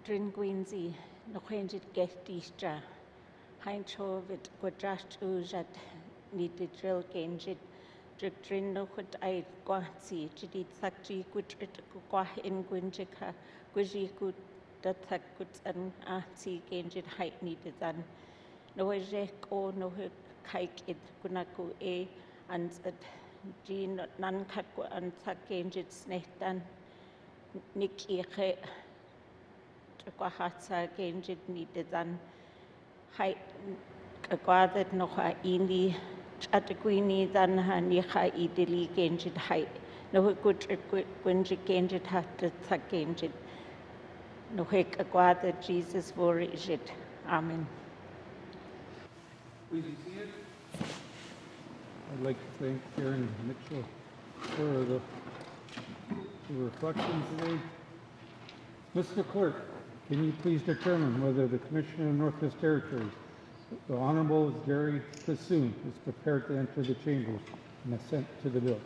Drin Gwynsi, no chwenjit gethtistra. Hain chovet gwadracht ujat ni de drill genjit. Drin no chwyd ai gwasi, jidid thakji gwydrit gwah in gwynjika, gwyji gwyd dat thak gwyd an ati genjit hait ni de dan. No rek o no kaik id gunaku e and Jean nan kat an thak genjit snehtan. Nik eche gwahata genjit ni de dan. Hai gwadded noch a ini at a gwini dan ha nicha I dili genjit hai. No good gwynjit genjit hat the thak genjit. No hek a gwadded Jesus vor it. Amen. Please be seated. I'd like to thank Karen Mitchell for the reflection today. Mr. Clerk, can you please determine whether the Commissioner of Northwest Territories, the Honorable Jerry Kassoon, is prepared to enter the chambers and assent to the bills?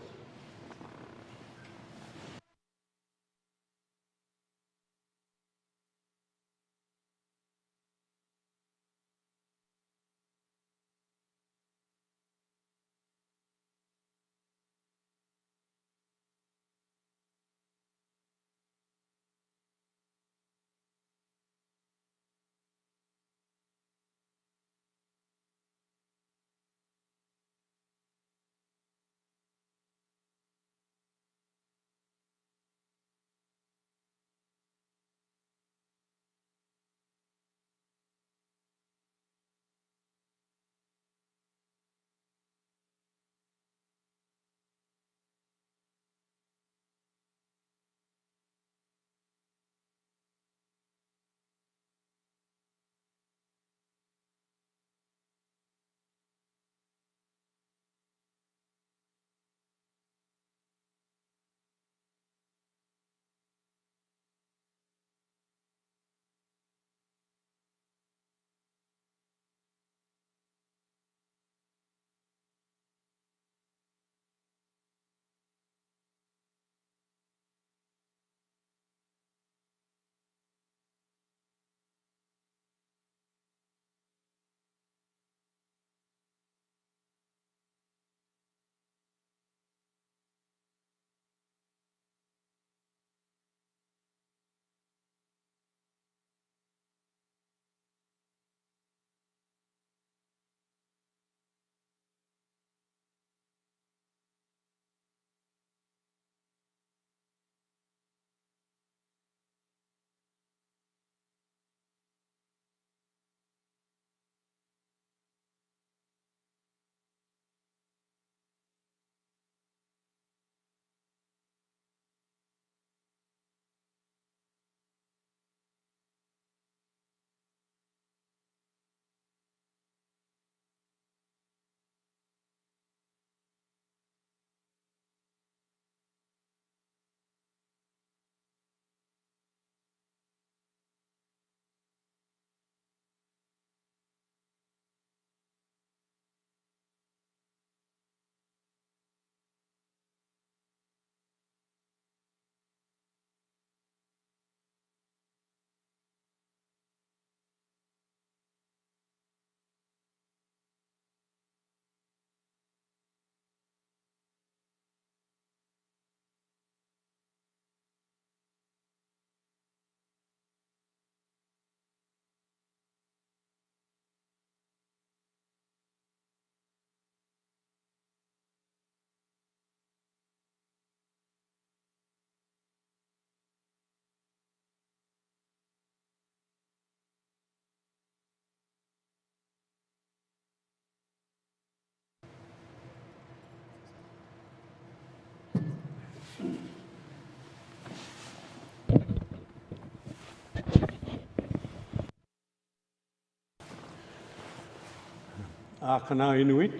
Akana Inuit,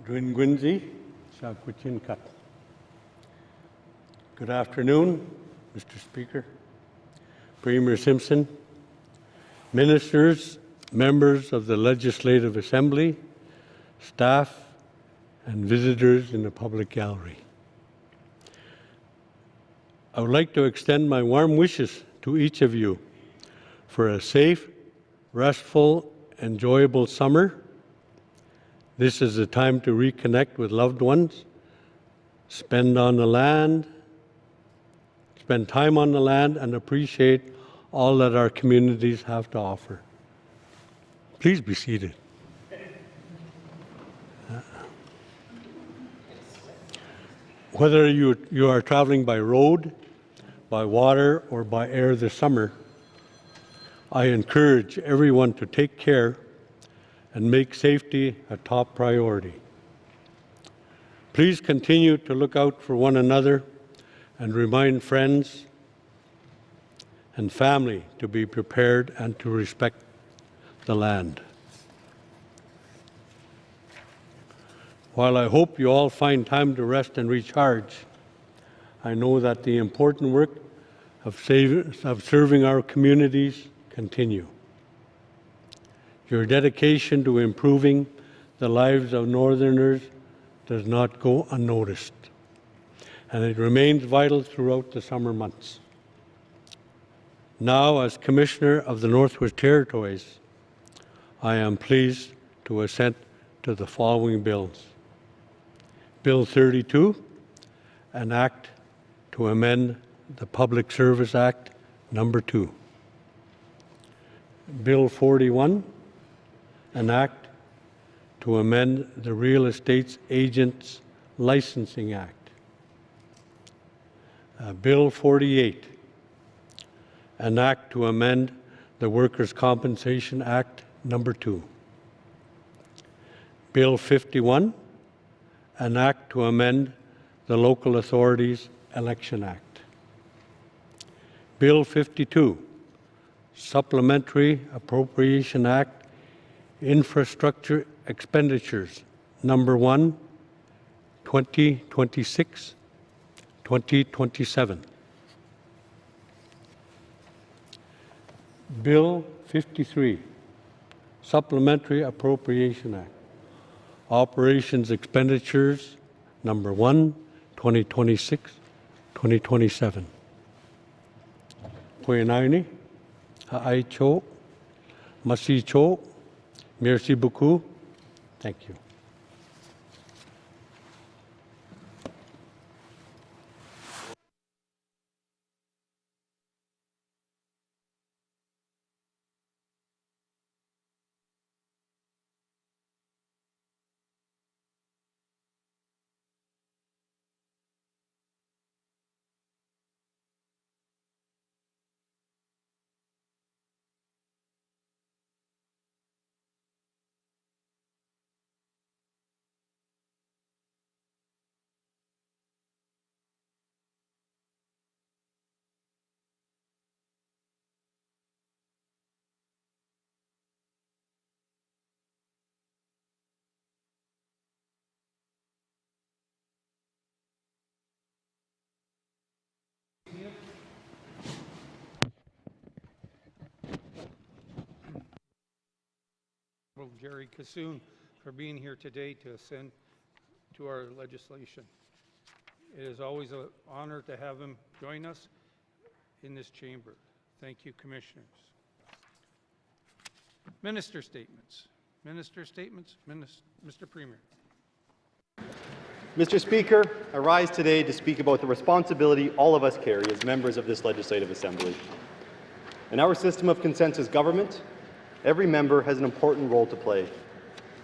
Drin Gwynsi, Shakwichinkat. Good afternoon, Mr. Speaker, Premier Simpson, ministers, members of the Legislative Assembly, staff, and visitors in the public gallery. I would like to extend my warm wishes to each of you for a safe, restful, enjoyable summer. This is the time to reconnect with loved ones, spend time on the land, and appreciate all that our communities have to offer. Please be seated. Whether you are traveling by road, by water, or by air this summer, I encourage everyone to take care and make safety a top priority. Please continue to look out for one another and remind friends and family to be prepared and to respect the land. While I hope you all find time to rest and recharge, I know that the important work of serving our communities continue. Your dedication to improving the lives of Northerners does not go unnoticed, and it remains vital throughout the summer months. Now, as Commissioner of the Northwest Territories, I am pleased to assent to the following bills. Bill 32, an act to amend the Public Service Act Number 2. Bill 41, an act to amend the Real Estate Agents Licensing Act. Bill 48, an act to amend the Workers' Compensation Act Number 2. Bill 51, an act to amend the Local Authorities Election Act. Bill 52, Supplementary Appropriation Act, Infrastructure Expenditures, Number 1, 2026-2027. Bill 53, Supplementary Appropriation Act, Operations Expenditures, Number 1, 2026-2027. Poenaini, Ha'aicho, Masicho, merci beaucoup. Thank you. Jerry Kassoun for being here today to assent to our legislation. It is always an honor to have him join us in this chamber. Thank you, Commissioners. Minister statements. Minister statements. Mr. Premier. Mr. Speaker, I rise today to speak about the responsibility all of us carry as members of this Legislative Assembly. In our system of consensus government, every member has an important role to play.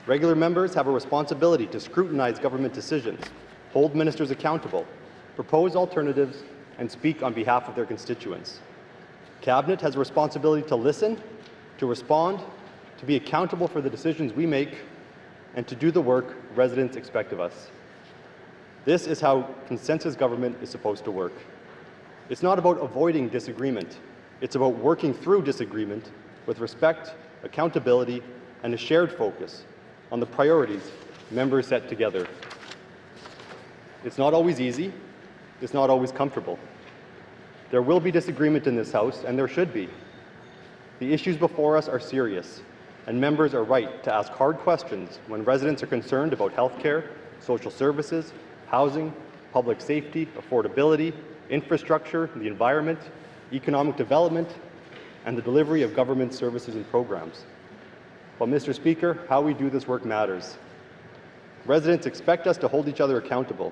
Regular members have a responsibility to scrutinize government decisions, hold ministers accountable, propose alternatives, and speak on behalf of their constituents. Cabinet has a responsibility to listen, to respond, to be accountable for the decisions we make, and to do the work residents expect of us. This is how consensus government is supposed to work. It's not about avoiding disagreement. It's about working through disagreement with respect, accountability, and a shared focus on the priorities members set together. It's not always easy. It's not always comfortable. There will be disagreement in this House, and there should be. The issues before us are serious, and members are right to ask hard questions when residents are concerned about health care, social services, housing, public safety, affordability, infrastructure, the environment, economic development, and the delivery of government services and programs. But Mr. Speaker, how we do this work matters. Residents expect us to hold each other accountable.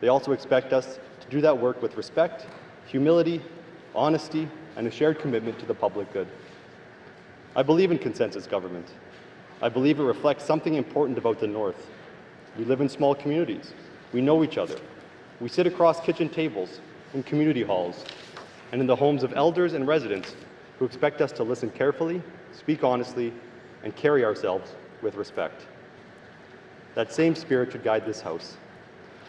They also expect us to do that work with respect, humility, honesty, and a shared commitment to the public good. I believe in consensus government. I believe it reflects something important about the North. We live in small communities. We know each other. We sit across kitchen tables, in community halls, and in the homes of elders and residents who expect us to listen carefully, speak honestly, and carry ourselves with respect. That same spirit should guide this House.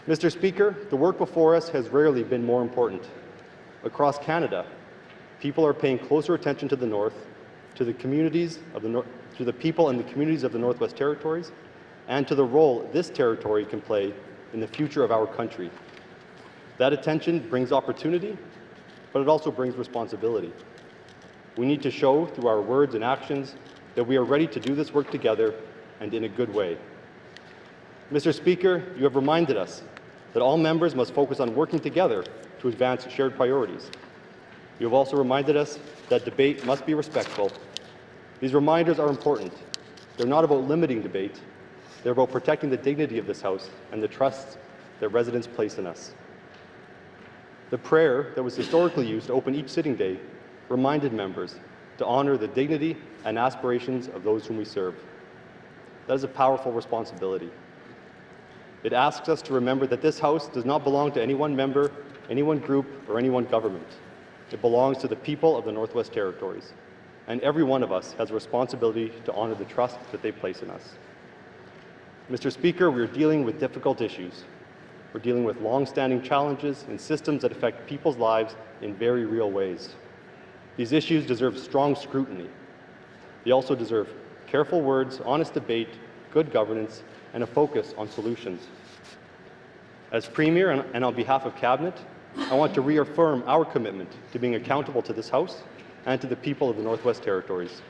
Mr. Speaker, the work before us has rarely been more important. Across Canada, people are paying closer attention to the North, to the communities of to the people and the communities of the Northwest Territories, and to the role this territory can play in the future of our country. That attention brings opportunity, but it also brings responsibility. We need to show through our words and actions that we are ready to do this work together and in a good way. Mr. Speaker, you have reminded us that all members must focus on working together to advance shared priorities. You have also reminded us that debate must be respectful. These reminders are important. They're not about limiting debate. They're about protecting the dignity of this House and the trust that residents place in us. The prayer that was historically used to open each sitting day reminded members to honor the dignity and aspirations of those whom we serve. That is a powerful responsibility. It asks us to remember that this House does not belong to any one member, any one group, or any one government. It belongs to the people of the Northwest Territories, and every one of us has a responsibility to honor the trust that they place in us. Mr. Speaker, we are dealing with difficult issues. We're dealing with long-standing challenges and systems that affect people's lives in very real ways. These issues deserve strong scrutiny. They also deserve careful words, honest debate, good governance, and a focus on solutions. As Premier and on behalf of Cabinet, I want to reaffirm our commitment to being accountable to this House and to the people of the Northwest Territories.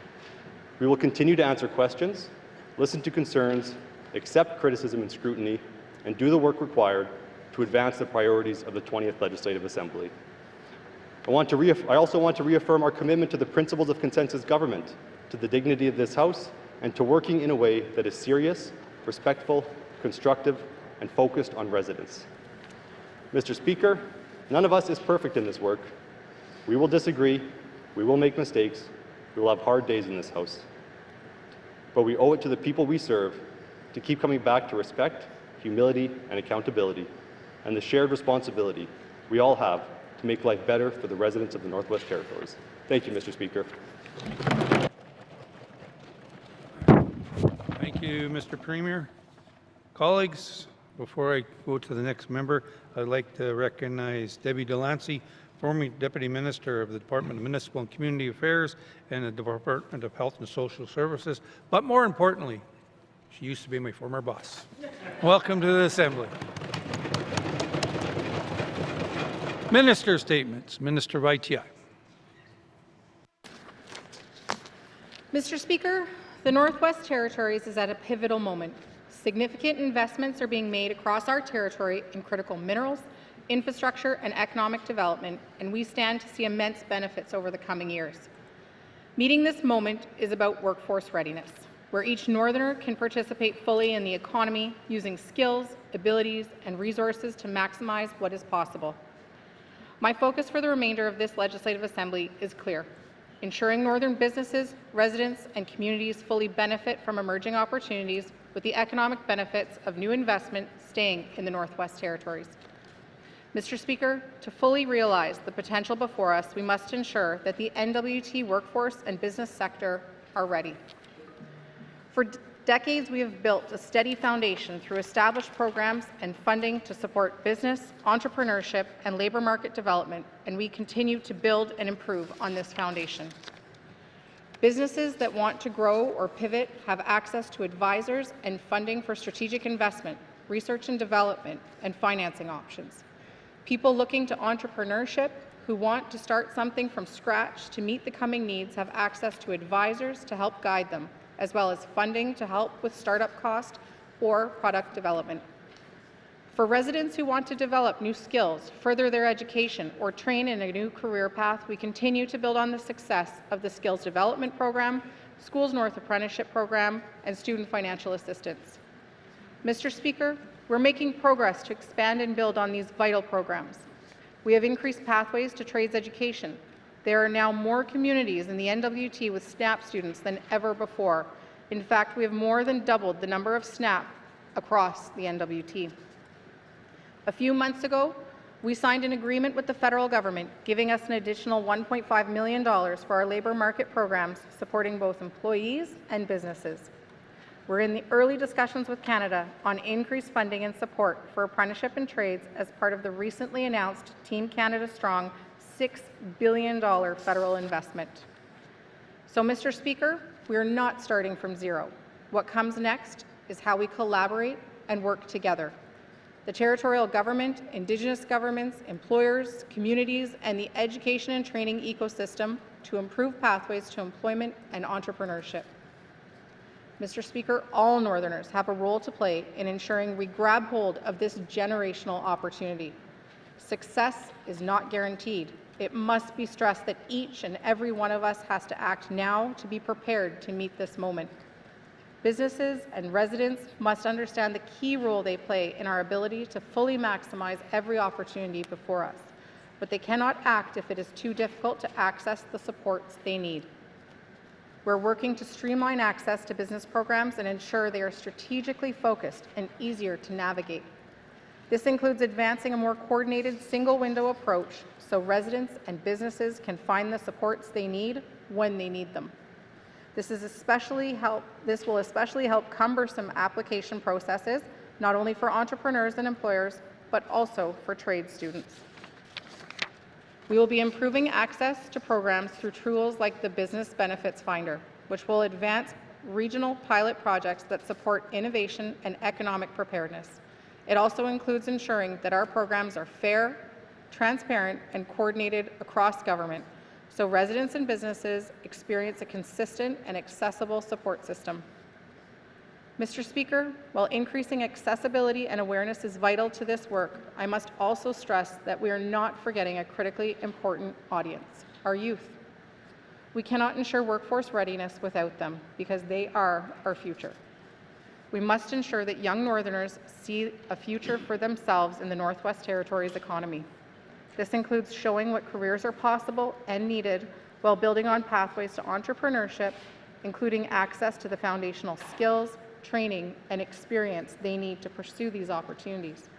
We will continue to answer questions, listen to concerns, accept criticism and scrutiny, and do the work required to advance the priorities of the 20th Legislative Assembly. I also want to reaffirm our commitment to the principles of consensus government, to the dignity of this House, and to working in a way that is serious, respectful, constructive, and focused on residents. Mr. Speaker, none of us is perfect in this work. We will disagree, we will make mistakes, we will have hard days in this House. But we owe it to the people we serve to keep coming back to respect, humility, and accountability, and the shared responsibility we all have to make life better for the residents of the Northwest Territories. Thank you, Mr. Speaker. Thank you, Mr. Premier. Colleagues, before I go to the next member, I'd like to recognize Debbie Delancey, former Deputy Minister of the Department of Municipal and Community Affairs and the Department of Health and Social Services, but more importantly, she used to be my former boss. Welcome to the Assembly. Minister statements. Minister Vaitiai. Mr. Speaker, the Northwest Territories is at a pivotal moment. Significant investments are being made across our territory in critical minerals, infrastructure, and economic development, and we stand to see immense benefits over the coming years. Meeting this moment is about workforce readiness, where each Northerner can participate fully in the economy using skills, abilities, and resources to maximize what is possible. My focus for the remainder of this Legislative Assembly is clear: ensuring Northern businesses, residents, and communities fully benefit from emerging opportunities with the economic benefits of new investment staying in the Northwest Territories. Mr. Speaker, to fully realize the potential before us, we must ensure that the NWT workforce and business sector are ready. For decades, we have built a steady foundation through established programs and funding to support business, entrepreneurship, and labour market development, and we continue to build and improve on this foundation. Businesses that want to grow or pivot have access to advisors and funding for strategic investment, research and development, and financing options. People looking to entrepreneurship who want to start something from scratch to meet the coming needs have access to advisors to help guide them, as well as funding to help with startup cost or product development. For residents who want to develop new skills, further their education, or train in a new career path, we continue to build on the success of the Skills Development Program, Schools North Apprenticeship Program, and Student Financial Assistance. Mr. Speaker, we're making progress to expand and build on these vital programs. We have increased pathways to trades education. There are now more communities in the NWT with SNAP students than ever before. In fact, we have more than doubled the number of SNAP across the NWT. A few months ago, we signed an agreement with the federal government, giving us an additional $1.5 million for our labour market programs, supporting both employees and businesses. We're in the early discussions with Canada on increased funding and support for apprenticeship and trades as part of the recently announced Team Canada Strong $6 billion federal investment. So, Mr. Speaker, we are not starting from zero. What comes next is how we collaborate and work together. The territorial government, Indigenous governments, employers, communities, and the education and training ecosystem to improve pathways to employment and entrepreneurship. Mr. Speaker, all Northerners have a role to play in ensuring we grab hold of this generational opportunity. Success is not guaranteed. It must be stressed that each and every one of us has to act now to be prepared to meet this moment. Businesses and residents must understand the key role they play in our ability to fully maximize every opportunity before us, but they cannot act if it is too difficult to access the supports they need. We're working to streamline access to business programs and ensure they are strategically focused and easier to navigate. This includes advancing a more coordinated single-window approach so residents and businesses can find the supports they need when they need them. This will especially help cumbersome application processes, not only for entrepreneurs and employers, but also for trade students. We will be improving access to programs through tools like the Business Benefits Finder, which will advance regional pilot projects that support innovation and economic preparedness. It also includes ensuring that our programs are fair, transparent, and coordinated across government, so residents and businesses experience a consistent and accessible support system. Mr. Speaker, while increasing accessibility and awareness is vital to this work, I must also stress that we are not forgetting a critically important audience, our youth. We cannot ensure workforce readiness without them because they are our future. We must ensure that young Northerners see a future for themselves in the Northwest Territories economy. This includes showing what careers are possible and needed while building on pathways to entrepreneurship, including access to the foundational skills, training, and experience they need to pursue these opportunities.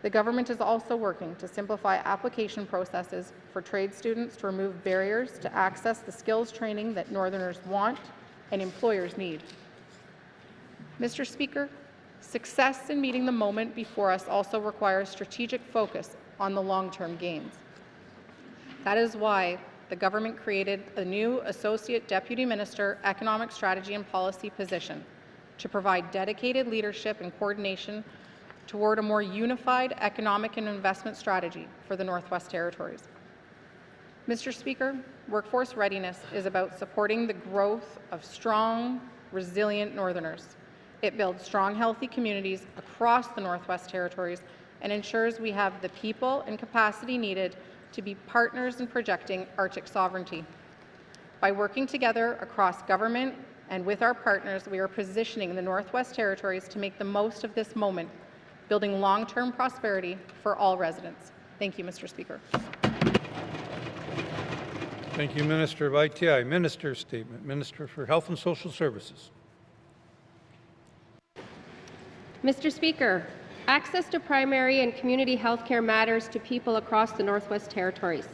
The government is also working to simplify application processes for trade students to remove barriers to access the skills training that Northerners want and employers need. Mr. Speaker, success in meeting the moment before us also requires strategic focus on the long-term gains. That is why the government created a new Associate Deputy Minister Economic Strategy and Policy position to provide dedicated leadership and coordination toward a more unified economic and investment strategy for the Northwest Territories. Mr. Speaker, workforce readiness is about supporting the growth of strong, resilient Northerners. It builds strong, healthy communities across the Northwest Territories and ensures we have the people and capacity needed to be partners in projecting Arctic sovereignty. By working together across government and with our partners, we are positioning the Northwest Territories to make the most of this moment, building long-term prosperity for all residents. Thank you, Mr. Speaker. Thank you, Minister of ITI. Minister's statement. Minister for Health and Social Services. Mr. Speaker, access to primary and community health care matters to people across the Northwest Territories.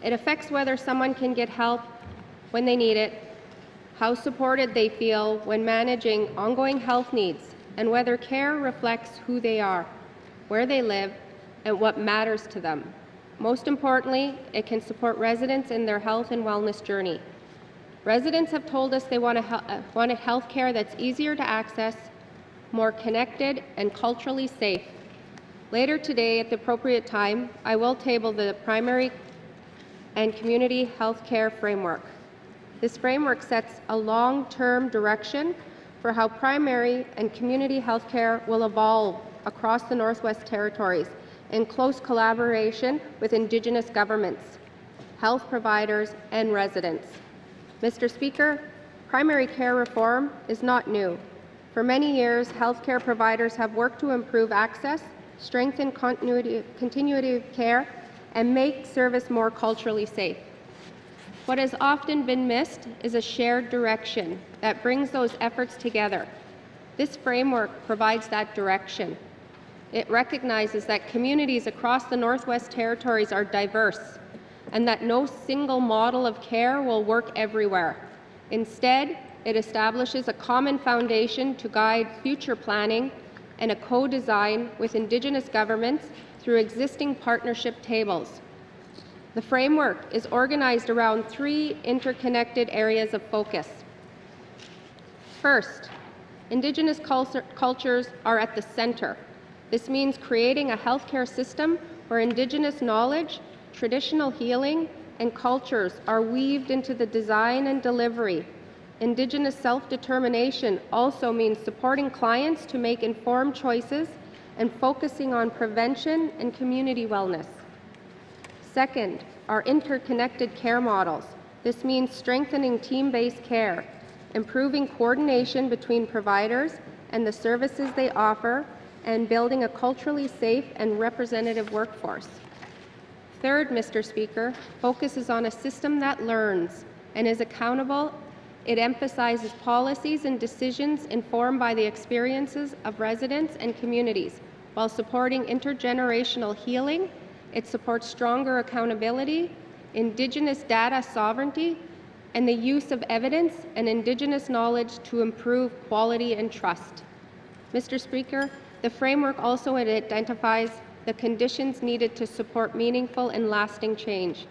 It affects whether someone can get help when they need it, how supported they feel when managing ongoing health needs, and whether care reflects who they are, where they live, and what matters to them. Most importantly, it can support residents in their health and wellness journey. Residents have told us they wanted health care that's easier to access, more connected, and culturally safe. Later today, at the appropriate time, I will table the primary and community health care framework. This framework sets a long-term direction for how primary and community health care will evolve across the Northwest Territories in close collaboration with Indigenous governments, health providers, and residents. Mr. Speaker, primary care reform is not new. For many years, healthcare providers have worked to improve access, strengthen continuity of care, and make service more culturally safe. What has often been missed is a shared direction that brings those efforts together. This framework provides that direction. It recognizes that communities across the Northwest Territories are diverse and that no single model of care will work everywhere. Instead, it establishes a common foundation to guide future planning and a co-design with Indigenous governments through existing partnership tables. The framework is organized around 3 interconnected areas of focus. First, Indigenous cultures are at the center. This means creating a healthcare system where Indigenous knowledge, traditional healing, and cultures are weaved into the design and delivery. Indigenous self-determination also means supporting clients to make informed choices and focusing on prevention and community wellness. Second, are interconnected care models. This means strengthening team-based care, improving coordination between providers and the services they offer, and building a culturally safe and representative workforce. Third, Mr. Speaker, focuses on a system that learns and is accountable. It emphasizes policies and decisions informed by the experiences of residents and communities. While supporting intergenerational healing, it supports stronger accountability, Indigenous data sovereignty, and the use of evidence and Indigenous knowledge to improve quality and trust. Mr. Speaker, the framework also identifies the conditions needed to support meaningful and lasting change.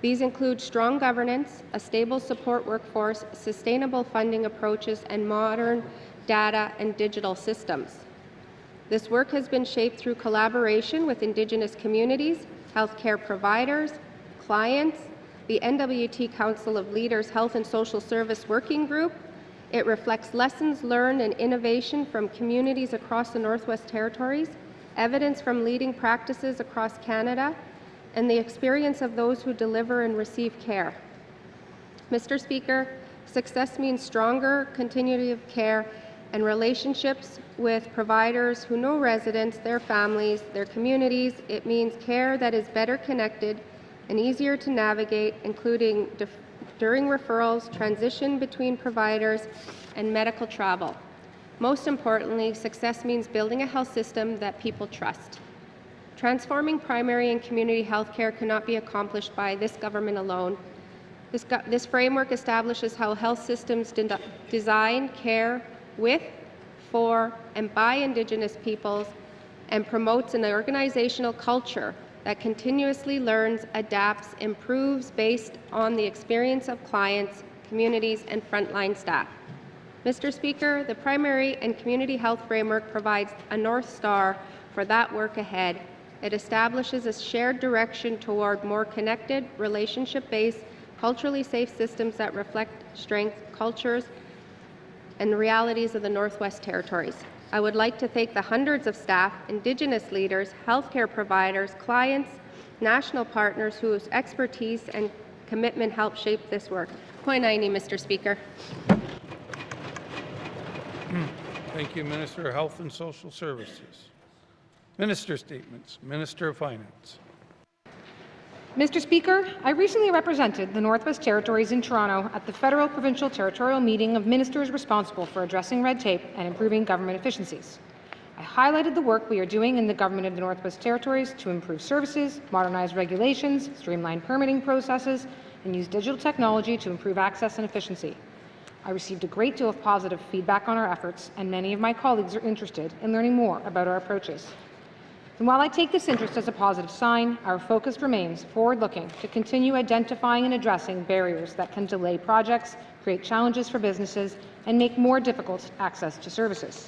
These include strong governance, a stable support workforce, sustainable funding approaches, and modern data and digital systems. This work has been shaped through collaboration with Indigenous communities, healthcare providers, clients, the NWT Council of Leaders Health and Social Service Working Group. It reflects lessons learned and innovation from communities across the Northwest Territories, evidence from leading practices across Canada, and the experience of those who deliver and receive care. Mr. Speaker, success means stronger continuity of care and relationships with providers who know residents, their families, their communities. It means care that is better connected and easier to navigate, including during referrals, transition between providers, and medical travel. Most importantly, success means building a health system that people trust. Transforming primary and community health care cannot be accomplished by this government alone. This framework establishes how health systems design care with, for, and by Indigenous peoples, and promotes an organizational culture that continuously learns, adapts, improves based on the experience of clients, communities, and frontline staff. Mr. Speaker, the primary and community health framework provides a North Star for that work ahead. It establishes a shared direction toward more connected, relationship-based, culturally safe systems that reflect strengths, cultures, and the realities of the Northwest Territories. I would like to thank the hundreds of staff, Indigenous leaders, healthcare providers, clients, national partners whose expertise and commitment helped shape this work. Point 90, Mr. Speaker. Thank you, Minister of Health and Social Services. Minister statements. Minister of Finance. Mr. Speaker, I recently represented the Northwest Territories in Toronto at the Federal Provincial Territorial Meeting of Ministers responsible for addressing red tape and improving government efficiencies. I highlighted the work we are doing in the Government of the Northwest Territories to improve services, modernize regulations, streamline permitting processes, and use digital technology to improve access and efficiency. I received a great deal of positive feedback on our efforts, and many of my colleagues are interested in learning more about our approaches. And while I take this interest as a positive sign, our focus remains forward-looking to continue identifying and addressing barriers that can delay projects, create challenges for businesses, and make more difficult access to services.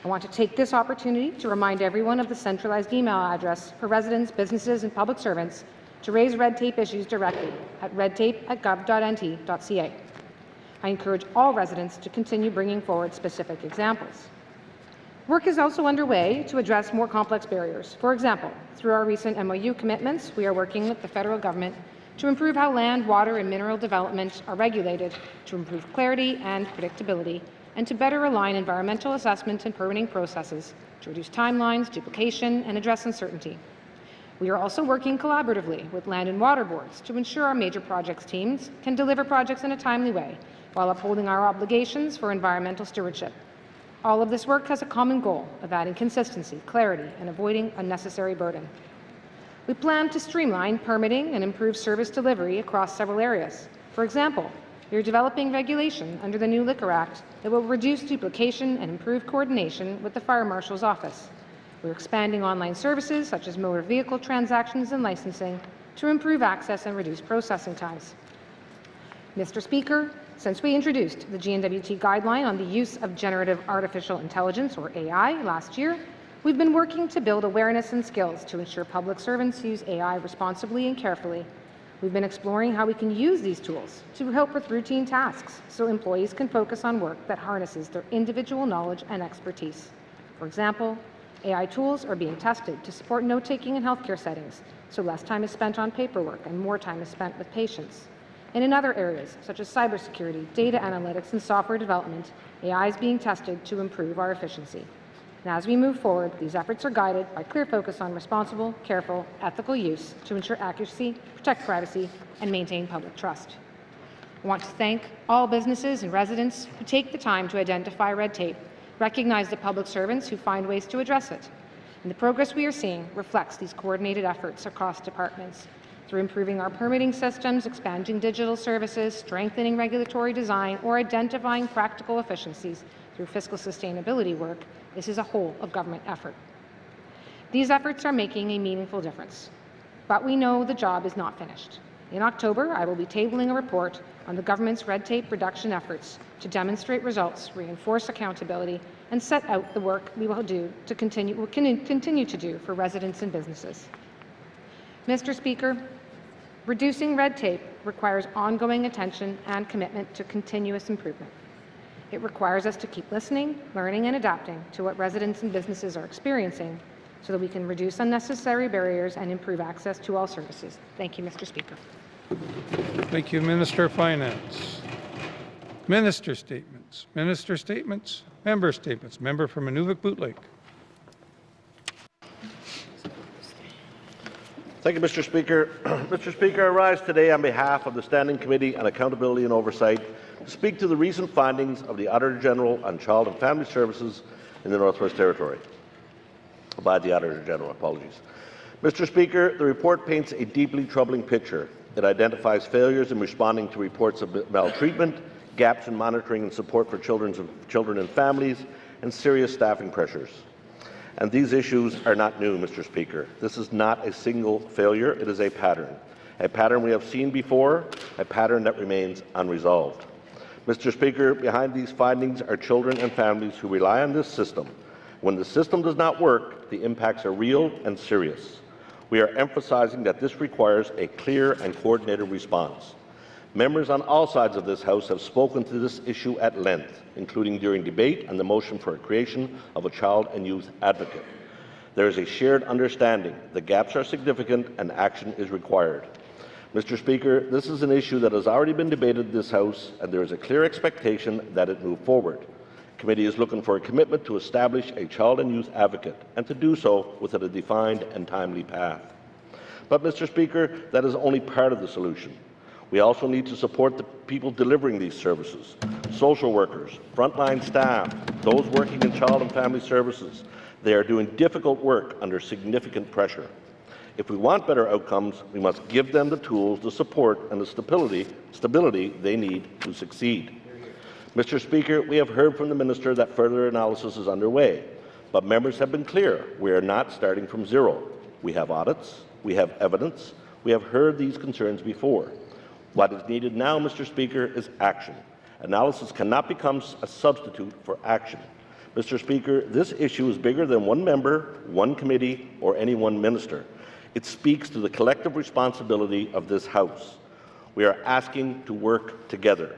I want to take this opportunity to remind everyone of the centralized email address for residents, businesses, and public servants to raise red tape issues directly at redtape@gov.nt.ca. I encourage all residents to continue bringing forward specific examples. Work is also underway to address more complex barriers. For example, through our recent MOU commitments, we are working with the federal government to improve how land, water, and mineral development are regulated, to improve clarity and predictability, and to better align environmental assessment and permitting processes to reduce timelines, duplication, and address uncertainty. We are also working collaboratively with land and water boards to ensure our major projects teams can deliver projects in a timely way while upholding our obligations for environmental stewardship. All of this work has a common goal of adding consistency, clarity, and avoiding unnecessary burden. We plan to streamline permitting and improve service delivery across several areas. For example, we are developing regulation under the new Liquor Act that will reduce duplication and improve coordination with the Fire Marshal's office. We're expanding online services such as motor vehicle transactions and licensing to improve access and reduce processing times. Mr. Speaker, since we introduced the GNWT guideline on the use of generative artificial intelligence, or AI, last year, we've been working to build awareness and skills to ensure public servants use AI responsibly and carefully. We've been exploring how we can use these tools to help with routine tasks so employees can focus on work that harnesses their individual knowledge and expertise. For example, AI tools are being tested to support note-taking in healthcare settings, so less time is spent on paperwork and more time is spent with patients. And in other areas, such as cybersecurity, data analytics, and software development, AI is being tested to improve our efficiency. And as we move forward, these efforts are guided by clear focus on responsible, careful, ethical use to ensure accuracy, protect privacy, and maintain public trust. I want to thank all businesses and residents who take the time to identify red tape, recognize the public servants who find ways to address it. And the progress we are seeing reflects these coordinated efforts across departments. Through improving our permitting systems, expanding digital services, strengthening regulatory design, or identifying practical efficiencies through fiscal sustainability work, this is a whole of government effort. These efforts are making a meaningful difference, but we know the job is not finished. In October, I will be tabling a report on the government's red tape reduction efforts to demonstrate results, reinforce accountability, and set out the work we will continue to do for residents and businesses. Mr. Speaker, reducing red tape requires ongoing attention and commitment to continuous improvement. It requires us to keep listening, learning, and adapting to what residents and businesses are experiencing so that we can reduce unnecessary barriers and improve access to all services. Thank you, Mr. Speaker. Thank you, Minister of Finance. Minister statements. Minister statements. Member statements. Member from Inuvik-Boot Lake. Thank you, Mr. Speaker. Mr. Speaker, I rise today on behalf of the Standing Committee on Accountability and Oversight to speak to the recent findings of the Auditor General on Child and Family Services in the Northwest Territory. By the Auditor General, apologies. Mr. Speaker, the report paints a deeply troubling picture. It identifies failures in responding to reports of maltreatment, gaps in monitoring and support for children and families, and serious staffing pressures. And these issues are not new, Mr. Speaker. This is not a single failure, it is a pattern we have seen before, a pattern that remains unresolved. Mr. Speaker, behind these findings are children and families who rely on this system. When the system does not work, the impacts are real and serious. We are emphasizing that this requires a clear and coordinated response. Members on all sides of this House have spoken to this issue at length, including during debate and the motion for a creation of a child and youth advocate. There is a shared understanding the gaps are significant and action is required. Mr. Speaker, this is an issue that has already been debated in this House, and there is a clear expectation that it move forward. The committee is looking for a commitment to establish a child and youth advocate, and to do so within a defined and timely path. But, Mr. Speaker, that is only part of the solution. We also need to support the people delivering these services, social workers, frontline staff, those working in child and family services. They are doing difficult work under significant pressure. If we want better outcomes, we must give them the tools, the support, and the stability they need to succeed. Mr. Speaker, we have heard from the Minister that further analysis is underway, but members have been clear. We are not starting from zero. We have audits, we have evidence, we have heard these concerns before. What is needed now, Mr. Speaker, is action. Analysis cannot become a substitute for action. Mr. Speaker, this issue is bigger than one member, one committee, or any one minister. It speaks to the collective responsibility of this House. We are asking to work together.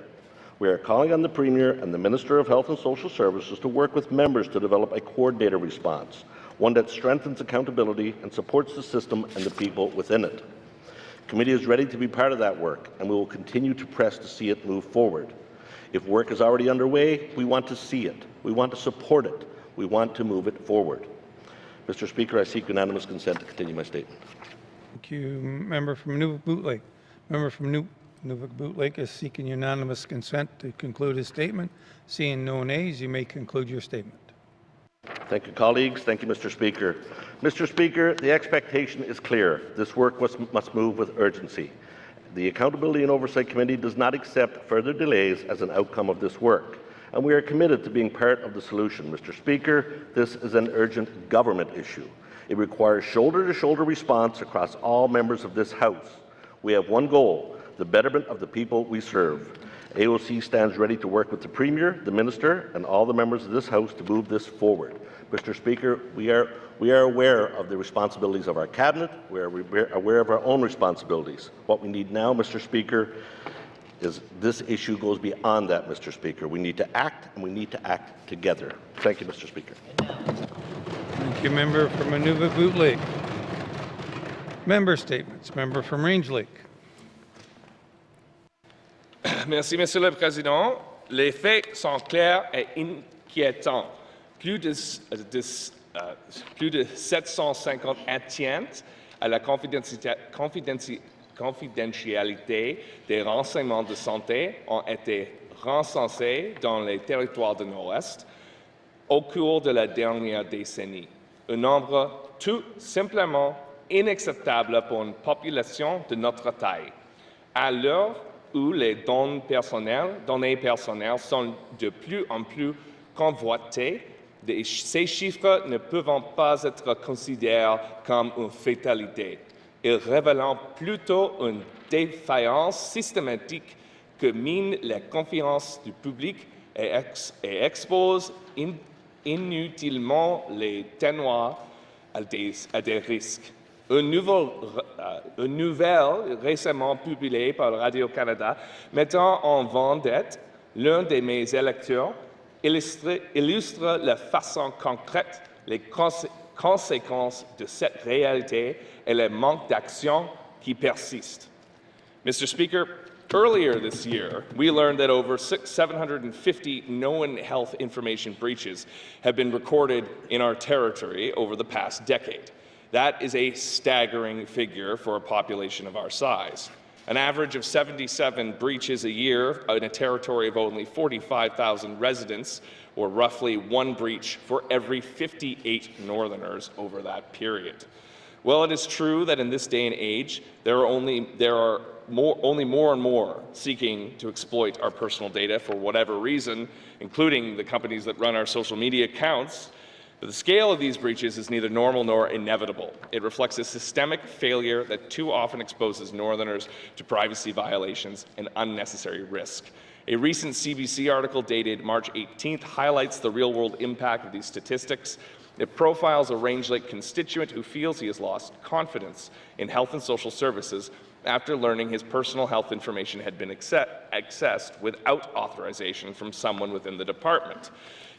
We are calling on the Premier and the Minister of Health and Social Services to work with members to develop a coordinated response, one that strengthens accountability and supports the system and the people within it. The committee is ready to be part of that work, and we will continue to press to see it move forward. If work is already underway, we want to see it. We want to support it. We want to move it forward. Mr. Speaker, I seek unanimous consent to continue my statement. Thank you. Member from Nunavut Lake. Member from Nunavut Lake is seeking unanimous consent to conclude his statement. Seeing no nays, you may conclude your statement. Thank you, colleagues. Thank you, Mr. Speaker. Mr. Speaker, the expectation is clear. This work must move with urgency. The Accountability and Oversight Committee does not accept further delays as an outcome of this work, and we are committed to being part of the solution. Mr. Speaker, this is an urgent government issue. It requires shoulder-to-shoulder response across all members of this House. We have one goal: the betterment of the people we serve. AOC stands ready to work with the Premier, the Minister, and all the members of this House to move this forward. Mr. Speaker, we are aware of the responsibilities of our Cabinet. We are aware of our own responsibilities. What we need now, Mr. Speaker, is this issue goes beyond that, Mr. Speaker. We need to act, and we need to act together. Thank you, Mr. Speaker. Thank you, member from Nunavut Lake. Member statements. Member from Range Lake. Merci, Monsieur le Président. Les faits sont clairs et inquiétants. Plus de 750 atteintes à la confidentialité des renseignements de santé ont été recensés dans les territoires de l'Ouest au cours de la dernière décennie. Un nombre tout simplement inacceptable pour une population de notre taille. À l'heure où les données personnelles sont de plus en plus convoitées, ces chiffres ne peuvent pas être considérés comme une fatalité. Ils révèlent plutôt une défaillance systématique que mine la confiance du public et expose inutilement les témoins à des risques. Une nouvelle récemment publiée par Radio-Canada mettant en vedette l'un de mes électeurs illustre de façon concrète les conséquences de cette réalité et le manque d'action qui persiste. Mr. Speaker, earlier this year, we learned that over 750 known health information breaches have been recorded in our territory over the past decade. That is a staggering figure for a population of our size. An average of 77 breaches a year in a territory of only 45,000 residents, or roughly one breach for every 58 Northerners over that period. Well, it is true that in this day and age, there are only more and more seeking to exploit our personal data for whatever reason, including the companies that run our social media accounts. But the scale of these breaches is neither normal nor inevitable. It reflects a systemic failure that too often exposes Northerners to privacy violations and unnecessary risk. A recent CBC article dated March 18th highlights the real-world impact of these statistics. It profiles a Range Lake constituent who feels he has lost confidence in health and social services after learning his personal health information had been accessed without authorization from someone within the department.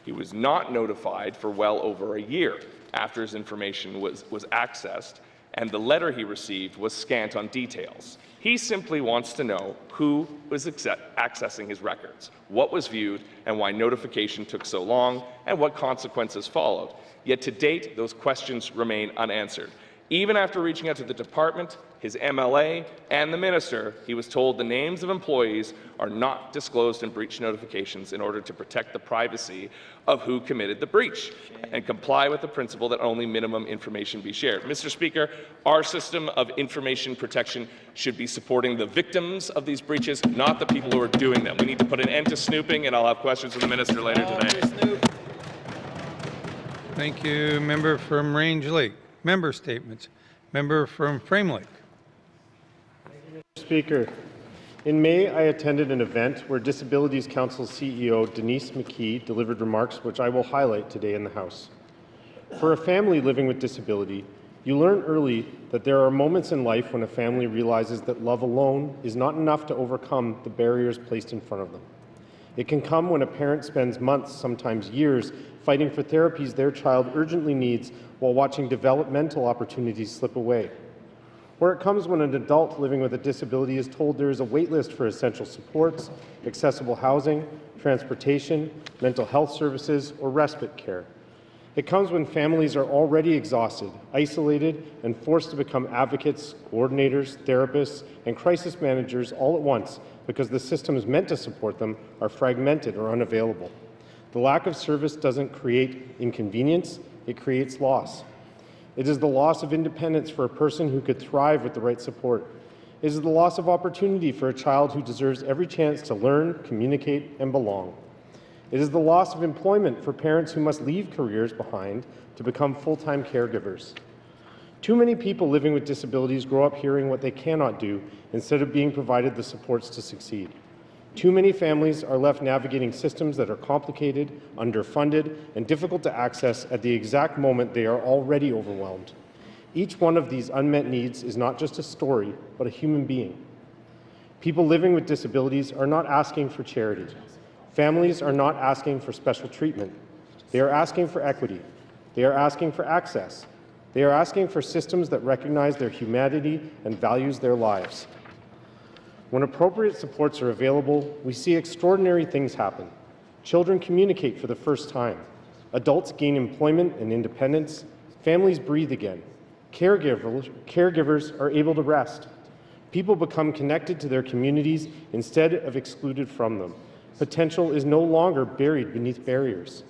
He was not notified for well over a year after his information was accessed, and the letter he received was scant on details. He simply wants to know who was accessing his records, what was viewed, and why notification took so long, and what consequences followed. Yet to date, those questions remain unanswered. Even after reaching out to the department, his MLA, and the minister, he was told the names of employees are not disclosed in breach notifications in order to protect the privacy of who committed the breach and comply with the principle that only minimum information be shared. Mr. Speaker, our system of information protection should be supporting the victims of these breaches, not the people who are doing them. We need to put an end to snooping, and I'll have questions for the minister later today. Thank you, member from Range Lake. Member statements. Member from Frame Lake. Speaker, in May, I attended an event where Disabilities Council CEO Denise McKee delivered remarks which I will highlight today in the House. For a family living with disability, you learn early that there are moments in life when a family realizes that love alone is not enough to overcome the barriers placed in front of them. It can come when a parent spends months, sometimes years, fighting for therapies their child urgently needs while watching developmental opportunities slip away. Or it comes when an adult living with a disability is told there is a wait list for essential supports, accessible housing, transportation, mental health services, or respite care. It comes when families are already exhausted, isolated, and forced to become advocates, coordinators, therapists, and crisis managers all at once because the systems meant to support them are fragmented or unavailable. The lack of service doesn't create inconvenience, it creates loss. It is the loss of independence for a person who could thrive with the right support. It is the loss of opportunity for a child who deserves every chance to learn, communicate, and belong. It is the loss of employment for parents who must leave careers behind to become full-time caregivers. Too many people living with disabilities grow up hearing what they cannot do instead of being provided the supports to succeed. Too many families are left navigating systems that are complicated, underfunded, and difficult to access at the exact moment they are already overwhelmed. Each one of these unmet needs is not just a story, but a human being. People living with disabilities are not asking for charity. Families are not asking for special treatment. They are asking for equity. They are asking for access. They are asking for systems that recognize their humanity and values their lives. When appropriate supports are available, we see extraordinary things happen. Children communicate for the first time. Adults gain employment and independence. Families breathe again. Caregivers are able to rest. People become connected to their communities instead of excluded from them. Potential is no longer buried beneath barriers.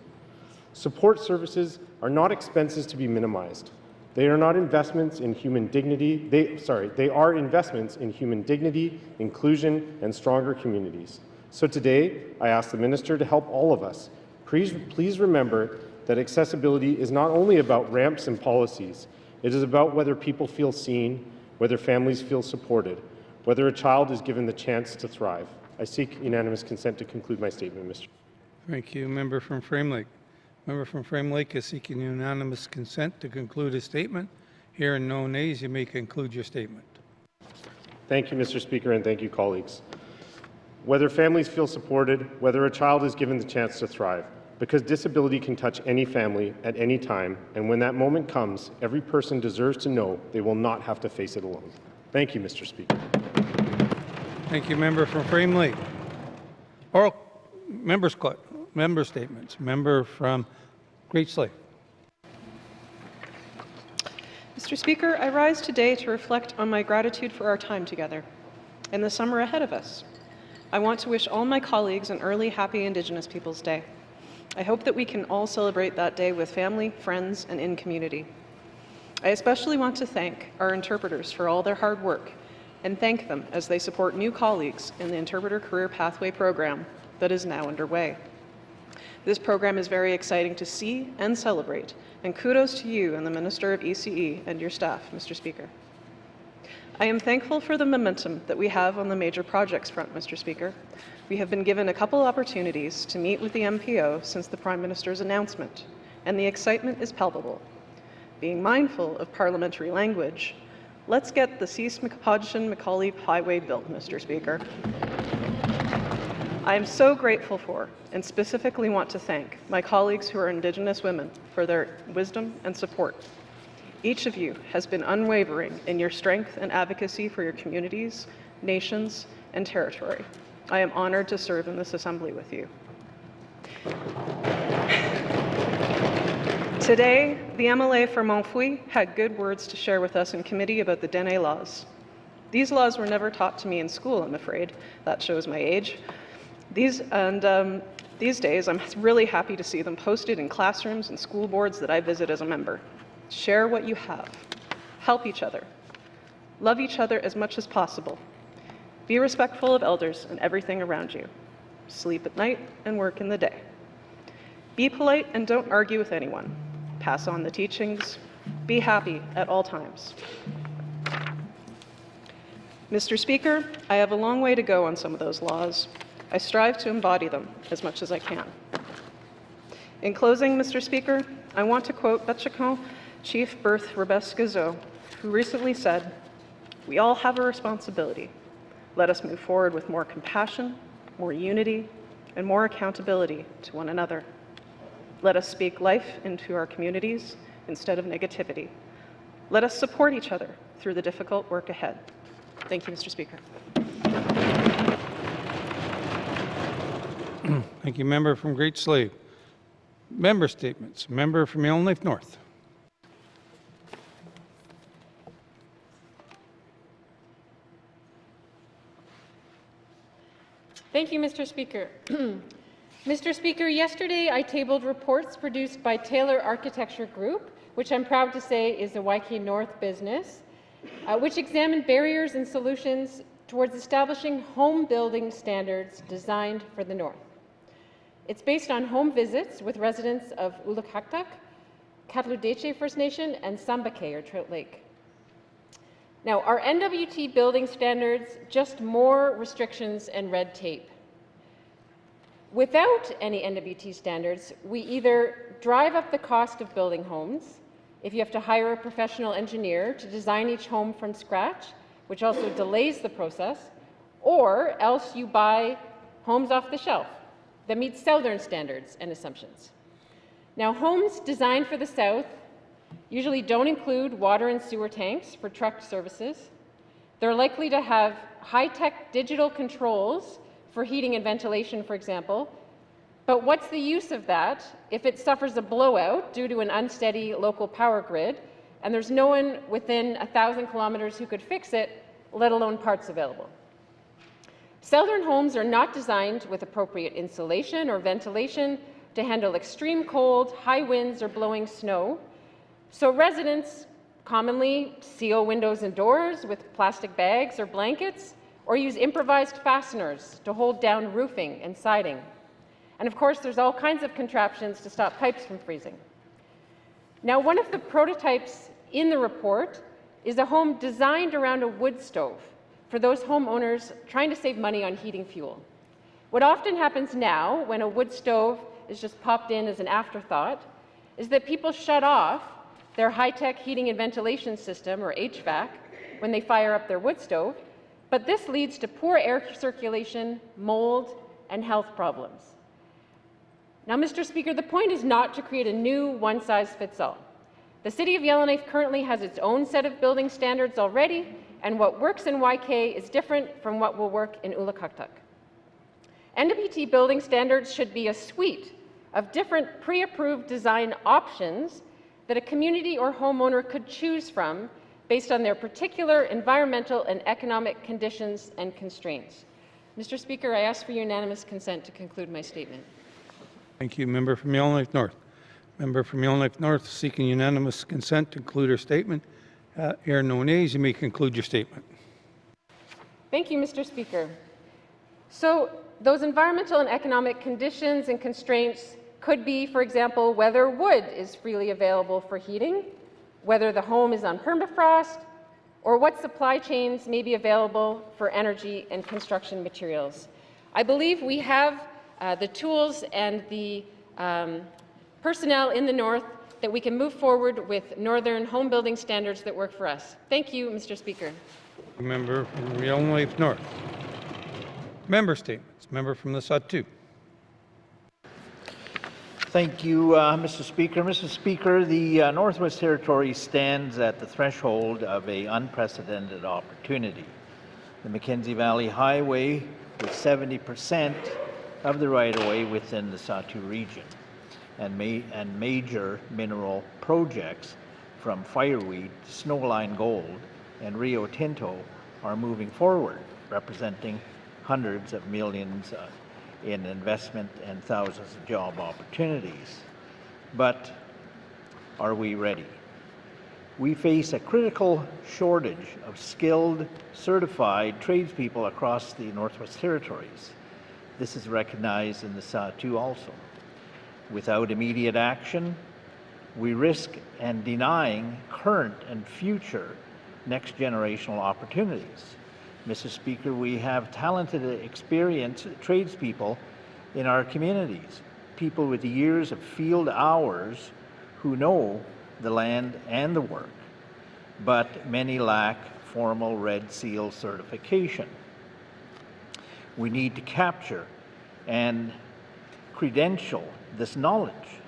Support services are not expenses to be minimized. They are not investments in human dignity. They are investments in human dignity, inclusion, and stronger communities. So today, I ask the Minister to help all of us. Please remember that accessibility is not only about ramps and policies. It is about whether people feel seen, whether families feel supported, whether a child is given the chance to thrive. I seek unanimous consent to conclude my statement, Mr. Thank you. Member from Frame Lake. Member from Frame Lake is seeking unanimous consent to conclude his statement. Hearing no nays, you may conclude your statement. Thank you, Mr. Speaker, and thank you, colleagues. Whether families feel supported, whether a child is given the chance to thrive, because disability can touch any family at any time, and when that moment comes, every person deserves to know they will not have to face it alone. Thank you, Mr. Speaker. Thank you, member from Frame Lake. Oral member statements. Member from Great Slave. Mr. Speaker, I rise today to reflect on my gratitude for our time together and the summer ahead of us. I want to wish all my colleagues an early happy Indigenous Peoples Day. I hope that we can all celebrate that day with family, friends, and in community. I especially want to thank our interpreters for all their hard work and thank them as they support new colleagues in the Interpreter Career Pathway program that is now underway. This program is very exciting to see and celebrate, and kudos to you and the Minister of ECE and your staff, Mr. Speaker. I am thankful for the momentum that we have on the major projects front, Mr. Speaker. We have been given a couple opportunities to meet with the MPO since the Prime Minister's announcement, and the excitement is palpable. Being mindful of parliamentary language, let's get the Cease-McPodgson-McCauley Highway built, Mr. Speaker. I am so grateful for and specifically want to thank my colleagues who are Indigenous women for their wisdom and support. Each of you has been unwavering in your strength and advocacy for your communities, nations, and territory. I am honored to serve in this assembly with you. Today, the MLA for Montfouille had good words to share with us in committee about the Dene laws. These laws were never taught to me in school, I'm afraid. That shows my age. These days, I'm really happy to see them posted in classrooms and school boards that I visit as a member. Share what you have. Help each other. Love each other as much as possible. Be respectful of elders and everything around you. Sleep at night and work in the day. Be polite and don't argue with anyone. Pass on the teachings. Be happy at all times. Mr. Speaker, I have a long way to go on some of those laws. I strive to embody them as much as I can. In closing, Mr. Speaker, I want to quote Betchakon Chief Berthe Rebesque-Gazeau, who recently said, "We all have a responsibility. Let us move forward with more compassion, more unity, and more accountability to one another. Let us speak life into our communities instead of negativity. Let us support each other through the difficult work ahead. Thank you, Mr. Speaker. Thank you, member from Great Slave. Member statements. Member from Yellowknife North. Thank you, Mr. Speaker. Mr. Speaker, yesterday I tabled reports produced by Taylor Architecture Group, which I'm proud to say is a YK North business, which examined barriers and solutions towards establishing home building standards designed for the North. It's based on home visits with residents of Ulukaktak, Katludeche First Nation, and Sambake, or Trout Lake. Now, are NWT building standards just more restrictions and red tape? Without any NWT standards, we either drive up the cost of building homes, if you have to hire a professional engineer to design each home from scratch, which also delays the process, or else you buy homes off the shelf that meet Southern standards and assumptions. Now, homes designed for the South usually don't include water and sewer tanks for truck services. They're likely to have high-tech digital controls for heating and ventilation, for example. But what's the use of that if it suffers a blowout due to an unsteady local power grid and there's no one within 1,000 kilometers who could fix it, let alone parts available? Southern homes are not designed with appropriate insulation or ventilation to handle extreme cold, high winds, or blowing snow. So residents commonly seal windows and doors with plastic bags or blankets, or use improvised fasteners to hold down roofing and siding. And of course, there's all kinds of contraptions to stop pipes from freezing. Now, one of the prototypes in the report is a home designed around a wood stove for those homeowners trying to save money on heating fuel. What often happens now when a wood stove is just popped in as an afterthought is that people shut off their high-tech heating and ventilation system, or HVAC, when they fire up their wood stove, but this leads to poor air circulation, mold, and health problems. Now, Mr. Speaker, the point is not to create a new one-size-fits-all. The City of Yellowknife currently has its own set of building standards already, and what works in YK is different from what will work in Ulukaktak. NWT building standards should be a suite of different pre-approved design options that a community or homeowner could choose from based on their particular environmental and economic conditions and constraints. Mr. Speaker, I ask for unanimous consent to conclude my statement. Thank you, member from Yellowknife North. Member from Yellowknife North seeking unanimous consent to conclude her statement. Hear no nays, you may conclude your statement. Thank you, Mr. Speaker. So those environmental and economic conditions and constraints could be, for example, whether wood is freely available for heating, whether the home is on permafrost, or what supply chains may be available for energy and construction materials. I believe we have the tools and the personnel in the North that we can move forward with Northern home building standards that work for us. Thank you, Mr. Speaker. Member from Yellowknife North. Member statements. Member from the Sahtu. Thank you, Mr. Speaker. Mr. Speaker, the Northwest Territories stands at the threshold of an unprecedented opportunity. The Mackenzie Valley Highway, with 70% of the right-of-way within the Sahtu region, and major mineral projects from Fireweed, Snowline Gold, and Rio Tinto are moving forward, representing hundreds of millions in investment and thousands of job opportunities. But are we ready? We face a critical shortage of skilled, certified tradespeople across the Northwest Territories. This is recognized in the Sahtu also. Without immediate action, we risk denying current and future next generational opportunities. Mr. Speaker, we have talented, experienced tradespeople in our communities, people with years of field hours who know the land and the work, but many lack formal Red Seal certification. We need to capture and credential, this knowledge.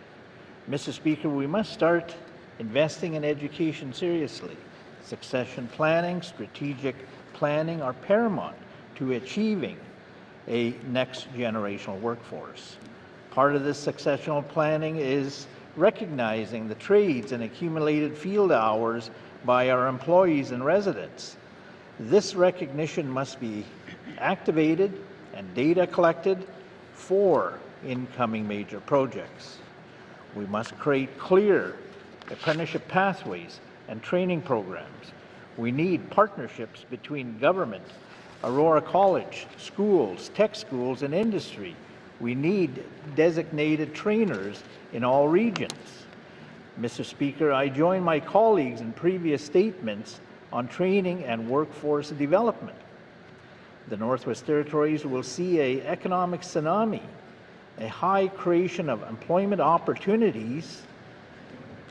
Mr. Speaker, we must start investing in education seriously. Succession planning, strategic planning are paramount to achieving a next generational workforce. Part of this successional planning is recognizing the trades and accumulated field hours by our employees and residents. This recognition must be activated and data collected for incoming major projects. We must create clear apprenticeship pathways and training programs. We need partnerships between government, Aurora College, schools, tech schools, and industry. We need designated trainers in all regions. Mr. Speaker, I join my colleagues in previous statements on training and workforce development. The Northwest Territories will see an economic tsunami, a high creation of employment opportunities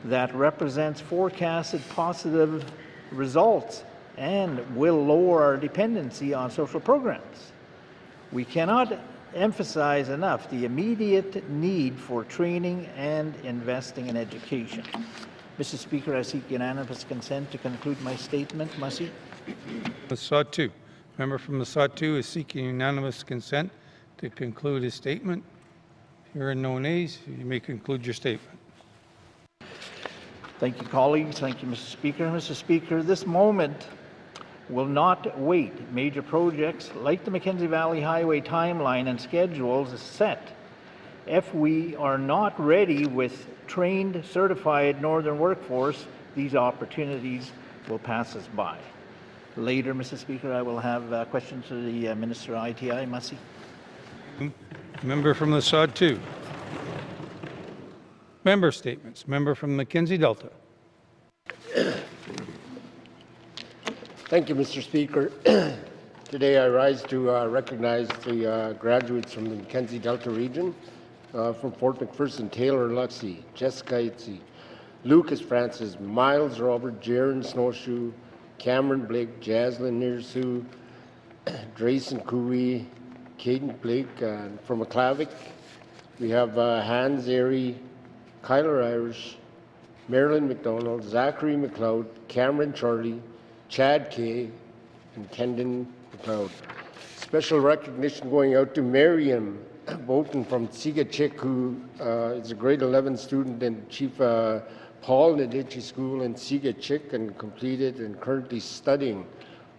that represents forecasted positive results and will lower our dependency on social programs. We cannot emphasize enough the immediate need for training and investing in education. Mr. Speaker, I seek unanimous consent to conclude my statement. Mussey. Sawtoo. Member from the Sawtoo is seeking unanimous consent to conclude his statement. Here are no nays. You may conclude your statement. Thank you, colleagues. Thank you, Mr. Speaker. Mr. Speaker, this moment will not wait. Major projects like the Mackenzie Valley Highway timeline and schedules is set. If we are not ready with trained, certified northern workforce, these opportunities will pass us by. Later, Mr. Speaker, I will have questions to the Minister of ITI, Mussey. Member from the Sawtoo. Member statements. Member from Mackenzie Delta. Thank you, Mr. Speaker. Today I rise to recognize the graduates from the Mackenzie Delta region, from Fort McPherson, Taylor Luxey, Jessica Itzy, Lucas Francis, Miles Robert, Jaron Snowshoe, Cameron Blake, Jaslyn Nirsu, Drayson Cooey, Caden Blake. From McClavic, we have Hans Airy, Kyler Irish, Marilyn McDonald, Zachary McLeod, Cameron Charlie, Chad Kay, and Kendon McLeod. Special recognition going out to Miriam Bolton from Sigachik, who is a grade 11 student in Chief Paul Nadichi School in Sigachik and completed and currently studying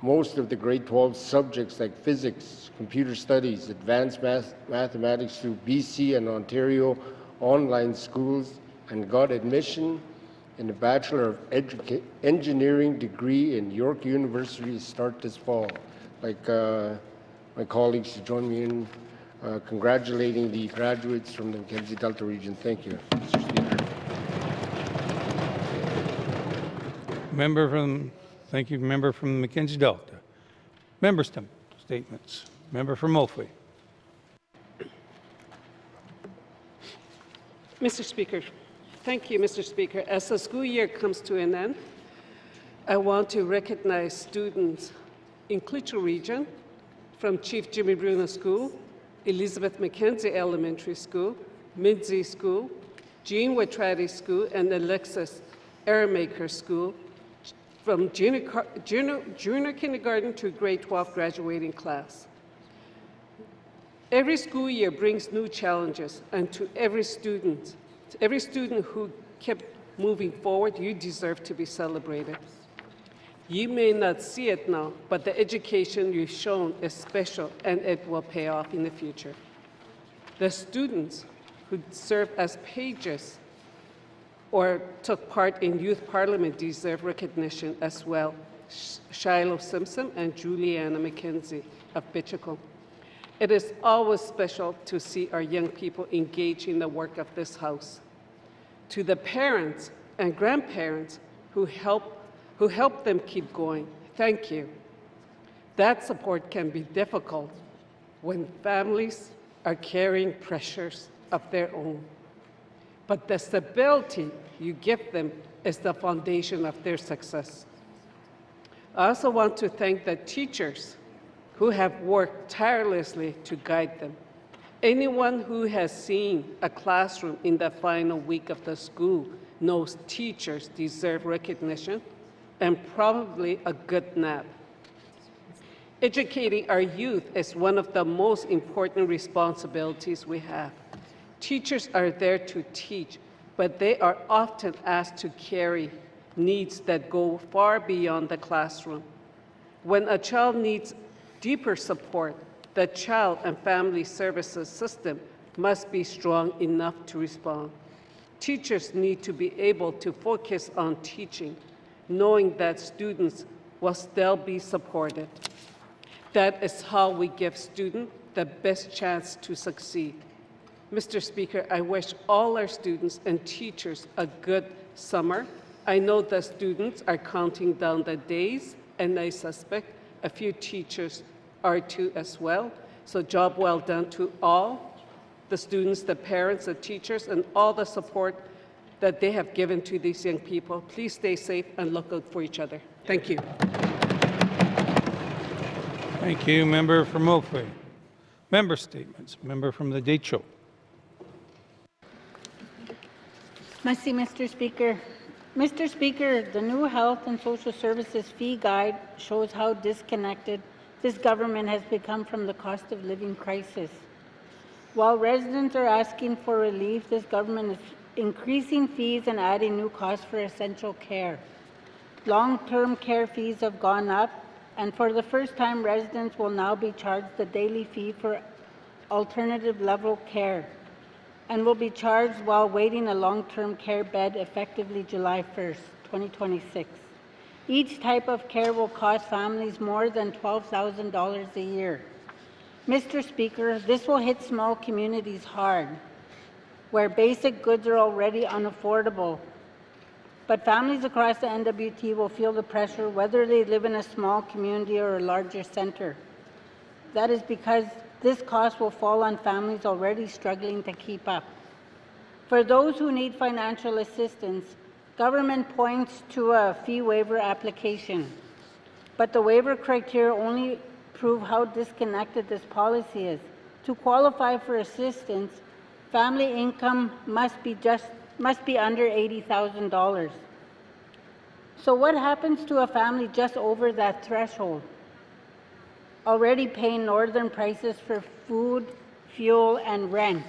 most of the grade 12 subjects like physics, computer studies, advanced mathematics through BC and Ontario online schools, and got admission in the Bachelor of Engineering degree in York University start this fall. Like my colleagues to join me in congratulating the graduates from the Mackenzie Delta region. Thank you, Mr. Speaker. Thank you, member from Mackenzie Delta. Member statements. Member from Moultrie. Mr. Speaker, thank you, Mr. Speaker. As the school year comes to an end, I want to recognize students in Klitschko region from Chief Jimmy Bruno School, Elizabeth Mackenzie Elementary School, Mindsey School, Jean Watrati School, and Alexis Eramaker School from junior kindergarten to grade 12 graduating class. Every school year brings new challenges, and to every student who kept moving forward, you deserve to be celebrated. You may not see it now, but the education you've shown is special, and it will pay off in the future. The students who serve as pages or took part in youth parliament deserve recognition as well. Shiloh Simpson and Juliana McKenzie of Bichico. It is always special to see our young people engage in the work of this House. To the parents and grandparents who help them keep going, thank you. That support can be difficult when families are carrying pressures of their own. But the stability you give them is the foundation of their success. I also want to thank the teachers who have worked tirelessly to guide them. Anyone who has seen a classroom in the final week of the school knows teachers deserve recognition and probably a good nap. Educating our youth is one of the most important responsibilities we have. Teachers are there to teach, but they are often asked to carry needs that go far beyond the classroom. When a child needs deeper support, the Child and Family Services system must be strong enough to respond. Teachers need to be able to focus on teaching, knowing that students will still be supported. That is how we give students the best chance to succeed. Mr. Speaker, I wish all our students and teachers a good summer. I know the students are counting down the days, and I suspect a few teachers are too as well. So job well done to all, the students, the parents, the teachers, and all the support that they have given to these young people. Please stay safe and look out for each other. Thank you. Thank you, member from Mophray. Member statements. Member from the Decho. Merci, Mr. Speaker. Mr. Speaker, the new Health and Social Services fee guide shows how disconnected this government has become from the cost of living crisis. While residents are asking for relief, this government is increasing fees and adding new costs for essential care. Long-term care fees have gone up, and for the first time, residents will now be charged the daily fee for alternative level care and will be charged while waiting a long-term care bed effectively July 1st, 2026. Each type of care will cost families more than $12,000 a year. Mr. Speaker, this will hit small communities hard, where basic goods are already unaffordable. But families across the NWT will feel the pressure whether they live in a small community or a larger center. That is because this cost will fall on families already struggling to keep up. For those who need financial assistance, government points to a fee waiver application, but the waiver criteria only prove how disconnected this policy is. To qualify for assistance, family income must be under $80,000. So what happens to a family just over that threshold, already paying northern prices for food, fuel, and rent?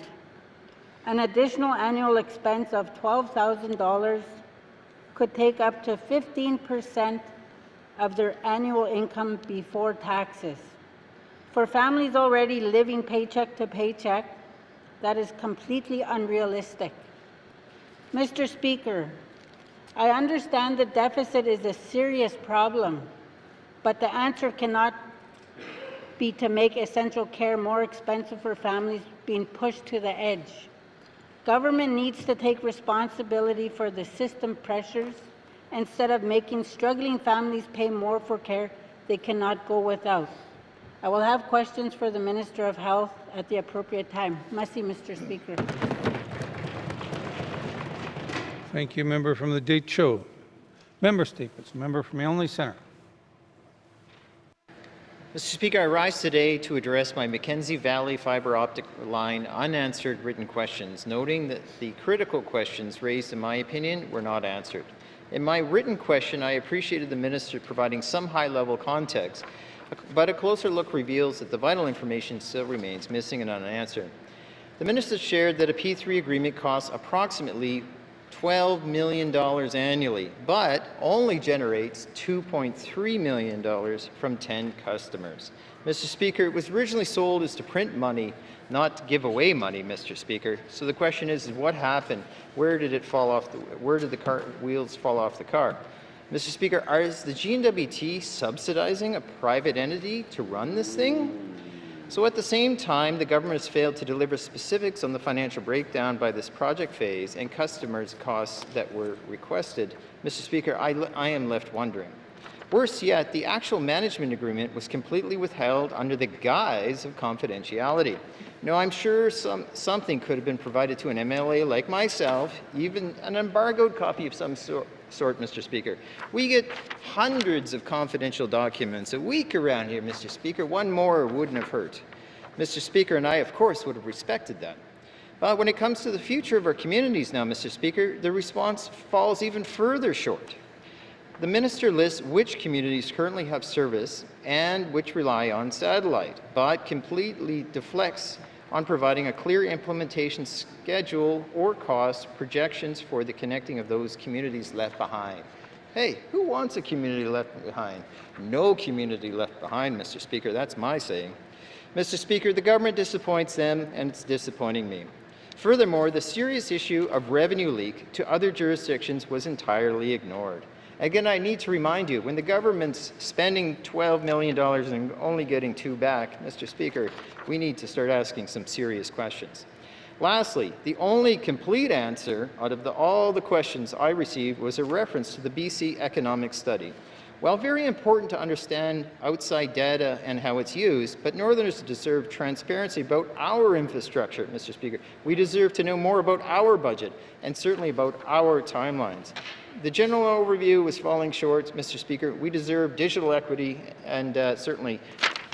An additional annual expense of $12,000 could take up to 15% of their annual income before taxes. For families already living paycheck to paycheck, that is completely unrealistic. Mr. Speaker, I understand the deficit is a serious problem, but the answer cannot be to make essential care more expensive for families being pushed to the edge. Government needs to take responsibility for the system pressures instead of making struggling families pay more for care they cannot go without. I will have questions for the Minister of Health at the appropriate time. Merci, Mr. Speaker. Thank you, member from the Decho. Member statements. Member from Elmley Centre. Mr. Speaker, I rise today to address my Mackenzie Valley fiber optic line unanswered written questions, noting that the critical questions raised, in my opinion, were not answered. In my written question, I appreciated the Minister providing some high-level context, but a closer look reveals that the vital information still remains missing and unanswered. The Minister shared that a P3 agreement costs approximately $12 million annually, but only generates $2.3 million from 10 customers. Mr. Speaker, it was originally sold as to print money, not to give away money, Mr. Speaker. So the question is what happened? Where did it fall off? Where did the wheels fall off the car? Mr. Speaker, is the GNWT subsidizing a private entity to run this thing? So at the same time, the government has failed to deliver specifics on the financial breakdown by this project phase and customers' costs that were requested. Mr. Speaker, I am left wondering. Worse yet, the actual management agreement was completely withheld under the guise of confidentiality. Now, I'm sure something could have been provided to an MLA like myself, even an embargoed copy of some sort, Mr. Speaker. We get hundreds of confidential documents a week around here, Mr. Speaker. One more wouldn't have hurt. Mr. Speaker, and I, of course, would have respected that. But when it comes to the future of our communities now, Mr. Speaker, the response falls even further short. The minister lists which communities currently have service and which rely on satellite, but completely deflects on providing a clear implementation schedule or cost projections for the connecting of those communities left behind. Hey, who wants a community left behind? No community left behind, Mr. Speaker. That's my saying. Mr. Speaker, the government disappoints them, and it's disappointing me. Furthermore, the serious issue of revenue leak to other jurisdictions was entirely ignored. Again, I need to remind you, when the government's spending $12 million and only getting $2 million back, Mr. Speaker, we need to start asking some serious questions. Lastly, the only complete answer out of all the questions I received was a reference to the BC Economic Study. While very important to understand outside data and how it's used, but Northerners deserve transparency about our infrastructure, Mr. Speaker. We deserve to know more about our budget and certainly about our timelines. The general overview was falling short, Mr. Speaker. We deserve digital equity and certainly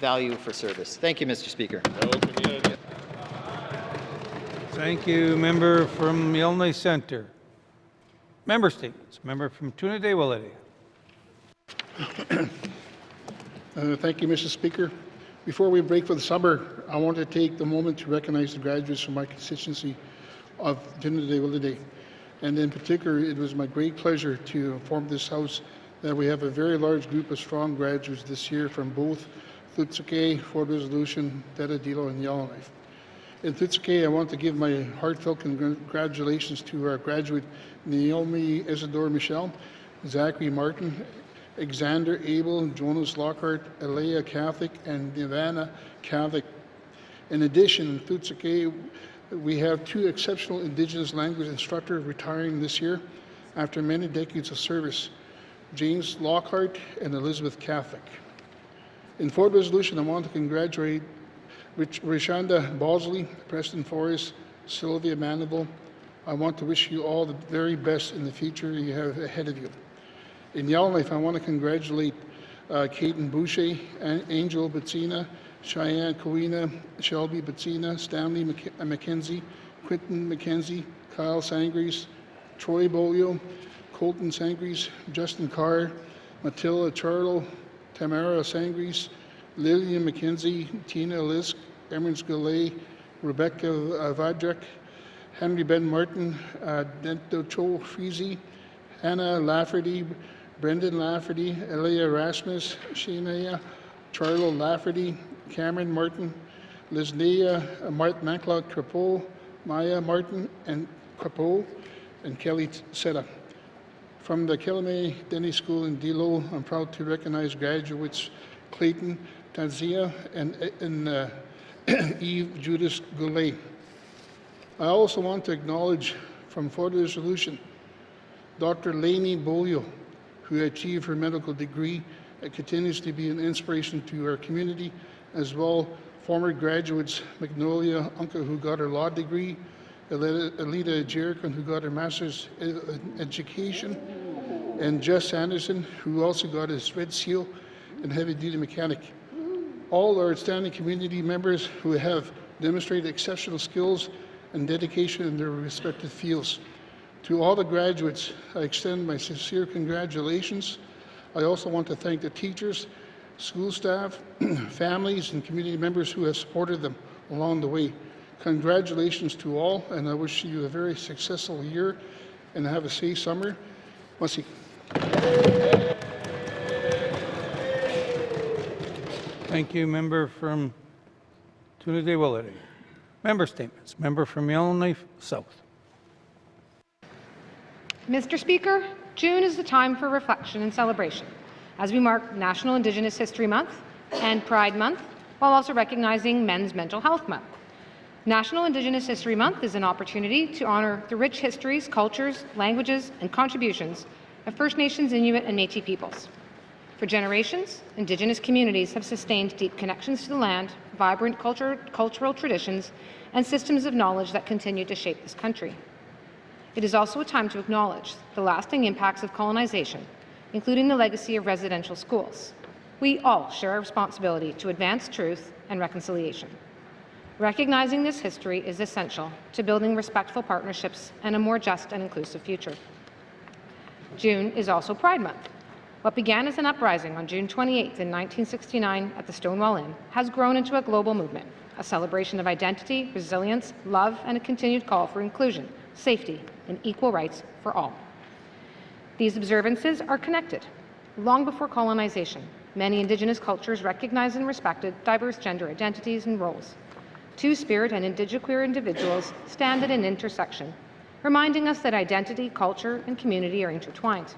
value for service. Thank you, Mr. Speaker. Thank you, member from Yellowknife Centre. Member statements. Member from Tuna de Willity. Thank you, Mr. Speaker. Before we break for the summer, I want to take the moment to recognize the graduates from my constituency of Tuna de Willity. And in particular, it was my great pleasure to inform this House that we have a very large group of strong graduates this year from both Tlutsuke, Fort Resolution, Dedadilo, and Yellowknife. In Tlutsuke, I want to give my heartfelt congratulations to our graduate Naomi Isidore Michelle, Zachary Martin, Alexander Abel, Jonas Lockhart, Alea Catholic, and Nirvana Catholic. In addition, in Tlutsuke, we have 2 exceptional Indigenous language instructors retiring this year after many decades of service, James Lockhart and Elizabeth Catholic. In Fort Resolution, I want to congratulate Rishanda Bosley, Preston Forrest, Sylvia Manival. I want to wish you all the very best in the future you have ahead of you. In Yellowknife, I want to congratulate Caden Boucher, Angel Batsina, Cheyenne Coena, Shelby Batsina, Stanley McKenzie, Quinton McKenzie, Kyle Sangries, Troy Bolio, Colton Sangries, Justin Carr, Matilda Charlo, Tamara Sangries, Lillian McKenzie, Tina Lisk, Emerence Goulet, Rebecca Vadrek, Henry Ben Martin, Dento Cho Freezy, Hannah Lafferty, Brendan Lafferty, Elia Rasmus, Shania, Charlo Lafferty, Cameron Martin, Lisnea Martin Maclock Crapo, Maya Martin and Crapo, and Kelly Seta. From the Kelame Denny School in Dilo, I'm proud to recognize graduates Clayton Tanzia and Eve Judas Goulet. I also want to acknowledge from Fort Resolution, Dr. Lainey Bolio, who achieved her medical degree and continues to be an inspiration to our community, as well former graduates Magnolia Unka, who got her law degree, Alita Jericho, who got her master's in education, and Jess Anderson, who also got his red seal in heavy-duty mechanic. All are outstanding community members who have demonstrated exceptional skills and dedication in their respective fields. To all the graduates, I extend my sincere congratulations. I also want to thank the teachers, school staff, families, and community members who have supported them along the way. Congratulations to all, and I wish you a very successful year and have a safe summer. Merci. Thank you, member from Tuna de Willity. Member statements. Member from Yellowknife South. Mr. Speaker, June is the time for reflection and celebration as we mark National Indigenous History Month and Pride Month, while also recognizing Men's Mental Health Month. National Indigenous History Month is an opportunity to honor the rich histories, cultures, languages, and contributions of First Nations, Inuit, and Métis peoples. For generations, Indigenous communities have sustained deep connections to the land, vibrant cultural traditions, and systems of knowledge that continue to shape this country. It is also a time to acknowledge the lasting impacts of colonization, including the legacy of residential schools. We all share a responsibility to advance truth and reconciliation. Recognizing this history is essential to building respectful partnerships and a more just and inclusive future. June is also Pride Month. What began as an uprising on June 28th in 1969 at the Stonewall Inn has grown into a global movement, a celebration of identity, resilience, love, and a continued call for inclusion, safety, and equal rights for all. These observances are connected. Long before colonization, many Indigenous cultures recognized and respected diverse gender identities and roles. Two-spirit and Indigiqueer individuals stand at an intersection, reminding us that identity, culture, and community are intertwined.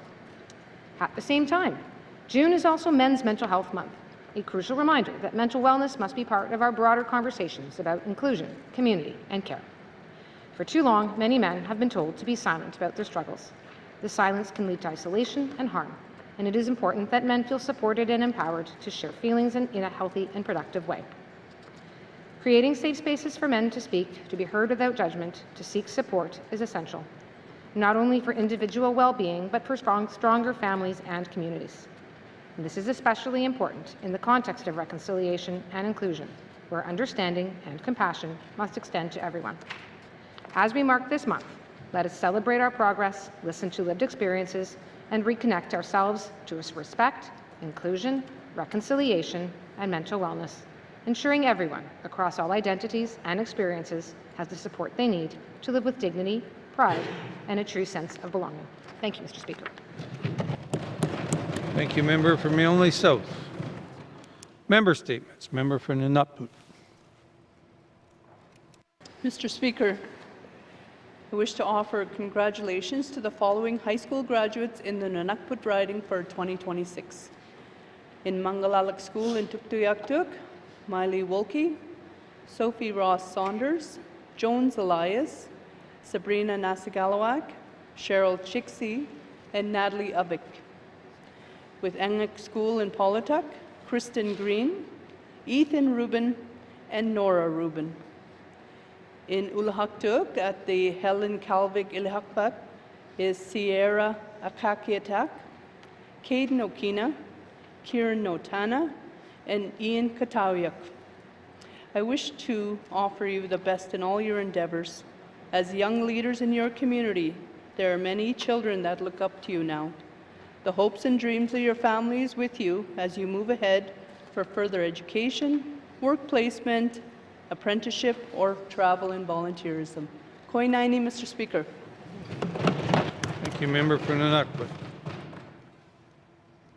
At the same time, June is also Men's Mental Health Month, a crucial reminder that mental wellness must be part of our broader conversations about inclusion, community, and care. For too long, many men have been told to be silent about their struggles. This silence can lead to isolation and harm, and it is important that men feel supported and empowered to share feelings in a healthy and productive way. Creating safe spaces for men to speak, to be heard without judgment, to seek support is essential, not only for individual well-being, but for stronger families and communities. And this is especially important in the context of reconciliation and inclusion, where understanding and compassion must extend to everyone. As we mark this month, let us celebrate our progress, listen to lived experiences, and reconnect ourselves to respect, inclusion, reconciliation, and mental wellness, ensuring everyone across all identities and experiences has the support they need to live with dignity, pride, and a true sense of belonging. Thank you, Mr. Speaker. Thank you, Member for Milne South. Member statements. Member for Nunaput. Mr. Speaker, I wish to offer congratulations to the following high school graduates in the Nunaput riding for 2026. In Mangalalak School in Tuktoyaktuk, Miley Wolke, Sophie Ross Saunders, Jones Elias, Sabrina Nasagalawak, Cheryl Chixie, and Natalie Ubik. With Engek School in Polituk, Kristen Green, Ethan Rubin, and Nora Rubin. In Ulahaktuk at the Helen Kalvik Ilhakpak is Sierra Akakiatak, Caden Okina, Kieran Notana, and Ian Katauyak. I wish to offer you the best in all your endeavors. As young leaders in your community, there are many children that look up to you now. The hopes and dreams of your families with you as you move ahead for further education, work placement, apprenticeship, or travel and volunteerism. Koinaini, Mr. Speaker. Thank you, Member for Nunaput.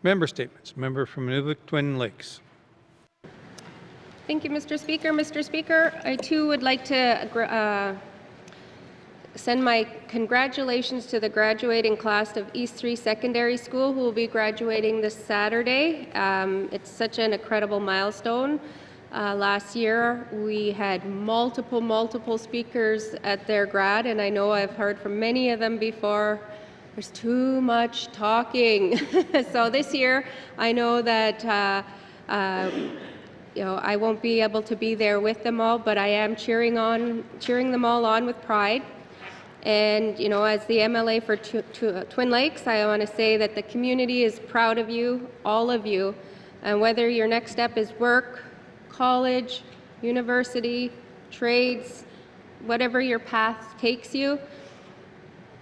Member statements. Member from Nunavut Twin Lakes. Thank you, Mr. Speaker. Mr. Speaker, I too would like to send my congratulations to the graduating class of East 3 Secondary School, who will be graduating this Saturday. It's such an incredible milestone. Last year, we had multiple speakers at their grad, and I know I've heard from many of them before, there's too much talking. So this year, I know that I won't be able to be there with them all, but I am cheering them all on with pride. And, as the MLA for Twin Lakes, I want to say that the community is proud of you, all of you, and whether your next step is work, college, university, trades, whatever your path takes you,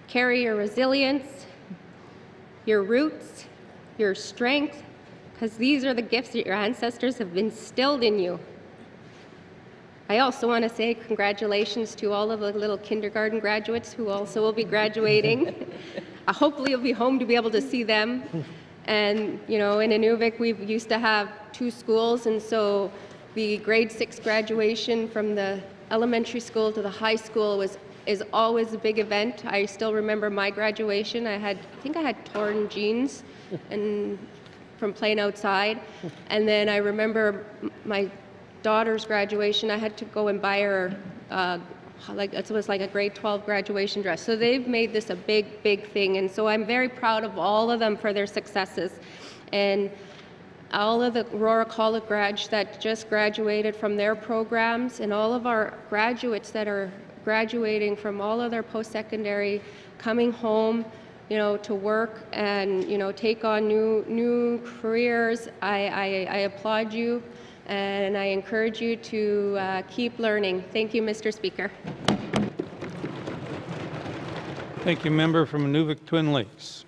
carry your resilience, your roots, your strength, because these are the gifts that your ancestors have instilled in you. I also want to say congratulations to all of the little kindergarten graduates who also will be graduating. Hopefully you'll be home to be able to see them. And, in Inuvik, we used to have 2 schools, and so the grade 6 graduation from the elementary school to the high school is always a big event. I still remember my graduation. I think I had torn jeans and from playing outside. And then I remember my daughter's graduation. I had to go and buy her it was like a grade 12 graduation dress. So they've made this a big thing. And so I'm very proud of all of them for their successes. And all of the Aurora College grads that just graduated from their programs, and all of our graduates that are graduating from all of their post-secondary, coming home, to work and, take on new careers. I applaud you, and I encourage you to keep learning. Thank you, Mr. Speaker. Thank you, member from Inuvik Twin Lakes.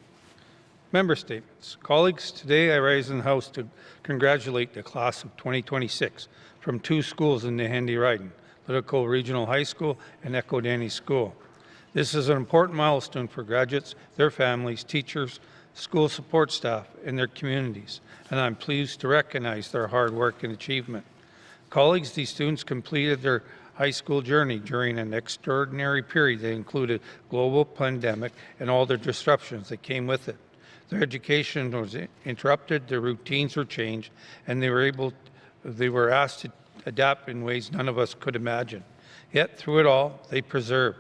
Member statements. Colleagues, today I rise in the House to congratulate the class of 2026 from two schools in Nihandi Riding, Little Regional High School and Echo Danny School. This is an important milestone for graduates, their families, teachers, school support staff, and their communities, and I'm pleased to recognize their hard work and achievement. Colleagues, these students completed their high school journey during an extraordinary period that included global pandemic and all the disruptions that came with it. Their education was interrupted, their routines were changed, and they were asked to adapt in ways none of us could imagine. Yet through it all, they persevered.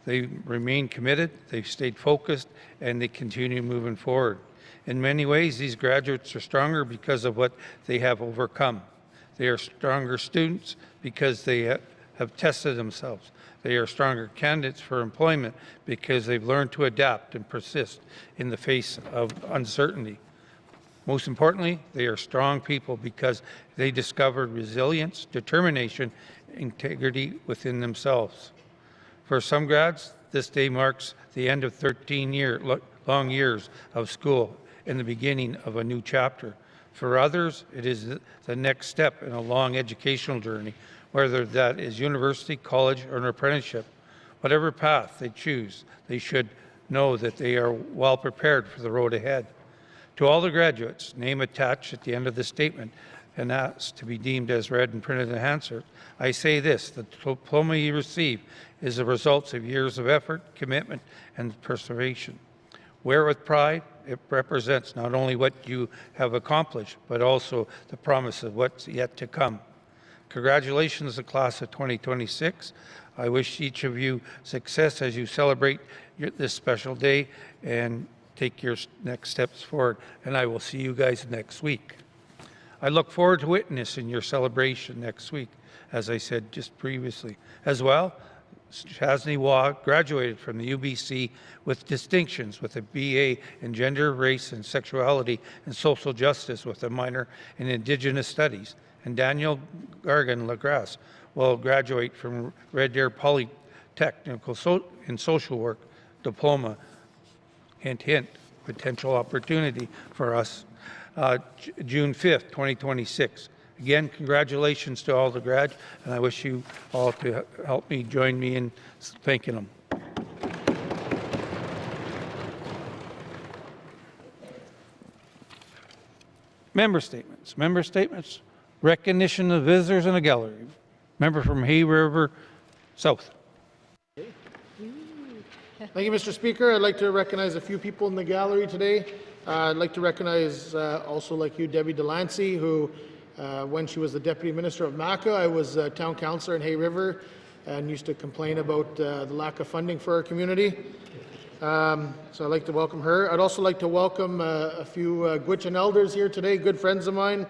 They remained committed, they stayed focused, and they continue moving forward. In many ways, these graduates are stronger because of what they have overcome. They are stronger students because they have tested themselves. They are stronger candidates for employment because they've learned to adapt and persist in the face of uncertainty. Most importantly, they are strong people because they discovered resilience, determination, integrity within themselves. For some grads, this day marks the end of 13 long years of school and the beginning of a new chapter. For others, it is the next step in a long educational journey, whether that is university, college, or an apprenticeship. Whatever path they choose, they should know that they are well prepared for the road ahead. To all the graduates, name attached at the end of the statement and asked to be deemed as read and printed in Hansard, I say this: the diploma you receive is the results of years of effort, commitment, and perseverance. Wear it with pride. It represents not only what you have accomplished, but also the promise of what's yet to come. Congratulations, the class of 2026. I wish each of you success as you celebrate this special day and take your next steps forward. And I will see you guys next week. I look forward to witnessing your celebration next week, as I said just previously. As well, Shazni Wah graduated from the UBC with distinctions with a BA in Gender, Race, and Sexuality and Social Justice with a minor in Indigenous Studies. And Daniel Gargan Lagrasse will graduate from Red Deer Polytechnical in Social Work diploma. Hint, hint, potential opportunity for us. June 5th, 2026. Again, congratulations to all the grads, and I wish you all to help me join me in thanking them. Member statements. Member statements. Recognition of visitors in the gallery. Member from Hay River South. Thank you, Mr. Speaker. I'd like to recognize a few people in the gallery today. I'd like to recognize also, like you, Debbie Delancey, who when she was the Deputy Minister of MACA, I was Town Councillor in Hay River and used to complain about the lack of funding for our community. So I'd like to welcome her. I'd also like to welcome a few Gwich'in elders here today, good friends of mine,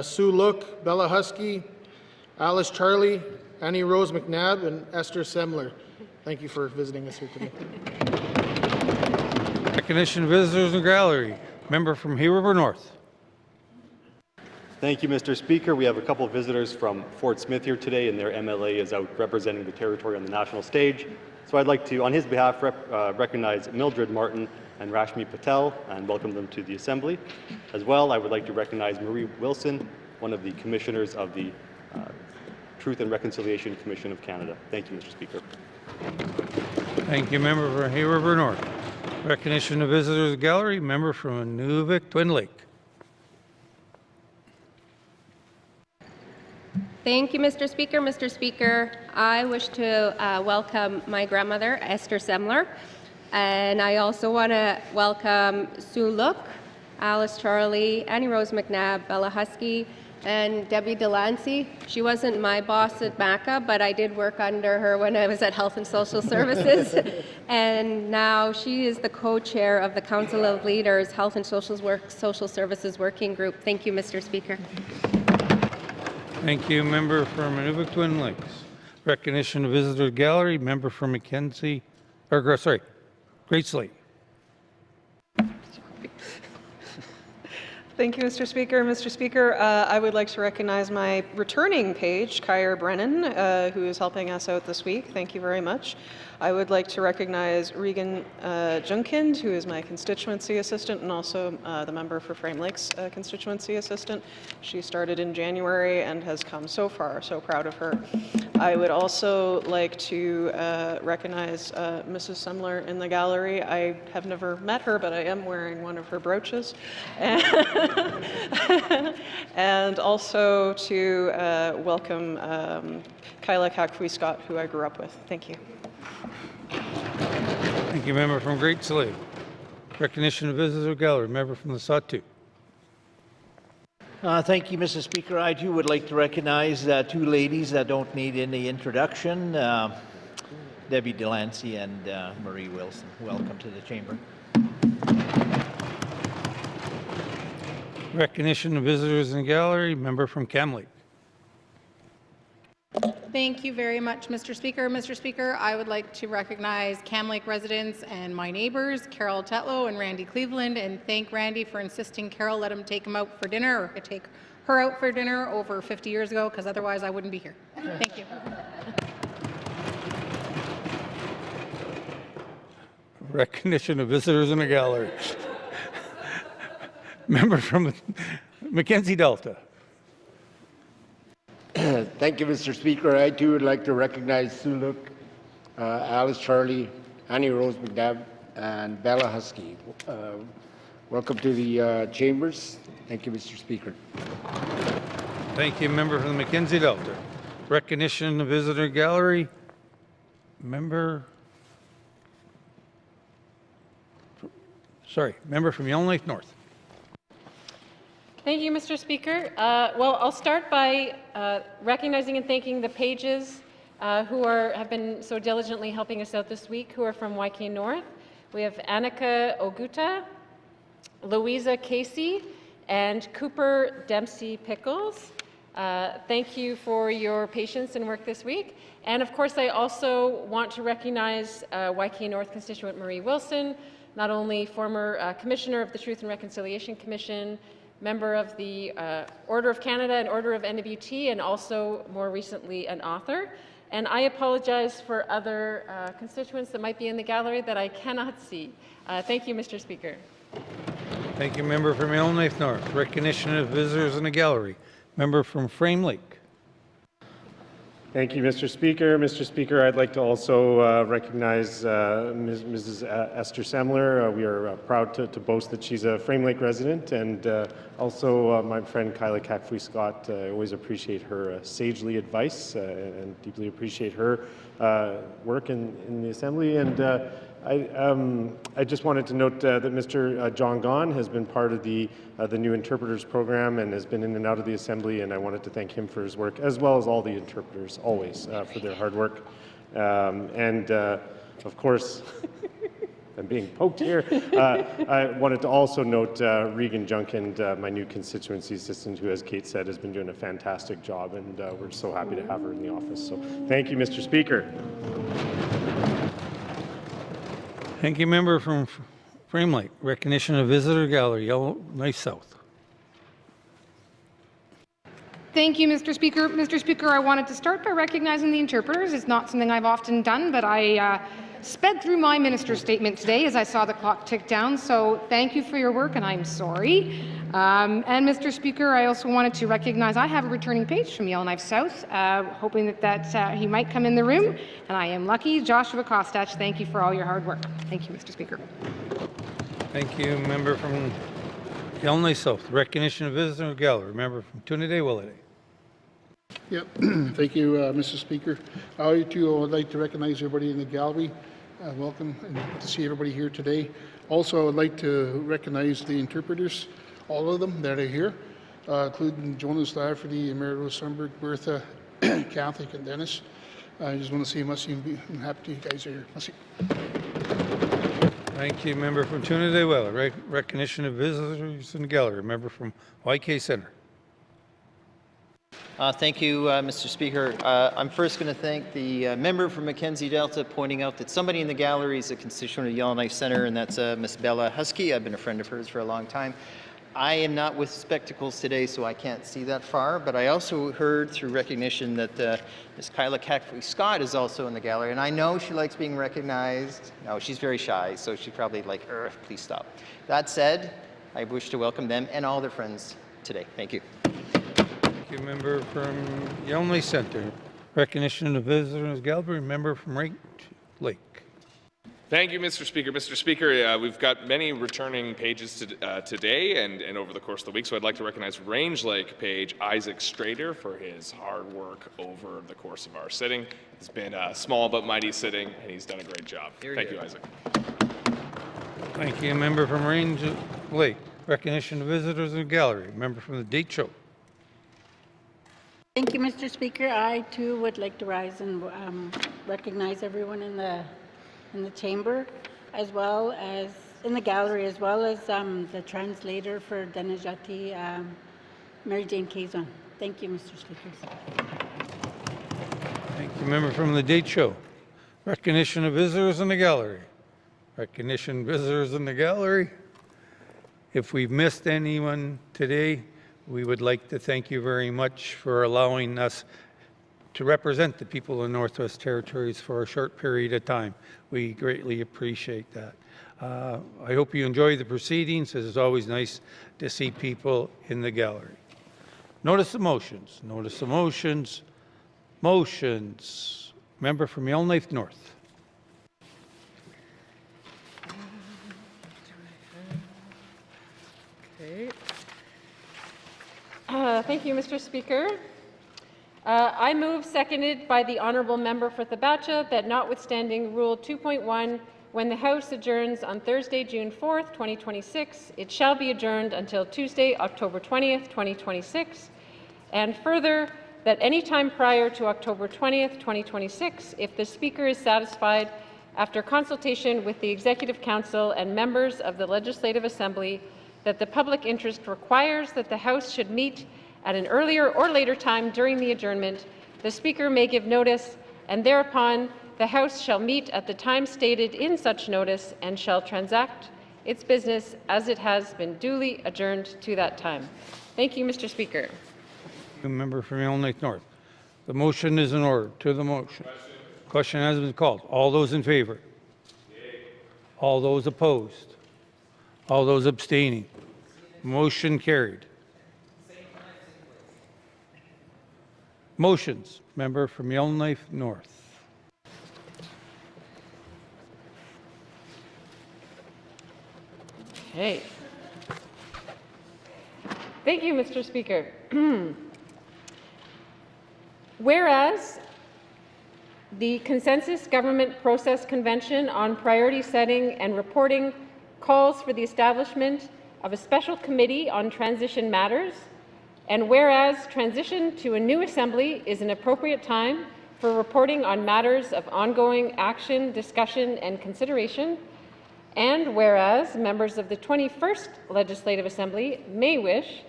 Sue Look, Bella Husky, Alice Charlie, Annie Rose McNabb, and Esther Semler. Thank you for visiting us here today. Recognition of visitors in the gallery. Member from Hay River North. Thank you, Mr. Speaker. We have a couple of visitors from Fort Smith here today, and their MLA is out representing the territory on the national stage. So I'd like to, on his behalf, recognize Mildred Martin and Rashmi Patel and welcome them to the Assembly. As well, I would like to recognize Marie Wilson, one of the commissioners of the Truth and Reconciliation Commission of Canada. Thank you, Mr. Speaker. Thank you, member from Hay River North. Recognition of visitors gallery, member from Inuvik Twin Lake. Thank you, Mr. Speaker. Mr. Speaker, I wish to welcome my grandmother, Esther Semler, and I also want to welcome Sue Look, Alice Charlie, Annie Rose McNabb, Bella Husky, and Debbie Delancey. She wasn't my boss at MACA, but I did work under her when I was at Health and Social Services. And now she is the co-chair of the Council of Leaders Health and Social Services Working Group. Thank you, Mr. Speaker. Thank you, member from Inuvik Twin Lakes. Recognition of visitor gallery, member from Great Slate. Thank you, Mr. Speaker. Mr. Speaker, I would like to recognize my returning page, Kyer Brennan, who is helping us out this week. Thank you very much. I would like to recognize Regan Junkind, who is my constituency assistant and also the member for Frame Lakes constituency assistant. She started in January and has come so far. So proud of her. I would also like to recognize Mrs. Semler in the gallery. I have never met her, but I am wearing one of her brooches. And also to welcome Kyla Kakfui-Scott, who I grew up with. Thank you. Thank you, member from Great Slave. Recognition of visitor gallery, member from the Sawtooth. Thank you, Mr. Speaker. I too would like to recognize two ladies that don't need any introduction, Debbie Delancey and Marie Wilson. Welcome to the chamber. Recognition of visitors in the gallery, member from Kamloops. Thank you very much, Mr. Speaker. Mr. Speaker, I would like to recognize Cam Lake residents and my neighbors, Carol Tetlow and Randy Cleveland, and thank Randy for insisting Carol let him take him out for dinner, or take her out for dinner over 50 years ago, because otherwise I wouldn't be here. Thank you. Recognition of visitors in the gallery. Member from Mackenzie Delta. Thank you, Mr. Speaker. I too would like to recognize Sue Luke, Alice Charlie, Annie Rose McNabb, and Bella Husky. Welcome to the chambers. Thank you, Mr. Speaker. Thank you, member from the Mackenzie Delta. Recognition of visitor gallery, member from Yellowknife North. Thank you, Mr. Speaker. Well, I'll start by recognizing and thanking the pages who have been so diligently helping us out this week, who are from YK North. We have Annika Oguta, Louisa Casey, and Cooper Dempsey Pickles. Thank you for your patience and work this week. And of course, I also want to recognize YK North constituent Marie Wilson, not only former Commissioner of the Truth and Reconciliation Commission, member of the Order of Canada and Order of NWT, and also more recently an author. And I apologize for other constituents that might be in the gallery that I cannot see. Thank you, Mr. Speaker. Thank you, member from Yellowknife North. Recognition of visitors in the gallery, member from Frame Lake. Thank you, Mr. Speaker. Mr. Speaker, I'd like to also recognize Mrs. Esther Semler. We are proud to boast that she's a Frame Lake resident, and also my friend Kyla Kakfui-Scott. I always appreciate her sagely advice and deeply appreciate her work in the Assembly. And I just wanted to note that Mr. John Gaughan has been part of the new interpreters program and has been in and out of the Assembly, and I wanted to thank him for his work, as well as all the interpreters, always, for their hard work. Of course, I'm being poked here. I wanted to also note Regan Junkind, my new constituency assistant, who, as Kate said, has been doing a fantastic job, and we're so happy to have her in the office. So thank you, Mr. Speaker. Thank you, member from Frame Lake. Recognition of visitor gallery, Yellowknife South. Thank you, Mr. Speaker. Mr. Speaker, I wanted to start by recognizing the interpreters. It's not something I've often done, but I sped through my minister's statement today as I saw the clock tick down, so thank you for your work, and I'm sorry. And Mr. Speaker, I also wanted to recognize I have a returning page from Yellowknife South, hoping that he might come in the room, and I am lucky. Joshua Kostach, thank you for all your hard work. Thank you, Mr. Speaker. Thank you, member from Yellowknife South. Recognition of visitor gallery, member from Tuniday-Willowday. Yep. Thank you, Mr. Speaker. I too would like to recognize everybody in the gallery. Welcome, and good to see everybody here today. Also, I'd like to recognize the interpreters, all of them that are here, including Jonas Lafferty, Mary Rose Sundberg, Bertha, Catholic, and Dennis. I just want to say must be happy you guys are here. Must Thank you, member from Tuniday-Willowday. Recognition of visitors in the gallery, member from YK Centre. Thank you, Mr. Speaker. I'm first going to thank the member from Mackenzie Delta pointing out that somebody in the gallery is a constituent of Yellowknife Centre, and that's Miss Bella Husky. I've been a friend of hers for a long time. I am not with spectacles today, so I can't see that far, but I also heard through recognition that Ms. Kyla Cackfrey-Scott is also in the gallery, and I know she likes being recognized. No, she's very shy, so she's probably like, please stop. That said, I wish to welcome them and all their friends today. Thank you. Thank you, member from Yonge Centre. Recognition of visitors gallery, member from Range Lake. Thank you, Mr. Speaker. Mr. Speaker, we've got many returning pages today and over the course of the week, so I'd like to recognize Range Lake page Isaac Strader for his hard work over the course of our sitting. It's been a small but mighty sitting, and he's done a great job. Thank you, Isaac. Thank you, member from Range Lake. Recognition of visitors in the gallery, member from the Date Show. Thank you, Mr. Speaker. I too would like to rise and recognize everyone in the chamber, as well as in the gallery, as well as the translator for Denajati, Mary Jane Kazon. Thank you, Mr. Speaker. Thank you, member from the Date Show. Recognition of visitors in the gallery. Recognition visitors in the gallery. If we've missed anyone today, we would like to thank you very much for allowing us to represent the people of the Northwest Territories for a short period of time. We greatly appreciate that. I hope you enjoy the proceedings. It is always nice to see people in the gallery. Notice the motions. Notice the motions. Motions. Member from Yellowknife North. Okay. Thank you, Mr. Speaker. I move, seconded by the Honourable Member for Thabetcha, that notwithstanding Rule 2.1, when the House adjourns on Thursday, June 4th, 2026, it shall be adjourned until Tuesday, October 20th, 2026, and further, that any time prior to October 20th, 2026, if the Speaker is satisfied, after consultation with the Executive Council and members of the Legislative Assembly, that the public interest requires that the House should meet at an earlier or later time during the adjournment, the Speaker may give notice, and thereupon the House shall meet at the time stated in such notice and shall transact its business as it has been duly adjourned to that time. Thank you, Mr. Speaker. Member from Yellowknife North. The motion is in order. To the motion. Question has been called. All those in favor? Yay. All those opposed? All those abstaining? Motion carried. Motions. Member from Yellowknife North. Okay. Thank you, Mr. Speaker. Whereas the Consensus Government Process Convention on Priority Setting and Reporting calls for the establishment of a special committee on transition matters, and whereas transition to a new Assembly is an appropriate time for reporting on matters of ongoing action, discussion, and consideration, and whereas members of the 21st Legislative Assembly may wish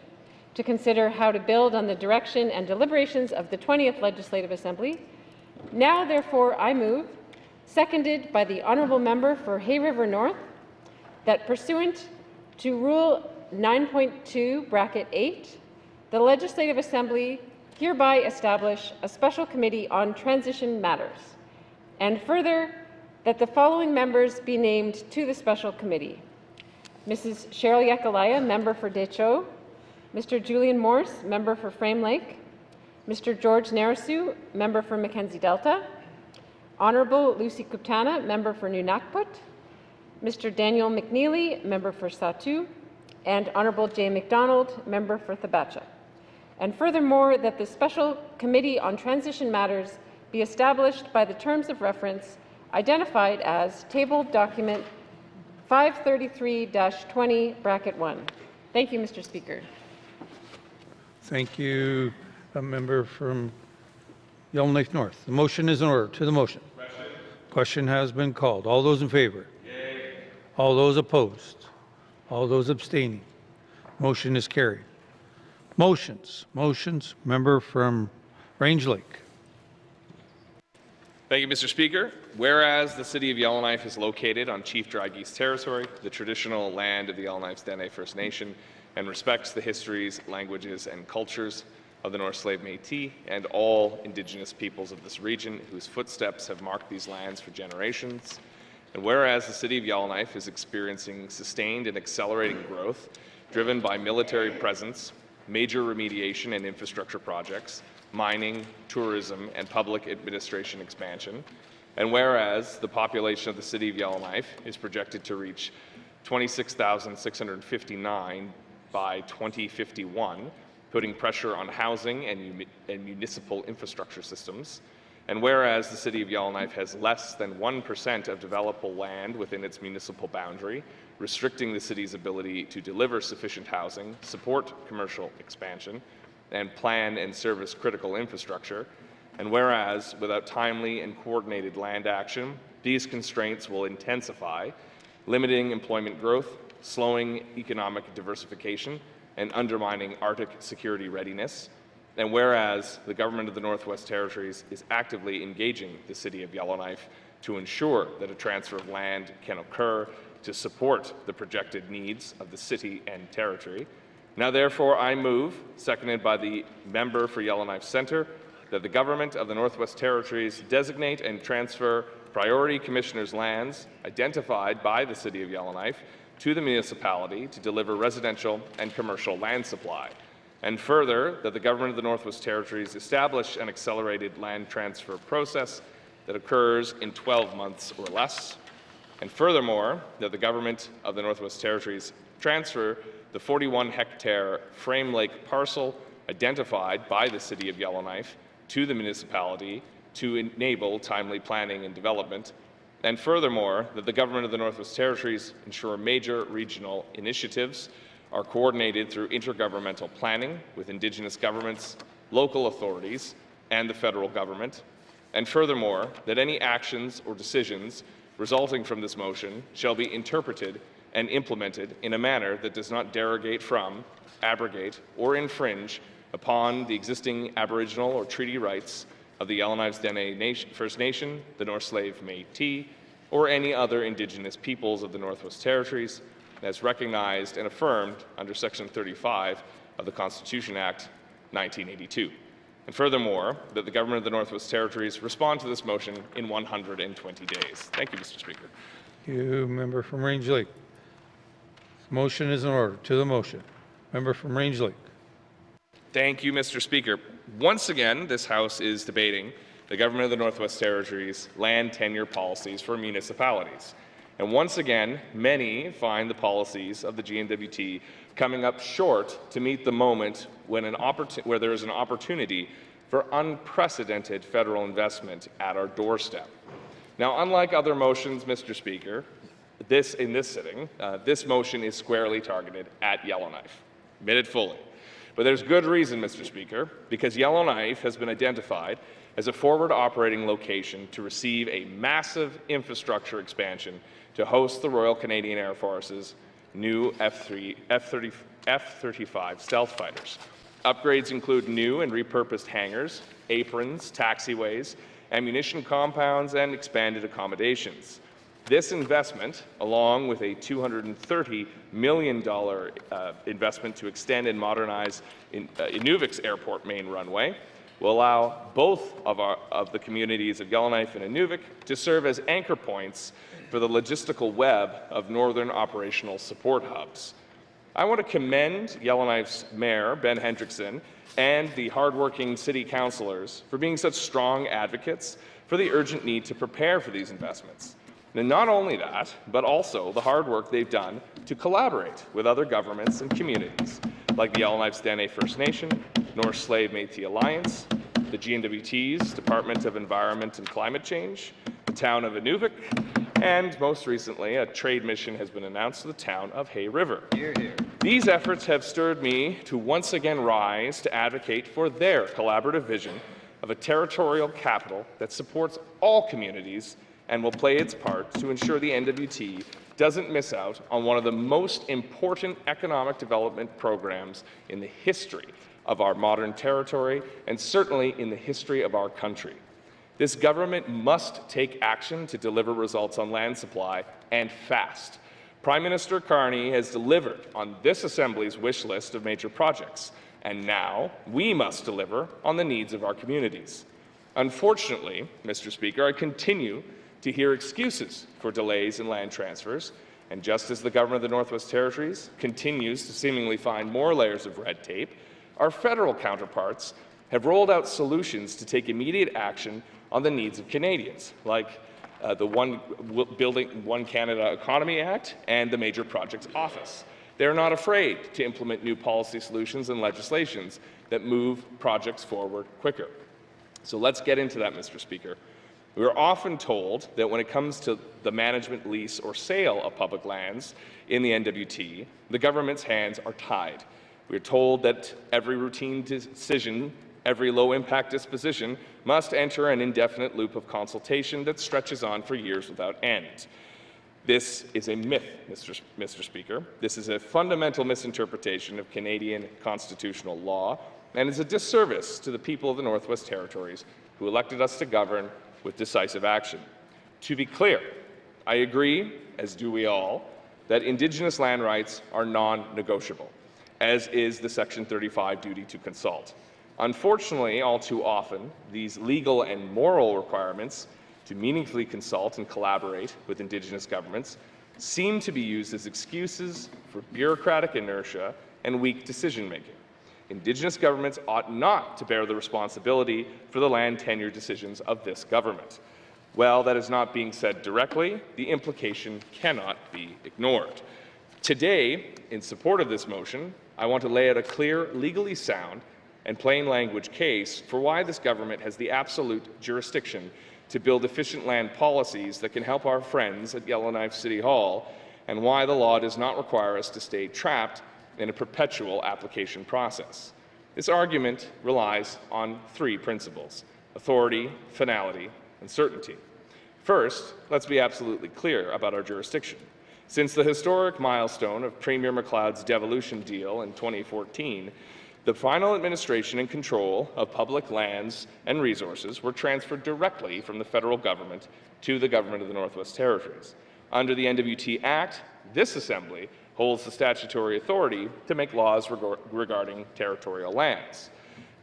to consider how to build on the direction and deliberations of the 20th Legislative Assembly, now therefore I move, seconded by the Honourable Member for Hay River North, that pursuant to Rule 9.2, bracket 8, the Legislative Assembly hereby establish a special committee on transition matters, and further, that the following members be named to the special committee: Mrs. Cheryl Yakalaya, member for Decho; Mr. Julian Morse, member for Frame Lake; Mr. George Narasu, member for Mackenzie Delta; Honourable Lucy Kuptana, member for Nunakput; Mr. Daniel McNeely, member for Satu; and Honourable Jay McDonald, member for Thabetcha. And furthermore, that the Special Committee on Transition Matters be established by the terms of reference identified as tabled document 533-20, bracket 1. Thank you, Mr. Speaker. Thank you, a member from Yellowknife North. The motion is in order. To the motion. Question has been called. All those in favor? Yay. All those opposed? All those abstaining? Motion is carried. Motions. Motions. Member from Range Lake. Thank you, Mr. Speaker. Whereas the City of Yellowknife is located on Chief Dry Geese territory, the traditional land of the Yellowknife Dene First Nation, and respects the histories, languages, and cultures of the North Slave Métis and all Indigenous peoples of this region whose footsteps have marked these lands for generations. And whereas the City of Yellowknife is experiencing sustained and accelerating growth driven by military presence, major remediation and infrastructure projects, mining, tourism, and public administration expansion, and whereas the population of the City of Yellowknife is projected to reach 26,659 by 2051, putting pressure on housing and municipal infrastructure systems. And whereas the City of Yellowknife has less than 1% of developable land within its municipal boundary, restricting the city's ability to deliver sufficient housing, support commercial expansion, and plan and service critical infrastructure. And whereas, without timely and coordinated land action, these constraints will intensify, limiting employment growth, slowing economic diversification, and undermining Arctic security readiness. And whereas the Government of the Northwest Territories is actively engaging the City of Yellowknife to ensure that a transfer of land can occur to support the projected needs of the city and territory. Now therefore I move, seconded by the member for Yellowknife Centre, that the Government of the Northwest Territories designate and transfer priority commissioners' lands identified by the City of Yellowknife to the municipality to deliver residential and commercial land supply. And further, that the Government of the Northwest Territories establish an accelerated land transfer process that occurs in 12 months or less. And furthermore, that the Government of the Northwest Territories transfer the 41-hectare Frame Lake parcel identified by the City of Yellowknife to the municipality to enable timely planning and development. And furthermore, that the Government of the Northwest Territories ensure major regional initiatives are coordinated through intergovernmental planning with Indigenous governments, local authorities, and the federal government. And furthermore, that any actions or decisions resulting from this motion shall be interpreted and implemented in a manner that does not derogate from, abrogate, or infringe upon the existing Aboriginal or treaty rights of the Yellowknife's Dene First Nation, the North Slave Métis, or any other Indigenous peoples of the Northwest Territories, as recognized and affirmed under Section 35 of the Constitution Act 1982. And furthermore, that the Government of the Northwest Territories respond to this motion in 120 days. Thank you, Mr. Speaker. Thank you, member from Range Lake. Motion is in order. To the motion. Member from Range Lake. Thank you, Mr. Speaker. Once again, this House is debating the Government of the Northwest Territories' land tenure policies for municipalities. And once again, many find the policies of the GNWT coming up short to meet the moment when where there is an opportunity for unprecedented federal investment at our doorstep. Now, unlike other motions, Mr. Speaker, in this sitting, this motion is squarely targeted at Yellowknife. Admitted fully. But there's good reason, Mr. Speaker, because Yellowknife has been identified as a forward operating location to receive a massive infrastructure expansion to host the Royal Canadian Air Force's new F-35 stealth fighters. Upgrades include new and repurposed hangars, aprons, taxiways, ammunition compounds, and expanded accommodations. This investment, along with a $230 million investment to extend and modernize Inuvik's airport main runway, will allow both of the communities of Yellowknife and Inuvik to serve as anchor points for the logistical web of northern operational support hubs. I want to commend Yellowknife's Mayor, Ben Hendrickson, and the hardworking city councillors for being such strong advocates for the urgent need to prepare for these investments. And not only that, but also the hard work they've done to collaborate with other governments and communities, like the Yellowknife's Dene First Nation, North Slave Métis Alliance, the GNWT's Department of Environment and Climate Change, the town of Inuvik, and most recently, a trade mission has been announced to the town of Hay River. Hear, hear. These efforts have stirred me to once again rise to advocate for their collaborative vision of a territorial capital that supports all communities and will play its part to ensure the NWT doesn't miss out on one of the most important economic development programs in the history of our modern territory and certainly in the history of our country. This government must take action to deliver results on land supply, and fast. Prime Minister Carney has delivered on this Assembly's wish list of major projects, and now we must deliver on the needs of our communities. Unfortunately, Mr. Speaker, I continue to hear excuses for delays in land transfers, and just as the government of the Northwest Territories continues to seemingly find more layers of red tape, our federal counterparts have rolled out solutions to take immediate action on the needs of Canadians, like the Building One Canada Economy Act and the Major Projects Office. They're not afraid to implement new policy solutions and legislations that move projects forward quicker. So let's get into that, Mr. Speaker. We are often told that when it comes to the management, lease, or sale of public lands in the NWT, the government's hands are tied. We are told that every routine decision, every low-impact disposition must enter an indefinite loop of consultation that stretches on for years without end. This is a myth, Mr. Speaker. This is a fundamental misinterpretation of Canadian constitutional law and is a disservice to the people of the Northwest Territories who elected us to govern with decisive action. To be clear, I agree, as do we all, that Indigenous land rights are non-negotiable, as is the Section 35 duty to consult. Unfortunately, all too often, these legal and moral requirements to meaningfully consult and collaborate with Indigenous governments seem to be used as excuses for bureaucratic inertia and weak decision-making. Indigenous governments ought not to bear the responsibility for the land tenure decisions of this government. While that is not being said directly, the implication cannot be ignored. Today, in support of this motion, I want to lay out a clear, legally sound, and plain language case for why this government has the absolute jurisdiction to build efficient land policies that can help our friends at Yellowknife City Hall, and why the law does not require us to stay trapped in a perpetual application process. This argument relies on three principles: authority, finality, and certainty. First, let's be absolutely clear about our jurisdiction. Since the historic milestone of Premier McLeod's devolution deal in 2014, the final administration and control of public lands and resources were transferred directly from the federal government to the government of the Northwest Territories. Under the NWT Act, this Assembly holds the statutory authority to make laws regarding territorial lands.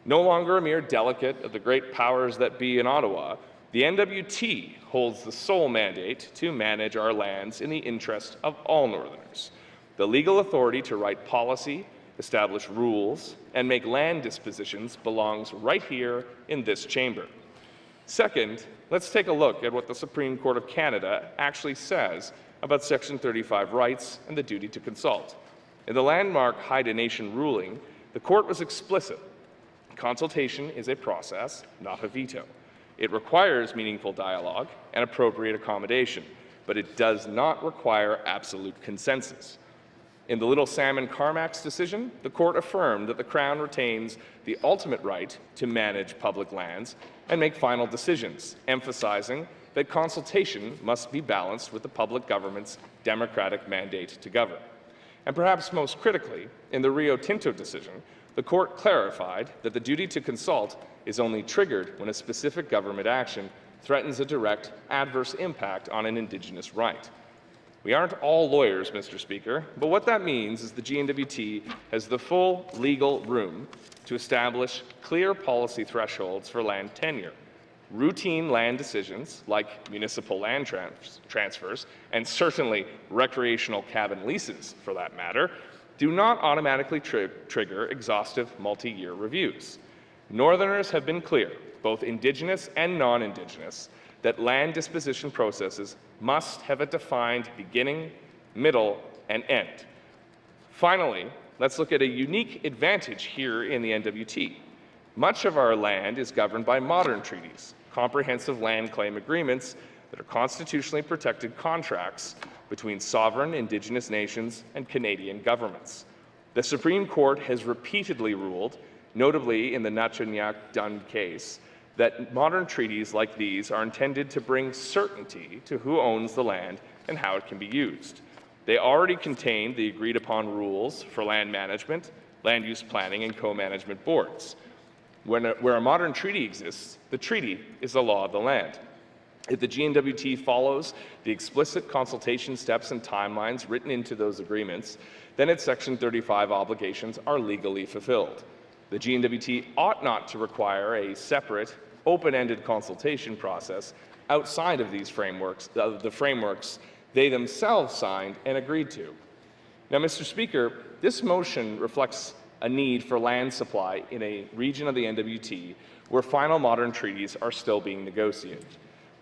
No longer a mere delegate of the great powers that be in Ottawa, the NWT holds the sole mandate to manage our lands in the interest of all Northerners. The legal authority to write policy, establish rules, and make land dispositions belongs right here in this chamber. Second, let's take a look at what the Supreme Court of Canada actually says about Section 35 rights and the duty to consult. In the landmark Haida Nation ruling, the court was explicit. Consultation is a process, not a veto. It requires meaningful dialogue and appropriate accommodation, but it does not require absolute consensus. In the Little Salmon Carmacks decision, the court affirmed that the Crown retains the ultimate right to manage public lands and make final decisions, emphasizing that consultation must be balanced with the public government's democratic mandate to govern. And perhaps most critically, in the Rio Tinto decision, the court clarified that the duty to consult is only triggered when a specific government action threatens a direct adverse impact on an Indigenous right. We aren't all lawyers, Mr. Speaker, but what that means is the GNWT has the full legal room to establish clear policy thresholds for land tenure. Routine land decisions, like municipal land transfers, and certainly recreational cabin leases for that matter, do not automatically trigger exhaustive multi-year reviews. Northerners have been clear, both Indigenous and non-Indigenous, that land disposition processes must have a defined beginning, middle, and end. Finally, let's look at a unique advantage here in the NWT. Much of our land is governed by modern treaties, comprehensive land claim agreements that are constitutionally protected contracts between sovereign Indigenous nations and Canadian governments. The Supreme Court has repeatedly ruled, notably in the Nachanyak Dunn case, that modern treaties like these are intended to bring certainty to who owns the land and how it can be used. They already contain the agreed-upon rules for land management, land use planning, and co-management boards. Where a modern treaty exists, the treaty is the law of the land. If the GNWT follows the explicit consultation steps and timelines written into those agreements, then its Section 35 obligations are legally fulfilled. The GNWT ought not to require a separate, open-ended consultation process outside of these frameworks, the frameworks they themselves signed and agreed to. Now, Mr. Speaker, this motion reflects a need for land supply in a region of the NWT where final modern treaties are still being negotiated.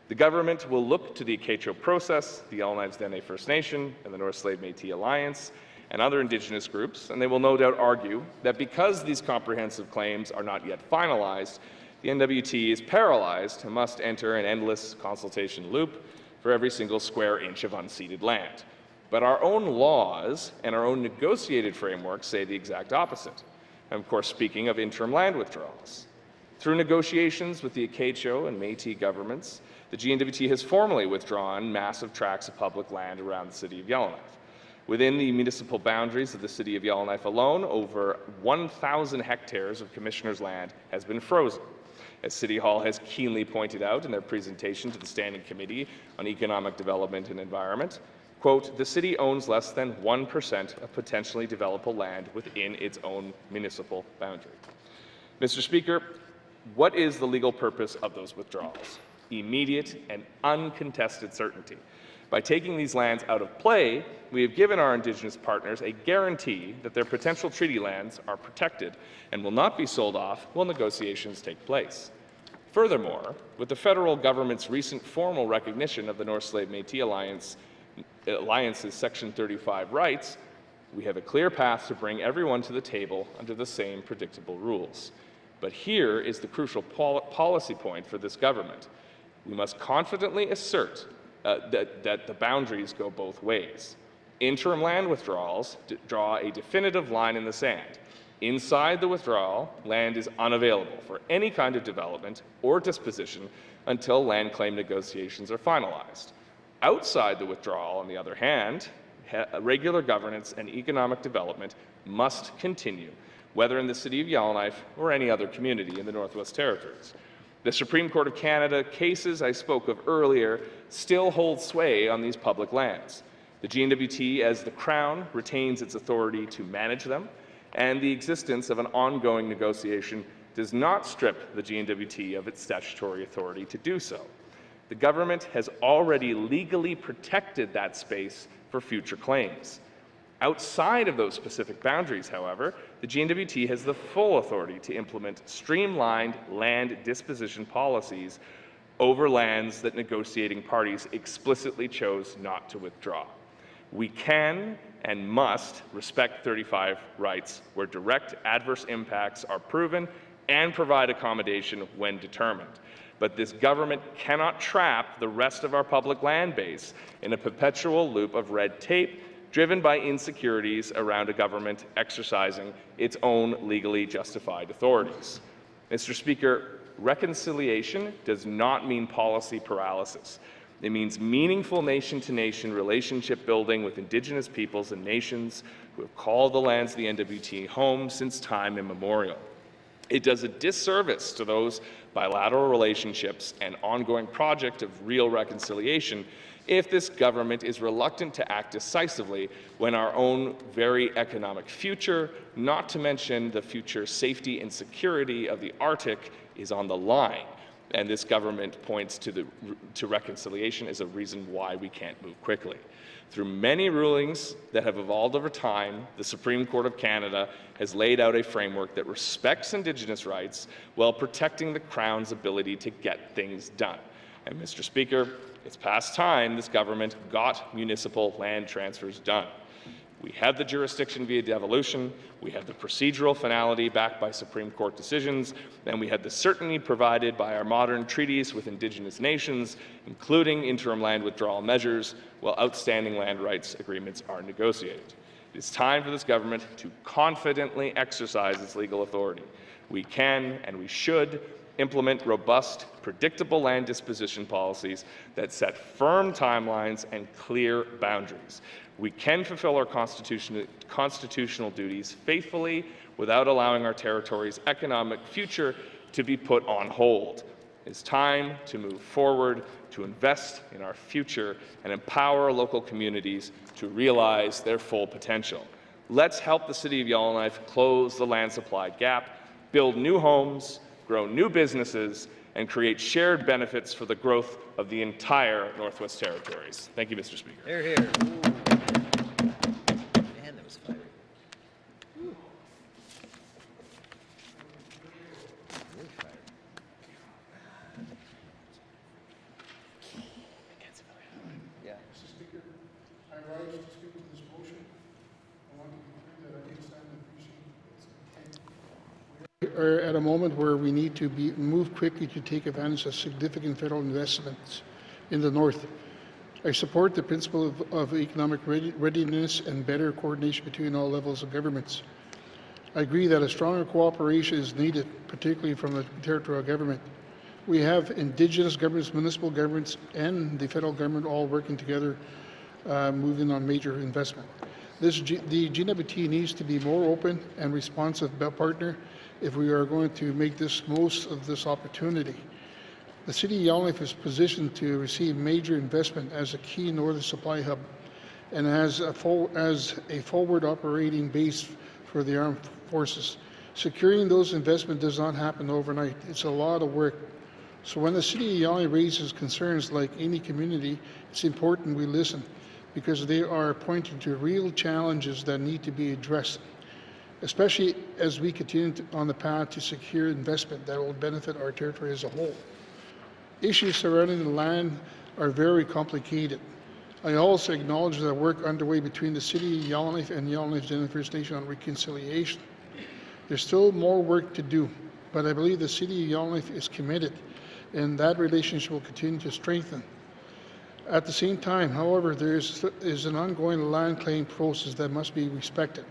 The government will look to the Acacho process, the Yellowknives Dene First Nation, and the North Slave Métis Alliance, and other Indigenous groups, and they will no doubt argue that because these comprehensive claims are not yet finalized, the NWT is paralyzed and must enter an endless consultation loop for every single square inch of unceded land. But our own laws and our own negotiated frameworks say the exact opposite. I'm, of course, speaking of interim land withdrawals. Through negotiations with the Acacho and Métis governments, the GNWT has formally withdrawn massive tracts of public land around the city of Yellowknife. Within the municipal boundaries of the city of Yellowknife alone, over 1,000 hectares of commissioners' land has been frozen. As City Hall has keenly pointed out in their presentation to the Standing Committee on Economic Development and Environment, quote, the city owns less than 1% of potentially developable land within its own municipal boundary. Mr. Speaker, what is the legal purpose of those withdrawals? Immediate and uncontested certainty. By taking these lands out of play, we have given our Indigenous partners a guarantee that their potential treaty lands are protected and will not be sold off while negotiations take place. Furthermore, with the federal government's recent formal recognition of the North Slave Métis Alliance's Section 35 rights, we have a clear path to bring everyone to the table under the same predictable rules. But here is the crucial policy point for this government. We must confidently assert that the boundaries go both ways. Interim land withdrawals draw a definitive line in the sand. Inside the withdrawal, land is unavailable for any kind of development or disposition until land claim negotiations are finalized. Outside the withdrawal, on the other hand, regular governance and economic development must continue, whether in the city of Yellowknife or any other community in the Northwest Territories. The Supreme Court of Canada cases I spoke of earlier still hold sway on these public lands. The GNWT, as the Crown, retains its authority to manage them, and the existence of an ongoing negotiation does not strip the GNWT of its statutory authority to do so. The government has already legally protected that space for future claims. Outside of those specific boundaries, however, the GNWT has the full authority to implement streamlined land disposition policies over lands that negotiating parties explicitly chose not to withdraw. We can and must respect 35 rights where direct adverse impacts are proven and provide accommodation when determined. But this government cannot trap the rest of our public land base in a perpetual loop of red tape driven by insecurities around a government exercising its own legally justified authorities. Mr. Speaker, reconciliation does not mean policy paralysis. It means meaningful nation-to-nation relationship building with Indigenous peoples and nations who have called the lands of the NWT home since time immemorial. It does a disservice to those bilateral relationships and ongoing project of real reconciliation if this government is reluctant to act decisively when our own very economic future, not to mention the future safety and security of the Arctic, is on the line. And this government points to reconciliation as a reason why we can't move quickly. Through many rulings that have evolved over time, the Supreme Court of Canada has laid out a framework that respects Indigenous rights while protecting the Crown's ability to get things done. And Mr. Speaker, it's past time this government got municipal land transfers done. We have the jurisdiction via devolution, we have the procedural finality backed by Supreme Court decisions, and we have the certainty provided by our modern treaties with Indigenous nations, including interim land withdrawal measures, while outstanding land rights agreements are negotiated. It is time for this government to confidently exercise its legal authority. We can and we should implement robust, predictable land disposition policies that set firm timelines and clear boundaries. We can fulfill our constitutional duties faithfully without allowing our territory's economic future to be put on hold. It's time to move forward, to invest in our future, and empower local communities to realize their full potential. Let's help the City of Yellowknife close the land supply gap, build new homes, grow new businesses, and create shared benefits for the growth of the entire Northwest Territories. Thank you, Mr. Speaker. Hear, hear. Man, that was fiery. Really fiery. Yeah. Mr. Speaker, I rise to speak to this motion. I want to be clear that I understand and appreciate its intent. We are at a moment where we need to move quickly to take advantage of significant federal investments in the North. I support the principle of economic readiness and better coordination between all levels of governments. I agree that a stronger cooperation is needed, particularly from the territorial government. We have Indigenous governments, municipal governments, and the federal government all working together, moving on major investment. The GWT needs to be more open and responsive partner if we are going to make this most of this opportunity. The City of Yellowknife is positioned to receive major investment as a key northern supply hub and as a forward operating base for the armed forces. Securing those investments does not happen overnight. It's a lot of work. So when the City of Yellowknife raises concerns like any community, it's important we listen because they are pointing to real challenges that need to be addressed, especially as we continue on the path to secure investment that will benefit our territory as a whole. Issues surrounding the land are very complicated. I also acknowledge the work underway between the City of Yellowknife and Yellowknife Indian First Nation on reconciliation. There's still more work to do, but I believe the City of Yellowknife is committed and that relationship will continue to strengthen. At the same time, however, there is an ongoing land claim process that must be respected.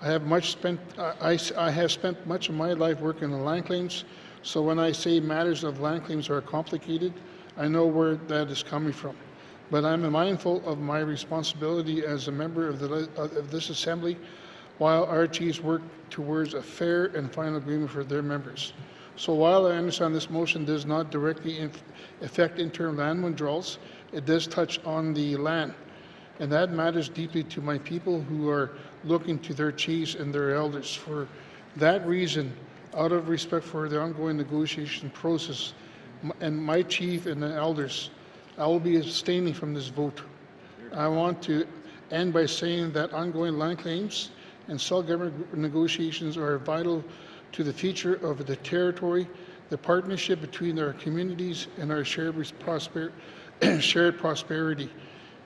I have spent much of my life working on land claims, so when I say matters of land claims are complicated, I know where that is coming from. But I'm mindful of my responsibility as a member of this Assembly while our chiefs work towards a fair and final agreement for their members. So while I understand this motion does not directly affect interim land withdrawals, it does touch on the land. And that matters deeply to my people who are looking to their chiefs and their elders. For that reason, out of respect for the ongoing negotiation process and my chief and the elders, I will be abstaining from this vote. I want to end by saying that ongoing land claims and self-government negotiations are vital to the future of the territory, the partnership between our communities and our shared prosperity.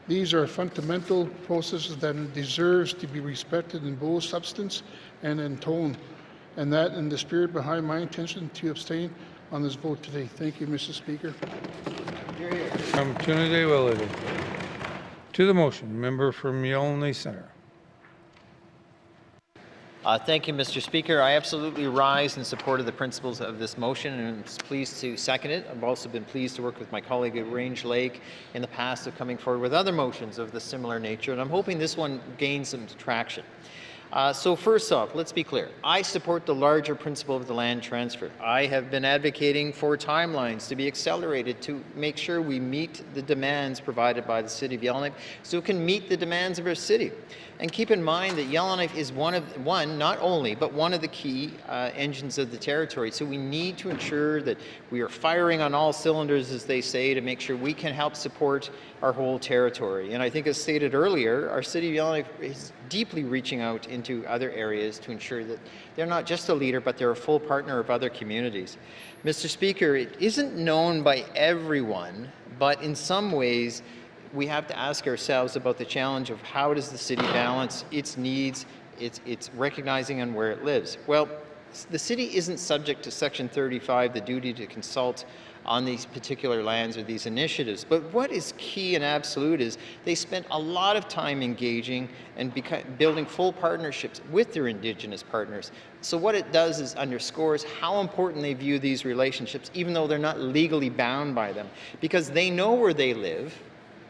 These are fundamental processes that deserves to be respected in both substance and in tone, and that in the spirit behind my intention to abstain on this vote today. Thank you, Mr. Speaker. To the motion, member from Yellowknife Centre. Thank you, Mr. Speaker. I absolutely rise in support of the principles of this motion and I'm pleased to second it. I've also been pleased to work with my colleague at Range Lake in the past of coming forward with other motions of the similar nature, and I'm hoping this one gains some traction. So first off, let's be clear. I support the larger principle of the land transfer. I have been advocating for timelines to be accelerated to make sure we meet the demands provided by the City of Yellowknife so it can meet the demands of our city. And keep in mind that Yellowknife is not only, but one of the key engines of the territory. So we need to ensure that we are firing on all cylinders, as they say, to make sure we can help support our whole territory. And I think, as stated earlier, our City of Yellowknife is deeply reaching out into other areas to ensure that they're not just a leader, but they're a full partner of other communities. Mr. Speaker, it isn't known by everyone, but in some ways, we have to ask ourselves about the challenge of how does the city balance its needs, its recognizing on where it lives. Well, the city isn't subject to Section 35, the duty to consult on these particular lands or these initiatives. But what is key and absolute is they spent a lot of time engaging and building full partnerships with their Indigenous partners. So what it does is underscores how important they view these relationships, even though they're not legally bound by them, because they know where they live.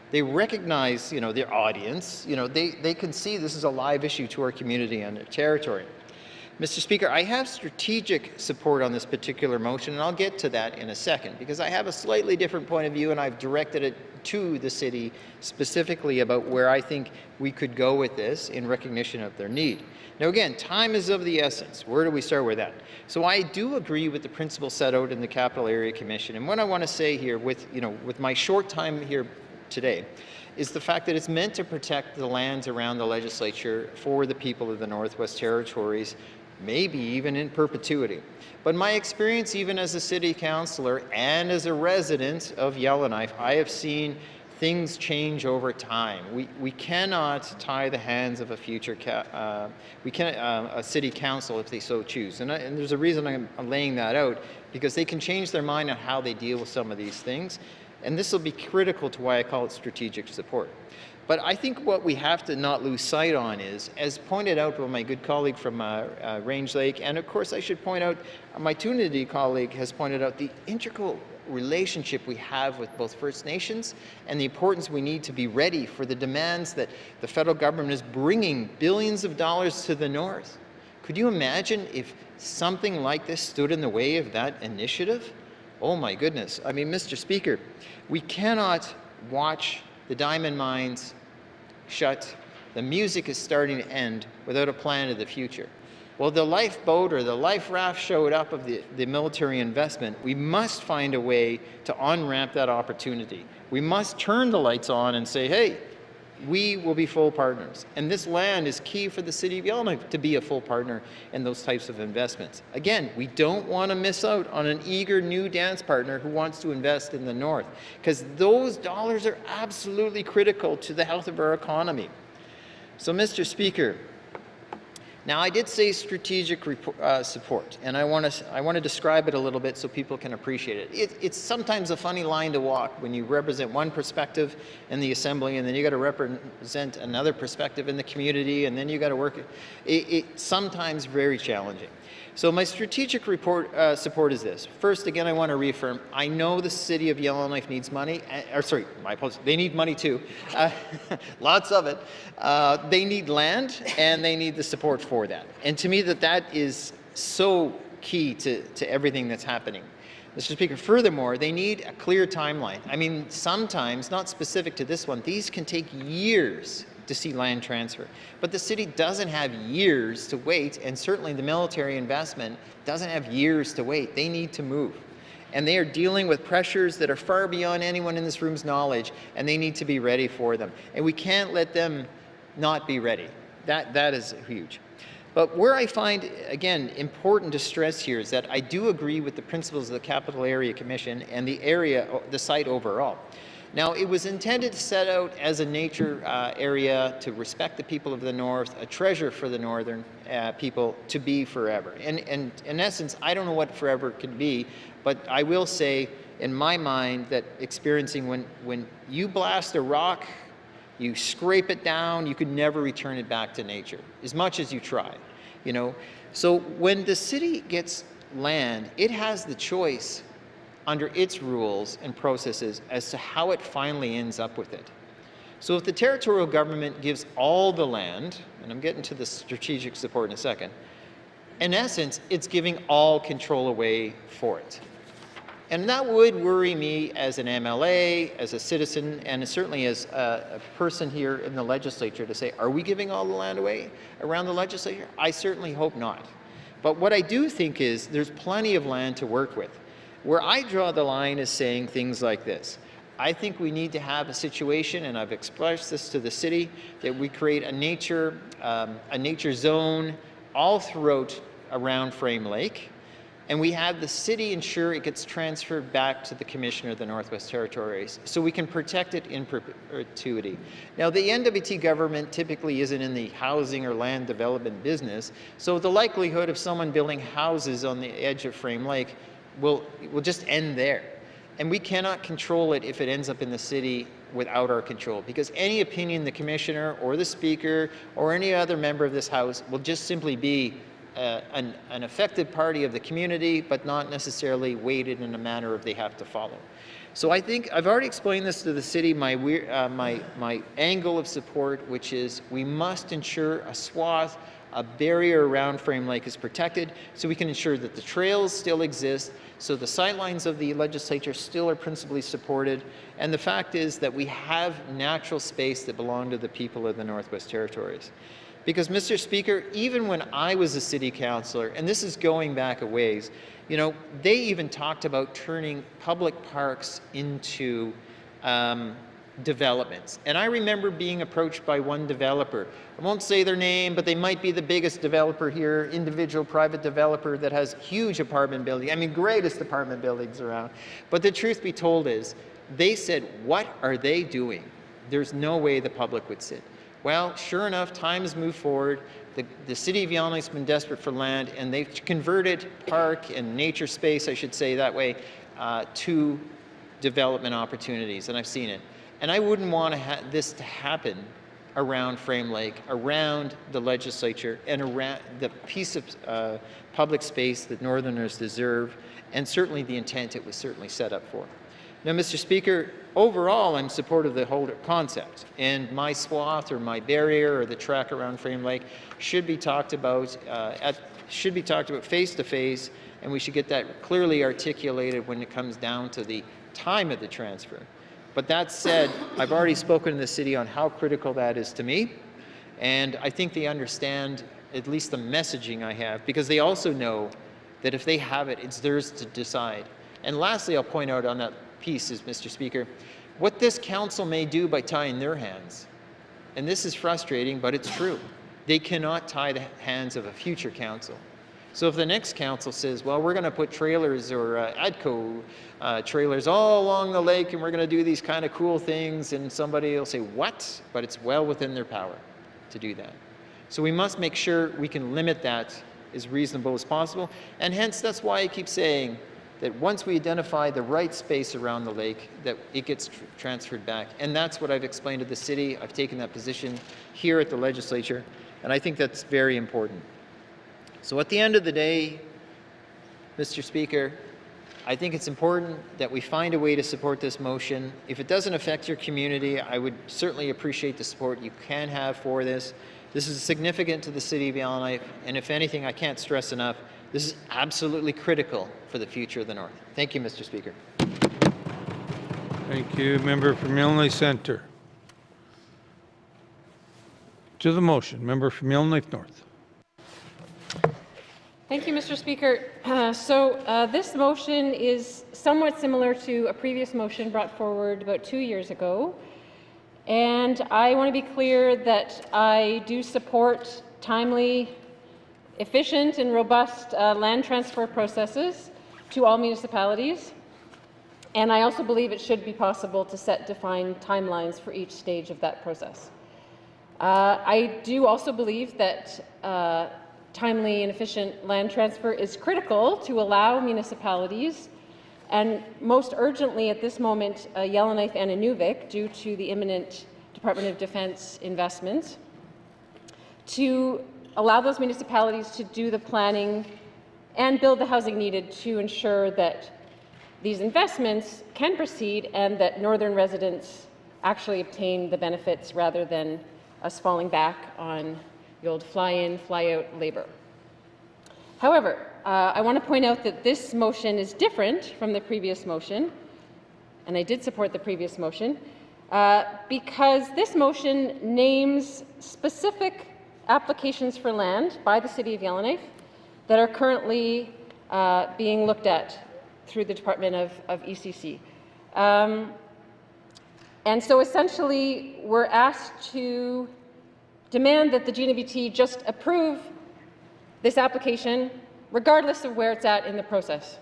They recognize, their audience. They can see this is a live issue to our community and their territory. Mr. Speaker, I have strategic support on this particular motion, and I'll get to that in a second, because I have a slightly different point of view, and I've directed it to the city specifically about where I think we could go with this in recognition of their need. Now again, time is of the essence. Where do we start with that? So I do agree with the principle set out in the Capital Area Commission, and what I want to say here with my short time here today is the fact that it's meant to protect the lands around the legislature for the people of the Northwest Territories, maybe even in perpetuity. But my experience even as a city councillor and as a resident of Yellowknife, I have seen things change over time. We cannot tie the hands of a future a city council if they so choose. And there's a reason I'm laying that out, because they can change their mind on how they deal with some of these things. And this will be critical to why I call it strategic support. But I think what we have to not lose sight on is, as pointed out by my good colleague from Range Lake, and of course I should point out, my Tunity colleague has pointed out the integral relationship we have with both First Nations and the importance we need to be ready for the demands that the federal government is bringing billions of dollars to the north. Could you imagine if something like this stood in the way of that initiative? Oh my goodness. I mean, Mr. Speaker, we cannot watch the diamond mines shut, the music is starting to end without a plan of the future. Well, the lifeboat or the life raft showed up of the military investment. We must find a way to on-ramp that opportunity. We must turn the lights on and say, hey, we will be full partners. And this land is key for the city of Yellowknife to be a full partner in those types of investments. Again, we don't want to miss out on an eager new dance partner who wants to invest in the north, because those dollars are absolutely critical to the health of our economy. So, Mr. Speaker, now I did say strategic support, and I want to describe it a little bit so people can appreciate it. It's sometimes a funny line to walk when you represent one perspective in the assembly, and then you got to represent another perspective in the community, and then you got to work. It's sometimes very challenging. So my strategic support is this. First, again, I want to reaffirm, I know the city of Yellowknife needs money, my apologies, they need money too, lots of it. They need land and they need the support for that. And to me that is so key to everything that's happening. Mr. Speaker, furthermore, they need a clear timeline. I mean, sometimes, not specific to this one, these can take years to see land transfer. But the city doesn't have years to wait, and certainly the military investment doesn't have years to wait. They need to move. And they are dealing with pressures that are far beyond anyone in this room's knowledge, and they need to be ready for them. And we can't let them not be ready. That is huge. But where I find, again, important to stress here is that I do agree with the principles of the Capital Area Commission and the site overall. Now, it was intended to set out as a nature area to respect the people of the North, a treasure for the Northern people to be forever. And in essence, I don't know what forever can be, but I will say, in my mind, that experiencing when you blast a rock, you scrape it down, you could never return it back to nature, as much as you try, you know. So when the city gets land, it has the choice under its rules and processes as to how it finally ends up with it. So if the territorial government gives all the land, and I'm getting to the strategic support in a second, in essence, it's giving all control away for it. And that would worry me as an MLA, as a citizen, and certainly as a person here in the legislature to say, are we giving all the land away around the legislature? I certainly hope not. But what I do think is there's plenty of land to work with. Where I draw the line is saying things like this. I think we need to have a situation, and I've expressed this to the city, that we create a nature zone all throughout around Frame Lake, and we have the city ensure it gets transferred back to the Commissioner of the Northwest Territories so we can protect it in perpetuity. Now, the NWT government typically isn't in the housing or land development business, so the likelihood of someone building houses on the edge of Frame Lake will just end there. And we cannot control it if it ends up in the city without our control, because any opinion the Commissioner or the Speaker or any other member of this House will just simply be an effective party of the community, but not necessarily weighted in a manner of they have to follow. So I think I've already explained this to the city, my angle of support, which is we must ensure a swath a barrier around Frame Lake is protected, so we can ensure that the trails still exist, so the sightlines of the legislature still are principally supported, and the fact is that we have natural space that belong to the people of the Northwest Territories. Because, Mr. Speaker, even when I was a city councillor, and this is going back a ways, you know, they even talked about turning public parks into developments. And I remember being approached by one developer. I won't say their name, but they might be the biggest developer here, individual private developer that has huge apartment buildings. I mean, greatest apartment buildings around. But the truth be told is, they said, what are they doing? There's no way the public would sit. Well, sure enough, time has moved forward. The city of Yellowknife's been desperate for land, and they've converted park and nature space, I should say that way, to development opportunities, and I've seen it. And I wouldn't want this to happen around Frame Lake, around the legislature, and around the piece of public space that Northerners deserve, and certainly the intent it was certainly set up for. Now, Mr. Speaker, overall, I'm supportive of the whole concept, and my swath or my barrier or the track around Frame Lake should be talked about face to face, and we should get that clearly articulated when it comes down to the time of the transfer. But that said, I've already spoken to the city on how critical that is to me, and I think they understand at least the messaging I have, because they also know that if they have it, it's theirs to decide. And lastly, I'll point out on that piece is, Mr. Speaker, what this council may do by tying their hands, and this is frustrating, but it's true. They cannot tie the hands of a future council. So if the next council says, well, we're going to put trailers or ADCO trailers all along the lake and we're going to do these kind of cool things, and somebody will say, what? But it's well within their power to do that. So we must make sure we can limit that as reasonable as possible. And hence, that's why I keep saying that once we identify the right space around the lake, that it gets transferred back. And that's what I've explained to the city. I've taken that position here at the legislature, and I think that's very important. So at the end of the day, Mr. Speaker, I think it's important that we find a way to support this motion. If it doesn't affect your community, I would certainly appreciate the support you can have for this. This is significant to the city of Yellowknife, and if anything, I can't stress enough, this is absolutely critical for the future of the North. Thank you, Mr. Speaker. Thank you. Member from Yellowknife Centre. To the motion, member from Yellowknife North. Thank you, Mr. Speaker. This motion is somewhat similar to a previous motion brought forward about 2 years ago. And I want to be clear that I do support timely, efficient, and robust land transfer processes to all municipalities. And I also believe it should be possible to set defined timelines for each stage of that process. I do also believe that timely and efficient land transfer is critical to allow municipalities, and most urgently at this moment, Yellowknife and Inuvik, due to the imminent Department of Defense investments, to allow those municipalities to do the planning and build the housing needed to ensure that these investments can proceed and that northern residents actually obtain the benefits rather than us falling back on the old fly-in, fly-out labor. However, I want to point out that this motion is different from the previous motion, and I did support the previous motion, because this motion names specific applications for land by the City of Yellowknife that are currently being looked at through the Department of ECC. And so essentially, we're asked to demand that the GNVT just approve this application regardless of where it's at in the process.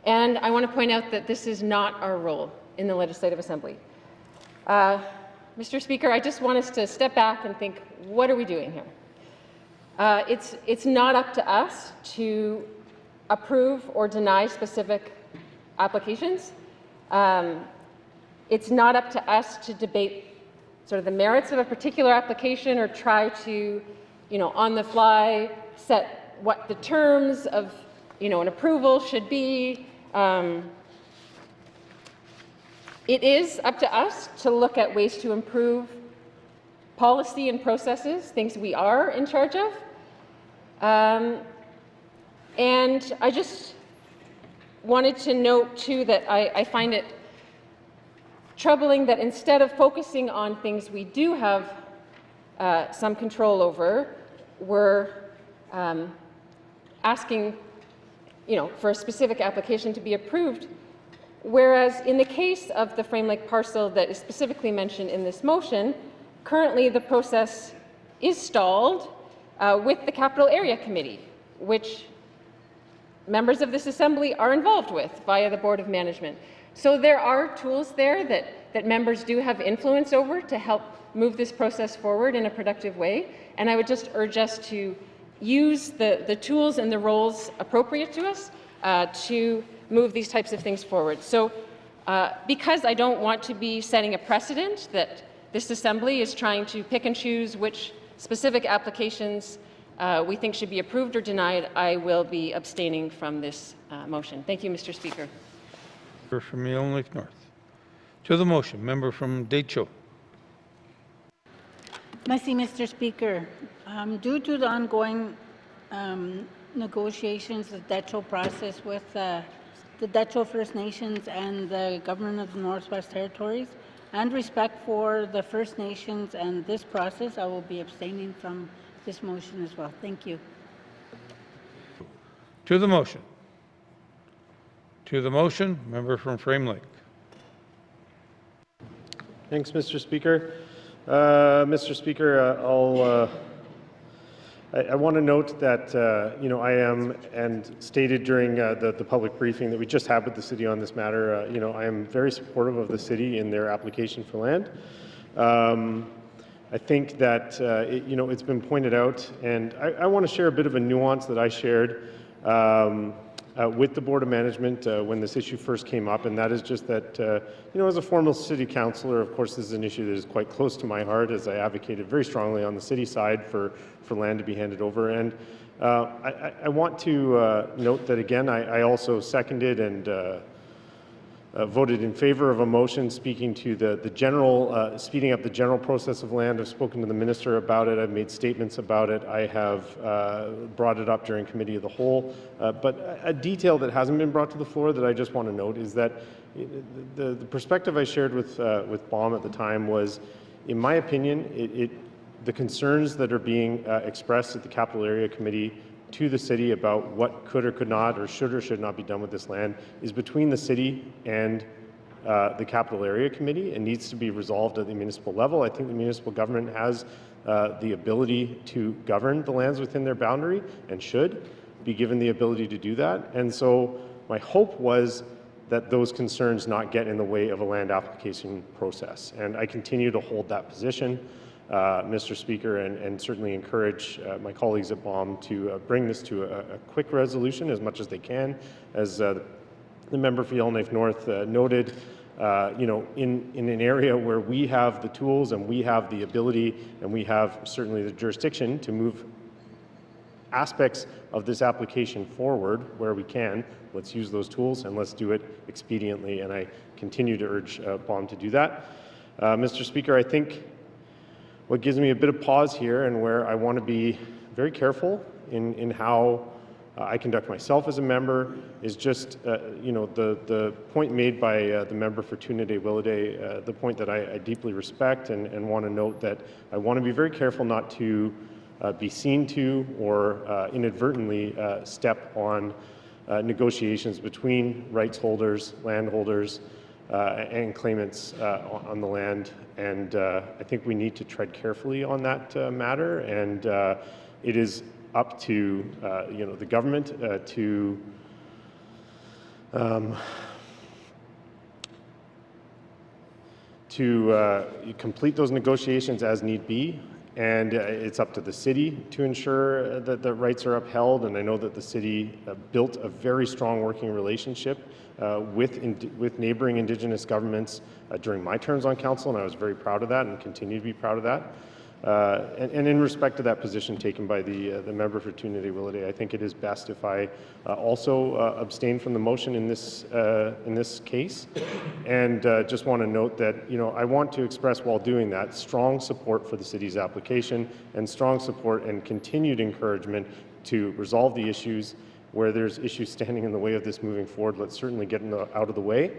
And I want to point out that this is not our role in the Legislative Assembly. Mr. Speaker, I just want us to step back and think, what are we doing here? It's not up to us to approve or deny specific applications. It's not up to us to debate sort of the merits of a particular application or try to, on the fly set what the terms of, an approval should be. It is up to us to look at ways to improve policy and processes, things we are in charge of. And I just wanted to note, too, that I find it troubling that instead of focusing on things we do have some control over, we're asking, for a specific application to be approved. Whereas in the case of the Frame Lake parcel that is specifically mentioned in this motion, currently the process is stalled with the Capital Area Committee, which members of this Assembly are involved with via the Board of Management. So there are tools there that members do have influence over to help move this process forward in a productive way. And I would just urge us to use the tools and the roles appropriate to us to move these types of things forward. So because I don't want to be setting a precedent that this Assembly is trying to pick and choose which specific applications we think should be approved or denied, I will be abstaining from this motion. Thank you, Mr. Speaker. Member from Yellowknife North. To the motion, member from Decho. Merci, Mr. Speaker. Due to the ongoing negotiations, the Decho process with the Decho First Nations and the Government of the Northwest Territories, and respect for the First Nations and this process, I will be abstaining from this motion as well. Thank you. To the motion. To the motion, member from Frame Lake. Thanks, Mr. Speaker. Mr. Speaker, I want to note that I am, and stated during the public briefing that we just had with the city on this matter, I am very supportive of the city in their application for land. I think that it's been pointed out, and I want to share a bit of a nuance that I shared with the Board of Management when this issue first came up, and that is just that, as a former city councillor, of course, this is an issue that is quite close to my heart, as I advocated very strongly on the city side for land to be handed over. And I want to note that, again, I also seconded and voted in favor of a motion speaking to the general, speeding up the general process of land. I've spoken to the minister about it. I've made statements about it. I have brought it up during committee of the whole. But a detail that hasn't been brought to the floor that I just want to note is that the perspective I shared with BOM at the time was, in my opinion, the concerns that are being expressed at the Capital Area Committee to the city about what could or could not or should not be done with this land is between the city and the Capital Area Committee and needs to be resolved at the municipal level. I think the municipal government has the ability to govern the lands within their boundary and should be given the ability to do that. And so my hope was that those concerns not get in the way of a land application process. And I continue to hold that position, Mr. Speaker, and certainly encourage my colleagues at BOM to bring this to a quick resolution as much as they can. As the member for Yellowknife North noted, in an area where we have the tools and we have the ability and we have certainly the jurisdiction to move aspects of this application forward where we can, let's use those tools and let's do it expediently, and I continue to urge BOM to do that. Mr. Speaker, I think what gives me a bit of pause here and where I want to be very careful in how I conduct myself as a member is just, the point made by the member for Tunadé-Willowday, the point that I deeply respect and want to note that I want to be very careful not to be seen to or inadvertently step on negotiations between rights holders, landholders, and claimants on the land. And I think we need to tread carefully on that matter. And it is up to the government to complete those negotiations as need be. And it's up to the city to ensure that the rights are upheld. And I know that the city built a very strong working relationship with neighboring Indigenous governments during my terms on council, and I was very proud of that and continue to be proud of that. And in respect to that position taken by the member for Tunadie-Willowday, I think it is best if I also abstain from the motion in this case. And just want to note that, I want to express while doing that strong support for the city's application and strong support and continued encouragement to resolve the issues. Where there's issues standing in the way of this moving forward, let's certainly get them out of the way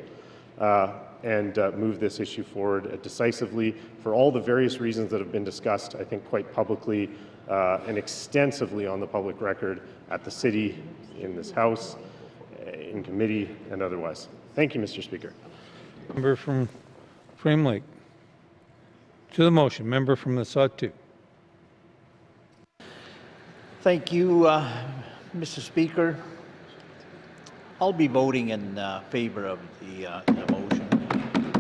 and move this issue forward decisively for all the various reasons that have been discussed, I think, quite publicly and extensively on the public record at the city, in this House, in committee, and otherwise. Thank you, Mr. Speaker. Member from Frame Lake. To the motion, member from the Sawtooth. Thank you, Mr. Speaker. I'll be voting in favor of the motion.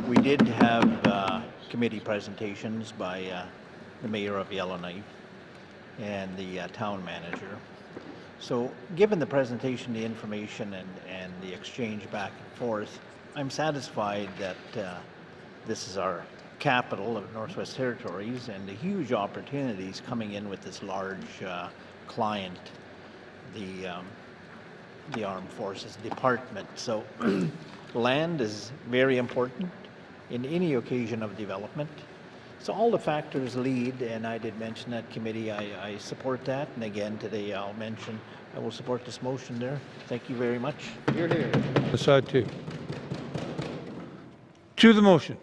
We did have committee presentations by the Mayor of Yellowknife and the town manager. So given the presentation, the information, and the exchange back and forth, I'm satisfied that this is our capital of Northwest Territories and the huge opportunities coming in with this large client, the Armed Forces Department. So land is very important in any occasion of development. So all the factors lead, and I did mention that committee, I support that. And again, today I'll mention I will support this motion there. Thank you very much. Here, here. The Sawtooth. To the motion,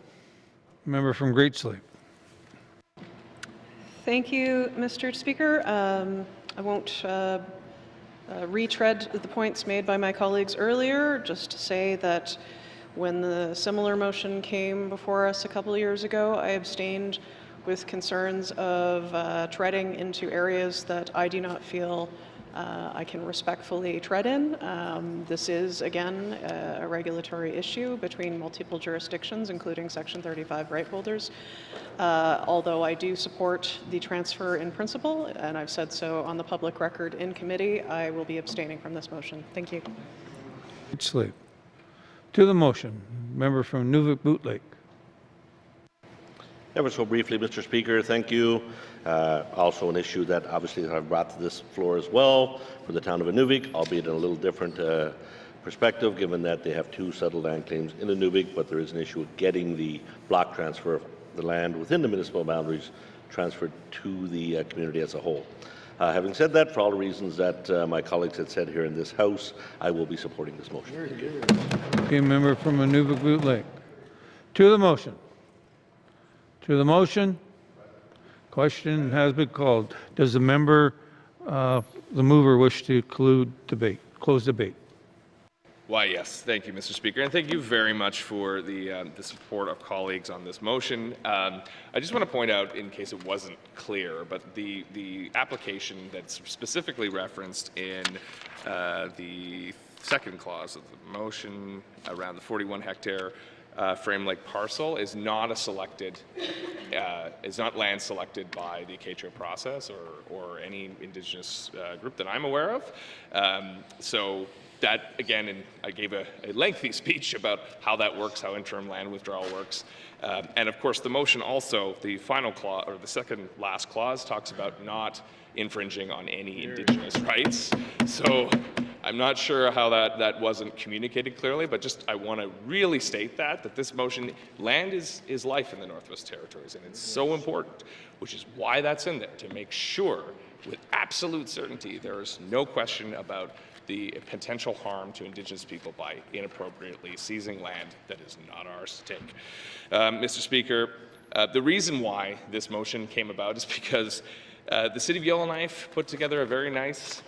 member from Great Slave. Thank you, Mr. Speaker. I won't retread the points made by my colleagues earlier, just to say that when the similar motion came before us a couple of years ago, I abstained with concerns of treading into areas that I do not feel I can respectfully tread in. This is, again, a regulatory issue between multiple jurisdictions, including Section 35 right holders. Although I do support the transfer in principle, and I've said so on the public record in committee, I will be abstaining from this motion. Thank you. Great Slave. To the motion, member from Nuvik Boot Lake. Ever so briefly, Mr. Speaker, thank you. Also an issue that obviously I've brought to this floor as well for the town of Inuvik, albeit in a little different perspective, given that they have 2 settled land claims in Inuvik, but there is an issue of getting the block transfer of the land within the municipal boundaries transferred to the community as a whole. Having said that, for all the reasons that my colleagues had said here in this House, I will be supporting this motion. Thank you. Okay, member from Nuvik Boot Lake. To the motion. To the motion. Question has been called. Does the member, the mover, wish to close debate? Why, yes. Thank you, Mr. Speaker, and thank you very much for the support of colleagues on this motion. I just want to point out, in case it wasn't clear, but the application that's specifically referenced in the second clause of the motion around the 41-hectare Frame Lake parcel is not is not land selected by the Acacia process or any Indigenous group that I'm aware of. So that, again, and I gave a lengthy speech about how that works, how interim land withdrawal works. And of course, the motion also, the final clause, or the second last clause, talks about not infringing on any Indigenous rights. So I'm not sure how that wasn't communicated clearly, but just I want to really state that this motion, land is life in the Northwest Territories, and it's so important, which is why that's in there, to make sure with absolute certainty there is no question about the potential harm to Indigenous people by inappropriately seizing land that is not ours to take. Mr. Speaker, the reason why this motion came about is because the City of Yellowknife put together a very nice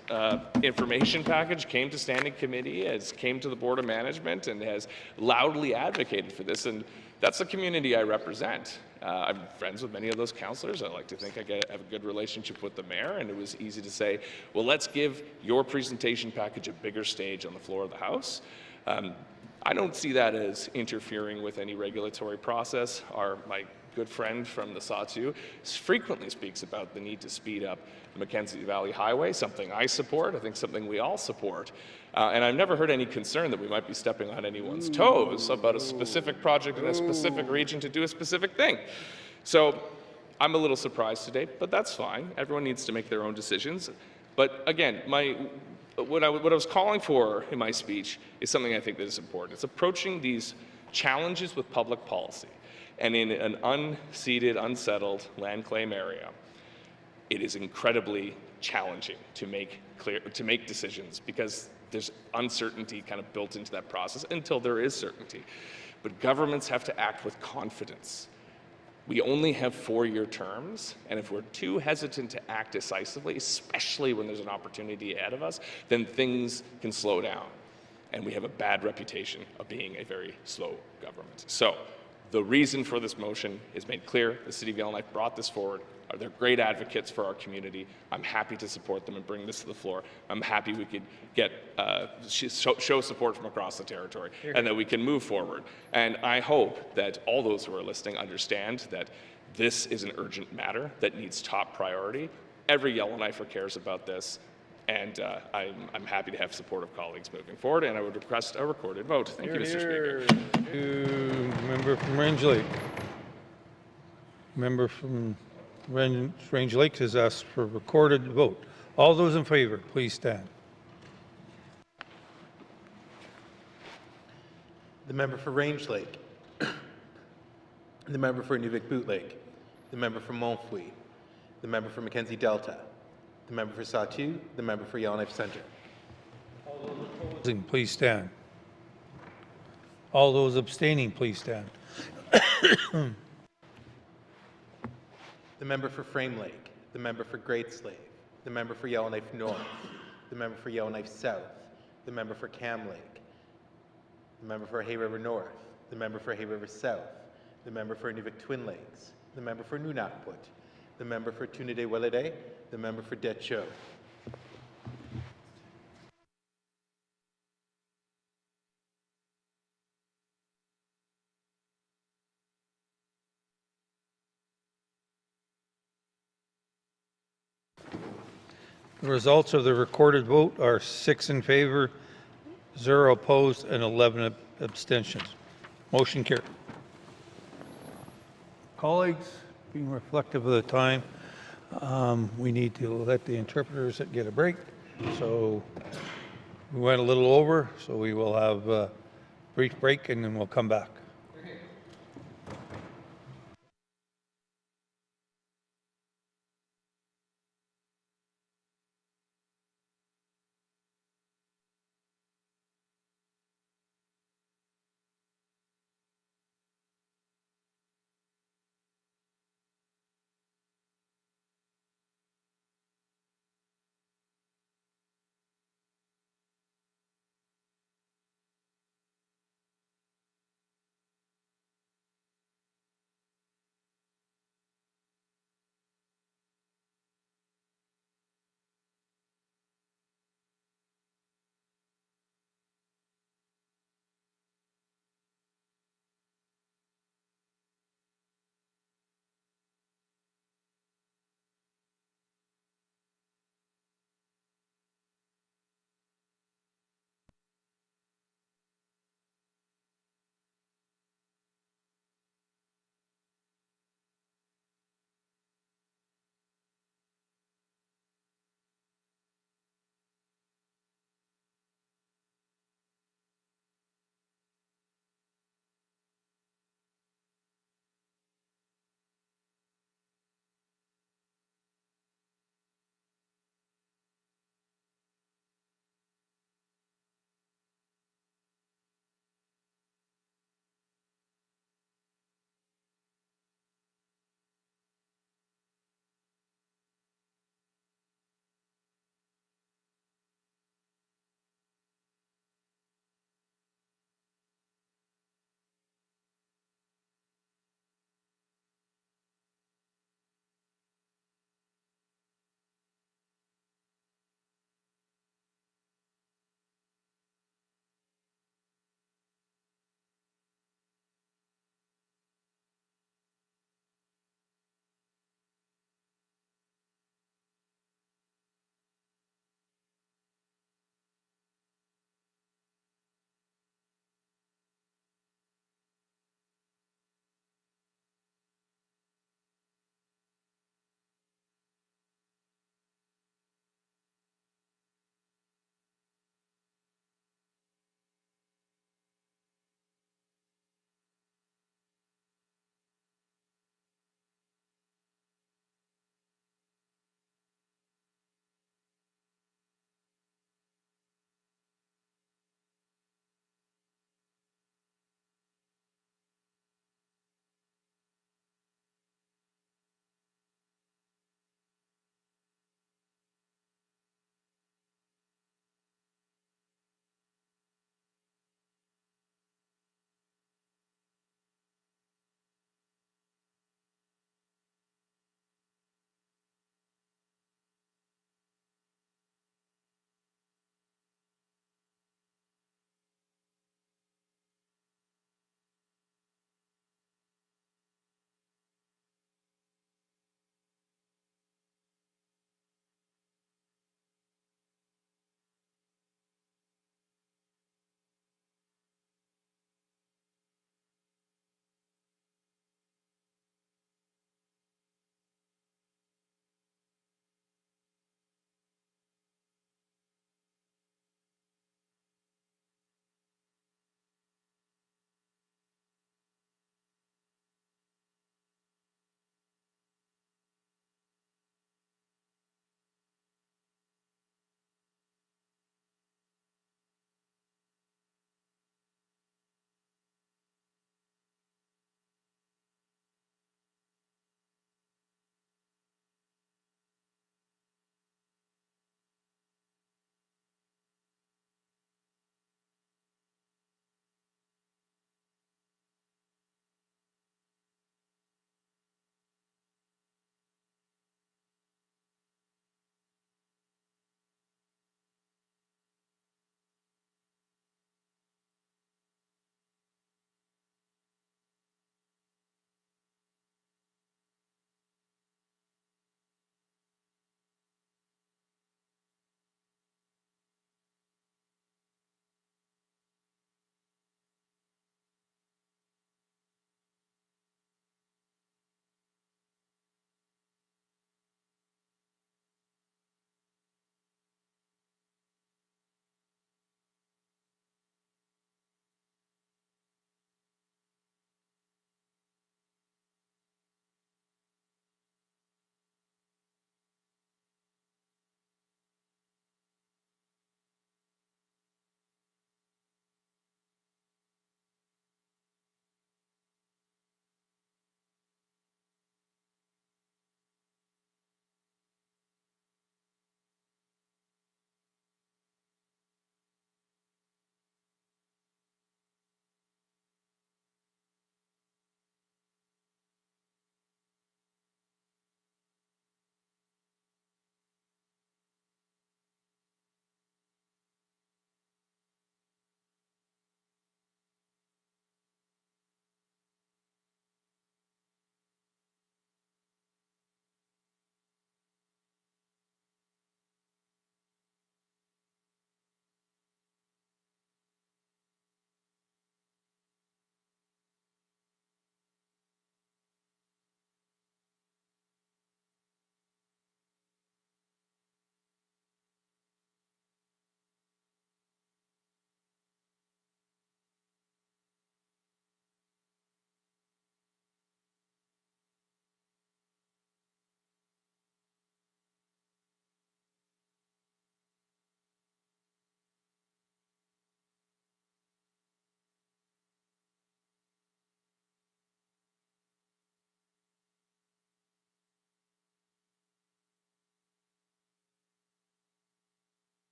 information package, came to standing committee, came to the Board of Management, and has loudly advocated for this. And that's the community I represent. I'm friends with many of those councillors. I like to think I have a good relationship with the mayor, and it was easy to say, well, let's give your presentation package a bigger stage on the floor of the House. I don't see that as interfering with any regulatory process. My good friend from the Sawtooth frequently speaks about the need to speed up the Mackenzie Valley Highway, something I support, I think something we all support. And I've never heard any concern that we might be stepping on anyone's toes about a specific project in a specific region to do a specific thing. So I'm a little surprised today, but that's fine. Everyone needs to make their own decisions. But again, what I was calling for in my speech is something I think that is important. It's approaching these challenges with public policy. And in an unceded, unsettled land claim area, it is incredibly challenging to make decisions because there's uncertainty kind of built into that process until there is certainty. But governments have to act with confidence. We only have 4-year terms, and if we're too hesitant to act decisively, especially when there's an opportunity ahead of us, then things can slow down. And we have a bad reputation of being a very slow government. So the reason for this motion is made clear. The City of Yellowknife brought this forward. They're great advocates for our community. I'm happy to support them and bring this to the floor. I'm happy we could get show support from across the territory and that we can move forward. And I hope that all those who are listening understand that this is an urgent matter that needs top priority. Every Yellowknifer cares about this, and I'm happy to have support of colleagues moving forward, and I would request a recorded vote. Thank you, Mr. Speaker. Member from Range Lake. Member from Range Lake has asked for a recorded vote. All those in favor, please stand. The member for Range Lake. The member for Nunavik-Boot Lake. The member for Montfouille. The member for Mackenzie Delta. The member for Satu. The member for Yellowknife Centre. Please stand. All those abstaining, please stand. The member for Frame Lake. The member for Great Slave. The member for Yellowknife North. The member for Yellowknife South. The member for Cam Lake. The member for Hay River North. The member for Hay River South. The member for Nunavik Twin Lakes. The member for Nunavut. The member for Tunide-Willade. The member for Decho. The results of the recorded vote are 6 in favor, 0 opposed, and 11 abstentions. Motion carried. Colleagues, being reflective of the time, we need to let the interpreters get a break. So we went a little over, so we will have a brief break and then we'll come back.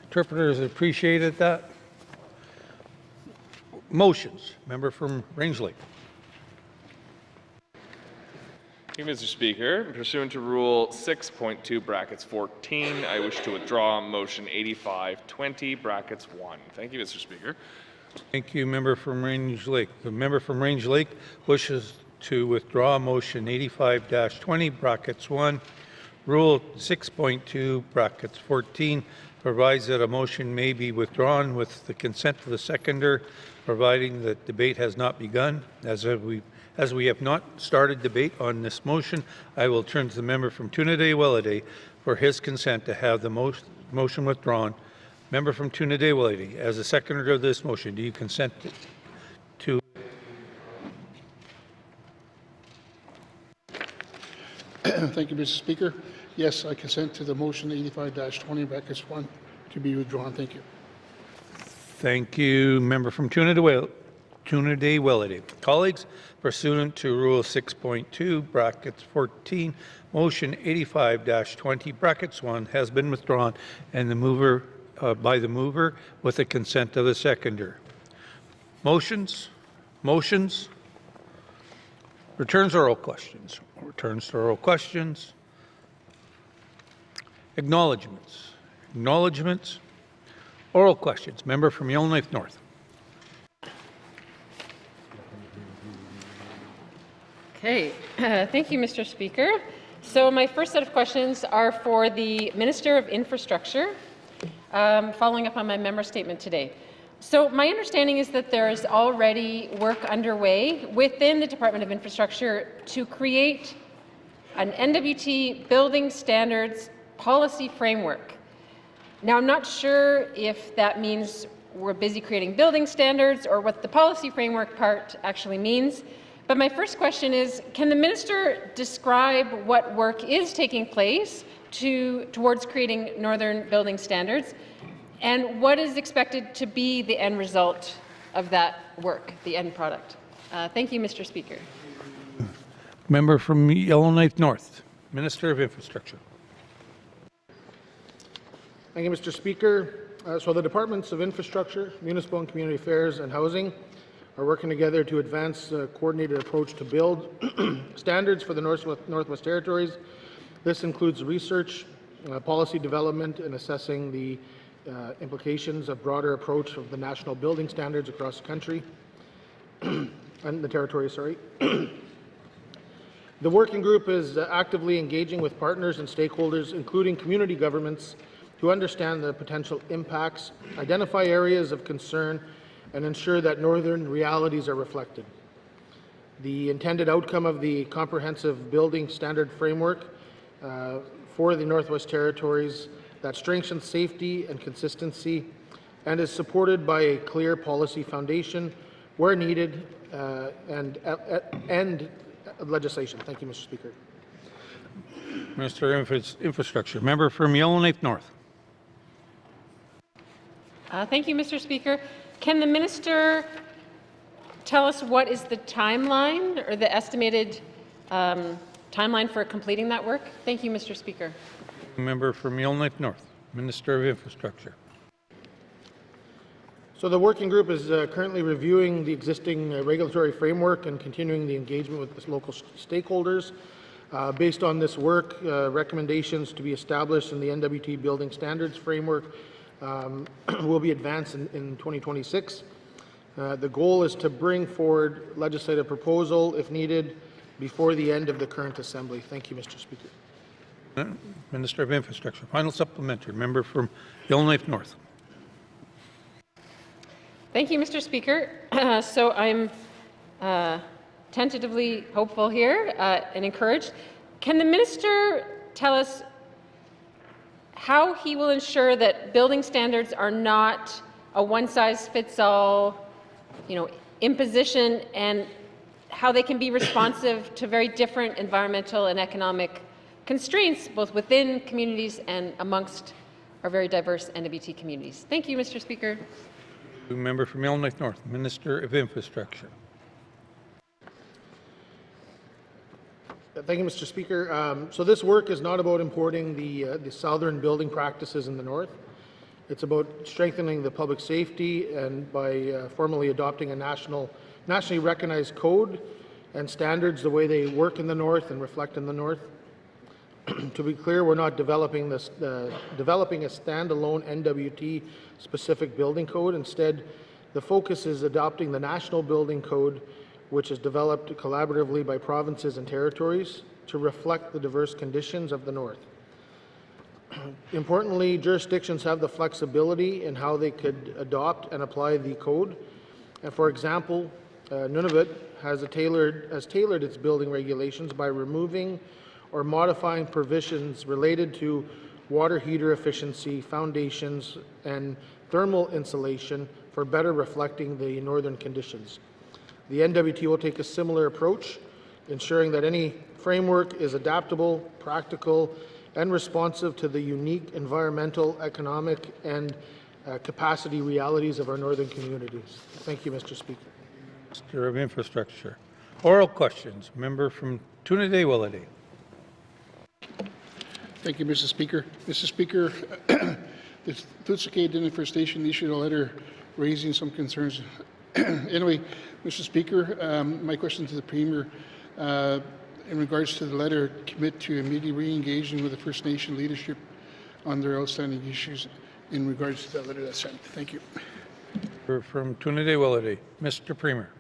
Interpreters appreciated that. Motions. Member from Range Lake. Thank you, Mr. Speaker. Pursuant to Rule 6.2 brackets 14, I wish to withdraw motion 8520 brackets 1. Thank you, Mr. Speaker. Thank you, member from Range Lake. The member from Range Lake wishes to withdraw motion 85-20 brackets 1. Rule 6.2 brackets 14 provides that a motion may be withdrawn with the consent of the seconder, providing that debate has not begun. As we have not started debate on this motion, I will turn to the member from Trinidad-Wellade for his consent to have the motion withdrawn. Member from Trinidad-Wellade, as the seconder of this motion, do you consent to? Thank you, Mr. Speaker. Yes, I consent to the motion 85-20 brackets 1 to be withdrawn. Thank you. Thank you, member from Trinidad-Wellade. Colleagues, pursuant to Rule 6.2 brackets 14, motion 85-20 brackets 1 has been withdrawn, and the mover by the mover with the consent of the seconder. Motions. Returns to oral questions. Returns to oral questions. Acknowledgements. Oral questions. Member from Yellowknife North. Okay, thank you, Mr. Speaker. So my first set of questions are for the Minister of Infrastructure, following up on my member statement today. So my understanding is that there is already work underway within the Department of Infrastructure to create an NWT building standards policy framework. Now, I'm not sure if that means we're busy creating building standards or what the policy framework part actually means. But my first question is, can the minister describe what work is taking place towards creating northern building standards, and what is expected to be the end result of that work, the end product? Thank you, Mr. Speaker. Member from Yellowknife North, Minister of Infrastructure. Thank you, Mr. Speaker. So the Departments of Infrastructure, Municipal and Community Affairs, and Housing are working together to advance a coordinated approach to build standards for the Northwest Territories. This includes research, policy development, and assessing the implications of broader approach of the national building standards across the country and the territory, sorry. The working group is actively engaging with partners and stakeholders, including community governments, to understand the potential impacts, identify areas of concern, and ensure that northern realities are reflected. The intended outcome of the comprehensive building standard framework for the Northwest Territories that strengthens safety and consistency and is supported by a clear policy foundation where needed and legislation. Thank you, Mr. Speaker. Minister of Infrastructure. Member from Yellowknife North. Thank you, Mr. Speaker. Can the minister tell us what is the timeline or the estimated timeline for completing that work? Thank you, Mr. Speaker. Member from Yellowknife North, Minister of Infrastructure. So the working group is currently reviewing the existing regulatory framework and continuing the engagement with the local stakeholders. Based on this work, recommendations to be established in the NWT Building Standards Framework will be advanced in 2026. The goal is to bring forward legislative proposal, if needed, before the end of the current Assembly. Thank you, Mr. Speaker. Minister of Infrastructure. Final supplementary. Member from Yellowknife North. Thank you, Mr. Speaker. So I'm tentatively hopeful here and encouraged. Can the minister tell us how he will ensure that building standards are not a one-size-fits-all, imposition, and how they can be responsive to very different environmental and economic constraints, both within communities and amongst our very diverse NWT communities? Thank you, Mr. Speaker. Member from Yellowknife North, Minister of Infrastructure. Thank you, Mr. Speaker. So this work is not about importing the southern building practices in the north. It's about strengthening the public safety and by formally adopting a nationally recognized code and standards, the way they work in the North and reflect in the North. To be clear, we're not developing a standalone NWT-specific building code. Instead, the focus is adopting the national building code, which is developed collaboratively by provinces and territories to reflect the diverse conditions of the North. Importantly, jurisdictions have the flexibility in how they could adopt and apply the code. And for example, Nunavut has tailored its building regulations by removing or modifying provisions related to water heater efficiency, foundations, and thermal insulation for better reflecting the northern conditions. The NWT will take a similar approach, ensuring that any framework is adaptable, practical, and responsive to the unique environmental, economic, and capacity realities of our northern communities. Thank you, Mr. Speaker. Minister of Infrastructure. Oral questions. Member from Toonaday-Willety. Thank you, Mr. Speaker. Mr. Speaker, the Tootsake Indian First Nation issued a letter raising some concerns. Anyway, Mr. Speaker, my question to the Premier, in regards to the letter, commit to immediately re-engaging with the First Nation leadership on their outstanding issues in regards to that letter that's sent. Thank you. From Toonaday-Willety, Mr. Premier.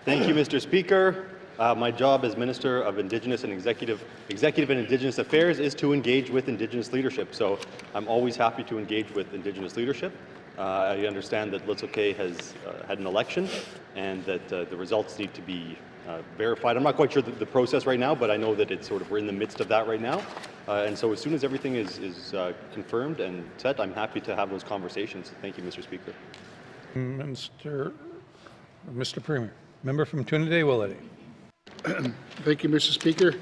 Thank you, Mr. Speaker. My job as Minister of Indigenous and Executive and Indigenous Affairs is to engage with Indigenous leadership. So I'm always happy to engage with Indigenous leadership. I understand that Little has had an election and that the results need to be verified. I'm not quite sure the process right now, but I know that we're in the midst of that right now. And so as soon as everything is confirmed and set, I'm happy to have those conversations. Thank you, Mr. Speaker. Mr. Premier, member from Toonaday-Willety. Thank you, Mr. Speaker.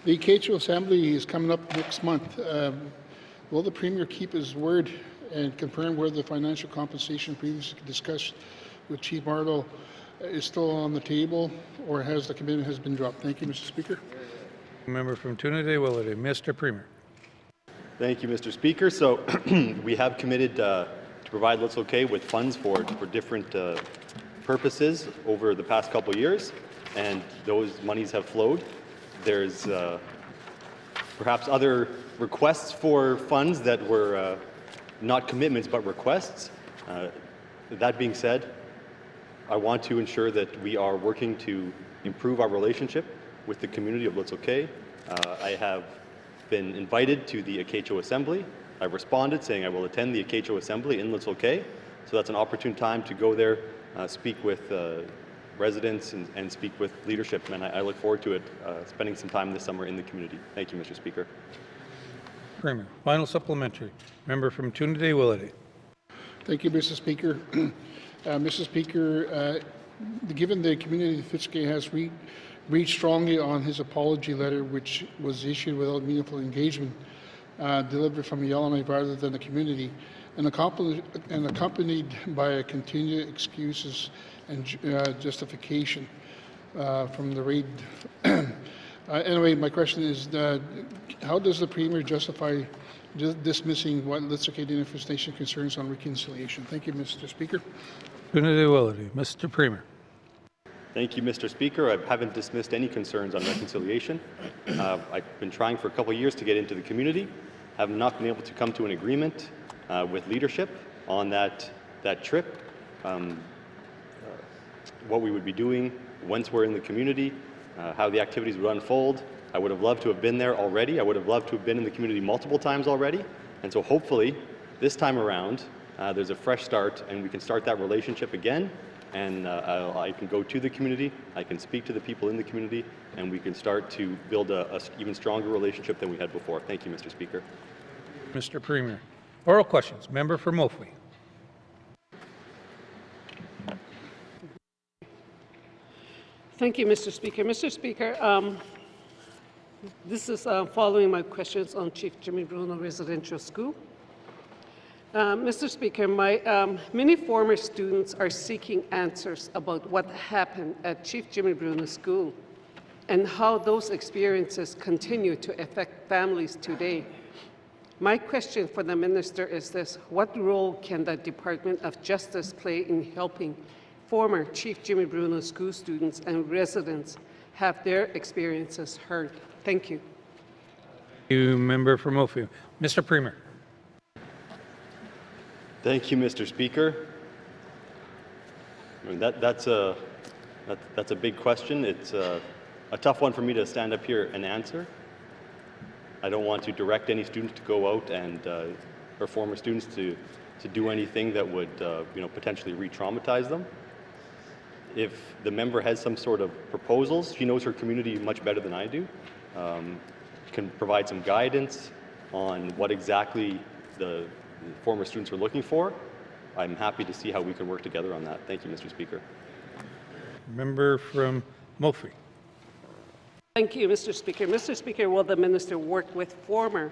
The KHO Assembly is coming up next month. Will the Premier keep his word and confirm whether the financial compensation previously discussed with Chief Marleau is still on the table, or has the commitment has been dropped? Thank you, Mr. Speaker. Member from Toonaday-Willety, Mr. Premier. Thank you, Mr. Speaker. So we have committed to provide Little with funds for different purposes over the past couple of years, and those monies have flowed. There's perhaps other requests for funds that were not commitments but requests. That being said, I want to ensure that we are working to improve our relationship with the community of Little I have been invited to the Akecho Assembly. I responded saying I will attend the Akecho Assembly in Little so that's an opportune time to go there, speak with residents and speak with leadership, and I look forward to it, spending some time this summer in the community. Thank you, Mr. Speaker. Premier, final supplementary. Member from Toonaday-Willety. Thank you, Mr. Speaker. Mr. Speaker, given the community of Fitchke has reached strongly on his apology letter, which was issued without meaningful engagement, delivered from Yellowknife rather than the community, and accompanied by continued excuses and justification from the raid. Anyway, my question is, how does the Premier justify dismissing what Little Indian First Nation concerns on reconciliation? Thank you, Mr. Speaker. Toonaday-Willety, Mr. Premier. Thank you, Mr. Speaker. I haven't dismissed any concerns on reconciliation. I've been trying for a couple of years to get into the community. Have not been able to come to an agreement with leadership on that trip. What we would be doing once we're in the community, how the activities would unfold. I would have loved to have been there already. I would have loved to have been in the community multiple times already. And so hopefully, this time around, there's a fresh start and we can start that relationship again. And I can go to the community, I can speak to the people in the community, and we can start to build a even stronger relationship than we had before. Thank you, Mr. Speaker. Mr. Premier. Oral questions. Member for Mofwee. Thank you, Mr. Speaker. Mr. Speaker, this is following my questions on Chief Jimmy Bruno Residential School. Mr. Speaker, many former students are seeking answers about what happened at Chief Jimmy Bruno School and how those experiences continue to affect families today. My question for the minister is this: what role can the Department of Justice play in helping former Chief Jimmy Bruno school students and residents have their experiences heard? Thank you. Thank you, member from Ophir. Mr. Premier. Thank you, Mr. Speaker. I mean, that's a big question. It's a tough one for me to stand up here and answer. I don't want to direct any students to go out and, or former students to do anything that would, potentially re-traumatize them. If the member has some sort of proposals, she knows her community much better than I do. Can provide some guidance on what exactly the former students are looking for. I'm happy to see how we can work together on that. Thank you, Mr. Speaker. Member from Mophie. Thank you, Mr. Speaker. Mr. Speaker, will the minister work with former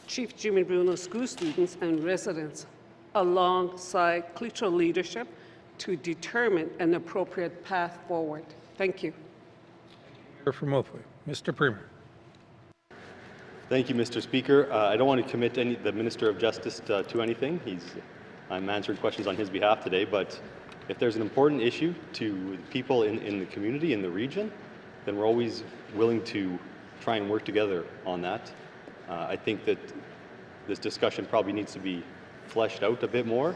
Chief Jimmy Bruno school students and residents alongside Cleatroe leadership to determine an appropriate path forward? Thank you. Member from Mophie. Mr. Premier. Thank you, Mr. Speaker. I don't want to commit the Minister of Justice to anything. I'm answering questions on his behalf today, but if there's an important issue to people in the community, in the region, then we're always willing to try and work together on that. I think that this discussion probably needs to be fleshed out a bit more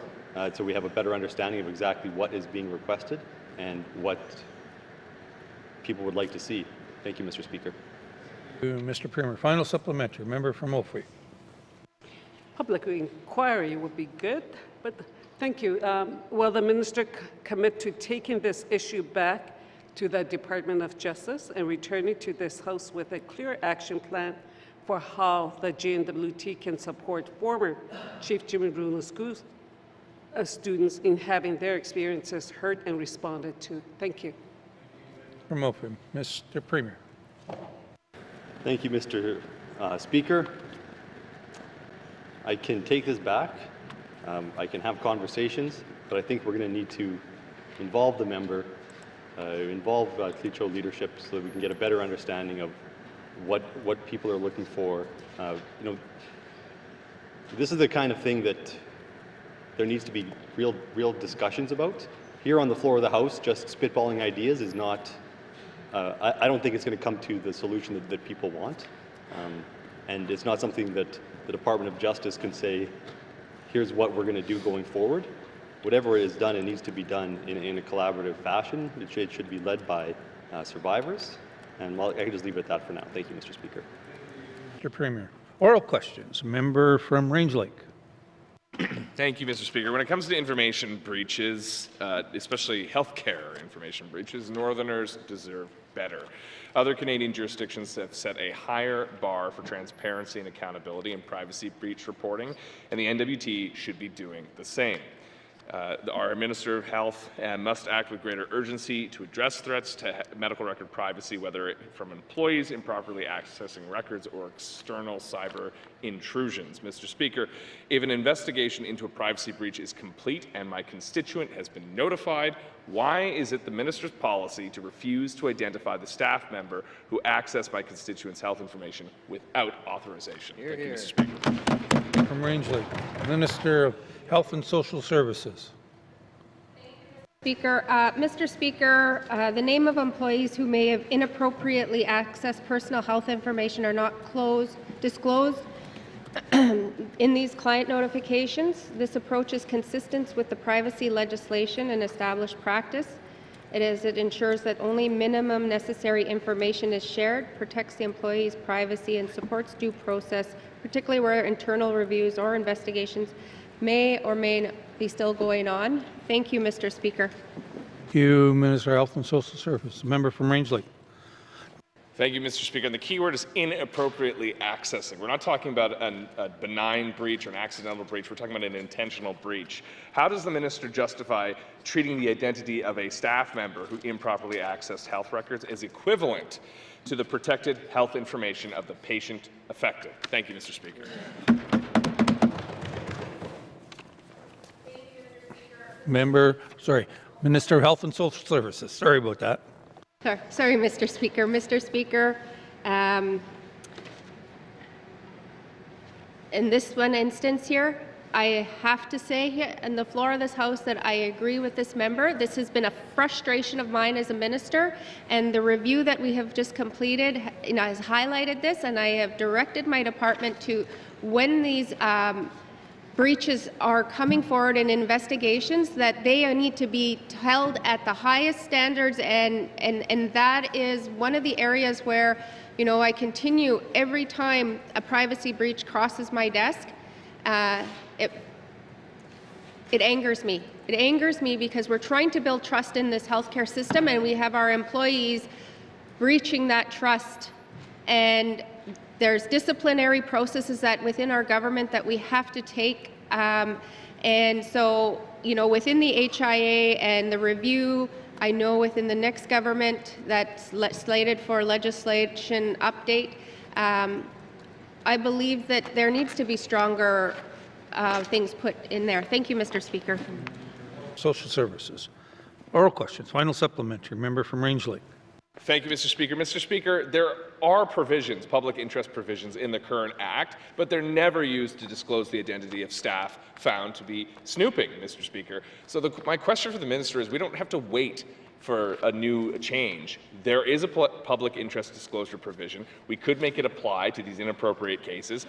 so we have a better understanding of exactly what is being requested and what people would like to see. Thank you, Mr. Speaker. Mr. Premier. Final supplementary. Member from Mophie. Public inquiry would be good, but thank you. Will the minister commit to taking this issue back to the Department of Justice and returning to this House with a clear action plan for how the JNWT can support former Chief Jimmy Bruno school students in having their experiences heard and responded to? Thank you. From Mophie. Mr. Premier. Thank you, Mr. Speaker. I can take this back. I can have conversations, but I think we're going to need to involve the member, involve Cleatroe leadership so that we can get a better understanding of what people are looking for. This is the kind of thing that there needs to be real discussions about. Here on the floor of the House, just spitballing ideas is not, I don't think it's going to come to the solution that people want. And it's not something that the Department of Justice can say, here's what we're going to do going forward. Whatever is done, it needs to be done in a collaborative fashion. It should be led by survivors. And I can just leave it at that for now. Thank you, Mr. Speaker. Mr. Premier. Oral questions. Member from Range Lake. Thank you, Mr. Speaker. When it comes to information breaches, especially healthcare information breaches, Northerners deserve better. Other Canadian jurisdictions have set a higher bar for transparency and accountability in privacy breach reporting, and the NWT should be doing the same. Our Minister of Health must act with greater urgency to address threats to medical record privacy, whether from employees improperly accessing records or external cyber intrusions. Mr. Speaker, if an investigation into a privacy breach is complete and my constituent has been notified, why is it the Minister's policy to refuse to identify the staff member who accessed my constituent's health information without authorization? Thank you, Mr. Speaker. From Range Lake. Minister of Health and Social Services. Speaker, Mr. Speaker, the name of employees who may have inappropriately accessed personal health information are not disclosed in these client notifications. This approach is consistent with the privacy legislation and established practice. It ensures that only minimum necessary information is shared, protects the employee's privacy, and supports due process, particularly where internal reviews or investigations may or may be still going on. Thank you, Mr. Speaker. Thank you, Minister of Health and Social Services. Member from Range Lake. Thank you, Mr. Speaker. And the key word is inappropriately accessing. We're not talking about a benign breach or an accidental breach. We're talking about an intentional breach. How does the minister justify treating the identity of a staff member who improperly accessed health records as equivalent to the protected health information of the patient affected? Thank you, Mr. Speaker. Minister of Health and Social Services. Sorry about that. Sorry, Mr. Speaker. Mr. Speaker, in this one instance here, I have to say here on the floor of this House that I agree with this member. This has been a frustration of mine as a minister, and the review that we have just completed has highlighted this, and I have directed my department to, when these breaches are coming forward in investigations, that they need to be held at the highest standards, and that is one of the areas where, you know, I continue every time a privacy breach crosses my desk. It angers me. It angers me because we're trying to build trust in this healthcare system, and we have our employees breaching that trust. And there's disciplinary processes that within our government that we have to take. And so, you know, within the HIA and the review, I know within the next government that's slated for legislation update, I believe that there needs to be stronger things put in there. Thank you, Mr. Speaker. Social Services. Oral questions. Final supplementary. Member from Range Lake. Thank you, Mr. Speaker. Mr. Speaker, there are provisions, public interest provisions in the current Act, but they're never used to disclose the identity of staff found to be snooping, Mr. Speaker. So my question for the Minister is, we don't have to wait for a new change. There is a public interest disclosure provision. We could make it apply to these inappropriate cases.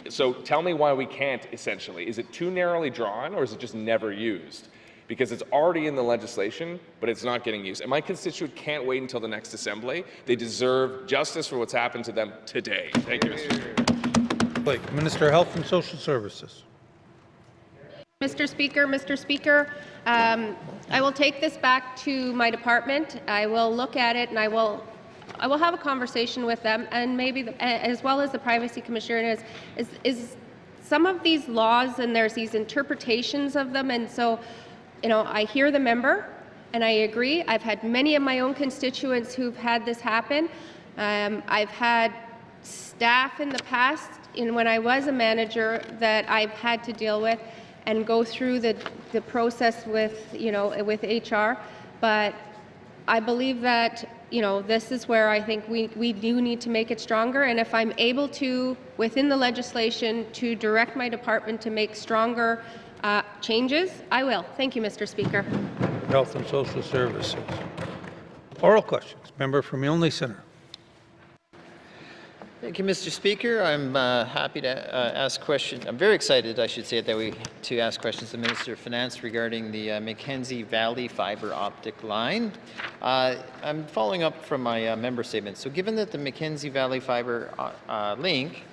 So tell me why we can't, essentially. Is it too narrowly drawn, or is it just never used? Because it's already in the legislation, but it's not getting used. And my constituent can't wait until the next Assembly. They deserve justice for what's happened to them today. Thank you, Mr. Speaker. Blake, Minister of Health and Social Services. Mr. Speaker, I will take this back to my department. I will look at it, and I will have a conversation with them, and maybe as well as the Privacy Commissioner, is some of these laws, and there's these interpretations of them, and so, you know, I hear the member, and I agree. I've had many of my own constituents who've had this happen. I've had staff in the past, when I was a manager, that I've had to deal with and go through the process with, you know, with HR. But I believe that, you know, this is where I think we do need to make it stronger. And if I'm able to, within the legislation, to direct my department to make stronger changes, I will. Thank you, Mr. Speaker. Health and Social Services. Oral questions. Member from Milne Centre. Thank you, Mr. Speaker. I'm happy to ask questions. I'm very excited, I should say, to ask questions to the Minister of Finance regarding the Mackenzie Valley fiber optic line. I'm following up from my member statement. So given that the Mackenzie Valley fiber link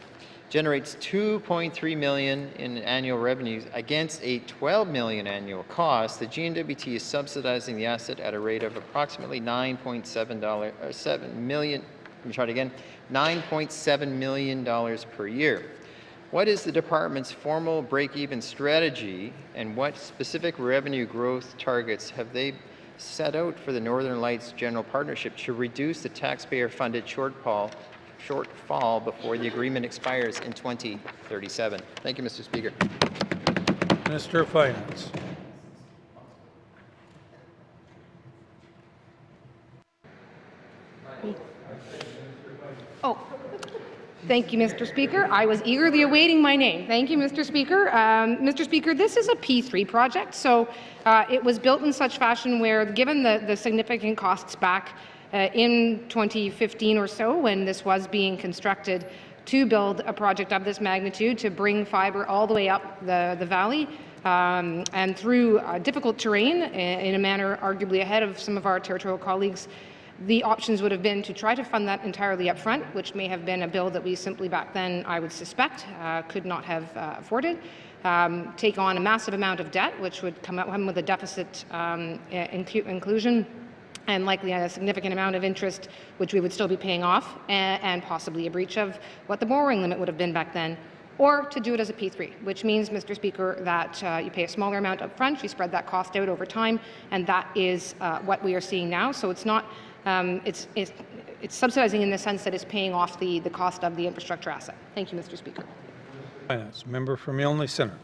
generates $2.3 million in annual revenues against a $12 million annual cost, the GNWT is subsidizing the asset at a rate of approximately $9.7 million. Let me try it again. $9.7 million per year. What is the department's formal break-even strategy, and what specific revenue growth targets have they set out for the Northern Lights General Partnership to reduce the taxpayer-funded shortfall before the agreement expires in 2037? Thank you, Mr. Speaker. Minister of Finance. Oh, thank you, Mr. Speaker. I was eagerly awaiting my name. Thank you, Mr. Speaker. Mr. Speaker, this is a P3 project, so it was built in such fashion where, given the significant costs back in 2015 or so, when this was being constructed, to build a project of this magnitude, to bring fiber all the way up the valley, and through difficult terrain in a manner arguably ahead of some of our territorial colleagues, the options would have been to try to fund that entirely up front, which may have been a bill that we simply back then, I would suspect, could not have afforded. Take on a massive amount of debt, which would come out with a deficit inclusion, and likely a significant amount of interest, which we would still be paying off, and possibly a breach of what the borrowing limit would have been back then. Or to do it as a P3, which means, Mr. Speaker, that you pay a smaller amount up front, you spread that cost out over time, and that is what we are seeing now. So it's not it's subsidizing in the sense that it's paying off the cost of the infrastructure asset. Thank you, Mr. Speaker. Finance. Member from Milne Centre.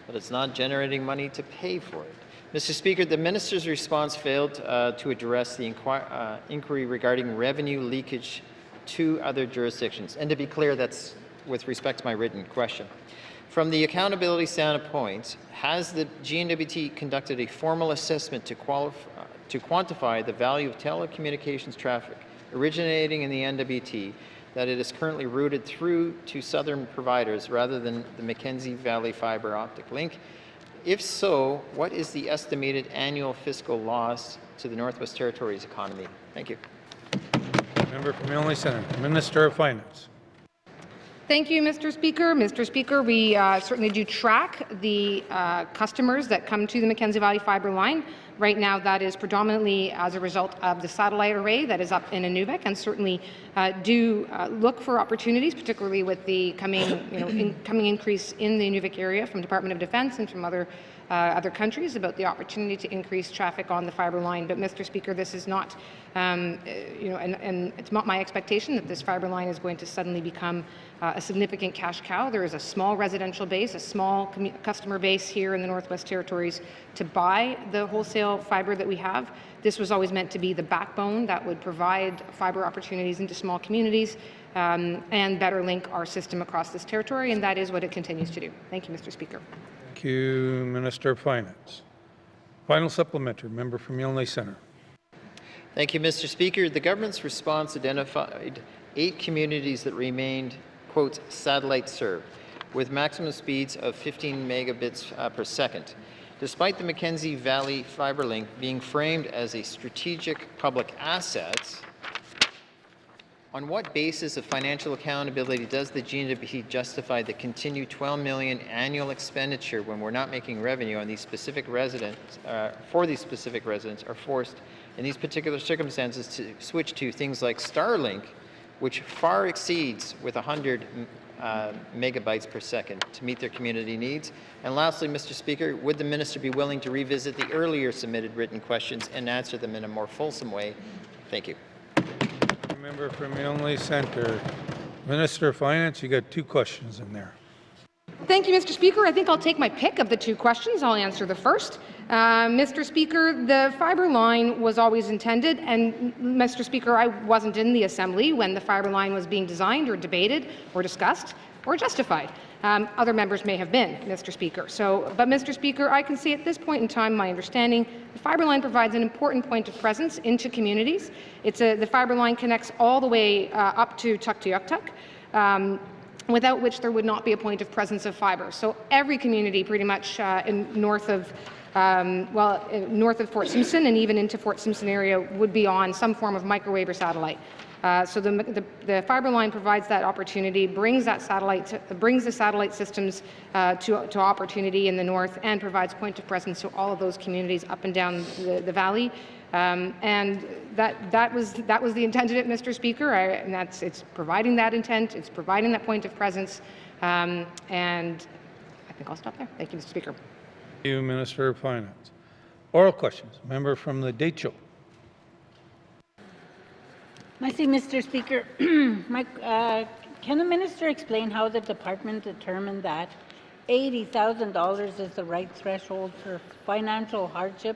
But it's not generating money to pay for it. Mr. Speaker, the minister's response failed to address the inquiry regarding revenue leakage to other jurisdictions. And to be clear, that's with respect to my written question. From the accountability standpoint, has the GNWT conducted a formal assessment to quantify the value of telecommunications traffic originating in the NWT that it is currently routed through to southern providers rather than the Mackenzie Valley fiber optic link? If so, what is the estimated annual fiscal loss to the Northwest Territories economy? Thank you. Member from Illinois Centre, Minister of Finance. Thank you, Mr. Speaker. Mr. Speaker, we certainly do track the customers that come to the Mackenzie Valley fiber line. Right now, that is predominantly as a result of the satellite array that is up in Inuvik, and certainly do look for opportunities, particularly with the coming, coming increase in the Inuvik area from Department of Defense and from other countries about the opportunity to increase traffic on the fiber line. But, Mr. Speaker, this is not, and it's not my expectation that this fiber line is going to suddenly become a significant cash cow. There is a small residential base, a small customer base here in the Northwest Territories to buy the wholesale fiber that we have. This was always meant to be the backbone that would provide fiber opportunities into small communities and better link our system across this territory, and that is what it continues to do. Thank you, Mr. Speaker. Thank you, Minister of Finance. Final supplementary, member from Illinois Centre. Thank you, Mr. Speaker. The government's response identified 8 communities that remained, quote, satellite served, with maximum speeds of 15 megabits per second. Despite the Mackenzie Valley fiber link being framed as a strategic public asset, on what basis of financial accountability does the GNWT justify the continued $12 million annual expenditure when we're not making revenue on these specific residents, for these specific residents are forced in these particular circumstances to switch to things like Starlink, which far exceeds with 100 megabytes per second to meet their community needs? And lastly, Mr. Speaker, would the minister be willing to revisit the earlier submitted written questions and answer them in a more fulsome way? Thank you. Member from Illinois Centre. Minister of Finance, you got 2 questions in there. Thank you, Mr. Speaker. I think I'll take my pick of the 2 questions. I'll answer the first. Mr. Speaker, the fiber line was always intended, and Mr. Speaker, I wasn't in the Assembly when the fiber line was being designed or debated or discussed or justified. Other members may have been, Mr. Speaker. But Mr. Speaker, I can see at this point in time, my understanding, the fiber line provides an important point of presence into communities. The fiber line connects all the way up to Tuktoyaktuk, without which there would not be a point of presence of fiber. So every community pretty much north of Fort Simpson and even into Fort Simpson area would be on some form of microwave or satellite. So the fiber line provides that opportunity, brings the satellite systems to opportunity in the north, and provides point of presence to all of those communities up and down the valley. And that was the intent of it, Mr. Speaker. And it's providing that intent, it's providing that point of presence, and I think I'll stop there. Thank you, Mr. Speaker. Thank you, Minister of Finance. Oral questions. Member from the Deitcho. Merci, Mr. Speaker. Can the minister explain how the department determined that $80,000 is the right threshold for financial hardship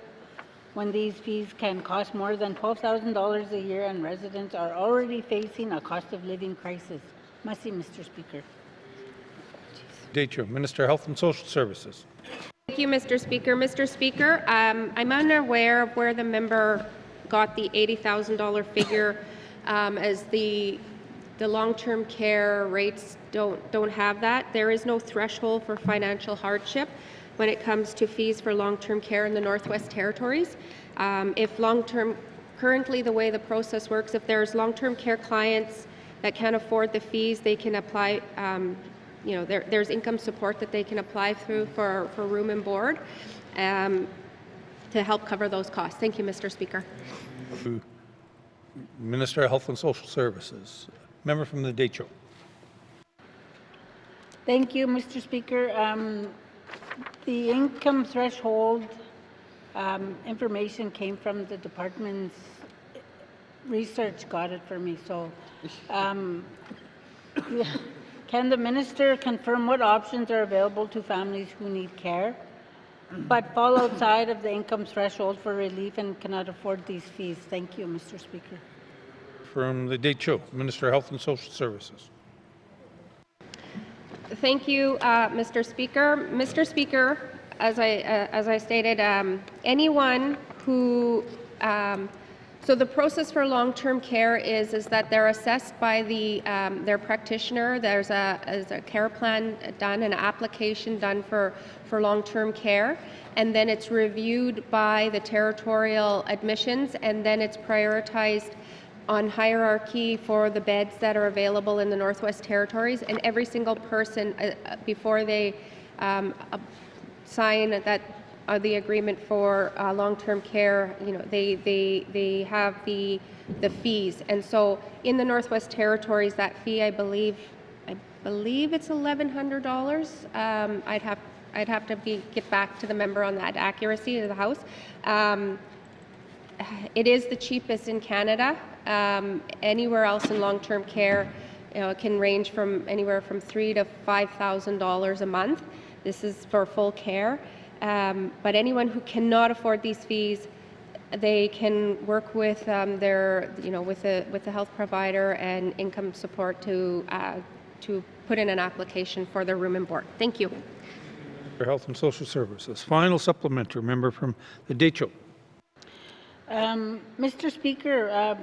when these fees can cost more than $12,000 a year and residents are already facing a cost of living crisis? Merci, Mr. Speaker. Deitcho, Minister of Health and Social Services. Thank you, Mr. Speaker. Mr. Speaker, I'm unaware of where the member got the $80,000 figure, as the long-term care rates don't have that. There is no threshold for financial hardship when it comes to fees for long-term care in the Northwest Territories. Currently the way the process works, if there's long-term care clients that can't afford the fees, they can apply, there's income support that they can apply through for room and board to help cover those costs. Thank you, Mr. Speaker. Minister of Health and Social Services. Member from the Deitcho. Thank you, Mr. Speaker. The income threshold information came from the department's research, got it for me. So can the minister confirm what options are available to families who need care but fall outside of the income threshold for relief and cannot afford these fees? Thank you, Mr. Speaker. From the Deitcho, Minister of Health and Social Services. Thank you, Mr. Speaker. Mr. Speaker, as I stated, anyone who so the process for long-term care is that they're assessed by their practitioner. There's a care plan done, an application done for long-term care, and then it's reviewed by the territorial admissions, and then it's prioritized on hierarchy for the beds that are available in the Northwest Territories, and every single person before they sign the agreement for long-term care, they have the fees, and so in the Northwest Territories, that fee, I believe it's $1,100. I'd have to get back to the member on that accuracy of the House. It is the cheapest in Canada. Anywhere else in long-term care, it can range from anywhere from $3,000 to $5,000 a month. This is for full care. But anyone who cannot afford these fees, they can work with with the health provider and income support to put in an application for their room and board. Thank you. For Health and Social Services. Final supplementary, member from the Decho. Mr. Speaker,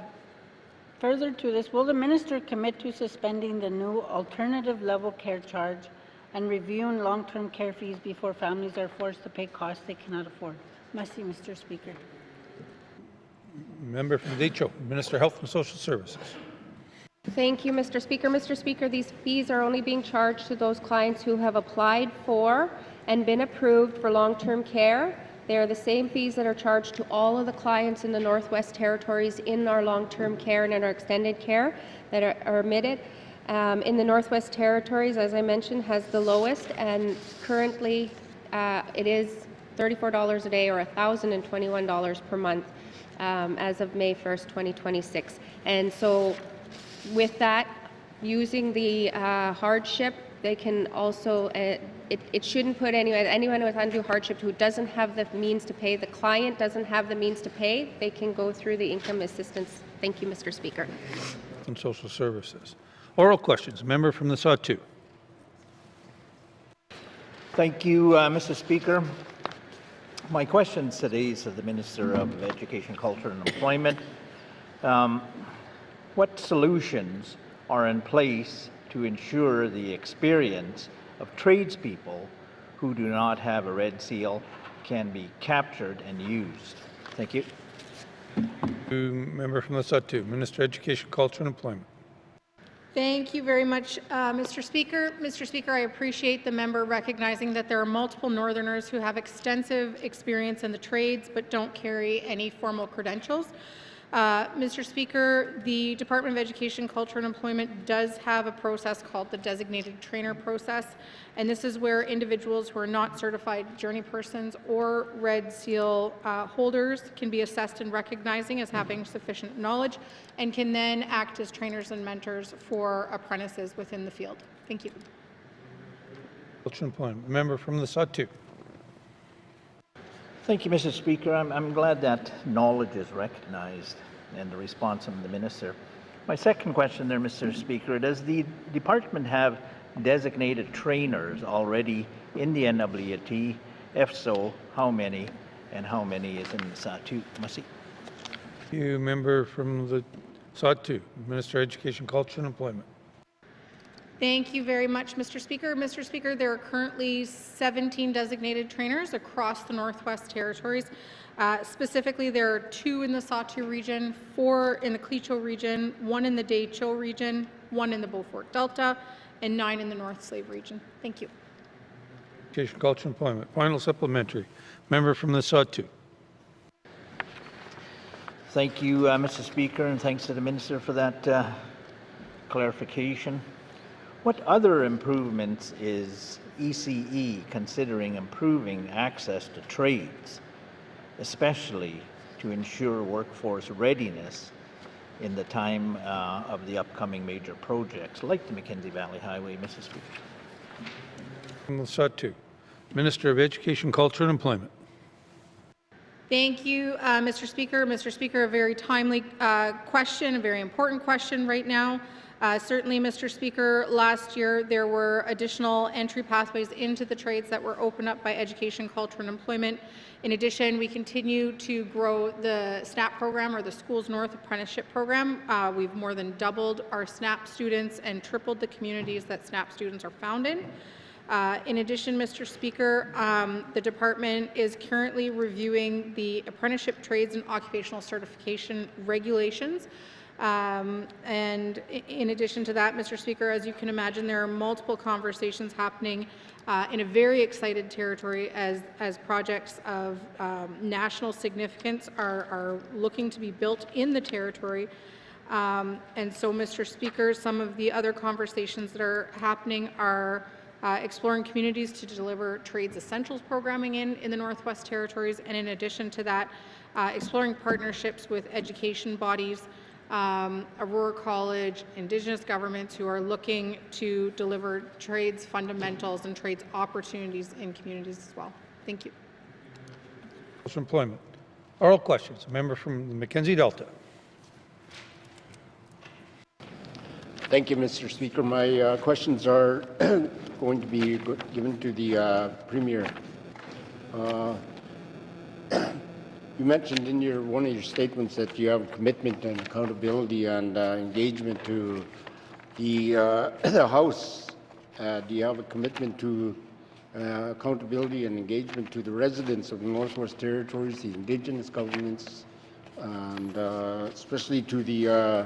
further to this, will the minister commit to suspending the new alternative level care charge and reviewing long-term care fees before families are forced to pay costs they cannot afford? Merci, Mr. Speaker. Member from Decho, Minister of Health and Social Services. Thank you, Mr. Speaker. Mr. Speaker, these fees are only being charged to those clients who have applied for and been approved for long-term care. They are the same fees that are charged to all of the clients in the Northwest Territories in our long-term care and in our extended care that are admitted. In the Northwest Territories, as I mentioned, has the lowest, and currently it is $34 a day or $1,021 per month as of May 1st, 2026. And so with that, using the hardship, they can also, it shouldn't put anyone with undue hardship who doesn't have the means to pay, the client doesn't have the means to pay, they can go through the income assistance. Thank you, Mr. Speaker. And Social Services. Oral questions. Member from the Sawtooth. Thank you, Mr. Speaker. My questions today is to the Minister of Education, Culture and Employment. What solutions are in place to ensure the experience of tradespeople who do not have a red seal can be captured and used? Thank you. Member from the Sawtooth, Minister of Education, Culture and Employment. Thank you very much, Mr. Speaker. Mr. Speaker, I appreciate the member recognizing that there are multiple Northerners who have extensive experience in the trades but don't carry any formal credentials. Mr. Speaker, the Department of Education, Culture and Employment does have a process called the Designated Trainer Process, and this is where individuals who are not certified journey persons or Red Seal holders can be assessed and recognizing as having sufficient knowledge and can then act as trainers and mentors for apprentices within the field. Thank you. Culture and Employment. Member from the Sawtooth. Thank you, Mr. Speaker. I'm glad that knowledge is recognized in the response from the Minister. My second question there, Mr. Speaker, does the department have designated trainers already in the NWT? If so, how many, and how many is in the Sawtooth? Merci. Thank you, member from the Sawtooth, Minister of Education, Culture and Employment. Thank you very much, Mr. Speaker. Mr. Speaker, there are currently 17 designated trainers across the Northwest Territories. Specifically, there are 2 in the Sawtooth region, 4 in the Clecho region, 1 in the Decho region, 1 in the Beaufort Delta, and 9 in the North Slave region. Thank you. Education, Culture and Employment. Final supplementary. Member from the Sawtooth. Thank you, Mr. Speaker, and thanks to the Minister for that clarification. What other improvements is ECE considering improving access to trades, especially to ensure workforce readiness in the time of the upcoming major projects like the Mackenzie Valley Highway, Mr. Speaker? From the Sawtooth, Minister of Education, Culture and Employment. Thank you, Mr. Speaker. Mr. Speaker, a very timely question, a very important question right now. Certainly, Mr. Speaker, last year there were additional entry pathways into the trades that were opened up by Education, Culture and Employment. In addition, we continue to grow the SNAP program, or the Schools North Apprenticeship Program. We've more than doubled our SNAP students and tripled the communities that SNAP students are found in. In addition, Mr. Speaker, the department is currently reviewing the apprenticeship trades and occupational certification regulations. And in addition to that, Mr. Speaker, as you can imagine, there are multiple conversations happening in a very excited territory as projects of national significance are looking to be built in the territory. And so, Mr. Speaker, some of the other conversations that are happening are exploring communities to deliver trades essentials programming in the Northwest Territories, and in addition to that, exploring partnerships with education bodies, Aurora College, Indigenous governments who are looking to deliver trades fundamentals and trades opportunities in communities as well. Thank you. Employment. Oral questions. A member from the Mackenzie Delta. Thank you, Mr. Speaker. My questions are going to be given to the Premier. You mentioned in one of your statements that you have a commitment and accountability and engagement to the House. Do you have a commitment to accountability and engagement to the residents of the Northwest Territories, the Indigenous governments, and especially to the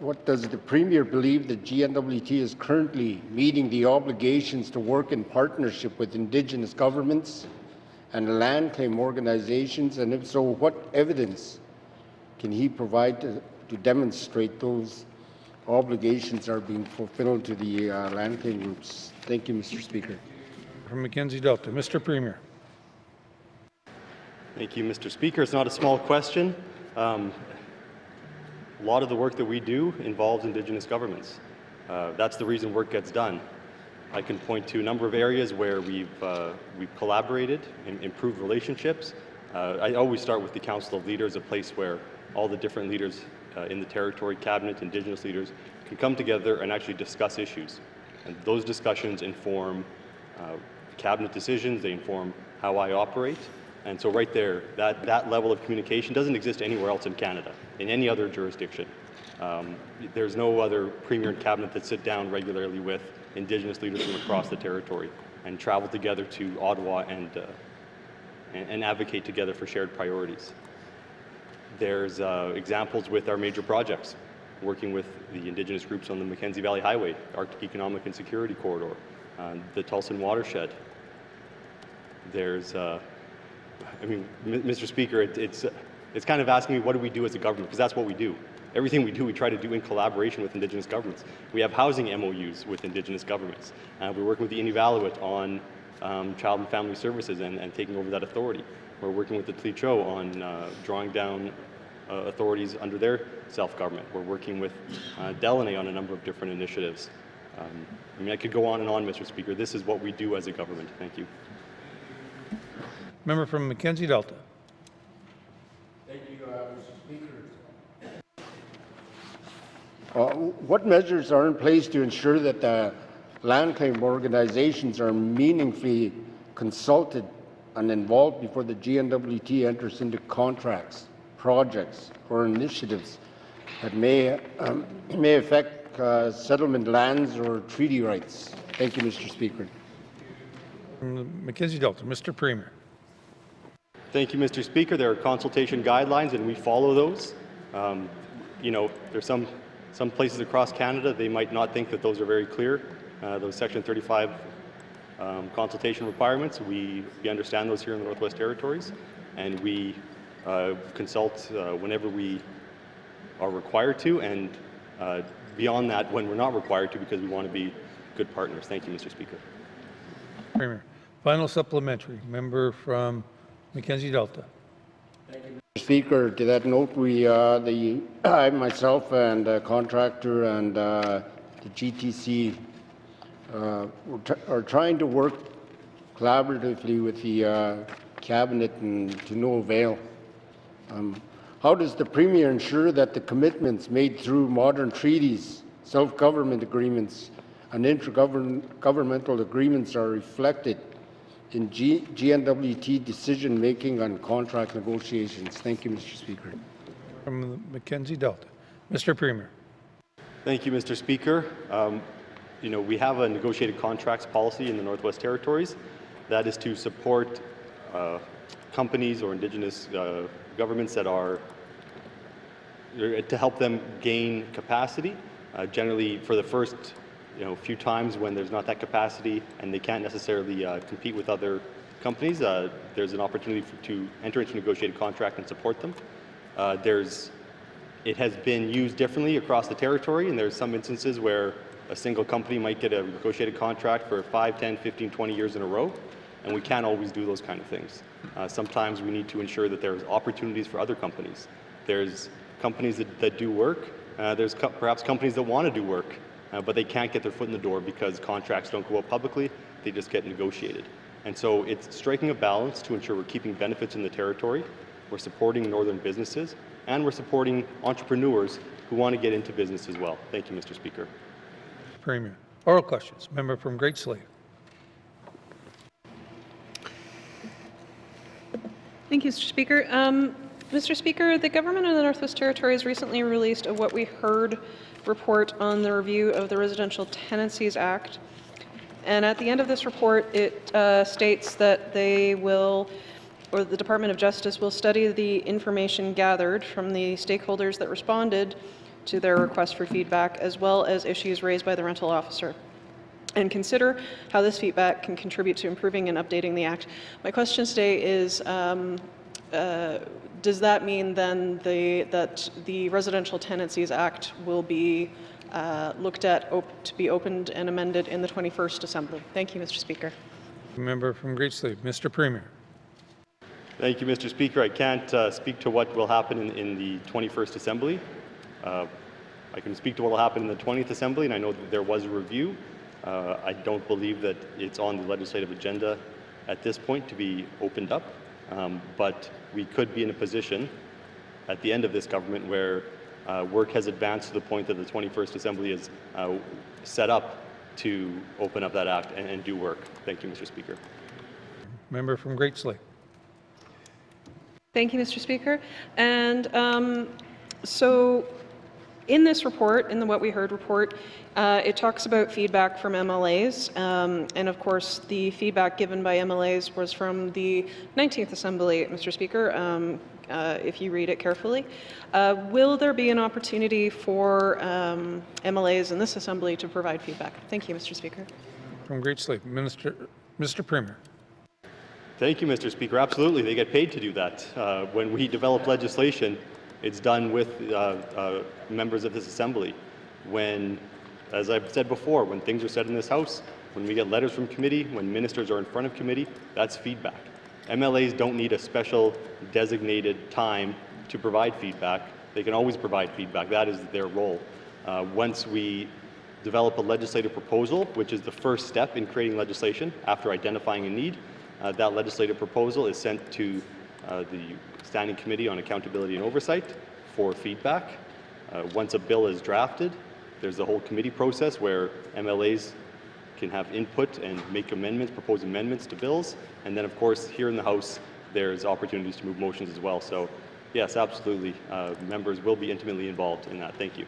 what does the Premier believe that GNWT is currently meeting the obligations to work in partnership with Indigenous governments and land claim organizations, and if so, what evidence can he provide to demonstrate those obligations are being fulfilled to the land claim groups? Thank you, Mr. Speaker. From Mackenzie Delta. Mr. Premier. Thank you, Mr. Speaker. It's not a small question. A lot of the work that we do involves Indigenous governments. That's the reason work gets done. I can point to a number of areas where we've collaborated and improved relationships. I always start with the Council of Leaders, a place where all the different leaders in the territory, cabinet, Indigenous leaders, can come together and actually discuss issues. And those discussions inform cabinet decisions, they inform how I operate. And so right there, that level of communication doesn't exist anywhere else in Canada, in any other jurisdiction. There's no other Premier and Cabinet that sit down regularly with Indigenous leaders from across the territory and travel together to Ottawa and advocate together for shared priorities. There's examples with our major projects, working with the Indigenous groups on the Mackenzie Valley Highway, Arctic Economic and Security Corridor, the Tulsan Watershed. There's I mean, Mr. Speaker, it's kind of asking me what do we do as a government, because that's what we do. Everything we do, we try to do in collaboration with Indigenous governments. We have housing MOUs with Indigenous governments. We're working with the Inuvialuit on child and family services and taking over that authority. We're working with the Tlicho on drawing down authorities under their self-government. We're working with Delaney on a number of different initiatives. I mean, I could go on and on, Mr. Speaker. This is what we do as a government. Thank you. Member from Mackenzie Delta. Thank you, Mr. Speaker. What measures are in place to ensure that the land claim organizations are meaningfully consulted and involved before the GNWT enters into contracts, projects, or initiatives that may affect settlement lands or treaty rights? Thank you, Mr. Speaker. From the Mackenzie Delta. Mr. Premier. Thank you, Mr. Speaker. There are consultation guidelines, and we follow those. You know, there's some places across Canada, they might not think that those are very clear. Those Section 35 consultation requirements, we understand those here in the Northwest Territories, and we consult whenever we are required to, and beyond that when we're not required to, because we want to be good partners. Thank you, Mr. Speaker. Premier. Final supplementary. Member from Mackenzie Delta. Mr. Speaker, to that note, I myself and a contractor and the GTC are trying to work collaboratively with the Cabinet and to no avail. How does the Premier ensure that the commitments made through modern treaties self-government agreements and intergovernmental agreements are reflected in GNWT decision-making on contract negotiations. Thank you, Mr. Speaker. From the Mackenzie Delta. Mr. Premier. Thank you, Mr. Speaker. We have a negotiated contracts policy in the Northwest Territories that is to support companies or Indigenous governments that are to help them gain capacity. Generally, for the first few times when there's not that capacity and they can't necessarily compete with other companies, there's an opportunity to enter into a negotiated contract and support them. It has been used differently across the territory, and there's some instances where a single company might get a negotiated contract for 5, 10, 15, 20 years in a row, and we can't always do those kind of things. Sometimes we need to ensure that there's opportunities for other companies. There's companies that do work. There's perhaps companies that want to do work, but they can't get their foot in the door because contracts don't go out publicly. They just get negotiated. And so it's striking a balance to ensure we're keeping benefits in the territory, we're supporting northern businesses, and we're supporting entrepreneurs who want to get into business as well. Thank you, Mr. Speaker. Premier. Oral questions. Member from Great Slave. Thank you, Mr. Speaker. Mr. Speaker, the government of the Northwest Territories recently released a What We Heard report on the review of the Residential Tenancies Act. And at the end of this report, it states that they will, or the Department of Justice will study the information gathered from the stakeholders that responded to their request for feedback, as well as issues raised by the rental officer, and consider how this feedback can contribute to improving and updating the Act. My question today is, does that mean then that the Residential Tenancies Act will be looked at to be opened and amended in the 21st Assembly? Thank you, Mr. Speaker. Member from Great Slave. Mr. Premier. Thank you, Mr. Speaker. I can't speak to what will happen in the 21st Assembly. I can speak to what will happen in the 20th Assembly, and I know that there was a review. I don't believe that it's on the legislative agenda at this point to be opened up, but we could be in a position at the end of this government where work has advanced to the point that the 21st Assembly is set up to open up that act and do work. Thank you, Mr. Speaker. Member from Great Slave. Thank you, Mr. Speaker. And so in this report, in the What We Heard report, it talks about feedback from MLAs, and of course the feedback given by MLAs was from the 19th Assembly, Mr. Speaker, if you read it carefully. Will there be an opportunity for MLAs in this Assembly to provide feedback? Thank you, Mr. Speaker. From Great Slave. Mr. Premier. Thank you, Mr. Speaker. Absolutely, they get paid to do that. When we develop legislation, it's done with members of this Assembly. When, as I've said before, when things are said in this House, when we get letters from committee, when ministers are in front of committee, that's feedback. MLAs don't need a special designated time to provide feedback. They can always provide feedback. That is their role. Once we develop a legislative proposal, which is the first step in creating legislation after identifying a need, that legislative proposal is sent to the Standing Committee on Accountability and Oversight for feedback. Once a bill is drafted, there's a whole committee process where MLAs can have input and make amendments, propose amendments to bills. And then, of course, here in the House, there's opportunities to move motions as well. So, yes, absolutely, members will be intimately involved in that. Thank you.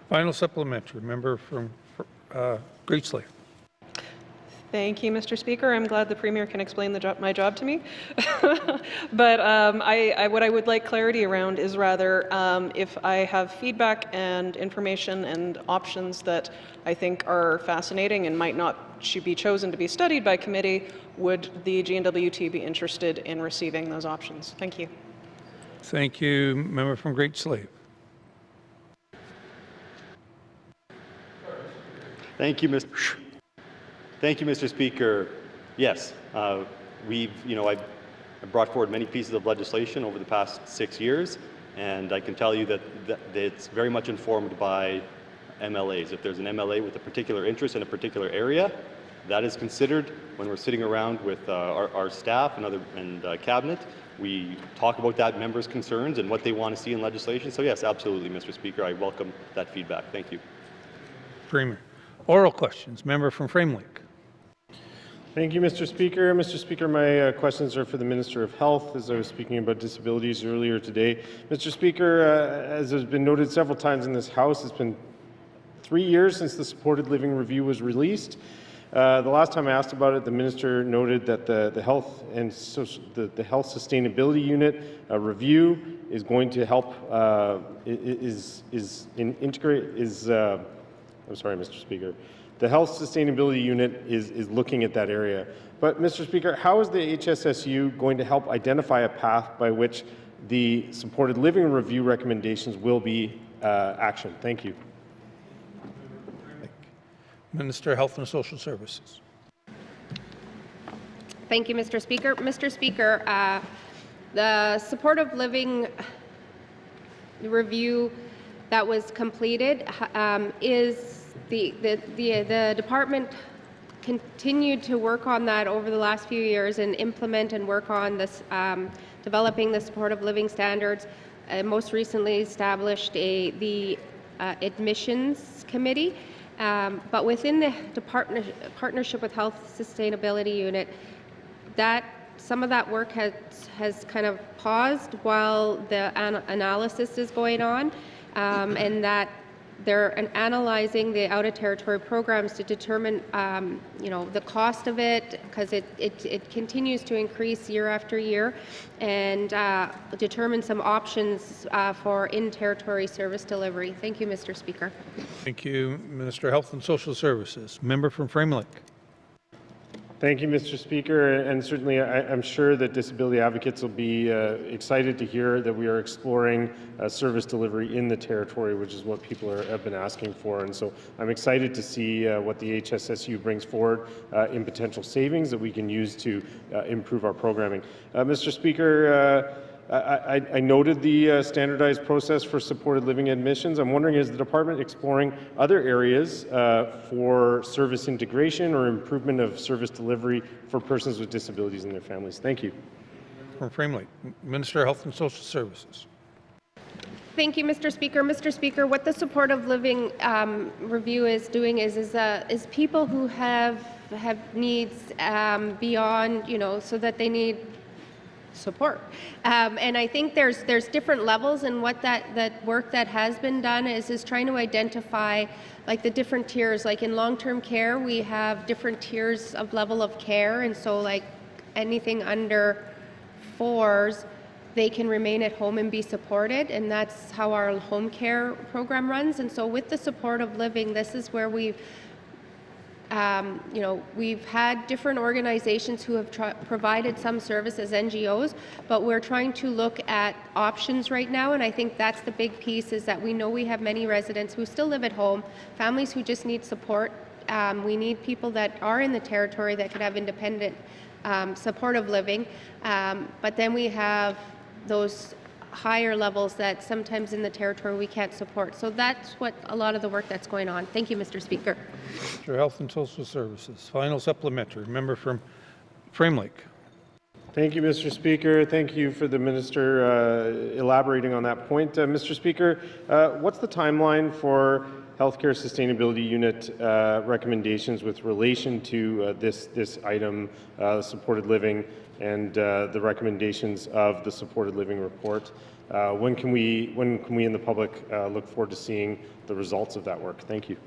Final supplementary. Member from Great Slave. Thank you, Mr. Speaker. I'm glad the Premier can explain my job to me. But what I would like clarity around is rather if I have feedback and information and options that I think are fascinating and might not should be chosen to be studied by committee, would the GNWT be interested in receiving those options? Thank you. Thank you. Member from Great Slave. Thank you, Mr. Speaker. Yes, I've brought forward many pieces of legislation over the past 6 years, and I can tell you that it's very much informed by MLAs. If there's an MLA with a particular interest in a particular area, that is considered when we're sitting around with our staff and cabinet. we talk about that members' concerns and what they want to see in legislation. So yes, absolutely, Mr. Speaker, I welcome that feedback. Thank you. Premier. Oral questions. Member from Frame Lake. Thank you, Mr. Speaker. Mr. Speaker, my questions are for the Minister of Health, as I was speaking about disabilities earlier today. Mr. Speaker, as has been noted several times in this House, it's been 3 years since the Supported Living Review was released. The last time I asked about it, the Minister noted that the Health and the Health Sustainability Unit review is going to help, I'm sorry, Mr. Speaker. The Health Sustainability Unit is looking at that area. But, Mr. Speaker, how is the HSSU going to help identify a path by which the Supported Living Review recommendations will be actioned? Thank you. Minister of Health and Social Services. Thank you, Mr. Speaker. Mr. Speaker, the supportive living review that was completed is the department continued to work on that over the last few years and implement and work on this, developing the supportive living standards. Most recently established the admissions committee. But within the partnership with Health Sustainability Unit, some of that work has kind of paused while the analysis is going on, and that they're analyzing the out-of-territory programs to determine, the cost of it, because it continues to increase year after year, and determine some options for in-territory service delivery. Thank you, Mr. Speaker. Thank you, Minister of Health and Social Services. Member from Frame Lake. Thank you, Mr. Speaker, and certainly I'm sure that disability advocates will be excited to hear that we are exploring service delivery in the territory, which is what people have been asking for. And so I'm excited to see what the HSSU brings forward in potential savings that we can use to improve our programming. Mr. Speaker, I noted the standardized process for supported living admissions. I'm wondering, is the department exploring other areas for service integration or improvement of service delivery for persons with disabilities and their families? Thank you. From Frame Lake. Minister of Health and Social Services. Thank you, Mr. Speaker. Mr. Speaker, what the supportive living review is doing is people who have needs beyond, so that they need support. And I think there's different levels, and what that work that has been done is trying to identify like the different tiers. Like in long-term care, we have different tiers of level of care, and so like anything under 4s, they can remain at home and be supported, and that's how our home care program runs. And so with the supportive living, this is where we've had different organizations who have provided some services, NGOs, but we're trying to look at options right now, and I think that's the big piece, is that we know we have many residents who still live at home, families who just need support. We need people that are in the territory that could have independent supportive living, but then we have those higher levels that sometimes in the territory we can't support. So that's what a lot of the work that's going on. Thank you, Mr. Speaker. Minister of Health and Social Services. Final supplementary. Member from Frame Lake. Thank you, Mr. Speaker. Thank you for the Minister elaborating on that point. Mr. Speaker, what's the timeline for Healthcare Sustainability Unit recommendations with relation to this item, supported living, and the recommendations of the supported living report? When can we in the public look forward to seeing the results of that work? Thank you.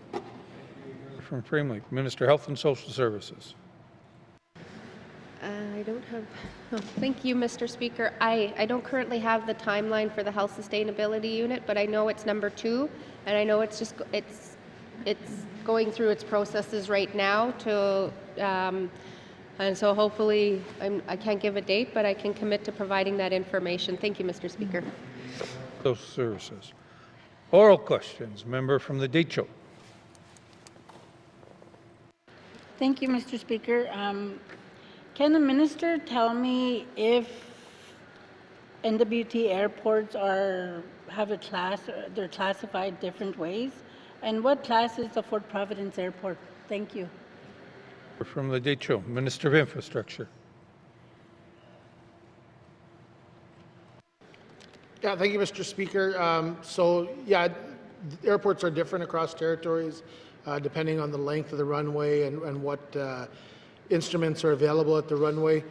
From Frame Lake, Minister of Health and Social Services. I don't have, thank you, Mr. Speaker. I don't currently have the timeline for the Health Sustainability Unit, but I know it's number 2, and I know it's going through its processes right now to, and so hopefully, I can't give a date, but I can commit to providing that information. Thank you, Mr. Speaker. Social Services. Oral questions. Member from the Decho. Thank you, Mr. Speaker. Can the minister tell me if NWT airports have a class, they're classified different ways? And what class is the Fort Providence Airport? Thank you. From the Decho, Minister of Infrastructure. Yeah, thank you, Mr. Speaker. Airports are different across territories, depending on the length of the runway and what instruments are available at the runway.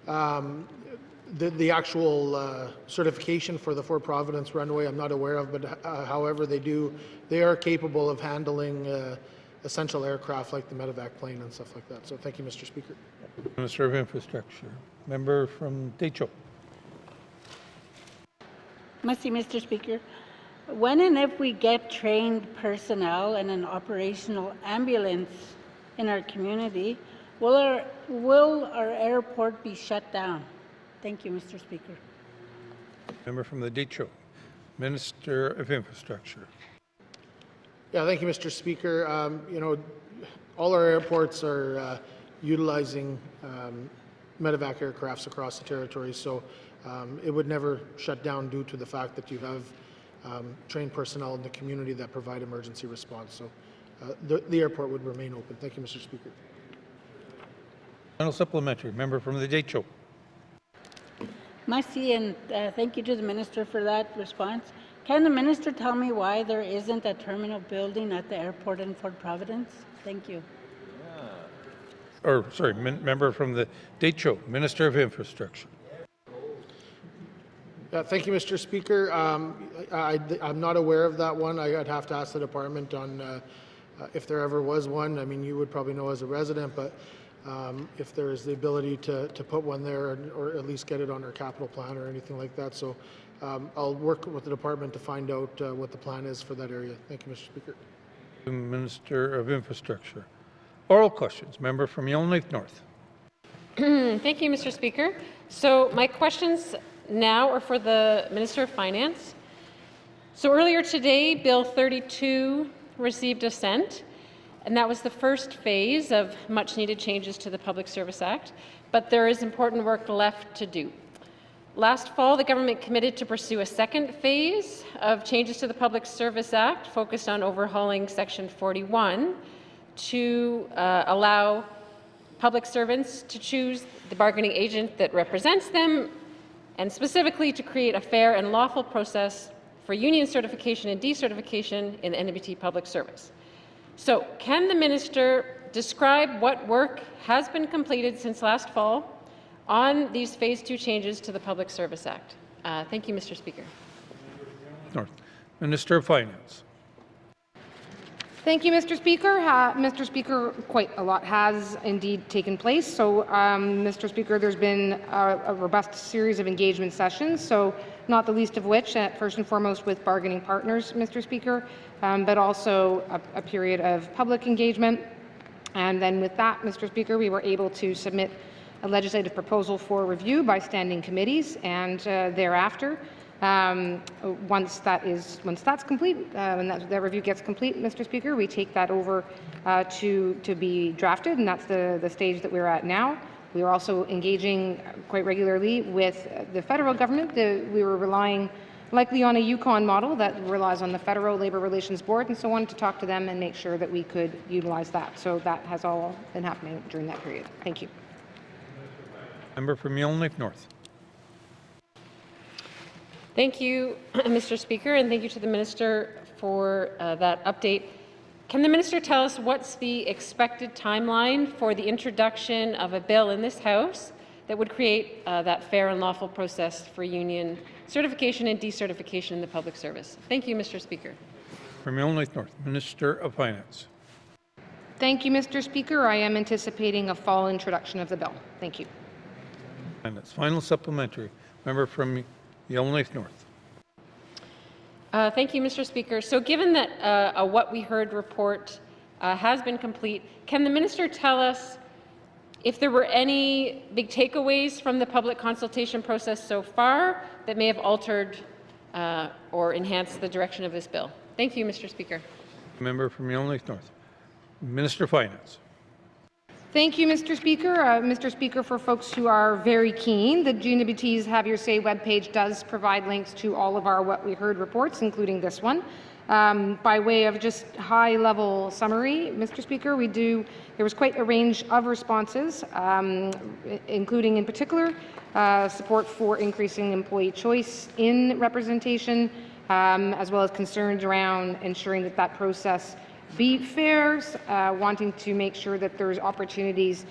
The actual certification for the Fort Providence runway, I'm not aware of, but however they are capable of handling essential aircraft like the medevac plane and stuff like that. So thank you, Mr. Speaker. Minister of Infrastructure. Member from Decho. Merci, Mr. Speaker. When and if we get trained personnel and an operational ambulance in our community, will our airport be shut down? Thank you, Mr. Speaker. Member from the Decho. Minister of Infrastructure. Yeah, thank you, Mr. Speaker. All our airports are utilizing medevac aircrafts across the territory, so it would never shut down due to the fact that you have trained personnel in the community that provide emergency response. So the airport would remain open. Thank you, Mr. Speaker. Final supplementary. Member from the Decho. Merci, and thank you to the Minister for that response. Can the Minister tell me why there isn't a terminal building at the airport in Fort Providence? Thank you. Member from the Decho, Minister of Infrastructure. Thank you, Mr. Speaker. I'm not aware of that one. I'd have to ask the department on if there ever was one. I mean, you would probably know as a resident, but if there is the ability to put one there or at least get it on our capital plan or anything like that. So I'll work with the department to find out what the plan is for that area. Thank you, Mr. Speaker. Minister of Infrastructure. Oral questions. Member from Yellowknife North. Thank you, Mr. Speaker. So my questions now are for the Minister of Finance. So earlier today, Bill 32 received assent, and that was the first phase of much-needed changes to the Public Service Act, but there is important work left to do. Last fall, the government committed to pursue a second phase of changes to the Public Service Act focused on overhauling Section 41 to allow public servants to choose the bargaining agent that represents them, and specifically to create a fair and lawful process for union certification and decertification in the NWT public service. So, can the Minister describe what work has been completed since last fall on these Phase 2 changes to the Public Service Act? Thank you, Mr. Speaker. North. Minister of Finance. Thank you, Mr. Speaker. Mr. Speaker, quite a lot has indeed taken place. So, Mr. Speaker, there's been a robust series of engagement sessions, so not the least of which, first and foremost, with bargaining partners, Mr. Speaker, but also a period of public engagement. And then with that, Mr. Speaker, we were able to submit a legislative proposal for review by standing committees, and thereafter, once that's complete, when that review gets complete, Mr. Speaker, we take that over to be drafted, and that's the stage that we're at now. We are also engaging quite regularly with the federal government. We were relying likely on a Yukon model that relies on the Federal Labour Relations Board and so on to talk to them and make sure that we could utilize that. So that has all been happening during that period. Thank you. Member from Yellowknife North. Thank you, Mr. Speaker, and thank you to the Minister for that update. Can the Minister tell us what's the expected timeline for the introduction of a bill in this House that would create that fair and lawful process for union certification and decertification in the public service? Thank you, Mr. Speaker. From Yellowknife North, Minister of Finance. Thank you, Mr. Speaker. I am anticipating a fall introduction of the bill. Thank you. Finance. Final supplementary. Member from Yellowknife North. Thank you, Mr. Speaker. So given that a What We Heard report has been complete, can the Minister tell us if there were any big takeaways from the public consultation process so far that may have altered or enhanced the direction of this bill? Thank you, Mr. Speaker. Member from Yellowknife North. Minister of Finance. Thank you, Mr. Speaker. Mr. Speaker, for folks who are very keen, the GNWT's Have Your Say webpage does provide links to all of our What We Heard reports, including this one. By way of just high-level summary, Mr. Speaker, there was quite a range of responses, including in particular support for increasing employee choice in representation, as well as concerns around ensuring that that process be fair, wanting to make sure that there's opportunities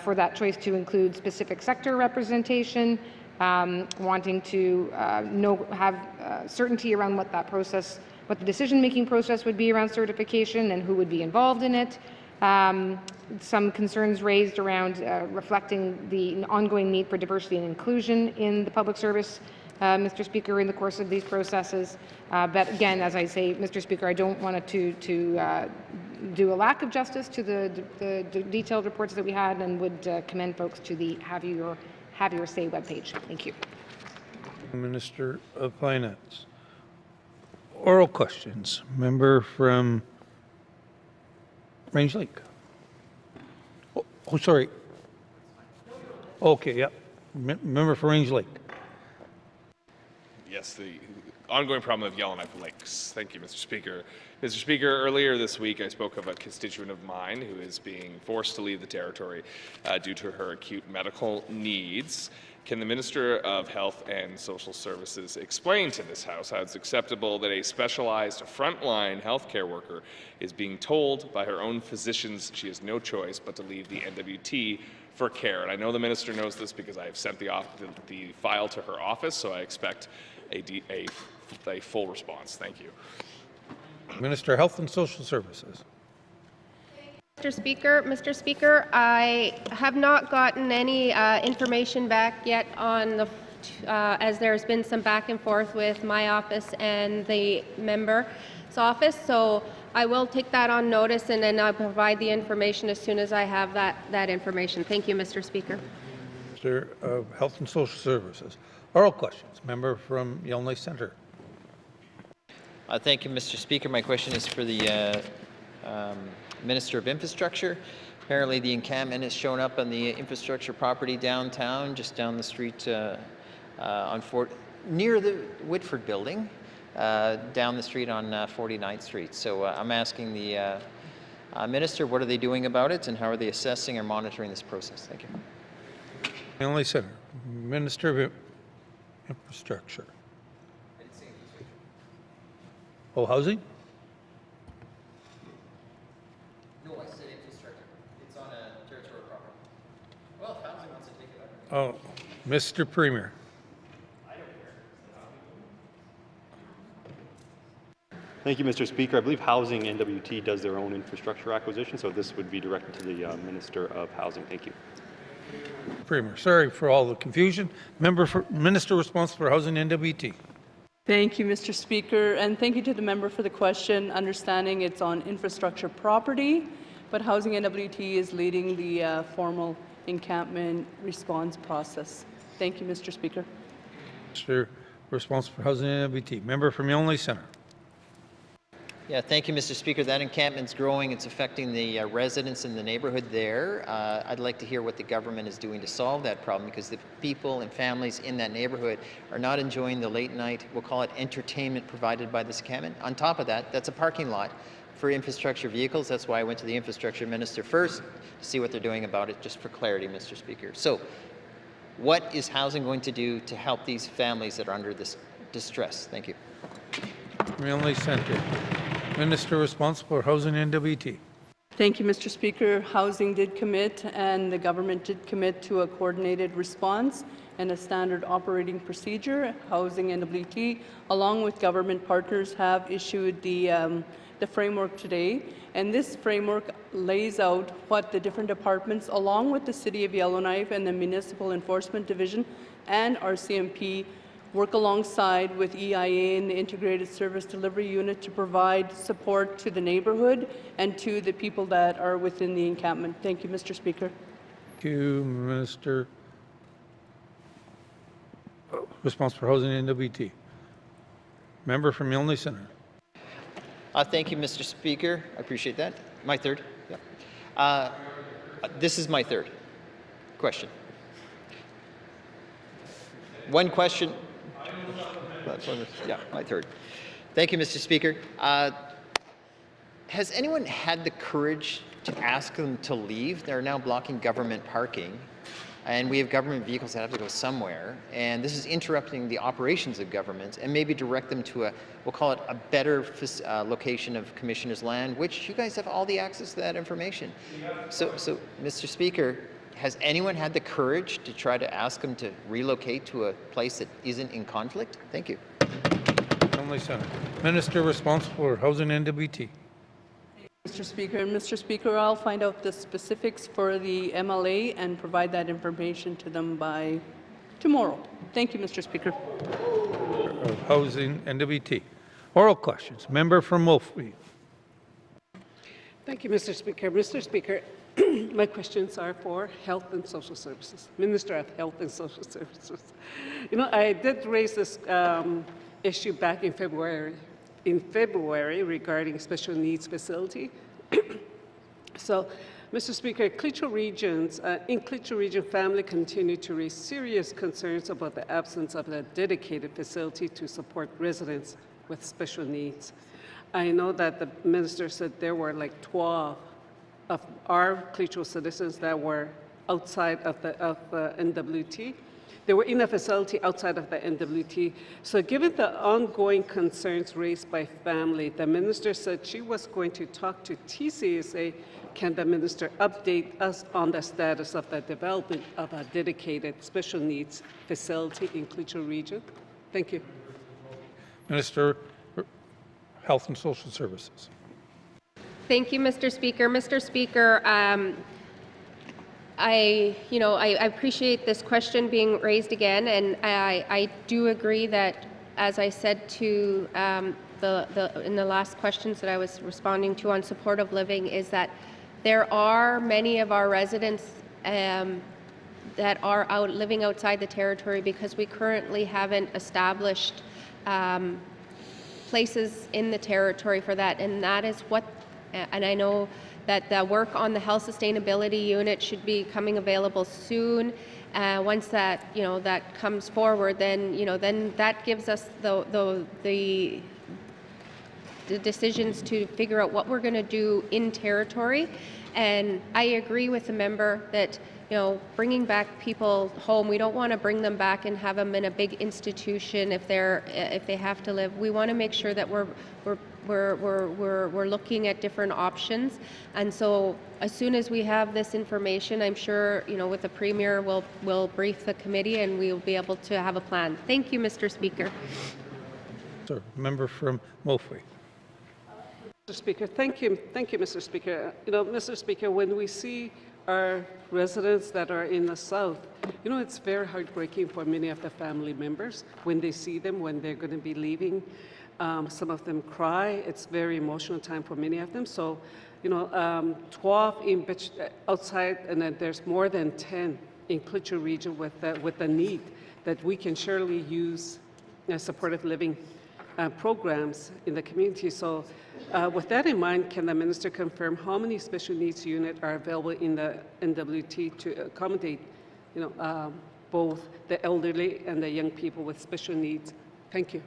for that choice to include specific sector representation, wanting to have certainty around what that process, what the decision-making process would be around certification and who would be involved in it. Some concerns raised around reflecting the ongoing need for diversity and inclusion in the public service, Mr. Speaker, in the course of these processes. But again, as I say, Mr. Speaker, I don't want to do a lack of justice to the detailed reports that we had, and would commend folks to the Have Your Say webpage. Thank you. Minister of Finance. Oral questions. Member from Range Lake. Oh, sorry. Okay, yeah. Member for Range Lake. Yes, the ongoing problem of Yellowknife Lakes. Thank you, Mr. Speaker. Mr. Speaker, earlier this week I spoke of a constituent of mine who is being forced to leave the territory due to her acute medical needs. Can the Minister of Health and Social Services explain to this House how it's acceptable that a specialized frontline healthcare worker is being told by her own physicians she has no choice but to leave the NWT for care? And I know the Minister knows this because I have sent the file to her office, so I expect a full response. Thank you. Minister of Health and Social Services. Mr. Speaker, I have not gotten any information back yet on the, as there's been some back and forth with my office and the member's office. So I will take that on notice, and then I'll provide the information as soon as I have that information. Thank you, Mr. Speaker. Minister of Health and Social Services. Oral questions. Member from Yellowknife Centre. Thank you, Mr. Speaker. My question is for the Minister of Infrastructure. Apparently the encampment has shown up on the infrastructure property downtown, just down the street near the Whitford building, down the street on 49th Street. So I'm asking the Minister, what are they doing about it, and how are they assessing or monitoring this process? Thank you. Yellowknife Centre. Minister of Infrastructure. Oh, housing? No, I said infrastructure. It's on a territorial property. Well, if housing wants to take it up. Oh, Mr. Premier. Thank you, Mr. Speaker. I believe Housing NWT does their own infrastructure acquisition, so this would be directed to the Minister of Housing. Thank you. Premier, sorry for all the confusion. Minister responsible for Housing NWT. Thank you, Mr. Speaker, and thank you to the member for the question. Understanding it's on infrastructure property, but Housing NWT is leading the formal encampment response process. Thank you, Mr. Speaker. Minister responsible for Housing NWT. Member from Yellowknife Centre. Yeah, thank you, Mr. Speaker. That encampment's growing. It's affecting the residents in the neighborhood there. I'd like to hear what the government is doing to solve that problem, because the people and families in that neighborhood are not enjoying the late night, we'll call it entertainment, provided by this encampment. On top of that, that's a parking lot for infrastructure vehicles. That's why I went to the infrastructure minister first to see what they're doing about it, just for clarity, Mr. Speaker. So what is housing going to do to help these families that are under this distress? Thank you. Yellowknife Centre. Minister responsible for Housing NWT. Thank you, Mr. Speaker. Housing did commit, and the government did commit to a coordinated response and a standard operating procedure. Housing NWT, along with government partners, have issued the framework today, and this framework lays out what the different departments, along with the City of Yellowknife and the Municipal Enforcement Division and RCMP, work alongside with EIA and the Integrated Service Delivery Unit to provide support to the neighborhood and to the people that are within the encampment. Thank you, Mr. Speaker. Thank you, Minister responsible for Housing NWT. Member from Yellowknife Centre. Thank you, Mr. Speaker. I appreciate that. My third. Yep. This is my third question. One question. Yeah, my third. Thank you, Mr. Speaker. Has anyone had the courage to ask them to leave? They're now blocking government parking, and we have government vehicles that have to go somewhere, and this is interrupting the operations of government, and maybe direct them to we'll call it a better location of Commissioner's land, which you guys have all the access to that information. So Mr. Speaker, has anyone had the courage to try to ask them to relocate to a place that isn't in conflict? Thank you. Only Senator. Minister responsible for housing and NWT. Mr. Speaker, I'll find out the specifics for the MLA and provide that information to them by tomorrow. Thank you, Mr. Speaker. Housing NWT. Oral questions. Member from Wolfview. Thank you, Mr. Speaker. Mr. Speaker, my questions are for Health and Social Services, Minister of Health and Social Services. You know, I did raise this issue back in February regarding special needs facility. So, Mr. Speaker, Klitschko regions, in Klitschko region, family continue to raise serious concerns about the absence of a dedicated facility to support residents with special needs. I know that the minister said there were like 12 of our Klitschko citizens that were outside of the NWT. They were in a facility outside of the NWT. So given the ongoing concerns raised by family, the minister said she was going to talk to TCSA. Can the minister update us on the status of the development of a dedicated special needs facility in Klitschko region? Thank you. Minister, Health and Social Services. Thank you, Mr. Speaker. Mr. Speaker, I appreciate this question being raised again, and I do agree that, as I said to in the last questions that I was responding to on supportive living, is that there are many of our residents that are living outside the territory because we currently haven't established places in the territory for that, and that is what, and I know that the work on the health sustainability unit should be coming available soon. Once that that comes forward, then that gives us the decisions to figure out what we're going to do in territory. And I agree with the member that bringing back people home, we don't want to bring them back and have them in a big institution if they have to live. We want to make sure that we're looking at different options. And so as soon as we have this information, I'm sure with the Premier we'll brief the committee and we'll be able to have a plan. Thank you, Mr. Speaker. Sir, member from Wolfview. Mr. Speaker, thank you, Mr. Speaker. Mr. Speaker, when we see our residents that are in the South, it's very heartbreaking for many of the family members when they see them, when they're going to be leaving. Some of them cry. It's very emotional time for many of them. So, 12 outside, and then there's more than 10 in Klitschko region with the need that we can surely use supportive living programs in the community. So with that in mind, can the minister confirm how many special needs units are available in the NWT to accommodate both the elderly and the young people with special needs? Thank you.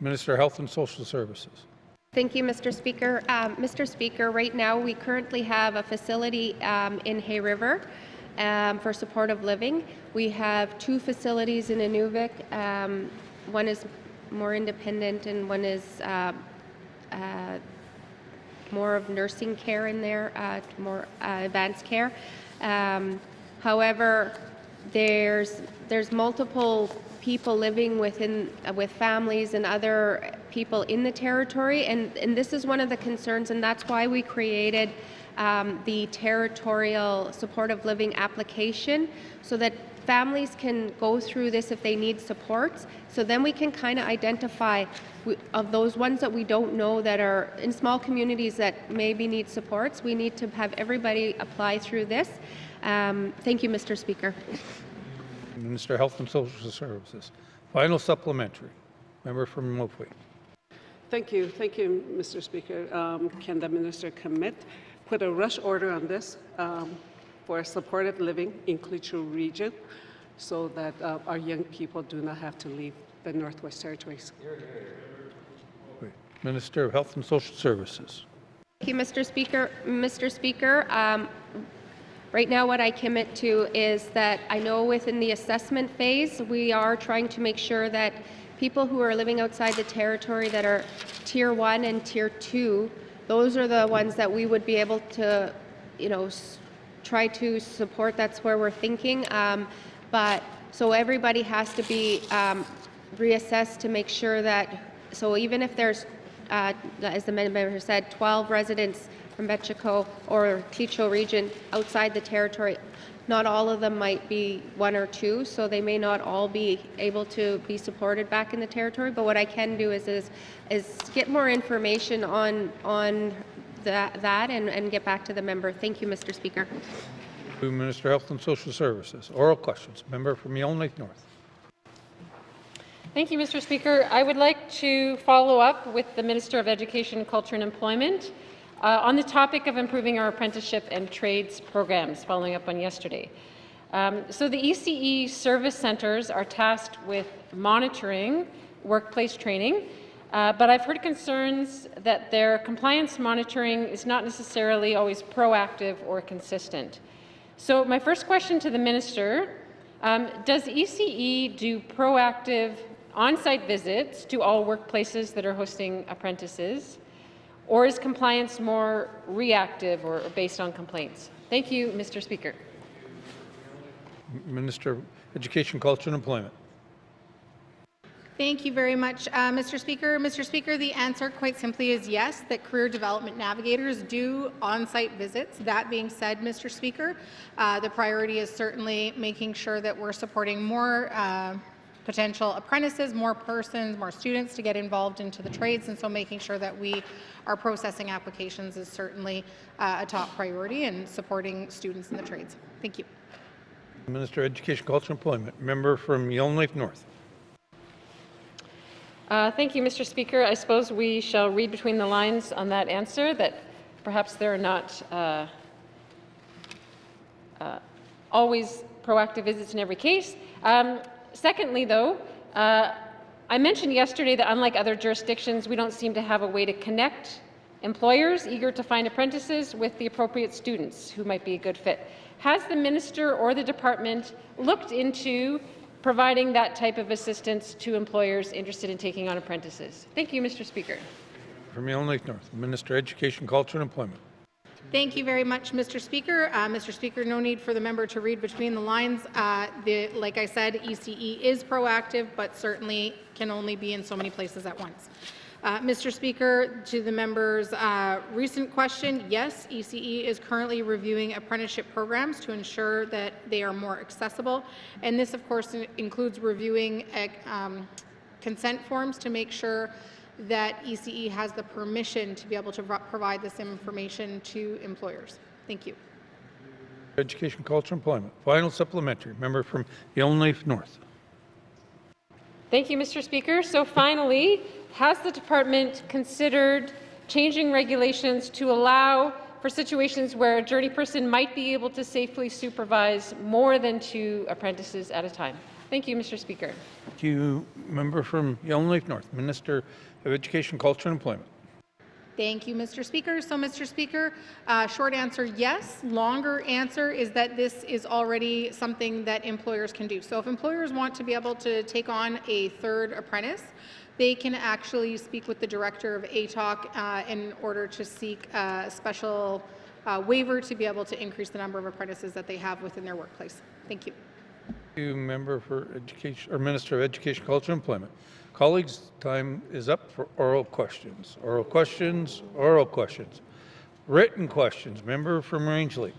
Minister of Health and Social Services. Thank you, Mr. Speaker. Mr. Speaker, right now we currently have a facility in Hay River for supportive living. We have 2 facilities in Inuvik. One is more independent and one is more of nursing care in there, more advanced care. However, there's multiple people living with families and other people in the territory, and this is one of the concerns, and that's why we created the territorial supportive living application, so that families can go through this if they need supports. So then we can kind of identify of those ones that we don't know that are in small communities that maybe need supports. We need to have everybody apply through this. Thank you, Mr. Speaker. Minister of Health and Social Services. Final supplementary. Member from Wolfview. Thank you, Mr. Speaker. Can the minister put a rush order on this for supportive living in Klitschko region so that our young people do not have to leave the Northwest Territories. Minister of Health and Social Services. Thank you, Mr. Speaker. Right now, what I commit to is that I know within the assessment phase, we are trying to make sure that people who are living outside the territory that are Tier 1 and Tier 2, those are the ones that we would be able to, try to support. That's where we're thinking. So everybody has to be reassessed to make sure that, so even if there's, as the member said, 12 residents from Betchiko or Clecho region outside the territory, not all of them might be 1 or 2, so they may not all be able to be supported back in the territory. But what I can do is get more information on that and get back to the member. Thank you, Mr. Speaker. To Minister of Health and Social Services. Oral questions. Member from Yellowknife North. Thank you, Mr. Speaker. I would like to follow up with the Minister of Education, Culture and Employment on the topic of improving our apprenticeship and trades programs, following up on yesterday. So the ECE service centres are tasked with monitoring workplace training, but I've heard concerns that their compliance monitoring is not necessarily always proactive or consistent. So my first question to the Minister, does ECE do proactive on-site visits to all workplaces that are hosting apprentices, or is compliance more reactive or based on complaints? Thank you, Mr. Speaker. Minister of Education, Culture and Employment. Thank you very much, Mr. Speaker. Mr. Speaker, the answer quite simply is yes, that career development navigators do on-site visits. That being said, Mr. Speaker, the priority is certainly making sure that we're supporting more potential apprentices, more persons, more students to get involved into the trades, and so making sure that we are processing applications is certainly a top priority and supporting students in the trades. Thank you. Minister of Education, Culture and Employment. Member from Yellowknife North. Thank you, Mr. Speaker. I suppose we shall read between the lines on that answer that perhaps there are not always proactive visits in every case. Secondly, though, I mentioned yesterday that unlike other jurisdictions, we don't seem to have a way to connect employers eager to find apprentices with the appropriate students who might be a good fit. Has the minister or the department looked into providing that type of assistance to employers interested in taking on apprentices? Thank you, Mr. Speaker. From Yellowknife North, Minister of Education, Culture and Employment. Thank you very much, Mr. Speaker. Mr. Speaker, no need for the member to read between the lines. Like I said, ECE is proactive, but certainly can only be in so many places at once. Mr. Speaker, to the member's recent question, yes, ECE is currently reviewing apprenticeship programs to ensure that they are more accessible. And this, of course, includes reviewing consent forms to make sure that ECE has the permission to be able to provide this information to employers. Thank you. Education, Culture, Employment. Final supplementary. Member from Yellowknife North. Thank you, Mr. Speaker. So finally, has the department considered changing regulations to allow for situations where a journey person might be able to safely supervise more than 2 apprentices at a time? Thank you, Mr. Speaker. Thank you. Member from Yellowknife North, Minister of Education, Culture and Employment. Thank you, Mr. Speaker. So, Mr. Speaker, short answer, yes. Longer answer is that this is already something that employers can do. So if employers want to be able to take on a 3rd apprentice, they can actually speak with the director of ATOC in order to seek a special waiver to be able to increase the number of apprentices that they have within their workplace. Thank you. Thank you, Member for Education, or Minister of Education, Culture and Employment. Colleagues, time is up for oral questions. Oral questions, oral questions. Written questions. Member from Range Lake.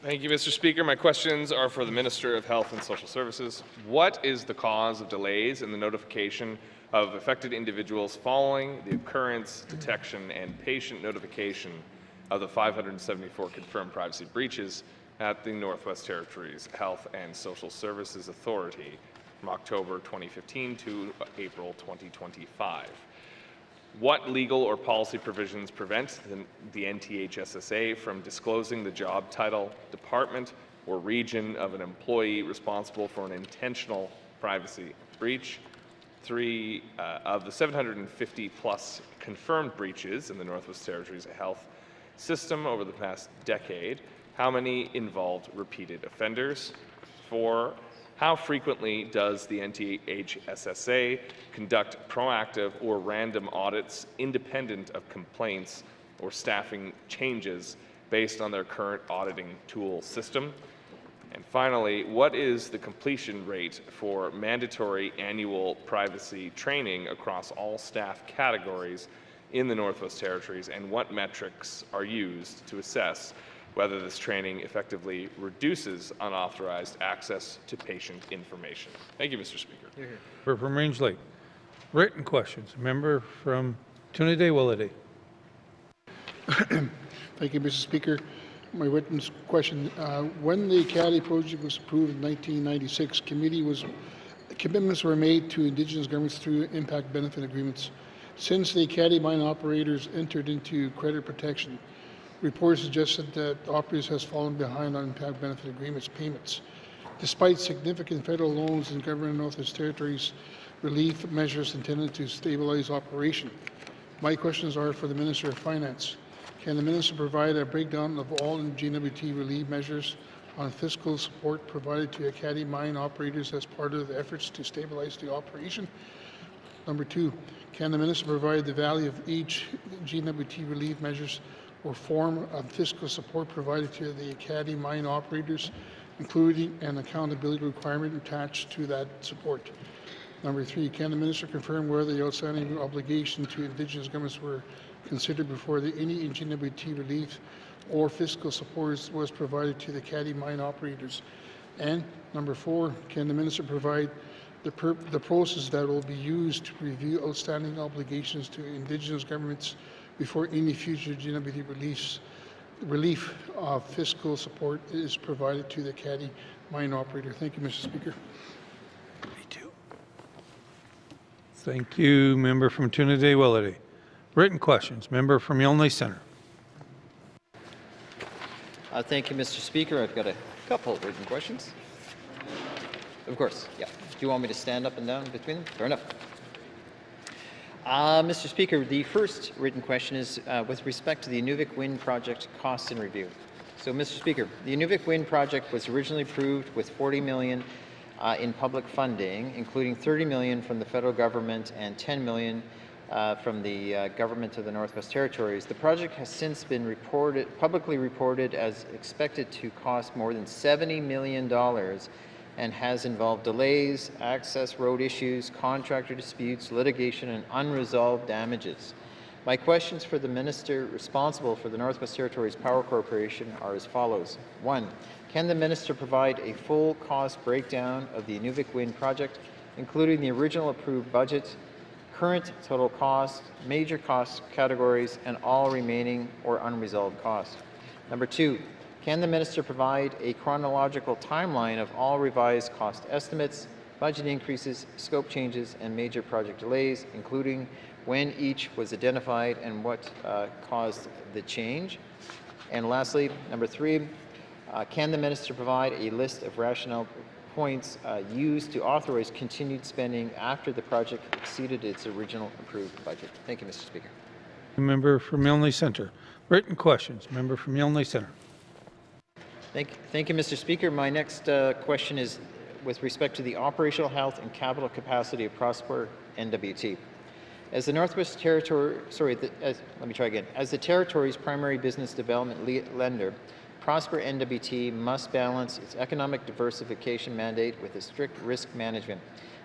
Thank you, Mr. Speaker. My questions are for the Minister of Health and Social Services. What is the cause of delays in the notification of affected individuals following the occurrence, detection, and patient notification of the 574 confirmed privacy breaches at the Northwest Territories Health and Social Services Authority from October 2015 to April 2025? What legal or policy provisions prevent the NTHSSA from disclosing the job title, department, or region of an employee responsible for an intentional privacy breach. 3 of the 750 plus confirmed breaches in the Northwest Territories health system over the past decade, how many involved repeated offenders? 4, how frequently does the NTHSSA conduct proactive or random audits independent of complaints or staffing changes based on their current auditing tool system? And finally, what is the completion rate for mandatory annual privacy training across all staff categories in the Northwest Territories, and what metrics are used to assess whether this training effectively reduces unauthorized access to patient information? Thank you, Mr. Speaker. Member from Range Lake. Written questions. Member from Trinidad Willity. Thank you, Mr. Speaker. My written question, when the Acadie project was approved in 1996, commitments were made to Indigenous governments through impact benefit agreements. Since the Acadie mine operators entered into credit protection, reports suggested that operators has fallen behind on impact benefit agreements payments. Despite significant federal loans and government of Northwest Territories relief measures intended to stabilize operation, my questions are for the Minister of Finance. Can the Minister provide a breakdown of all GWT relief measures on fiscal support provided to Acadie mine operators as part of the efforts to stabilize the operation? Number 2, can the Minister provide the value of each GWT relief measures or form of fiscal support provided to the Acadie mine operators, including an accountability requirement attached to that support? Number 3, can the Minister confirm whether the outstanding obligation to Indigenous governments were considered before any GWT relief or fiscal support was provided to the Acadie mine operators? And number 4, can the Minister provide the process that will be used to review outstanding obligations to Indigenous governments before any future GWT relief of fiscal support is provided to the Acadie mine operator? Thank you, Mr. Speaker. Thank you, member from Trinidad Willity. Written questions. Member from Yellowknife Centre. Thank you, Mr. Speaker. I've got a couple of written questions. Of course, yeah. Do you want me to stand up and down between them? Fair enough. Mr. Speaker, the first written question is with respect to the Inuvik Wind Project cost and review. So, Mr. Speaker, the Inuvik Wind Project was originally approved with $40 million in public funding, including $30 million from the federal government and $10 million from the government of the Northwest Territories. The project has since been publicly reported as expected to cost more than $70 million and has involved delays, access road issues, contractor disputes, litigation, and unresolved damages. My questions for the Minister responsible for the Northwest Territories Power Corporation are as follows. 1. Can the Minister provide a full cost breakdown of the Inuvik Wind Project, including the original approved budget, current total cost, major cost categories, and all remaining or unresolved costs? Number 2, can the Minister provide a chronological timeline of all revised cost estimates, budget increases, scope changes, and major project delays, including when each was identified and what caused the change? And lastly, number 3, can the Minister provide a list of rationale points used to authorize continued spending after the project exceeded its original approved budget? Thank you, Mr. Speaker. Member from Yellowknife Centre. Written questions. Member from Yellowknife Centre. Thank you, Mr. Speaker. My next question is with respect to the operational health and capital capacity of Prosper NWT. As the Northwest Territory, as the Territory's primary business development lender, Prosper NWT must balance its economic diversification mandate with a strict risk management.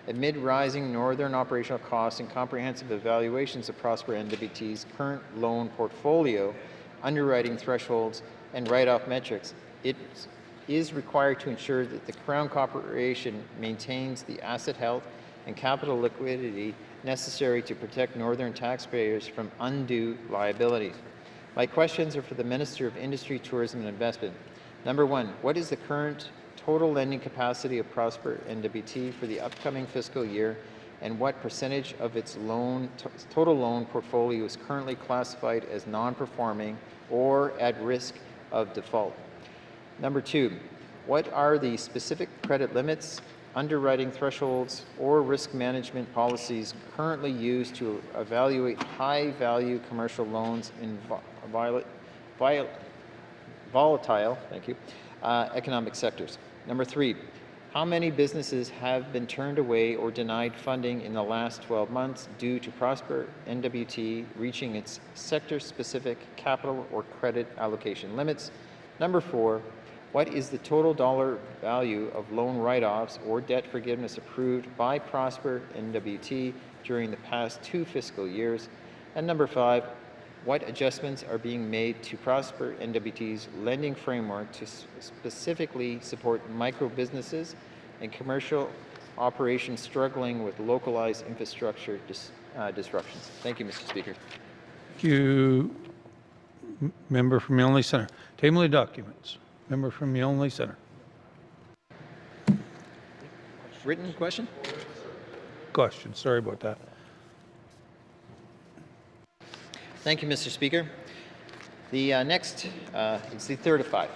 Amid rising northern operational costs and comprehensive evaluations of Prosper NWT's current loan portfolio, underwriting thresholds, and write-off metrics, it is required to ensure that the Crown Corporation maintains the asset health and capital liquidity necessary to protect northern taxpayers from undue liabilities. My questions are for the Minister of Industry, Tourism and Investment. Number 1, what is the current total lending capacity of Prosper NWT for the upcoming fiscal year, and what percentage of its total loan portfolio is currently classified as non-performing or at risk of default? Number 2, what are the specific credit limits underwriting thresholds, or risk management policies currently used to evaluate high-value commercial loans in volatile economic sectors. Number 3, how many businesses have been turned away or denied funding in the last 12 months due to Prosper NWT reaching its sector-specific capital or credit allocation limits? Number 4, what is the total dollar value of loan write-offs or debt forgiveness approved by Prosper NWT during the past 2 fiscal years? And number 5, what adjustments are being made to Prosper NWT's lending framework to specifically support micro businesses and commercial operations struggling with localized infrastructure disruptions? Thank you, Mr. Speaker. Thank you. Member from Yonge Centre. Table of documents. Member from Yonge Centre. Written question? Question. Sorry about that. Thank you, Mr. Speaker. The next, it's the third of 5.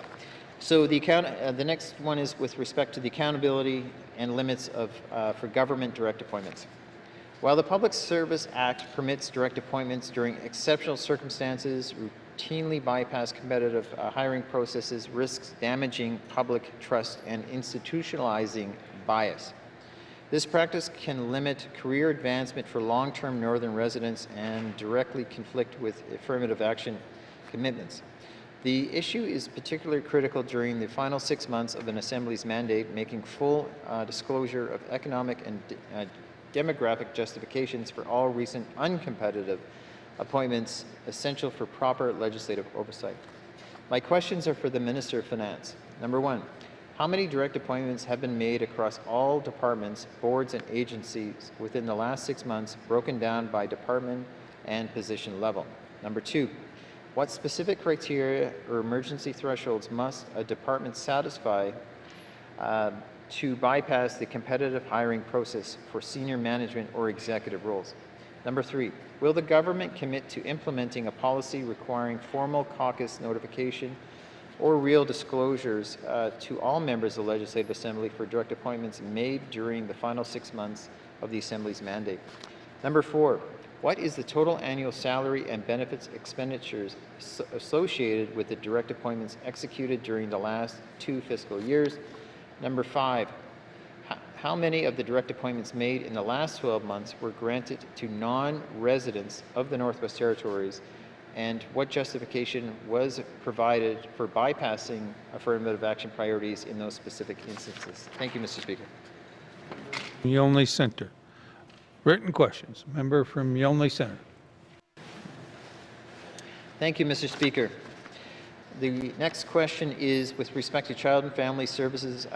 So the next one is with respect to the accountability and limits of, for government direct appointments. While the Public Service Act permits direct appointments during exceptional circumstances, routinely bypass competitive hiring processes, risks damaging public trust and institutionalizing bias. This practice can limit career advancement for long-term northern residents and directly conflict with affirmative action commitments. The issue is particularly critical during the final 6 months of an Assembly's mandate, making full disclosure of economic and demographic justifications for all recent uncompetitive appointments essential for proper legislative oversight. My questions are for the Minister of Finance. Number 1, how many direct appointments have been made across all departments, boards, and agencies within the last 6 months, broken down by department and position level? Number 2, what specific criteria or emergency thresholds must a department satisfy to bypass the competitive hiring process for senior management or executive roles? Number 3, will the government commit to implementing a policy requiring formal caucus notification or real disclosures to all members of the Legislative Assembly for direct appointments made during the final 6 months of the Assembly's mandate? Number 4, what is the total annual salary and benefits expenditures associated with the direct appointments executed during the last 2 fiscal years? Number 5, how many of the direct appointments made in the last 12 months were granted to non-residents of the Northwest Territories, and what justification was provided for bypassing affirmative action priorities in those specific instances? Thank you, Mr. Speaker. Yonge Centre. Written questions. Member from Yonge Centre. Thank you, Mr. Speaker. The next question is with respect to Child and Family Services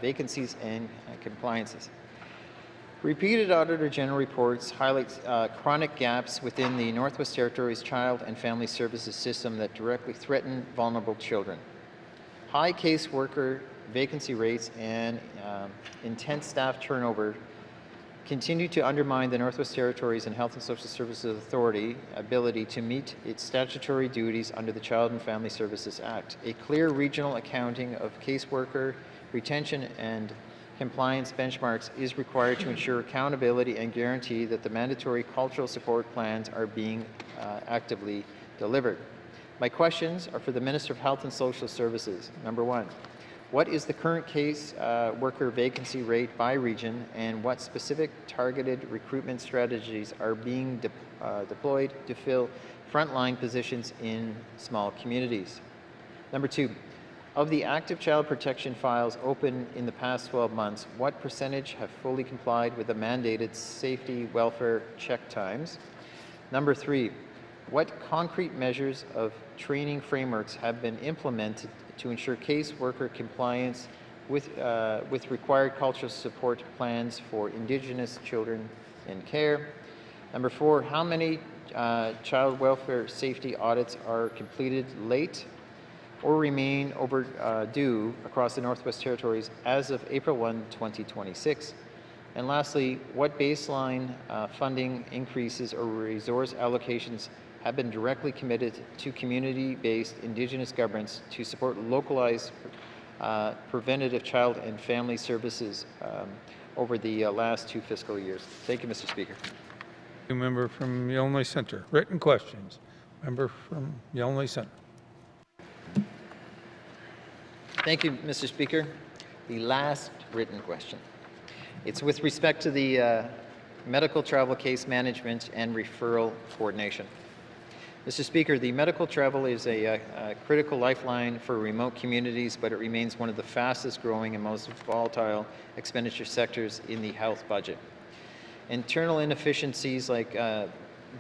vacancies and compliances. Repeated Auditor General reports highlight chronic gaps within the Northwest Territories Child and Family Services system that directly threaten vulnerable children. High caseworker vacancy rates and intense staff turnover continue to undermine the Northwest Territories and Health and Social Services Authority ability to meet its statutory duties under the Child and Family Services Act. A clear regional accounting of caseworker retention and compliance benchmarks is required to ensure accountability and guarantee that the mandatory cultural support plans are being actively delivered. My questions are for the Minister of Health and Social Services. Number 1, what is the current case worker vacancy rate by region, and what specific targeted recruitment strategies are being deployed to fill frontline positions in small communities? Number 2, of the active child protection files open in the past 12 months, what percentage have fully complied with the mandated safety welfare check times? Number 3, what concrete measures of training frameworks have been implemented to ensure caseworker compliance with required cultural support plans for Indigenous children in care? Number 4, how many child welfare safety audits are completed late or remain overdue across the Northwest Territories as of April 1, 2026? And lastly, what baseline funding increases or resource allocations have been directly committed to community-based Indigenous governments to support localized preventative child and family services over the last 2 fiscal years. Thank you, Mr. Speaker. Member from Yellowknife Centre. Written questions. Member from Yellowknife Centre. Thank you, Mr. Speaker. The last written question. It's with respect to the medical travel case management and referral coordination. Mr. Speaker, the medical travel is a critical lifeline for remote communities, but it remains one of the fastest growing and most volatile expenditure sectors in the health budget. Internal inefficiencies like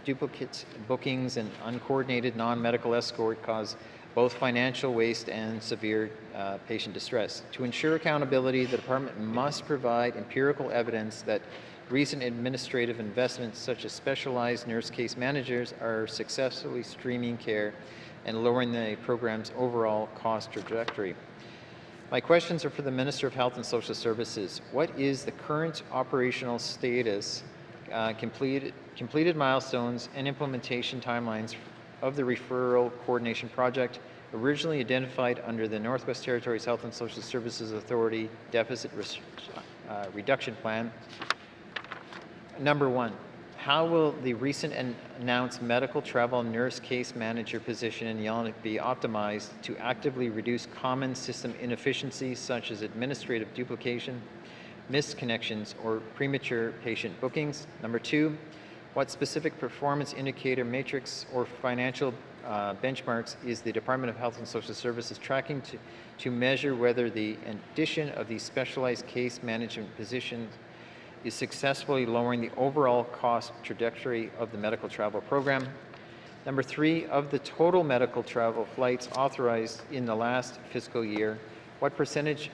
duplicate bookings and uncoordinated non-medical escort cause both financial waste and severe patient distress. To ensure accountability, the department must provide empirical evidence that recent administrative investments such as specialized nurse case managers are successfully streaming care and lowering the program's overall cost trajectory. My questions are for the Minister of Health and Social Services. What is the current operational status, completed milestones, and implementation timelines of the referral coordination project originally identified under the Northwest Territories Health and Social Services Authority Deficit Reduction Plan? Number 1, how will the recent announced medical travel nurse case manager position in Yellowknife be optimized to actively reduce common system inefficiencies such as administrative duplication, missed connections, or premature patient bookings? Number 2, what specific performance indicator matrix or financial benchmarks is the Department of Health and Social Services tracking to measure whether the addition of these specialized case management positions is successfully lowering the overall cost trajectory of the medical travel program? Number 3, of the total medical travel flights authorized in the last fiscal year, what percentage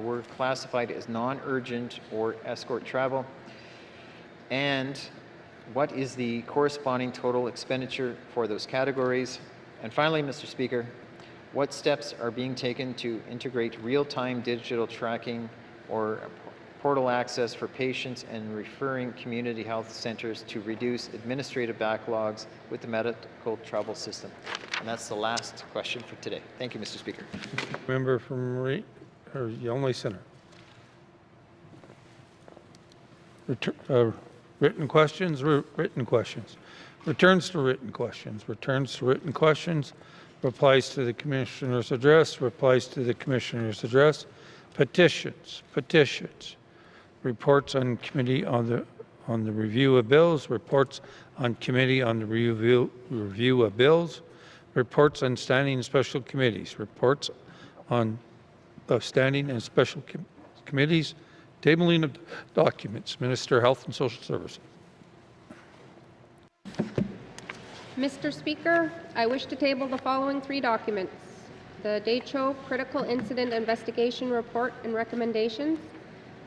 were classified as non-urgent or escort travel? And what is the corresponding total expenditure for those categories? And finally, Mr. Speaker, what steps are being taken to integrate real-time digital tracking or portal access for patients and referring community health centers to reduce administrative backlogs with the medical travel system? And that's the last question for today. Thank you, Mr. Speaker. Member from Yellowknife Centre. Written questions, written questions. Returns to written questions, returns to written questions. Replies to the Commissioner's address, replies to the Commissioner's address. Petitions, petitions. Reports on committee on the review of bills, reports on committee on the review of bills, reports on standing and special committees, reports on standing and special committees, tabling of documents. Minister of Health and Social Services. Mr. Speaker, I wish to table the following 3 documents: the DACHO Critical Incident Investigation Report and Recommendations,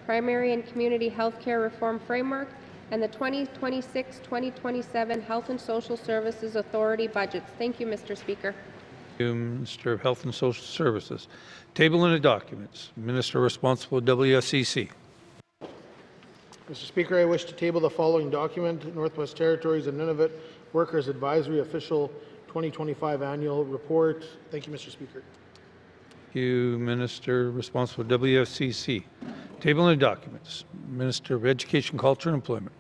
Primary and Community Healthcare Reform Framework, and the 2026-2027 Health and Social Services Authority budgets. Thank you, Mr. Speaker. Thank you, Minister of Health and Social Services. Tabling the documents. Minister responsible WSCC. Mr. Speaker, I wish to table the following document: Northwest Territories and Nunavut Workers Advisory Official 2025 Annual Report. Thank you, Mr. Speaker. Thank you, Minister responsible WSCC. Tabling the documents. Minister of Education, Culture and Employment.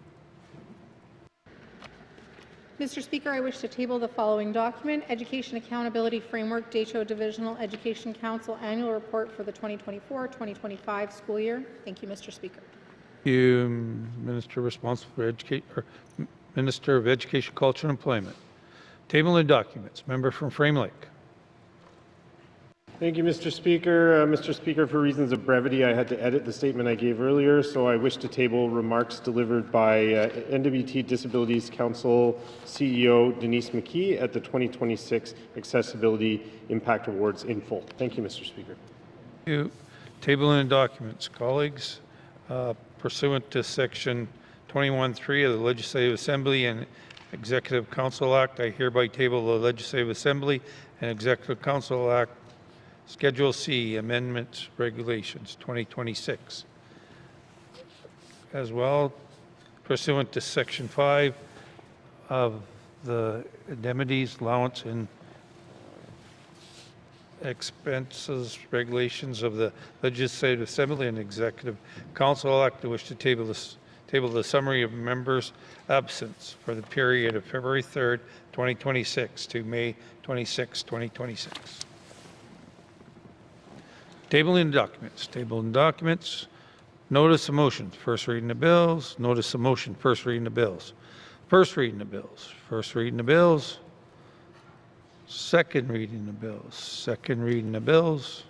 Mr. Speaker, I wish to table the following document: Education Accountability Framework, DACHO Divisional Education Council Annual Report for the 2024-2025 school year. Thank you, Mr. Speaker. Thank you, Minister responsible for Minister of Education, Culture and Employment. Tabling the documents. Member from Frame Lake. Thank you, Mr. Speaker. Mr. Speaker, for reasons of brevity, I had to edit the statement I gave earlier, so I wish to table remarks delivered by NWT Disabilities Council CEO Denise McKee at the 2026 Accessibility Impact Awards in full. Thank you, Mr. Speaker. Thank you. Tabling the documents. Colleagues, pursuant to Section 21(3) of the Legislative Assembly and Executive Council Act, I hereby table the Legislative Assembly and Executive Council Act Schedule C Amendments Regulations 2026. As well, pursuant to Section 5 of the Indemnities, Allowance, and expenses regulations of the Legislative Assembly and Executive Council Act. I wish to table the summary of members' absence for the period of February 3rd, 2026 to May 26, 2026. Tabling documents. Tabling documents. Notice of motion. First reading of bills. Notice of motion. First reading of bills. First reading of bills. First reading of bills. Second reading of bills. Second reading of bills.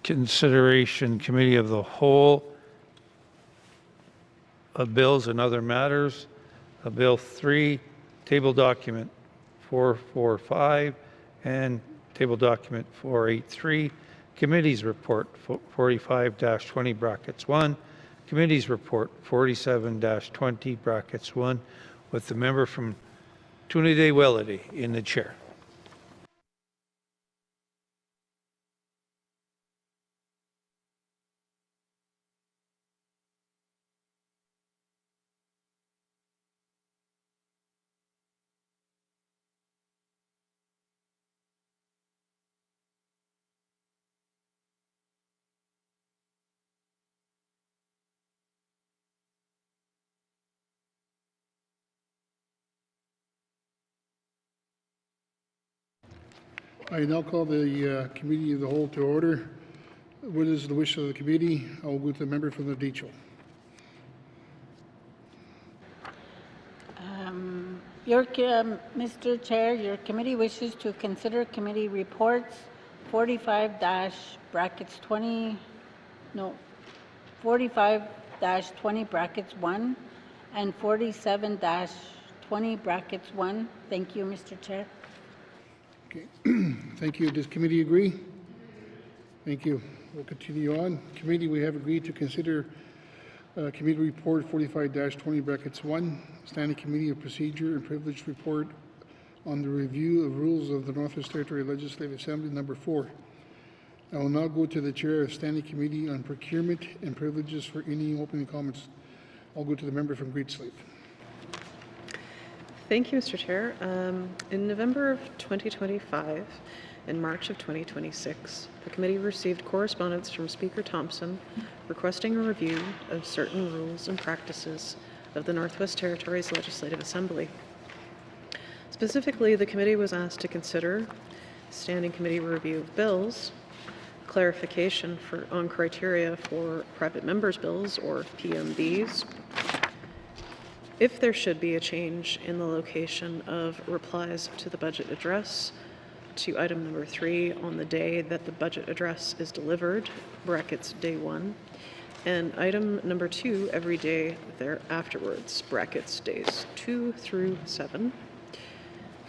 Consideration Committee of the Whole of bills and other matters. Bill 3, table document 445 and table document 483. Committee's report 45-20 brackets 1. Committee's report 47-20 brackets 1 with the member from Trinidad-Wellesley in the chair. I now call the Committee of the Whole to order. What is the wish of the committee? I will go to the member from the Deschel. Mr. Chair, your committee wishes to consider committee reports 45-20 brackets 1 and 47-20 brackets 1. Thank you, Mr. Chair. Okay. Thank you. Does committee agree? Thank you. We'll continue on. Committee, we have agreed to consider Committee Report 45-20 brackets 1, Standing Committee of Procedure and Privilege Report on the Review of Rules of the Northwest Territory Legislative Assembly, number 4. I will now go to the Chair of Standing Committee on Procurement and Privileges for any opening comments. I'll go to the member from Great Slave. Thank you, Mr. Chair. In November of 2025 and March of 2026, the committee received correspondence from Speaker Thompson requesting a review of certain rules and practices of the Northwest Territories Legislative Assembly. Specifically, the committee was asked to consider Standing Committee review of bills, clarification on criteria for private members' bills, or PMBs, if there should be a change in the location of replies to the budget address to item number 3 on the day that the budget address is delivered, brackets day 1, and item number 2 every day thereafterwards, brackets days 2 through 7.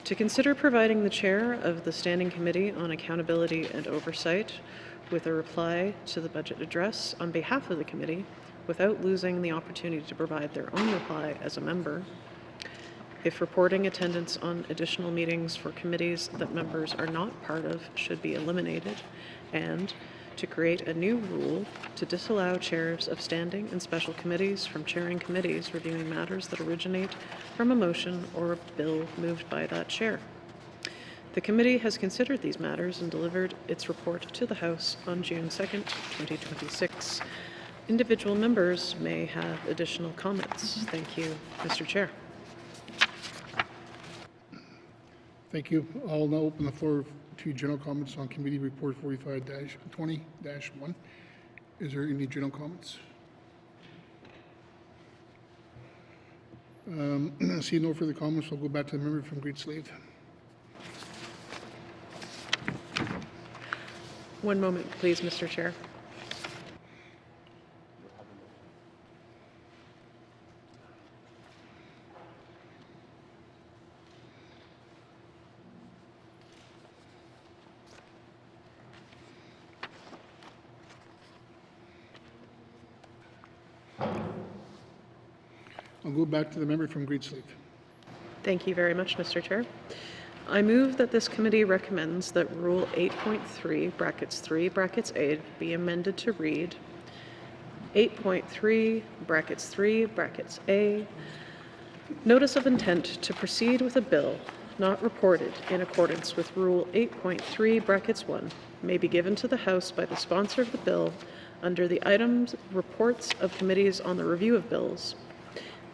To consider providing the chair of the Standing Committee on Accountability and Oversight with a reply to the budget address on behalf of the committee without losing the opportunity to provide their own reply as a member. If reporting attendance on additional meetings for committees that members are not part of should be eliminated, and to create a new rule to disallow chairs of standing and special committees from chairing committees reviewing matters that originate from a motion or a bill moved by that chair. The committee has considered these matters and delivered its report to the House on June 2nd, 2026. Individual members may have additional comments. Thank you, Mr. Chair. Thank you. I'll now open the floor to general comments on Committee Report 45-20-1. Is there any general comments? See no further comments. I'll go back to the member from Great Slave. One moment, please, Mr. Chair. I'll go back to the member from Great Slave. Thank you very much, Mr. Chair. I move that this committee recommends that Rule 8.3, brackets 3, brackets 8, be amended to read 8.3, brackets 3, brackets A, notice of intent to proceed with a bill not reported in accordance with Rule 8.3 brackets 1 may be given to the House by the sponsor of the bill under the items reports of committees on the review of bills,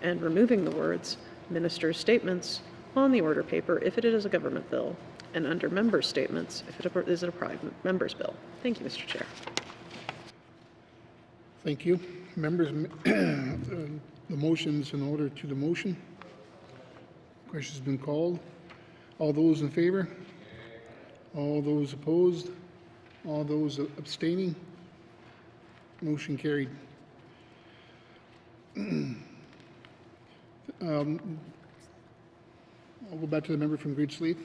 and removing the words minister's statements on the order paper if it is a government bill, and under member statements if it is a private member's bill. Thank you, Mr. Chair. Thank you. Members, the motion's in order to the motion. Question's been called. All those in favor? All those opposed? All those abstaining? Motion carried. I'll go back to the member from Great Slave.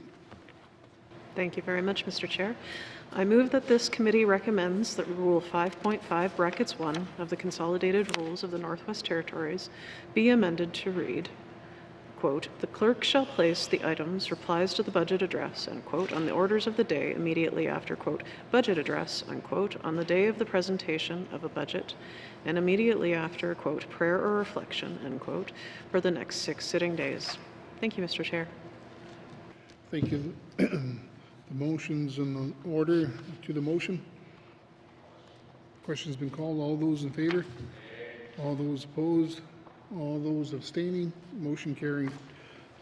Thank you very much, Mr. Chair. I move that this committee recommends that Rule 5.5 brackets 1 of the Consolidated Rules of the Northwest Territories be amended to read, quote, "The clerk shall place the items replies to the budget address," unquote, on the orders of the day immediately after, quote, "budget address," unquote, on the day of the presentation of a budget, and immediately after, quote, "prayer or reflection," unquote, for the next 6 sitting days. Thank you, Mr. Chair. Thank you. The motion's in order to the motion. Question's been called. All those in favor? All those opposed? All those abstaining? Motion carried.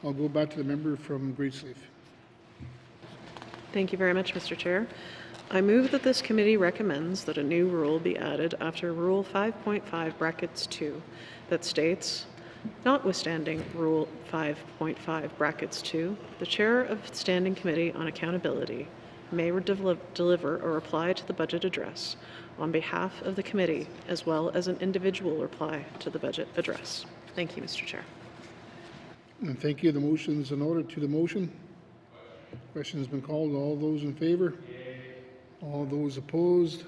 I'll go back to the member from Great Slave. Thank you very much, Mr. Chair. I move that this committee recommends that a new rule be added after Rule 5.5 brackets 2 that states, notwithstanding Rule 5.5 brackets 2, the chair of Standing Committee on Accountability may deliver a reply to the budget address on behalf of the committee, as well as an individual reply to the budget address. Thank you, Mr. Chair. And thank you. The motion's in order to the motion. Question's been called. All those in favor? All those opposed?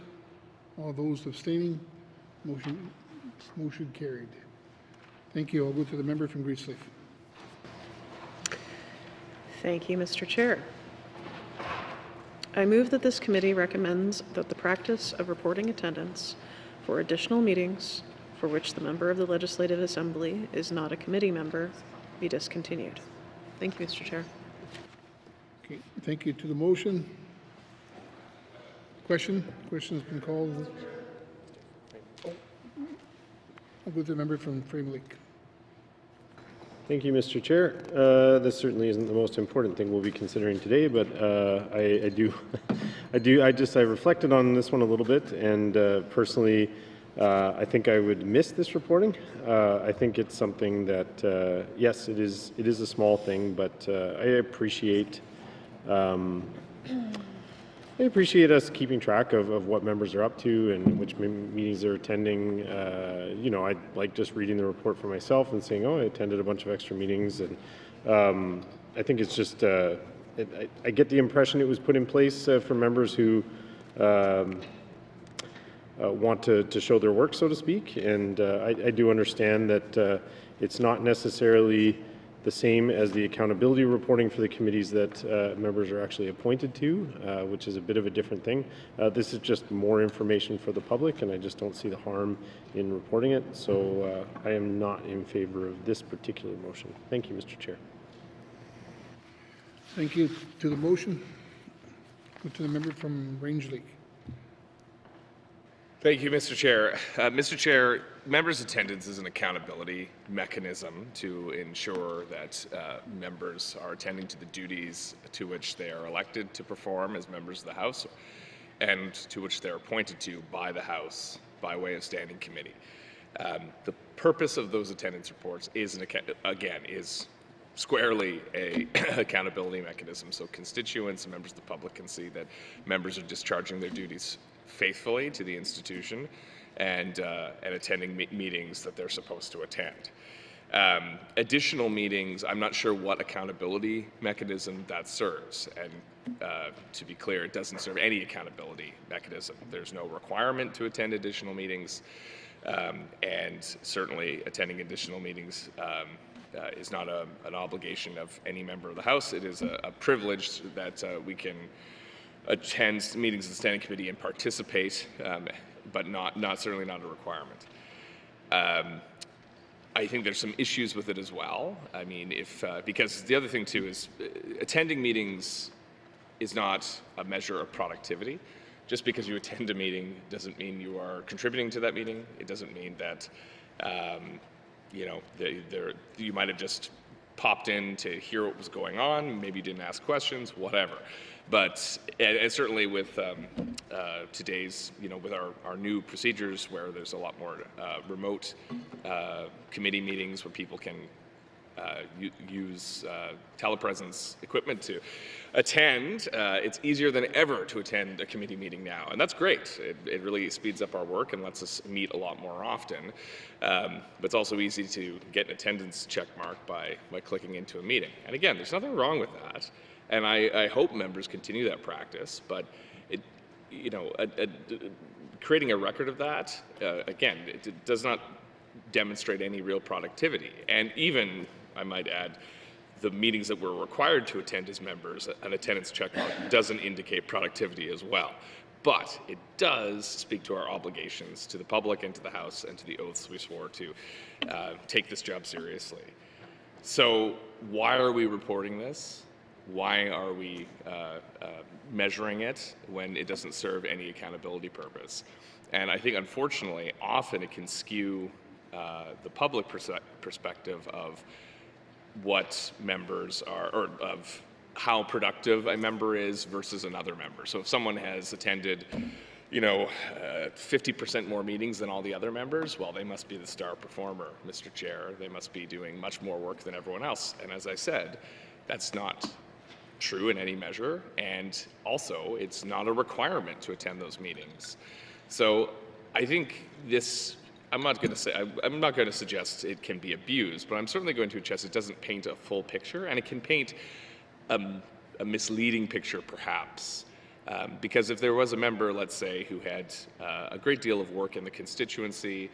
All those abstaining? Motion carried. Thank you. I'll go to the member from Great Slave. Thank you, Mr. Chair. I move that this committee recommends that the practice of reporting attendance for additional meetings for which the member of the Legislative Assembly is not a committee member be discontinued. Thank you, Mr. Chair. Okay. Thank you to the motion. Question's been called. I'll go to the member from Frame Lake. Thank you, Mr. Chair. This certainly isn't the most important thing we'll be considering today, but I reflected on this one a little bit, and personally, I think I would miss this reporting. I think it's something that, yes, it is a small thing, but I appreciate us keeping track of what members are up to and which meetings they're attending. I'd like just reading the report for myself and saying, oh, I attended a bunch of extra meetings. And I think it's just, I get the impression it was put in place for members who want to show their work, so to speak. And I do understand that it's not necessarily the same as the accountability reporting for the committees that members are actually appointed to, which is a bit of a different thing. This is just more information for the public, and I just don't see the harm in reporting it. So I am not in favor of this particular motion. Thank you, Mr. Chair. Thank you to the motion. Go to the member from Range Lake. Thank you, Mr. Chair. Mr. Chair, members' attendance is an accountability mechanism to ensure that members are attending to the duties to which they are elected to perform as members of the House and to which they're appointed to by the House by way of standing committee. The purpose of those attendance reports is, is squarely a accountability mechanism, so constituents and members of the public can see that members are discharging their duties faithfully to the institution and attending meetings that they're supposed to attend. Additional meetings, I'm not sure what accountability mechanism that serves. And to be clear, it doesn't serve any accountability mechanism. There's no requirement to attend additional meetings. And certainly attending additional meetings is not an obligation of any member of the House. It is a privilege that we can attend meetings of the Standing Committee and participate, but certainly not a requirement. I think there's some issues with it as well. I mean, because the other thing too is attending meetings is not a measure of productivity. Just because you attend a meeting doesn't mean you are contributing to that meeting. It doesn't mean that, you might have just popped in to hear what was going on, maybe you didn't ask questions, whatever. But and certainly with today's, with our new procedures where there's a lot more remote committee meetings where people can use telepresence equipment to attend, it's easier than ever to attend a committee meeting now. And that's great. It really speeds up our work and lets us meet a lot more often. But it's also easy to get an attendance check mark by clicking into a meeting. And again, there's nothing wrong with that. And I hope members continue that practice. But creating a record of that, again, it does not demonstrate any real productivity. And even, I might add, the meetings that we're required to attend as members, an attendance check mark doesn't indicate productivity as well. But it does speak to our obligations to the public and to the House and to the oaths we swore to take this job seriously. So why are we reporting this? Why are we measuring it when it doesn't serve any accountability purpose? And I think, unfortunately, often it can skew the public perspective of what members are, or of how productive a member is versus another member. So if someone has attended, 50% more meetings than all the other members, well, they must be the star performer, Mr. Chair. They must be doing much more work than everyone else. And as I said, that's not true in any measure. And also, it's not a requirement to attend those meetings. So I think this, I'm not going to suggest it can be abused, but I'm certainly going to suggest it doesn't paint a full picture, and it can paint a misleading picture, perhaps. Because if there was a member, let's say, who had a great deal of work in the constituency,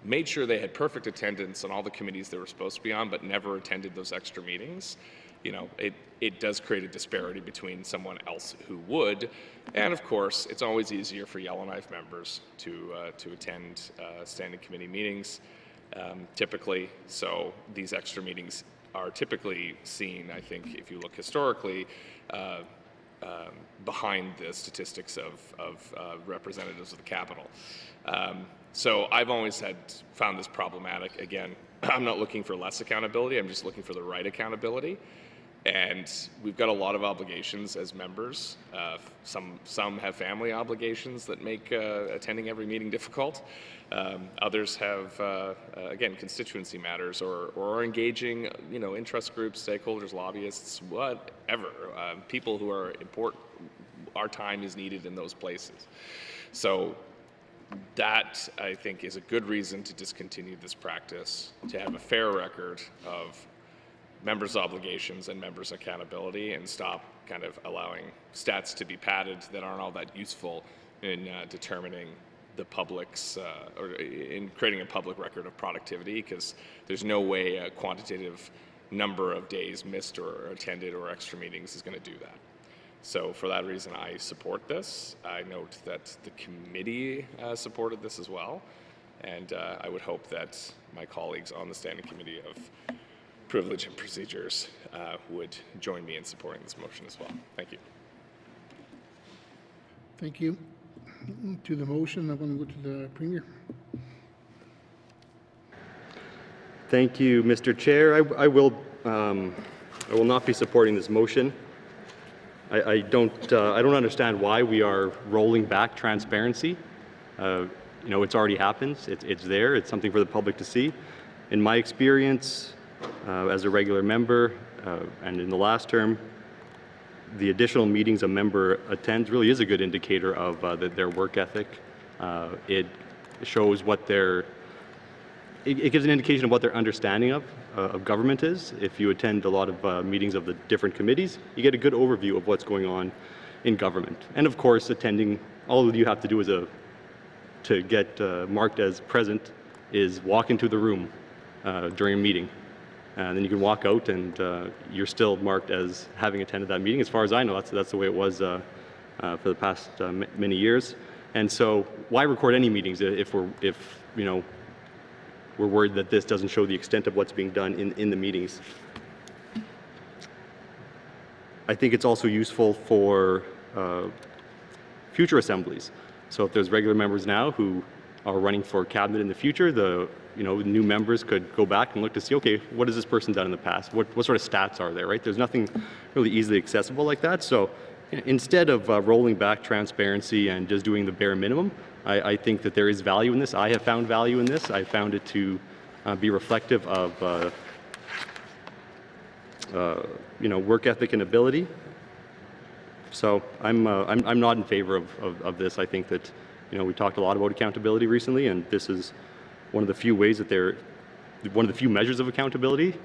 made sure they had perfect attendance on all the committees they were supposed to be on, but never attended those extra meetings, it does create a disparity between someone else who would. And of course, it's always easier for Yellowknife members to attend standing committee meetings, typically. So these extra meetings are typically seen, I think, if you look historically, behind the statistics of representatives of the capital. So I've always found this problematic. Again, I'm not looking for less accountability, I'm just looking for the right accountability. And we've got a lot of obligations as members. Some have family obligations that make attending every meeting difficult. Others have, again, constituency matters or are engaging, interest groups, stakeholders, lobbyists, whatever, people who are important. Our time is needed in those places. So that, I think, is a good reason to discontinue this practice, to have a fair record of members' obligations and members' accountability, and stop kind of allowing stats to be padded that aren't all that useful in determining the public's, or in creating a public record of productivity, because there's no way a quantitative number of days missed or attended or extra meetings is going to do that. So for that reason, I support this. I note that the committee supported this as well, and I would hope that my colleagues on the Standing Committee of Privilege and Procedures would join me in supporting this motion as well. Thank you. Thank you. To the motion, I'm going to go to the Premier. Thank you, Mr. Chair. I will not be supporting this motion. I don't understand why we are rolling back transparency. It's already happened. It's there. It's something for the public to see. In my experience, as a regular member, and in the last term, the additional meetings a member attends really is a good indicator of their work ethic. It shows what it gives an indication of what their understanding of government is. If you attend a lot of meetings of the different committees, you get a good overview of what's going on in government. And of course, attending, all you have to do is to get marked as present is walk into the room during a meeting. And then you can walk out and you're still marked as having attended that meeting. As far as I know, that's the way it was for the past many years. And so why record any meetings if we're worried that this doesn't show the extent of what's being done in the meetings. I think it's also useful for future assemblies. So if there's regular members now who are running for cabinet in the future, the new members could go back and look to see, okay, what has this person done in the past? What sort of stats are there, right? There's nothing really easily accessible like that. So instead of rolling back transparency and just doing the bare minimum, I think that there is value in this. I have found value in this. I found it to be reflective of work ethic and ability. So I'm not in favor of this. I think that we talked a lot about accountability recently, and this is one of the few ways that one of the few measures of accountability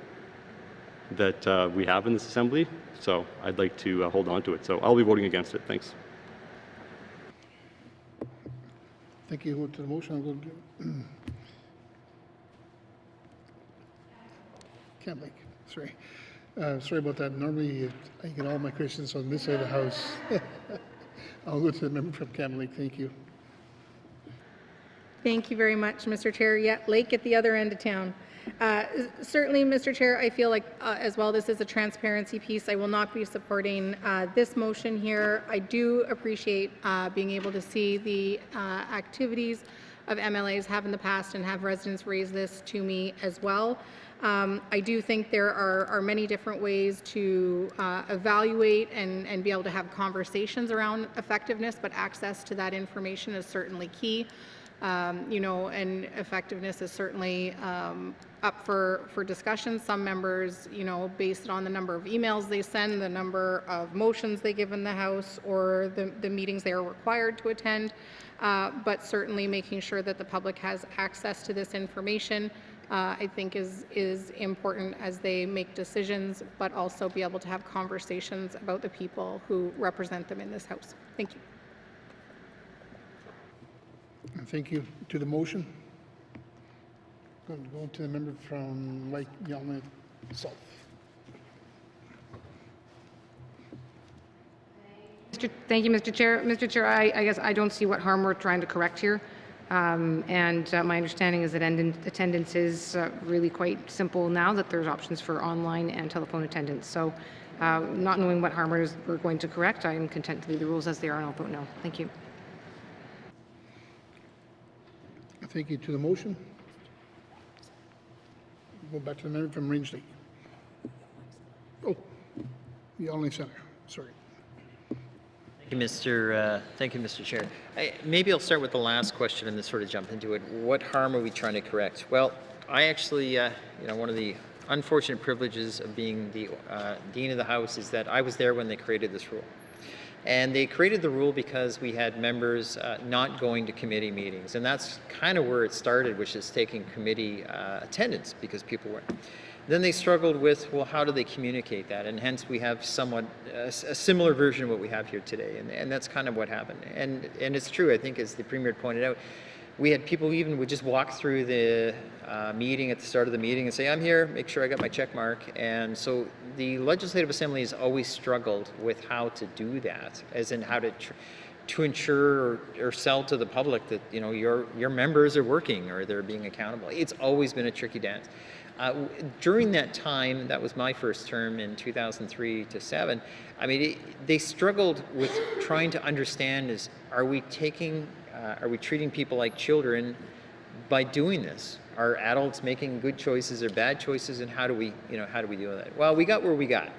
that we have in this assembly. So I'd like to hold on to it. So I'll be voting against it. Thanks. Thank you. Go to the motion. I'll go to Cam Lake. Sorry. Sorry about that. Normally I get all my questions on this side of the house. I'll go to the member from Cam Lake. Thank you. Thank you very much, Mr. Chair. Yeah, Lake at the other end of town. Certainly, Mr. Chair, I feel like as well this is a transparency piece. I will not be supporting this motion here. I do appreciate being able to see the activities of MLAs have in the past and have residents raise this to me as well. I do think there are many different ways to evaluate and be able to have conversations around effectiveness, but access to that information is certainly key. And effectiveness is certainly up for discussion. Some members, based on the number of emails they send, the number of motions they give in the House, or the meetings they are required to attend, but certainly making sure that the public has access to this information, I think is important as they make decisions, but also be able to have conversations about the people who represent them in this House. Thank you. Thank you. To the motion. Go to the member from Lake Yelnat South. Thank you, Mr. Chair. Mr. Chair, I guess I don't see what harm we're trying to correct here. And my understanding is that attendance is really quite simple now, that there's options for online and telephone attendance. So not knowing what harm we're going to correct, I am content to leave the rules as they are, and I'll vote no. Thank you. Thank you. To the motion. Go back to the member from Range Lake. Oh, Yellowknife Center. Sorry. Thank you, Mr. Chair. Maybe I'll start with the last question and then sort of jump into it. What harm are we trying to correct? Well, I actually, one of the unfortunate privileges of being the Dean of the House is that I was there when they created this rule. And they created the rule because we had members not going to committee meetings. And that's kind of where it started, which is taking committee attendance because people weren't. Then they struggled with, well, how do they communicate that? And hence we have somewhat a similar version of what we have here today. And that's kind of what happened. And it's true, I think, as the Premier pointed out, we had people who even would just walk through the meeting at the start of the meeting and say, I'm here, make sure I got my check mark. And so the Legislative Assembly has always struggled with how to do that, as in how to ensure or sell to the public that your members are working or they're being accountable. It's always been a tricky dance. During that time, that was my first term in 2003 to 7, I mean, they struggled with trying to understand are we treating people like children by doing this? Are adults making good choices or bad choices, and how do we deal with that? Well, we got where we got.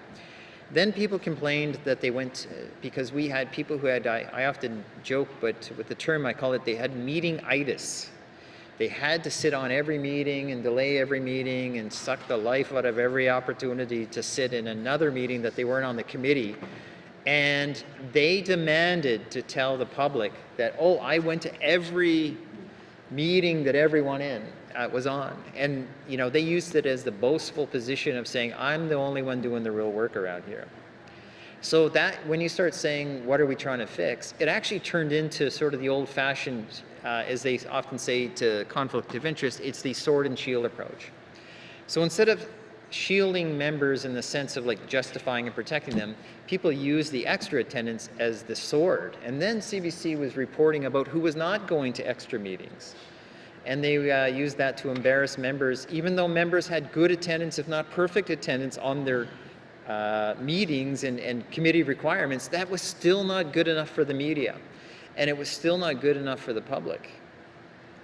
Then people complained that they went, because we had people who had, I often joke, but with the term I call it, they had meeting-itis. They had to sit on every meeting and delay every meeting and suck the life out of every opportunity to sit in another meeting that they weren't on the committee. And they demanded to tell the public that, oh, I went to every meeting that everyone was on. And they used it as the boastful position of saying, I'm the only one doing the real work around here. So that, when you start saying, what are we trying to fix, it actually turned into sort of the old-fashioned, as they often say to conflict of interest, it's the sword and shield approach. So instead of shielding members in the sense of like justifying and protecting them, people use the extra attendance as the sword. And then CBC was reporting about who was not going to extra meetings. and they used that to embarrass members, even though members had good attendance, if not perfect attendance, on their meetings and committee requirements. That was still not good enough for the media, and it was still not good enough for the public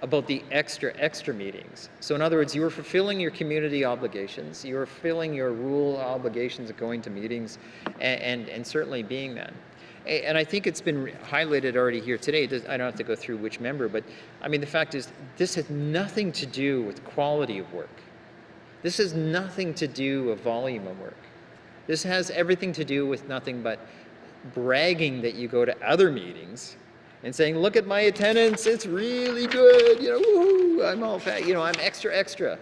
about the extra meetings. So in other words, you were fulfilling your community obligations, you were fulfilling your rule obligations of going to meetings, and certainly being that. And I think it's been highlighted already here today. I don't have to go through which member, but I mean, the fact is, this has nothing to do with quality of work. This has nothing to do with volume of work. This has everything to do with nothing but bragging that you go to other meetings and saying, look at my attendance, it's really good, you know, woo, I'm all fat, you know, I'm extra.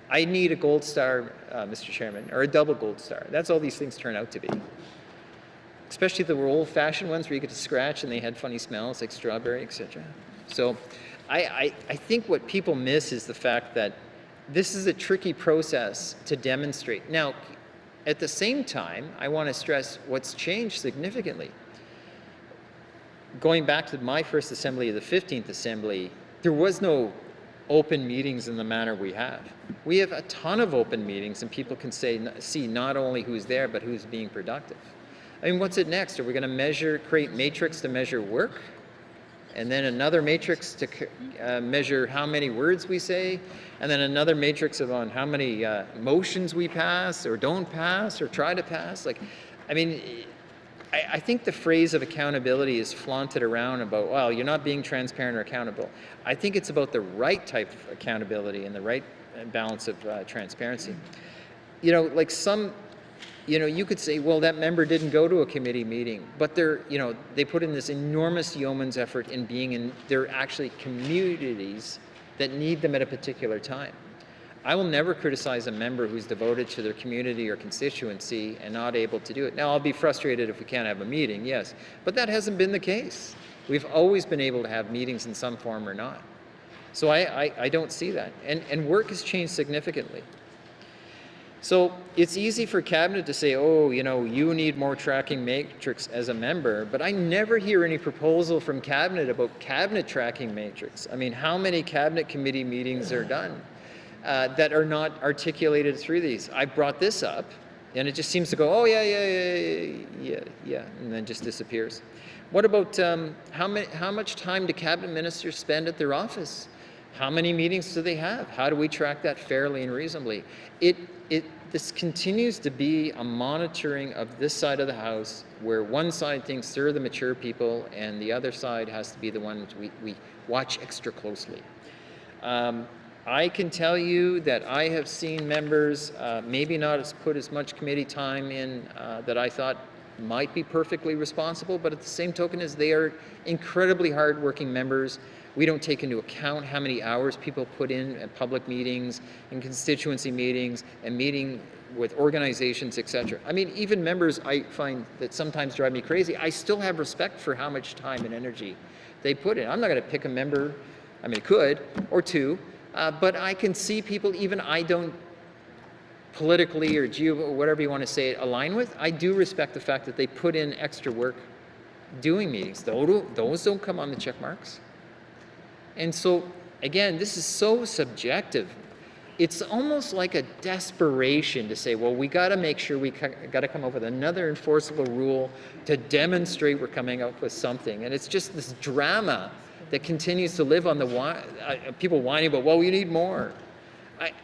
I need a gold star, Mr. Chairman, or a double gold star. That's all these things turn out to be. Especially the old-fashioned ones where you get to scratch and they had funny smells like strawberry, etc. So I think what people miss is the fact that this is a tricky process to demonstrate. Now, at the same time, I want to stress what's changed significantly. Going back to my first assembly of the 15th Assembly, there was no open meetings in the manner we have. We have a ton of open meetings, and people can see not only who's there, but who's being productive. I mean, what's it next? Are we going to create matrix to measure work? And then another matrix to measure how many words we say? And then another matrix on how many motions we pass or don't pass or try to pass? Like, I mean, I think the phrase of accountability is flaunted around about, well, you're not being transparent or accountable. I think it's about the right type of accountability and the right balance of transparency. You know, like you could say, well, that member didn't go to a committee meeting, but they put in this enormous yeoman's effort in being in, they're actually communities that need them at a particular time. I will never criticize a member who's devoted to their community or constituency and not able to do it. Now, I'll be frustrated if we can't have a meeting, yes, but that hasn't been the case. We've always been able to have meetings in some form or not. So I don't see that. And work has changed significantly. So it's easy for Cabinet to say, oh, you need more tracking matrix as a member, but I never hear any proposal from Cabinet about Cabinet tracking matrix. I mean, how many Cabinet committee meetings are done that are not articulated through these? I brought this up, and it just seems to go, oh, yeah, and then just disappears. What about how much time do Cabinet ministers spend at their office? How many meetings do they have? How do we track that fairly and reasonably? This continues to be a monitoring of this side of the House where one side thinks they're the mature people and the other side has to be the one we watch extra closely. I can tell you that I have seen members maybe not put as much committee time in that I thought might be perfectly responsible, but at the same token as they are incredibly hardworking members. We don't take into account how many hours people put in at public meetings and constituency meetings and meeting with organizations, etc. I mean, even members I find that sometimes drive me crazy. I still have respect for how much time and energy they put in. I'm not going to pick a member, I mean, I could, or two, but I can see people even I don't politically or whatever you want to say align with. I do respect the fact that they put in extra work doing meetings. Those don't come on the check marks. And so, again, this is so subjective. It's almost like a desperation to say, well, we got to make sure we got to come up with another enforceable rule to demonstrate we're coming up with something. And it's just this drama that continues to live on the people whining about, well, we need more.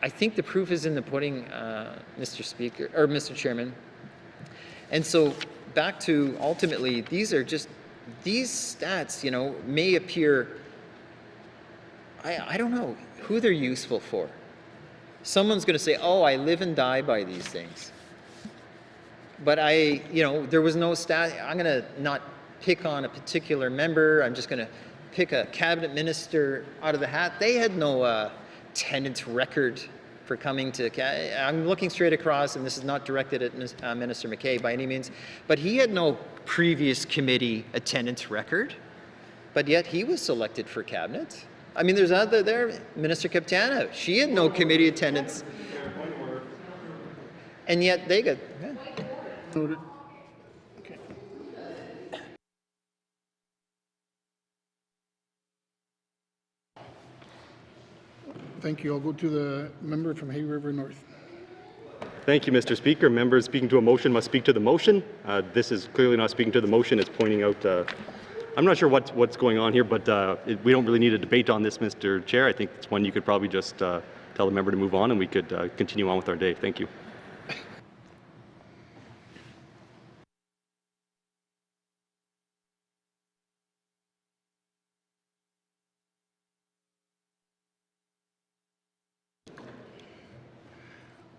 I think the proof is in the pudding, Mr. Speaker, or Mr. Chairman. And so back to ultimately, these stats, may appear, I don't know who they're useful for. Someone's going to say, oh, I live and die by these things. But there was no stat. I'm going to not pick on a particular member. I'm just going to pick a cabinet minister out of the hat. They had no attendance record for coming to, I'm looking straight across, and this is not directed at Minister MacKay by any means, but he had no previous committee attendance record, but yet he was selected for cabinet. I mean, there's other there, Minister Capitana, she had no committee attendance. And yet they got... Yeah. Thank you. I'll go to the member from Hay River North. Thank you, Mr. Speaker. Members speaking to a motion must speak to the motion. This is clearly not speaking to the motion. It's pointing out, I'm not sure what's going on here, but we don't really need a debate on this, Mr. Chair. I think it's one you could probably just tell the member to move on and we could continue on with our day. Thank you.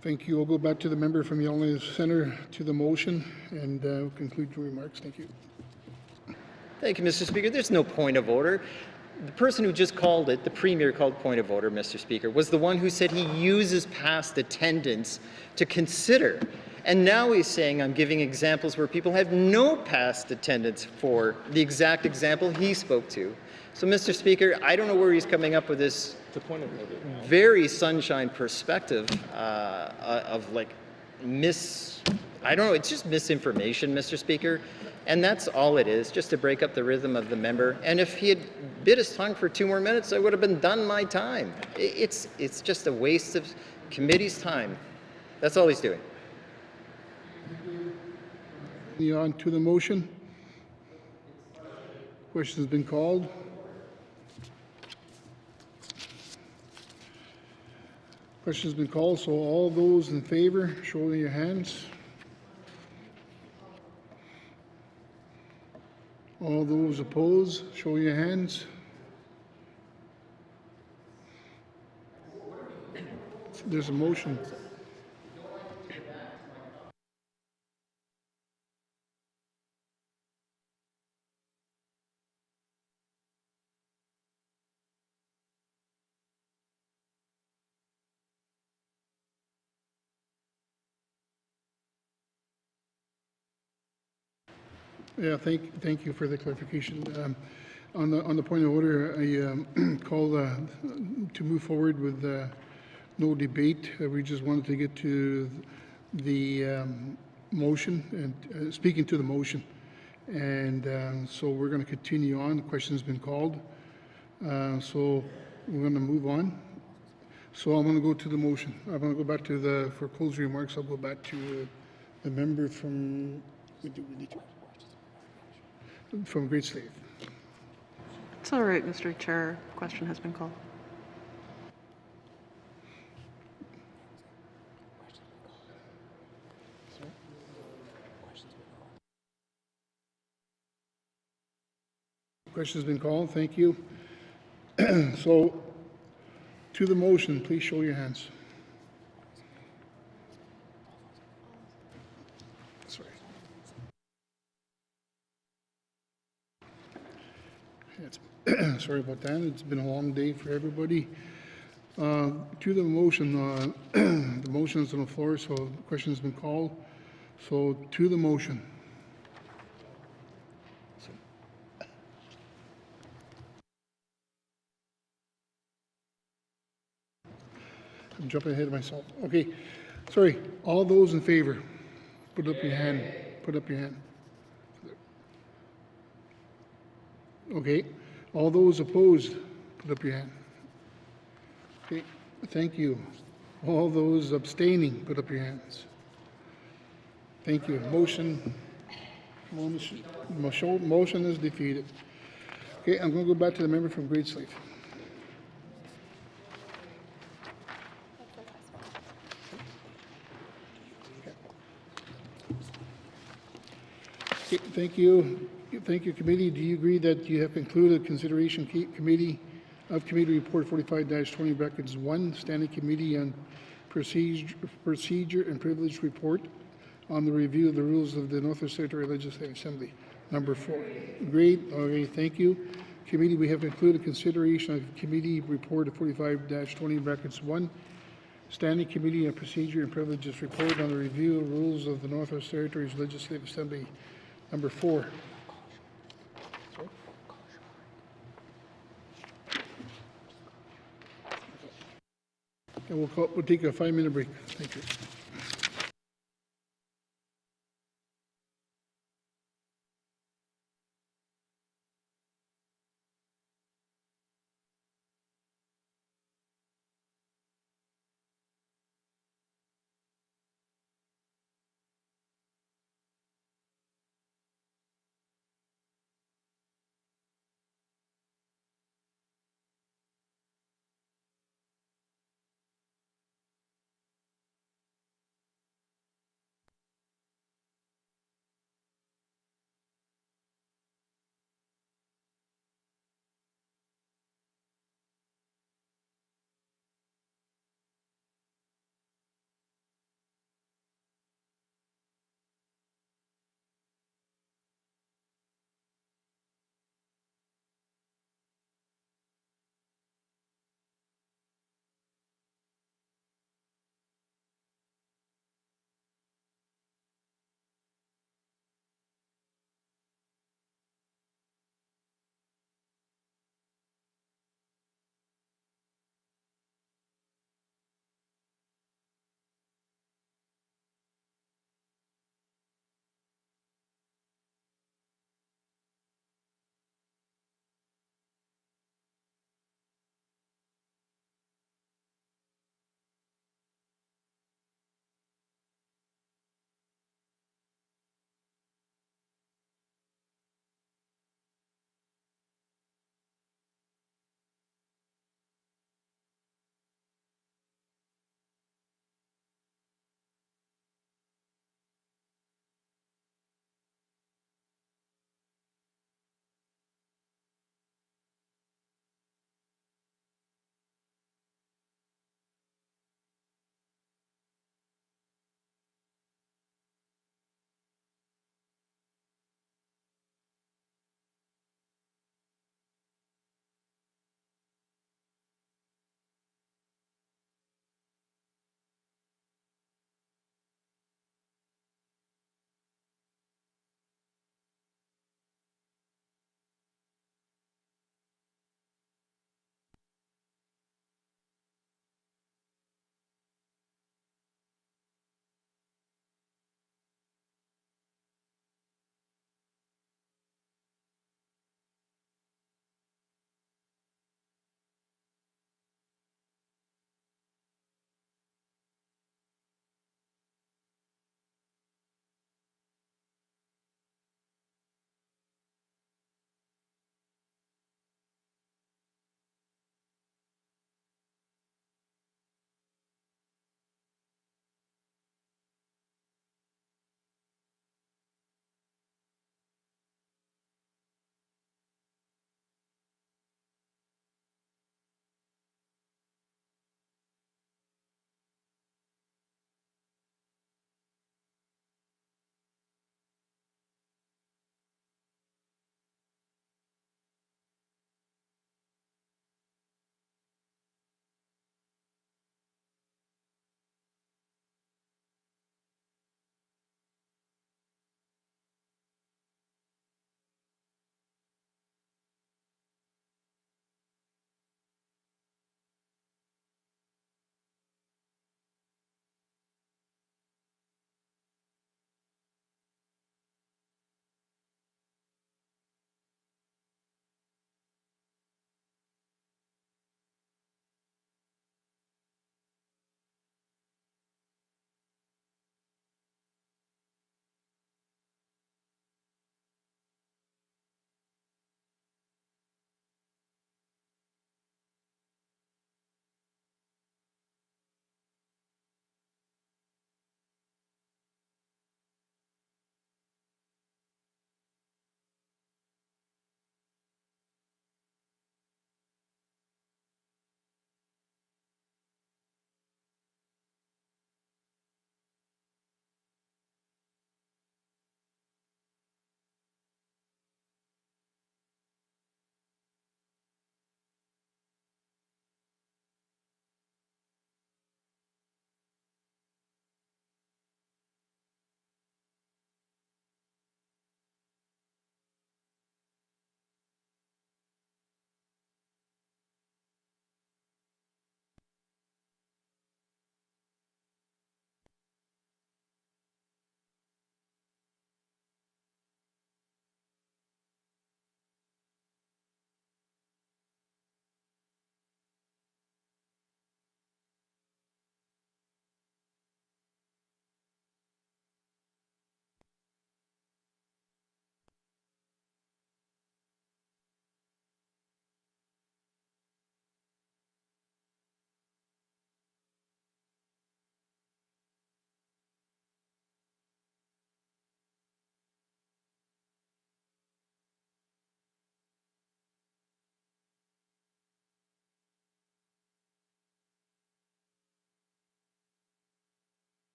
Thank you. I'll go back to the member from Yellowknife Centre to the motion and conclude your remarks. Thank you. Thank you, Mr. Speaker. There's no point of order. The person who just called it, the Premier called point of order, Mr. Speaker, was the one who said he uses past attendance to consider. And now he's saying I'm giving examples where people have no past attendance for the exact example he spoke to. So, Mr. Speaker, I don't know where he's coming up with this very sunshine perspective of like I don't know, it's just misinformation, Mr. Speaker. And that's all it is, just to break up the rhythm of the member. And if he had bit his tongue for 2 more minutes, I would have been done my time. It's just a waste of committee's time. That's all he's doing. On to the motion. Question has been called. Question has been called, so all those in favor, show your hands. All those opposed, show your hands. There's a motion. Yeah, thank you for the clarification. On the point of order, I call to move forward with no debate. We just wanted to get to the motion and speaking to the motion. And so we're going to continue on. The question's been called. So we're going to move on. So I'm going to go to the motion. I'm going to go back to for closing remarks. I'll go back to the member from Great Slave. It's all right, Mr. Chair. Question has been called. Question has been called. Thank you. So, to the motion, please show your hands. Sorry. Sorry about that. It's been a long day for everybody. To the motion, the motion is on the floor, so the question has been called. So, to the motion. I'm jumping ahead of myself. Okay, sorry. All those in favor, put up your hand. Put up your hand. Okay. All those opposed, put up your hand. Okay. Thank you. All those abstaining, put up your hands. Thank you. Motion is defeated. Okay, I'm going to go back to the member from Great Slave. Okay, thank you. Thank you, committee. Do you agree that you have concluded consideration committee report 45-20 brackets 1, standing committee on procedure and privilege report on the review of the rules of the Northwest Territory Legislative Assembly. Number 4. Agreed. Okay, thank you. Committee, we have concluded consideration of committee report of 45-20 brackets 1, standing committee on procedure and privileges report on the review of rules of the Northwest Territories Legislative Assembly. Number 4. And we'll take a 5-minute break. Thank you.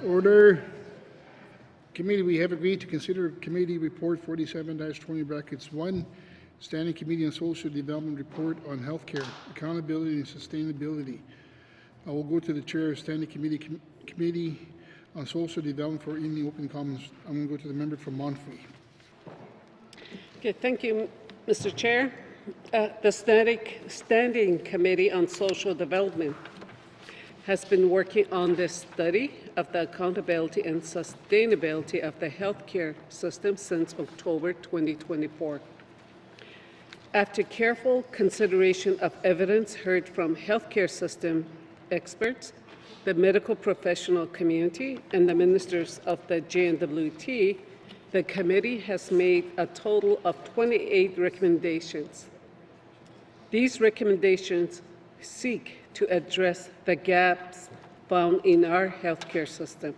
Order. Committee, we have agreed to consider Committee Report 47-20 brackets 1, Standing Committee on Social Development Report on Healthcare, Accountability and Sustainability. I will go to the Chair of Standing Committee on Social Development for any open comments. I'm going to go to the member from Montfrey. Okay, thank you, Mr. Chair. The Standing Committee on Social Development has been working on this study of the accountability and sustainability of the healthcare system since October 2024. After careful consideration of evidence heard from healthcare system experts, the medical professional community, and the ministers of the JNWT, the committee has made a total of 28 recommendations. These recommendations seek to address the gaps found in our healthcare system.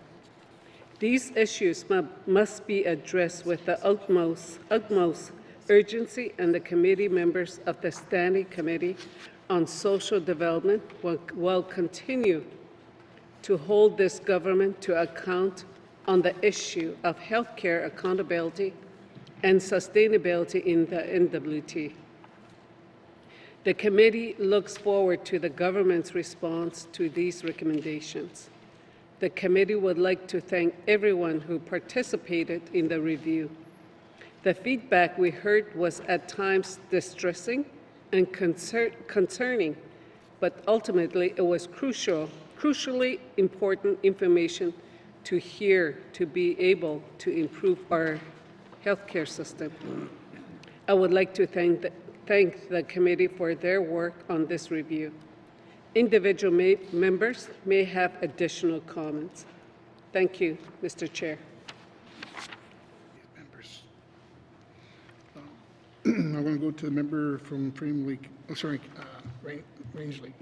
These issues must be addressed with the utmost urgency, and the committee members of the Standing Committee on Social Development will continue to hold this government to account on the issue of healthcare accountability and sustainability in the NWT. The committee looks forward to the government's response to these recommendations. The committee would like to thank everyone who participated in the review. The feedback we heard was at times distressing and concerning, but ultimately it was crucially important information to hear to be able to improve our healthcare system. I would like to thank the committee for their work on this review. Individual members may have additional comments. Thank you, Mr. Chair. I'm going to go to the member from Frame Lake, Range Lake.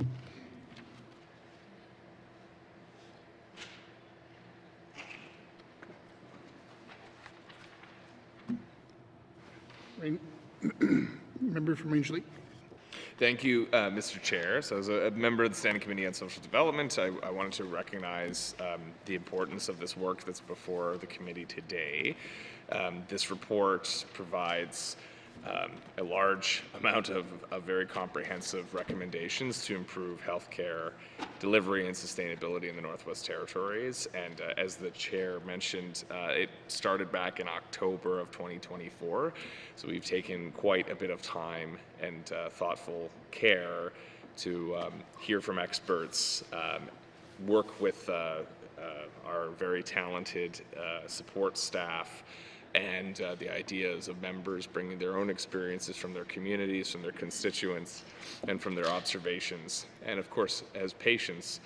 Member from Range Lake. Thank you, Mr. Chair. So as a member of the Standing Committee on Social Development, I wanted to recognize the importance of this work that's before the committee today. This report provides a large amount of very comprehensive recommendations to improve healthcare delivery and sustainability in the Northwest Territories. And as the chair mentioned, it started back in October of 2024. So we've taken quite a bit of time and thoughtful care to hear from experts, work with our very talented support staff, and the ideas of members bringing their own experiences from their communities, from their constituents, and from their observations, and of course as patients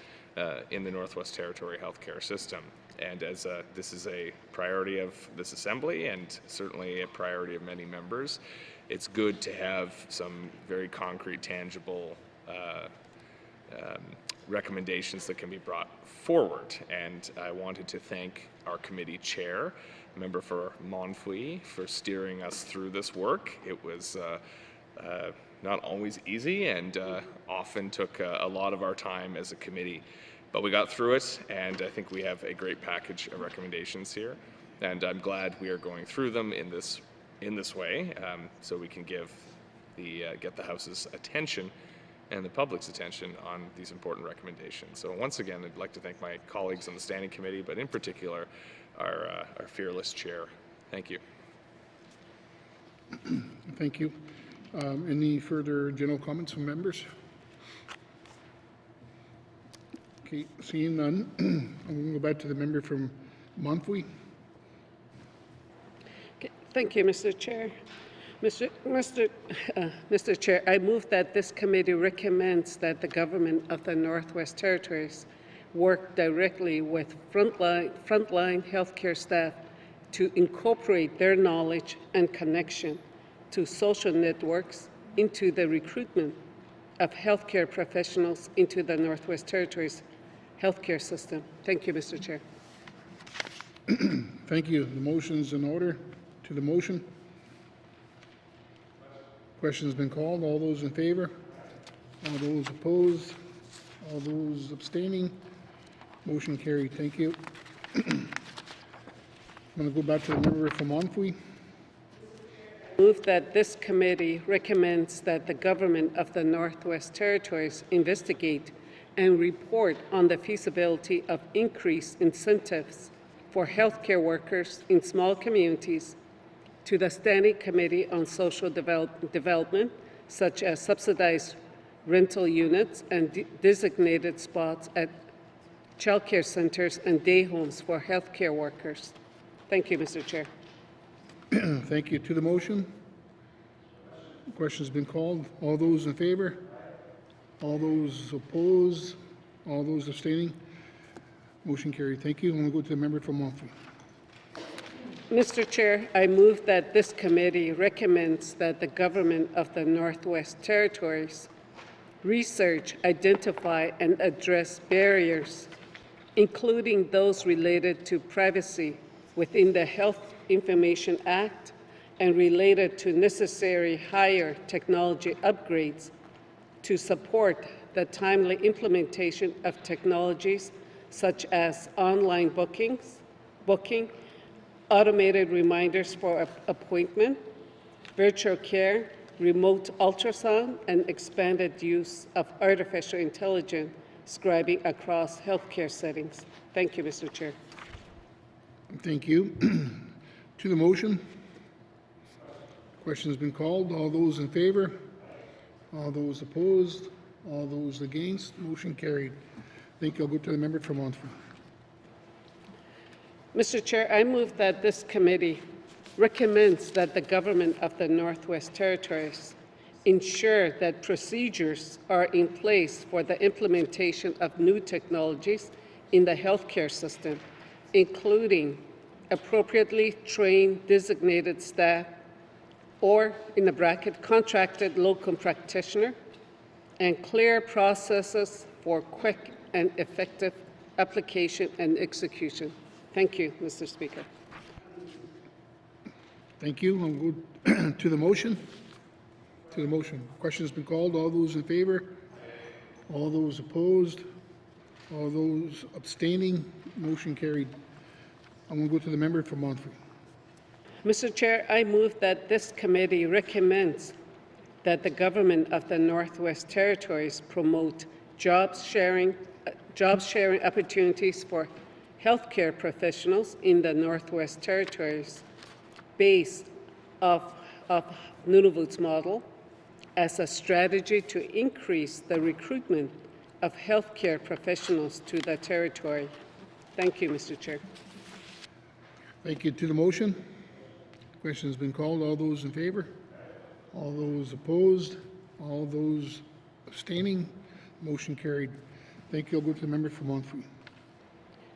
in the Northwest Territory healthcare system. And as this is a priority of this Assembly and certainly a priority of many members, it's good to have some very concrete, tangible recommendations that can be brought forward. And I wanted to thank our committee chair, member for Montfrey, for steering us through this work. It was not always easy and often took a lot of our time as a committee, but we got through it, and I think we have a great package of recommendations here, and I'm glad we are going through them in this way, so we can get the House's attention and the public's attention on these important recommendations. So once again, I'd like to thank my colleagues on the Standing Committee, but in particular, our fearless chair. Thank you. Thank you. Any further general comments from members? Okay, seeing none, I'm going to go back to the member from Montfrey. Okay, thank you, Mr. Chair. Mr. Chair, I move that this committee recommends that the government of the Northwest Territories work directly with frontline healthcare staff to incorporate their knowledge and connection to social networks into the recruitment of healthcare professionals into the Northwest Territories healthcare system. Thank you, Mr. Chair. Thank you. The motion is in order. To the motion. Question has been called. All those in favor? All those opposed? All those abstaining? Motion carried. Thank you. I'm going to go back to the member from Monfrey. Move that this committee recommends that the government of the Northwest Territories investigate and report on the feasibility of increased incentives for healthcare workers in small communities to the Standing Committee on Social Development, such as subsidized rental units and designated spots at child care centers and day homes for healthcare workers. Thank you, Mr. Chair. Thank you. To the motion? Question's been called. All those in favor? All those opposed? All those abstaining? Motion carried. Thank you. I'm going to go to the member from Monfrey. Mr. Chair, I move that this committee recommends that the government of the Northwest Territories research, identify, and address barriers, including those related to privacy within the Health Information Act and related to necessary higher technology upgrades to support the timely implementation of technologies such as online booking, automated reminders for appointment, virtual care, remote ultrasound, and expanded use of artificial intelligence scribing across healthcare settings. Thank you, Mr. Chair. Thank you. To the motion? Question has been called. All those in favor? All those opposed? All those against? Motion carried. Thank you. I'll go to the member from Monfrey. Mr. Chair, I move that this committee recommends that the government of the Northwest Territories ensure that procedures are in place for the implementation of new technologies in the healthcare system, including appropriately trained designated staff or, in the bracket, contracted locum practitioner, and clear processes for quick and effective application and execution. Thank you, Mr. Speaker. Thank you. I'll go to the motion. To the motion. Question has been called. All those in favor? All those opposed? All those abstaining? Motion carried. I'm going to go to the member from Monfrey. Mr. Chair, I move that this committee recommends that the government of the Northwest Territories promote job sharing opportunities for healthcare professionals in the Northwest Territories based off of Nunavut's model as a strategy to increase the recruitment of healthcare professionals to the territory. Thank you, Mr. Chair. Thank you. To the motion. Question has been called. All those in favor? All those opposed? All those abstaining? Motion carried. Thank you. I'll go to the member from Monfrey.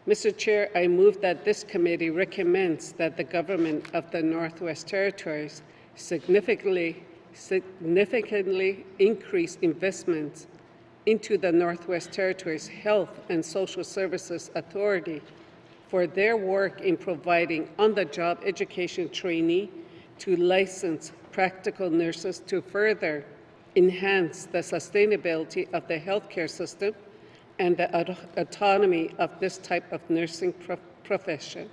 Mr. Chair, I move that this committee recommends that the government of the Northwest Territories significantly increase investments into the Northwest Territories Health and Social Services Authority for their work in providing on-the-job education trainee to licensed practical nurses to further enhance the sustainability of the healthcare system and the autonomy of this type of nursing profession.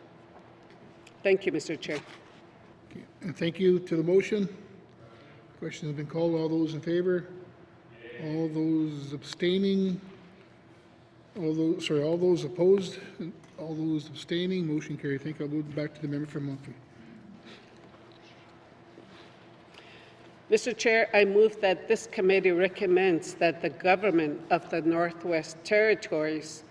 Thank you, Mr. Chair. And thank you. To the motion. Question has been called. All those in favor? All those abstaining? All those opposed? All those abstaining? Motion carried. Thank you. I'll go back to the member from Monfrey. Mr. Chair, I move that this committee recommends that the government of the Northwest Territories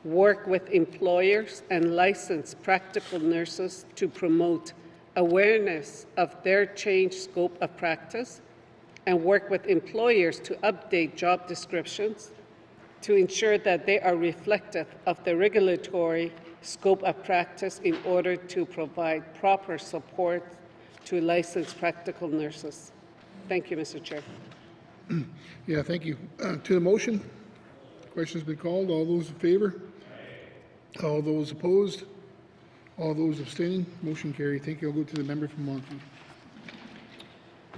work with employers and licensed practical nurses to promote awareness of their changed scope of practice and work with employers to update job descriptions to ensure that they are reflective of the regulatory scope of practice in order to provide proper support to licensed practical nurses. Thank you, Mr. Chair. Yeah, thank you. To the motion. Question has been called. All those in favor? All those opposed? All those abstaining? Motion carried. Thank you. I'll go to the member from Monfrey.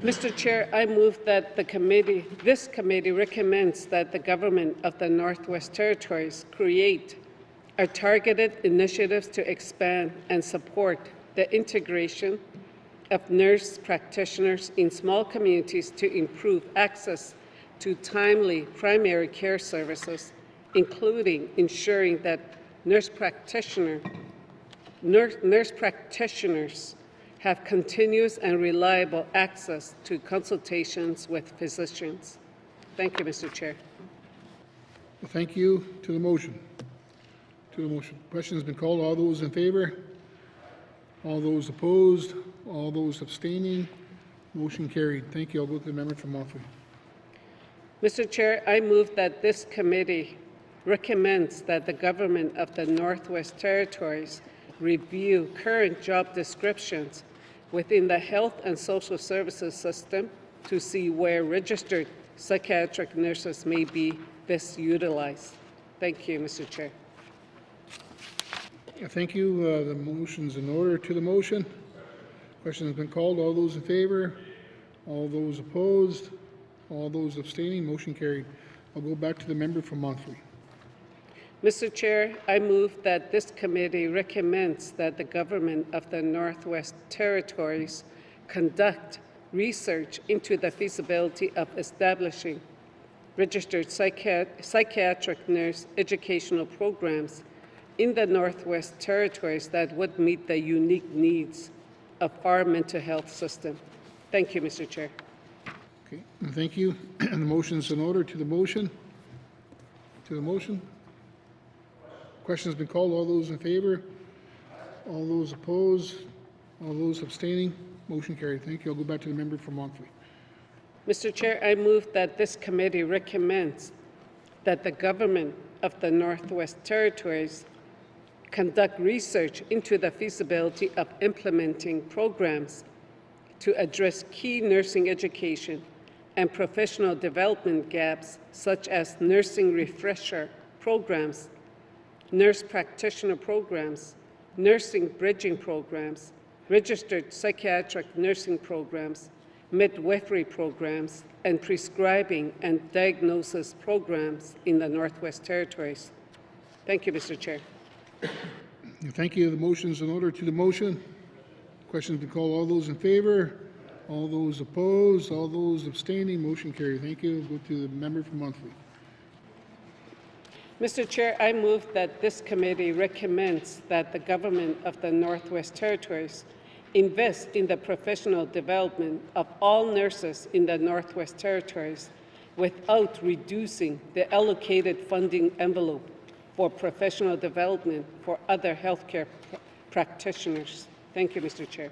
Mr. Chair, I move that this committee recommends that the government of the Northwest Territories create are targeted initiatives to expand and support the integration of nurse practitioners in small communities to improve access to timely primary care services, including ensuring that nurse practitioners have continuous and reliable access to consultations with physicians. Thank you, Mr. Chair. Thank you. To the motion. To the motion. Question has been called. All those in favor? All those opposed? All those abstaining? Motion carried. Thank you. I'll go to the member from Montfrey. Mr. Chair, I move that this committee recommends that the government of the Northwest Territories review current job descriptions within the health and social services system to see where registered psychiatric nurses may be best utilized. Thank you, Mr. Chair. Thank you. The motion's in order. To the motion. Question has been called. All those in favor? All those opposed? All those abstaining? Motion carried. I'll go back to the member from Montfrey. Mr. Chair, I move that this committee recommends that the government of the Northwest Territories conduct research into the feasibility of establishing registered psychiatric nurse educational programs in the Northwest Territories that would meet the unique needs of our mental health system. Thank you, Mr. Chair. Okay. Thank you. And the motion's in order. To the motion. To the motion. Question has been called. All those in favor? All those opposed? All those abstaining? Motion carried. Thank you. I'll go back to the member from Montfrey. Mr. Chair, I move that this committee recommends that the government of the Northwest Territories conduct research into the feasibility of implementing programs to address key nursing education and professional development gaps, such as nursing refresher programs, nurse practitioner programs, nursing bridging programs, registered psychiatric nursing programs, midwifery programs, and prescribing and diagnosis programs in the Northwest Territories. Thank you, Mr. Chair. Thank you. The motion's in order. To the motion. Question's been called. All those in favor? All those opposed? All those abstaining? Motion carried. Thank you. Go to the member from Montfrey. Mr. Chair, I move that this committee recommends that the government of the Northwest Territories invest in the professional development of all nurses in the Northwest Territories without reducing the allocated funding envelope for professional development for other healthcare practitioners. Thank you, Mr. Chair.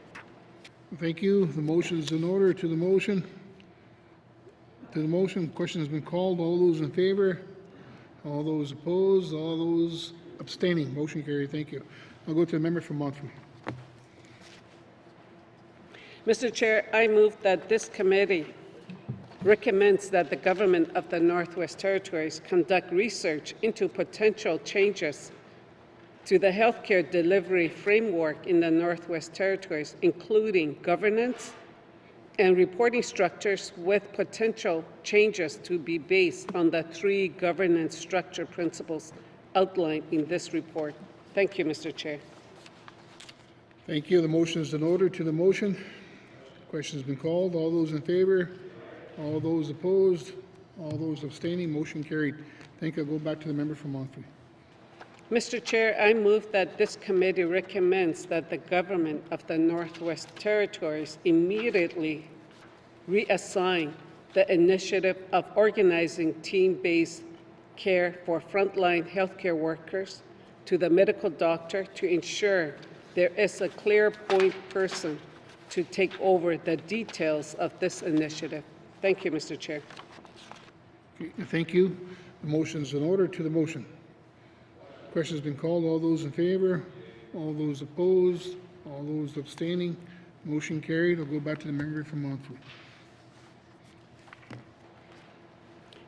Thank you. The motion is in order. To the motion. To the motion. Question has been called. All those in favor? All those opposed? All those abstaining? Motion carried. Thank you. I'll go to the member from Montfrey. Mr. Chair, I move that this committee recommends that the government of the Northwest Territories conduct research into potential changes to the healthcare delivery framework in the Northwest Territories, including governance and reporting structures, with potential changes to be based on the 3 governance structure principles outlined in this report. Thank you, Mr. Chair. Thank you. The motion is in order. To the motion. Question has been called. All those in favor? All those opposed? All those abstaining? Motion carried. Thank you. I'll go back to the member from Montfrey. Mr. Chair, I move that this committee recommends that the government of the Northwest Territories immediately reassign the initiative of organizing team-based care for frontline healthcare workers to the medical doctor to ensure there is a clear point person to take over the details of this initiative. Thank you, Mr. Chair. Okay, thank you. The motion is in order. To the motion. Question has been called. All those in favor? All those opposed? All those abstaining? Motion carried. I'll go back to the member from Montfrey.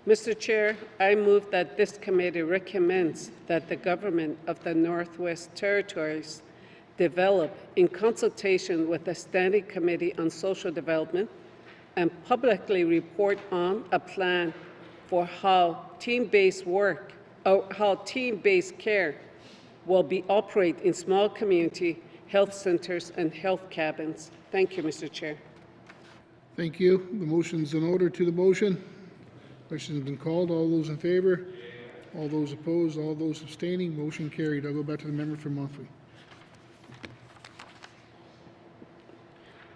Mr. Chair, I move that this committee recommends that the government of the Northwest Territories develop, in consultation with the Standing Committee on Social Development, and publicly report on a plan for how team-based care will be operate in small community health centers and health cabins. Thank you, Mr. Chair. Thank you. The motion's in order to the motion. Question has been called. All those in favor? All those opposed? All those abstaining? Motion carried. I'll go back to the member for Monthly.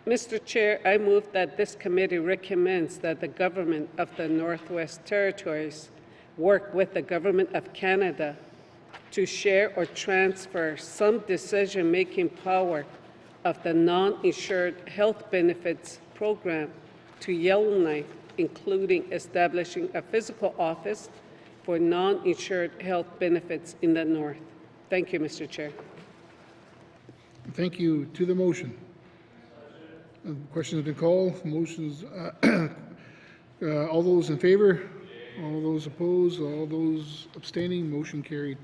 Mr. Chair, I move that this committee recommends that the government of the Northwest Territories work with the government of Canada to share or transfer some decision-making power of the non-insured health benefits program to Yellowknife, including establishing a physical office for non-insured health benefits in the North. Thank you, Mr. Chair. Thank you. To the motion. The question has been called. Motions. All those in favor? All those opposed? All those abstaining? Motion carried.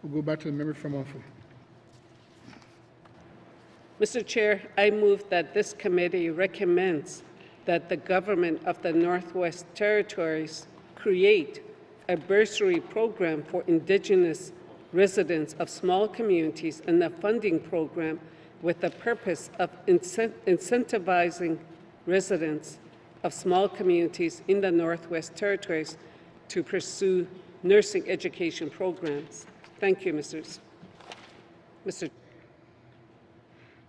We'll go back to the member from Monthly. Mr. Chair, I move that this committee recommends that the government of the Northwest Territories create a bursary program for Indigenous residents of small communities and a funding program with the purpose of incentivizing residents of small communities in the Northwest Territories to pursue nursing education programs. Thank you, Mr.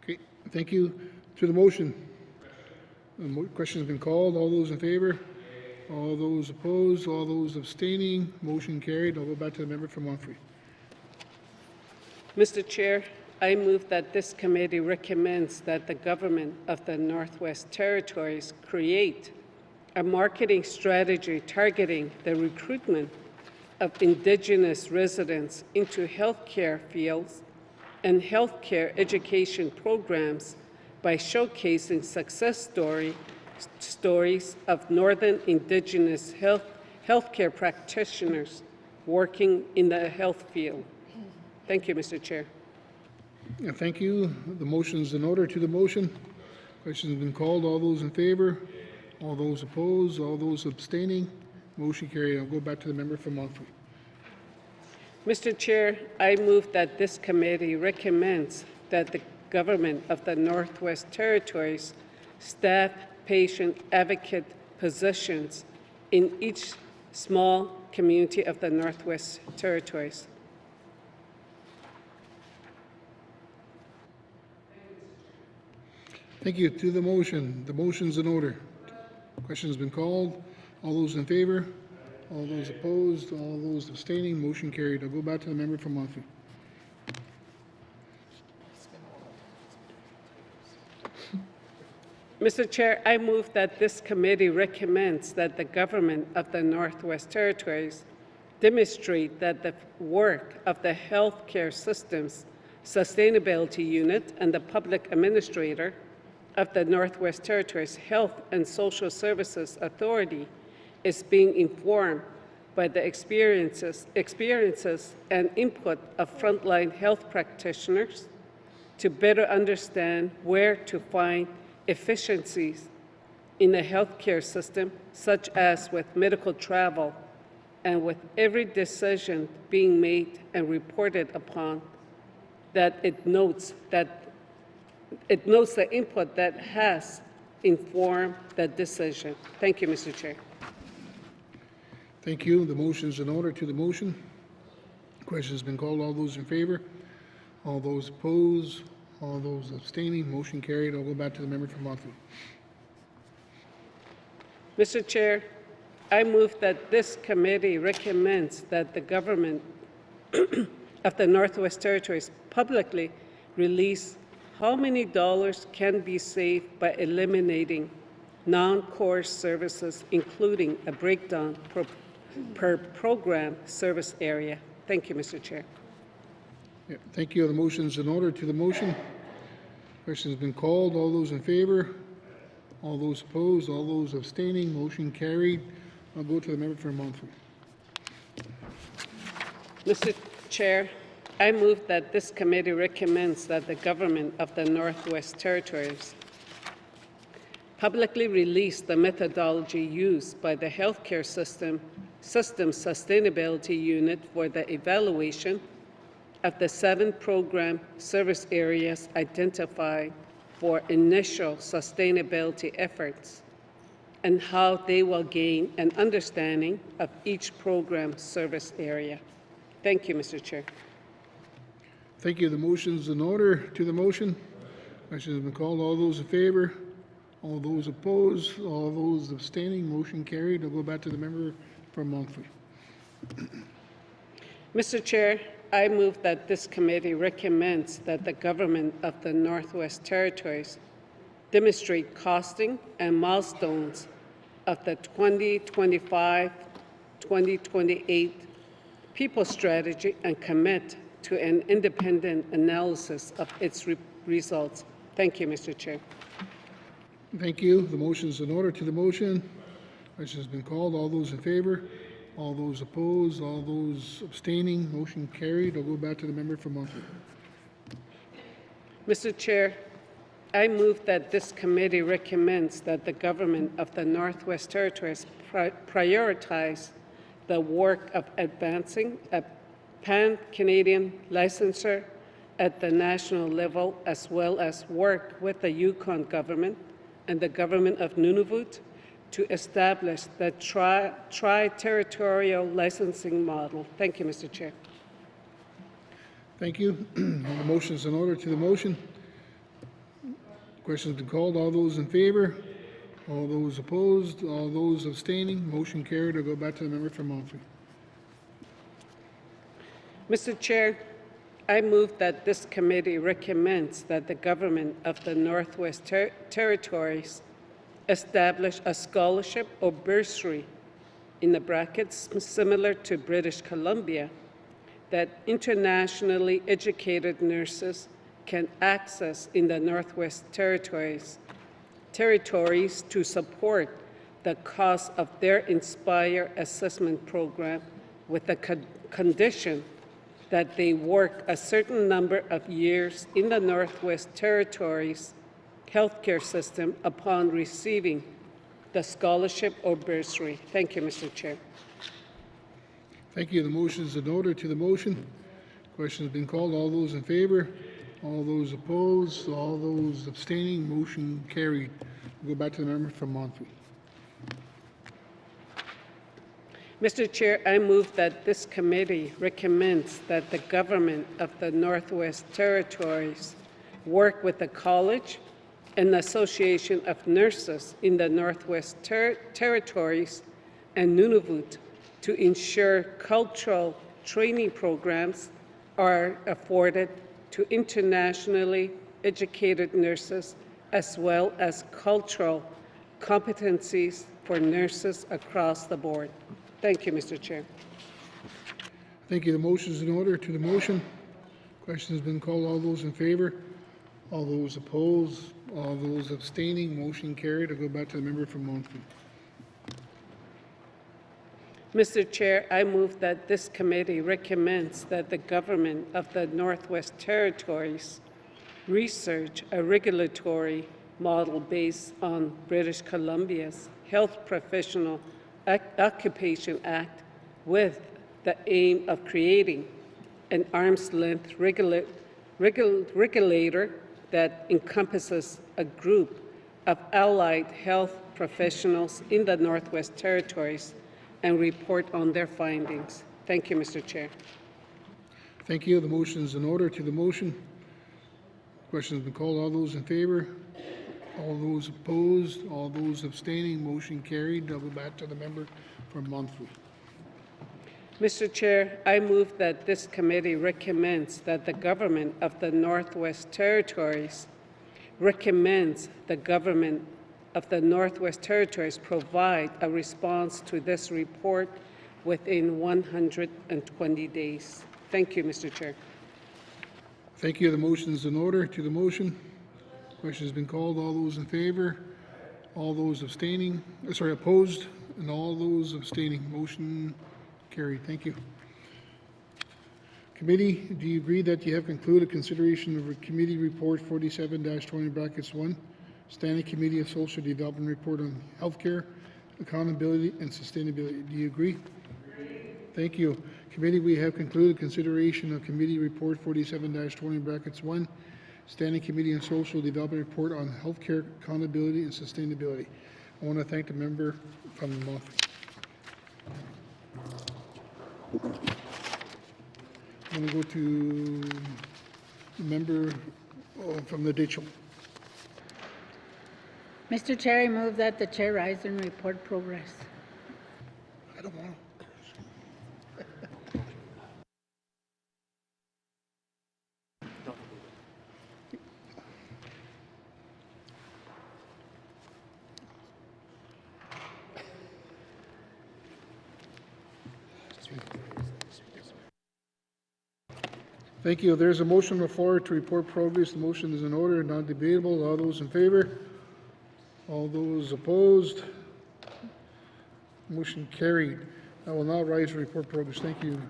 Okay. Thank you. To the motion. The question has been called. All those in favor? All those opposed? All those abstaining? Motion carried. I'll go back to the member from Monthly. Mr. Chair, I move that this committee recommends that the government of the Northwest Territories create a marketing strategy targeting the recruitment of Indigenous residents into healthcare fields and healthcare education programs by showcasing success stories of Northern Indigenous healthcare practitioners working in the health field. Thank you, Mr. Chair. Yeah, thank you. The motion's in order. To the motion. Question has been called. All those in favor? All those opposed? All those abstaining? Motion carried. I'll go back to the member from Monthly. Mr. Chair, I move that this committee recommends that the government of the Northwest Territories staff patient advocate positions in each small community of the Northwest Territories. Thank you. To the motion. The motion's in order. Question has been called. All those in favor? All those opposed? All those abstaining? Motion carried. I'll go back to the member from Monthly. Mr. Chair, I move that this committee recommends that the government of the Northwest Territories demonstrate that the work of the Healthcare Systems Sustainability Unit and the Public Administrator of the Northwest Territories Health and Social Services Authority is being informed by the experiences and input of frontline health practitioners to better understand where to find efficiencies in the healthcare system, such as with medical travel, and with every decision being made and reported upon, that it notes the input that has informed that decision. Thank you, Mr. Chair. Thank you. The motion's in order. To the motion. Question has been called. All those in favor? All those opposed? All those abstaining? Motion carried. I'll go back to the member from Monthly. Mr. Chair, I move that this committee recommends that the government of the Northwest Territories publicly release how many dollars can be saved by eliminating non-core services, including a breakdown per program service area. Thank you, Mr. Chair. Yeah, thank you. The motion's in order. To the motion. Question has been called. All those in favor? All those opposed? All those abstaining? Motion carried. I'll go to the member for Monthly. Mr. Chair, I move that this committee recommends that the government of the Northwest Territories publicly release the methodology used by the Healthcare Systems Sustainability Unit for the evaluation of the 7 program service areas identified for initial sustainability efforts, and how they will gain an understanding of each program service area. Thank you, Mr. Chair. Thank you. The motion is in order. To the motion. Question has been called. All those in favor? All those opposed? All those abstaining? Motion carried. I'll go back to the member from Montfrey. Mr. Chair, I move that this committee recommends that the government of the Northwest Territories demonstrate costing and milestones of the 2025-2028 People Strategy and commit to an independent analysis of its results. Thank you, Mr. Chair. Thank you. The motion is in order. To the motion. Question has been called. All those in favor? All those opposed? All those abstaining? Motion carried. I'll go back to the member from Montfrey. Mr. Chair, I move that this committee recommends that the government of the Northwest Territories prioritize the work of advancing a pan-Canadian licensure at the national level, as well as work with the Yukon government and the government of Nunavut to establish the tri-territorial licensing model. Thank you, Mr. Chair. Thank you. The motion is in order. To the motion. Question has been called. All those in favor? All those opposed? All those abstaining? Motion carried. I'll go back to the member from Montfrey. Mr. Chair, I move that this committee recommends that the government of the Northwest Territories establish a scholarship or bursary, in the brackets similar to British Columbia, that internationally educated nurses can access in the Northwest Territories to support the cost of their Inspire assessment program, with the condition that they work a certain number of years in the Northwest Territories healthcare system upon receiving the scholarship or bursary. Thank you, Mr. Chair. Thank you. The motion is in order. To the motion. Question has been called. All those in favor? All those opposed? All those abstaining? Motion carried. We'll go back to the member from Montfrey. Mr. Chair, I move that this committee recommends that the government of the Northwest Territories work with the College and Association of Nurses in the Northwest Territories and Nunavut to ensure cultural training programs are afforded to internationally educated nurses, as well as cultural competencies for nurses across the board. Thank you, Mr. Chair. Thank you. The motion is in order. To the motion. Question has been called. All those in favor? All those opposed? All those abstaining? Motion carried. I'll go back to the member from Montfrey. Mr. Chair, I move that this committee recommends that the government of the Northwest Territories research a regulatory model based on British Columbia's Health Professional Occupation Act, with the aim of creating an arm's-length regulator that encompasses a group of allied health professionals in the Northwest Territories and report on their findings. Thank you, Mr. Chair. Thank you. The motion is in order. To the motion. Question has been called. All those in favor? All those opposed? All those abstaining? Motion carried. I'll go back to the member from Montfrey. Mr. Chair, I move that this committee recommends that the government of the Northwest Territories recommends the government of the Northwest Territories provide a response to this report within 120 days. Thank you, Mr. Chair. Thank you. The motion is in order. To the motion. Question has been called. All those in favor? All those abstaining? Opposed? And all those abstaining? Motion carried. Thank you. Committee, do you agree that you have concluded consideration of Committee Report 47-20(1), Standing Committee of Social Development Report on Healthcare, Accountability and Sustainability? Do you agree? Thank you. Committee, we have concluded consideration of Committee Report 47-20 brackets 1, Standing Committee on Social Development Report on Healthcare Accountability and Sustainability. I want to thank the member from Montfort. I'm going to go to the member from the Ditchell. Mr. Chair, I move that the chair rise and report progress. I don't want to. Thank you. There's a motion on the floor to report progress. The motion is in order, non-debatable. All those in favor? All those opposed? Motion carried. I will now rise to report progress. Thank you.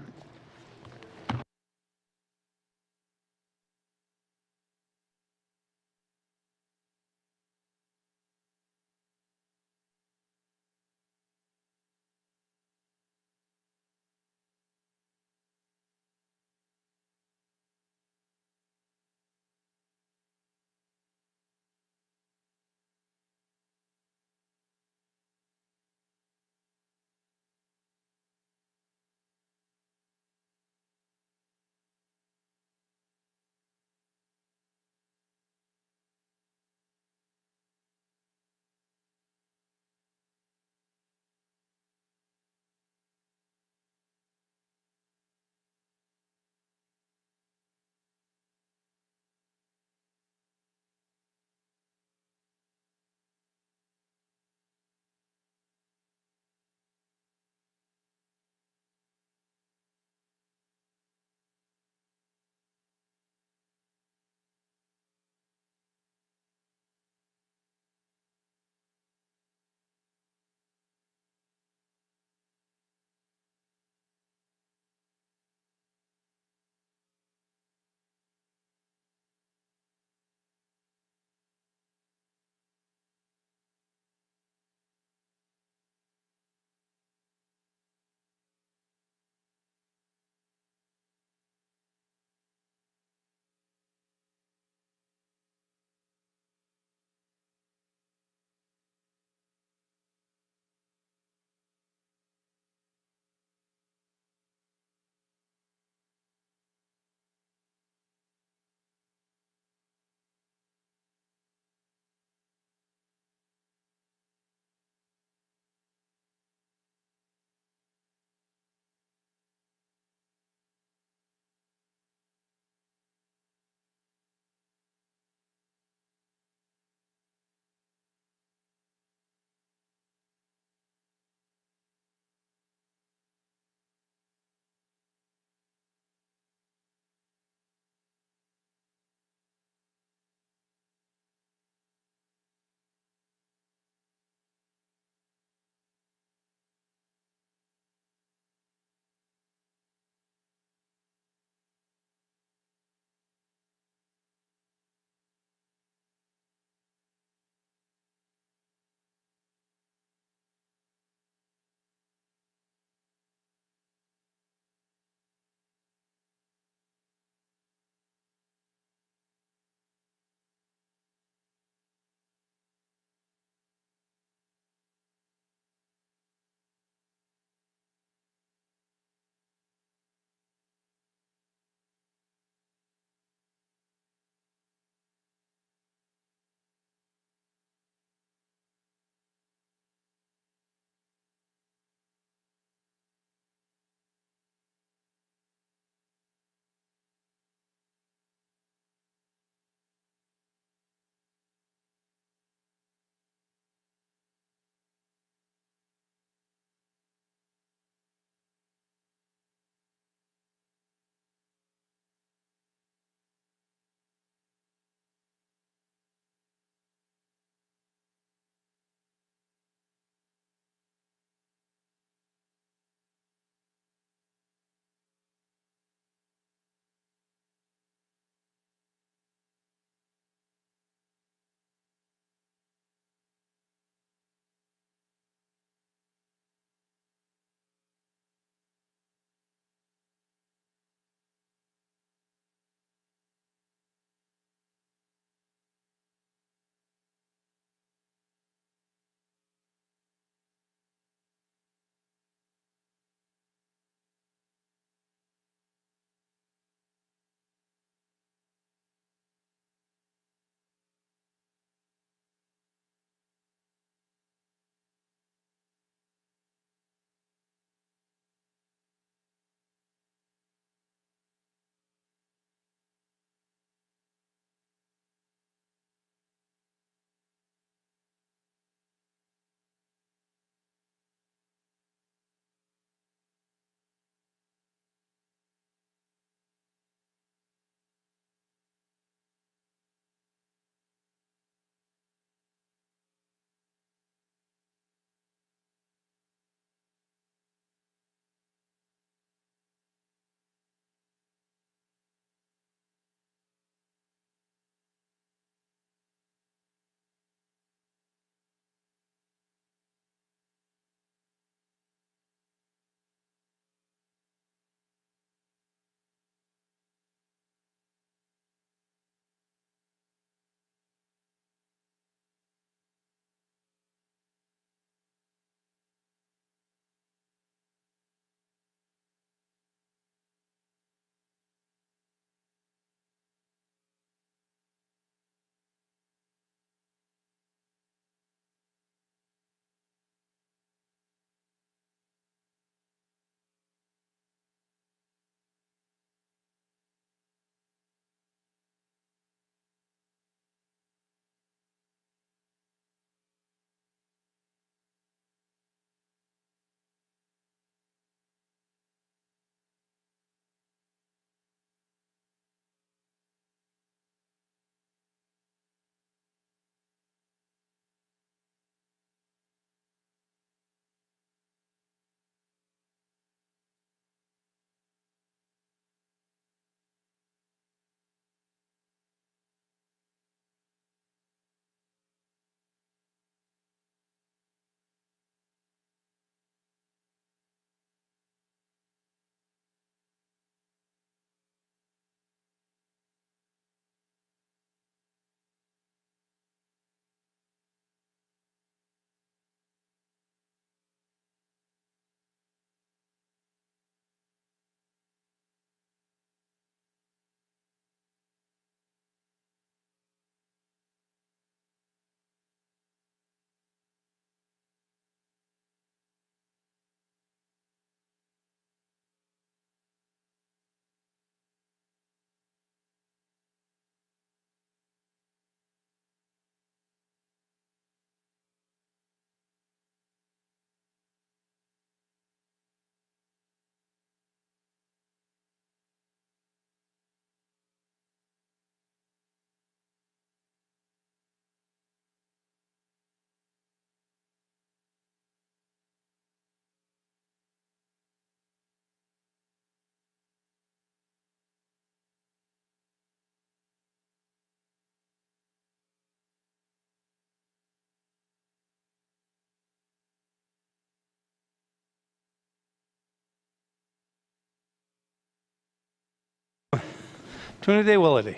Tunde Willity.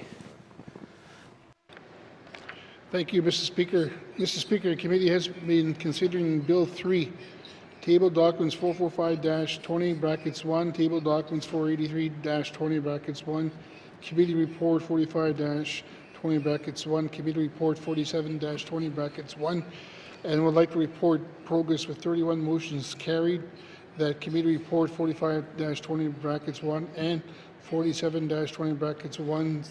Thank you, Mr. Speaker. Mr. Speaker, the committee has been considering Bill 3, Table Documents 445-20, brackets 1, Table Documents 483-20, brackets 1, Committee Report 45-20, brackets 1, Committee Report 47-20, brackets 1, and would like to report progress with 31 motions carried, that Committee Report 45-20, brackets 1, and 47-20, brackets 1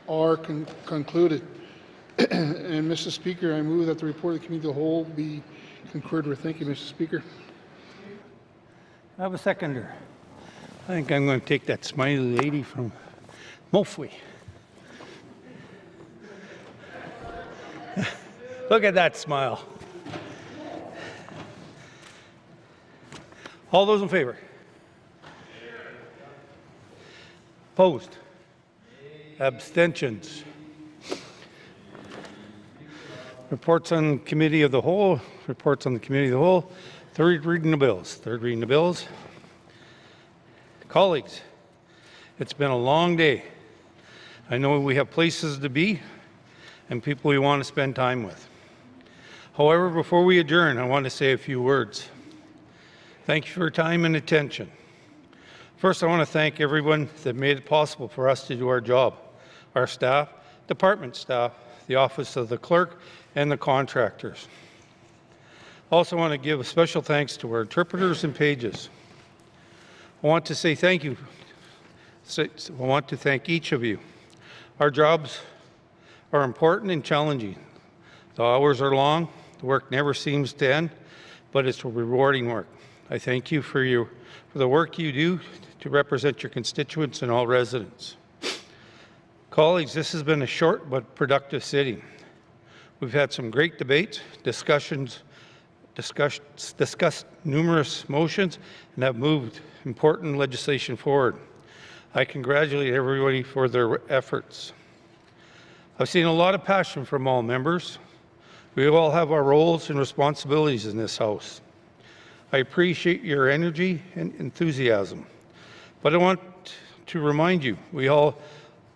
are concluded. And Mr. Speaker, I move that the report of the committee of the whole be concurred with. Thank you, Mr. Speaker. I have a seconder. I think I'm going to take that smiley lady from Mofwee. Look at that smile. All those in favor? Opposed? Abstentions? Reports on Committee of the Whole. Reports on the Committee of the Whole. Third reading of bills. Third reading of bills. Colleagues, it's been a long day. I know we have places to be and people we want to spend time with. However, before we adjourn, I want to say a few words. Thank you for your time and attention. First, I want to thank everyone that made it possible for us to do our job. Our staff, department staff, the Office of the Clerk, and the contractors. Also want to give a special thanks to our interpreters and pages. I want to say thank you. I want to thank each of you. Our jobs are important and challenging. The hours are long, the work never seems to end, but it's a rewarding work. I thank you for the work you do to represent your constituents and all residents. Colleagues, this has been a short but productive sitting. We've had some great debates, discussed numerous motions, and have moved important legislation forward. I congratulate everybody for their efforts. I've seen a lot of passion from all members. We all have our roles and responsibilities in this House. I appreciate your energy and enthusiasm, but I want to remind you, we all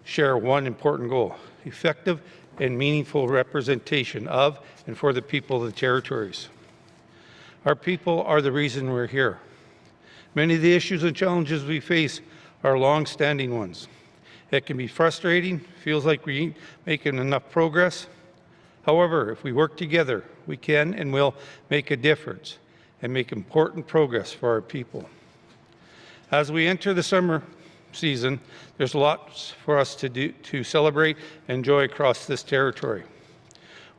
share one important goal: effective and meaningful representation of and for the people of the territories. Our people are the reason we're here. Many of the issues and challenges we face are long-standing ones. It can be frustrating, feels like we ain't making enough progress. However, if we work together, we can and will make a difference and make important progress for our people. As we enter the summer season, there's lots for us to do to celebrate and enjoy across this territory.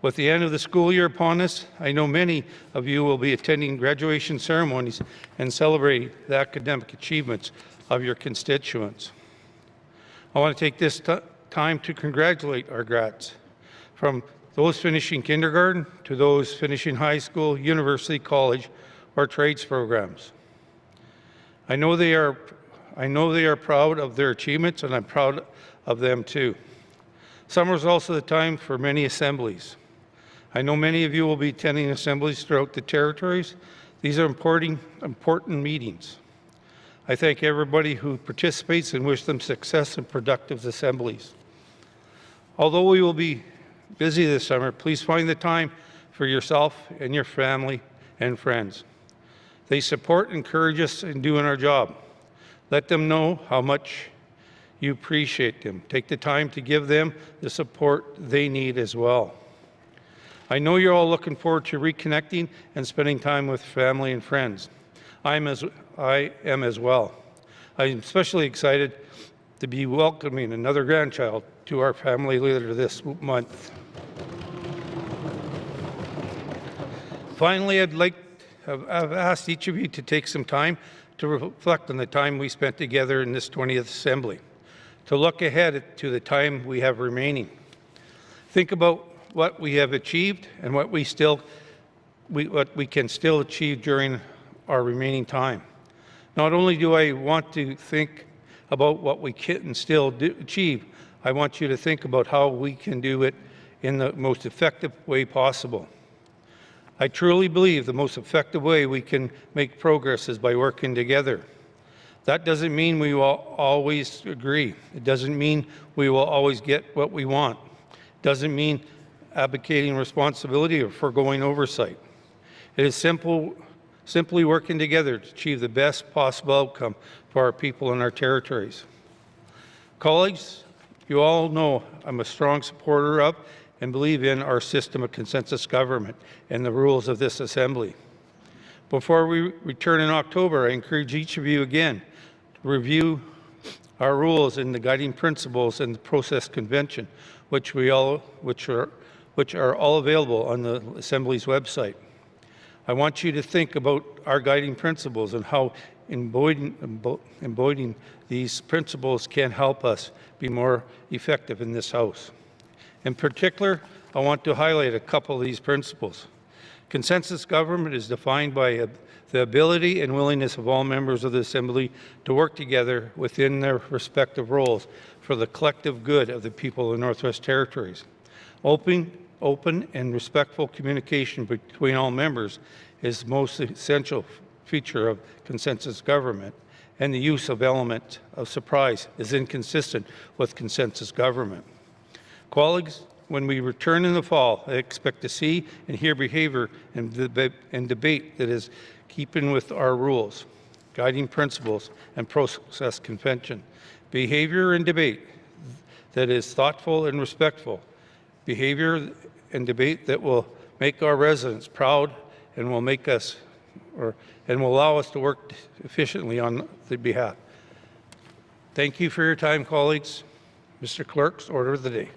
With the end of the school year upon us, I know many of you will be attending graduation ceremonies and celebrating the academic achievements of your constituents. I want to take this time to congratulate our grads, from those finishing kindergarten to those finishing high school, university, college, or trades programs. I know they are proud of their achievements, and I'm proud of them too. Summer is also the time for many assemblies. I know many of you will be attending assemblies throughout the territories. These are important meetings. I thank everybody who participates and wish them success and productive assemblies. Although we will be busy this summer, please find the time for yourself and your family and friends. They support and encourage us in doing our job. Let them know how much you appreciate them. Take the time to give them the support they need as well. I know you're all looking forward to reconnecting and spending time with family and friends. I am as well. I'm especially excited to be welcoming another grandchild to our family later this month. Finally, I've asked each of you to take some time to reflect on the time we spent together in this 20th Assembly, to look ahead to the time we have remaining. Think about what we have achieved and what we can still achieve during our remaining time. Not only do I want to think about what we can still achieve, I want you to think about how we can do it in the most effective way possible. I truly believe the most effective way we can make progress is by working together. That doesn't mean we will always agree. It doesn't mean we will always get what we want. It doesn't mean abdicating responsibility or foregoing oversight. It is simply working together to achieve the best possible outcome for our people and our territories. Colleagues, you all know I'm a strong supporter of and believe in our system of consensus government and the rules of this Assembly. Before we return in October, I encourage each of you again to review our rules and the guiding principles and the process convention, which are all available on the Assembly's website. I want you to think about our guiding principles and how embodying these principles can help us be more effective in this House. In particular, I want to highlight a couple of these principles. Consensus government is defined by the ability and willingness of all members of the Assembly to work together within their respective roles for the collective good of the people of the Northwest Territories. Open and respectful communication between all members is the most essential feature of consensus government, and the use of element of surprise is inconsistent with consensus government. Colleagues, when we return in the fall, I expect to see and hear behavior and debate that is keeping with our rules, guiding principles, and process convention. Behavior and debate that is thoughtful and respectful. Behavior and debate that will make our residents proud and will make us and will allow us to work efficiently on their behalf. Thank you for your time, colleagues. Mr. Clerk's order of the day.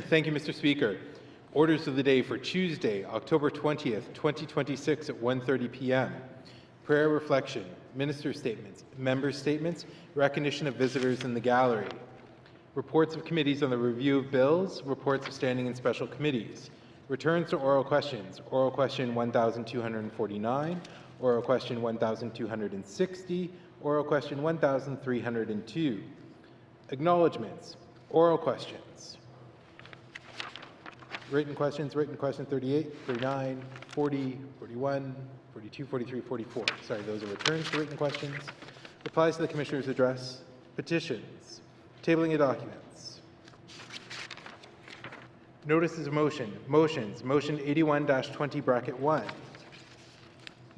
Thank you, Mr. Speaker. Orders of the day for Tuesday, October 20th, 2026 at 1:30 p.m. Prayer reflection, minister statements, member statements, recognition of visitors in the gallery. Reports of committees on the review of bills, reports of standing and special committees. Returns to oral questions. Oral question 1,249, oral question 1,260, oral question 1,302. Acknowledgements. Oral questions. Written questions 38, 39, 40, 41, 42, 43, 44. Sorry, those are returns to written questions. Replies to the Commissioner's address. Petitions. Tabling of documents. Notices of motion. Motions. Motion 81-20 bracket 1.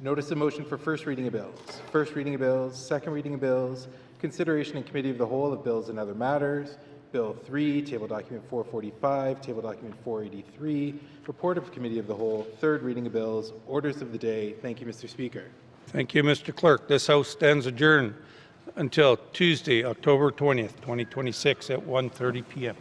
Notice of motion for first reading of bills. First reading of bills. Second reading of bills. Consideration in committee of the whole of bills and other matters. Bill 3, Table Document 445, Table Document 483, Report of Committee of the Whole, third reading of bills, orders of the day. Thank you, Mr. Speaker. Thank you, Mr. Clerk. This House stands adjourned until Tuesday, October 20th, 2026 at 1:30 p.m.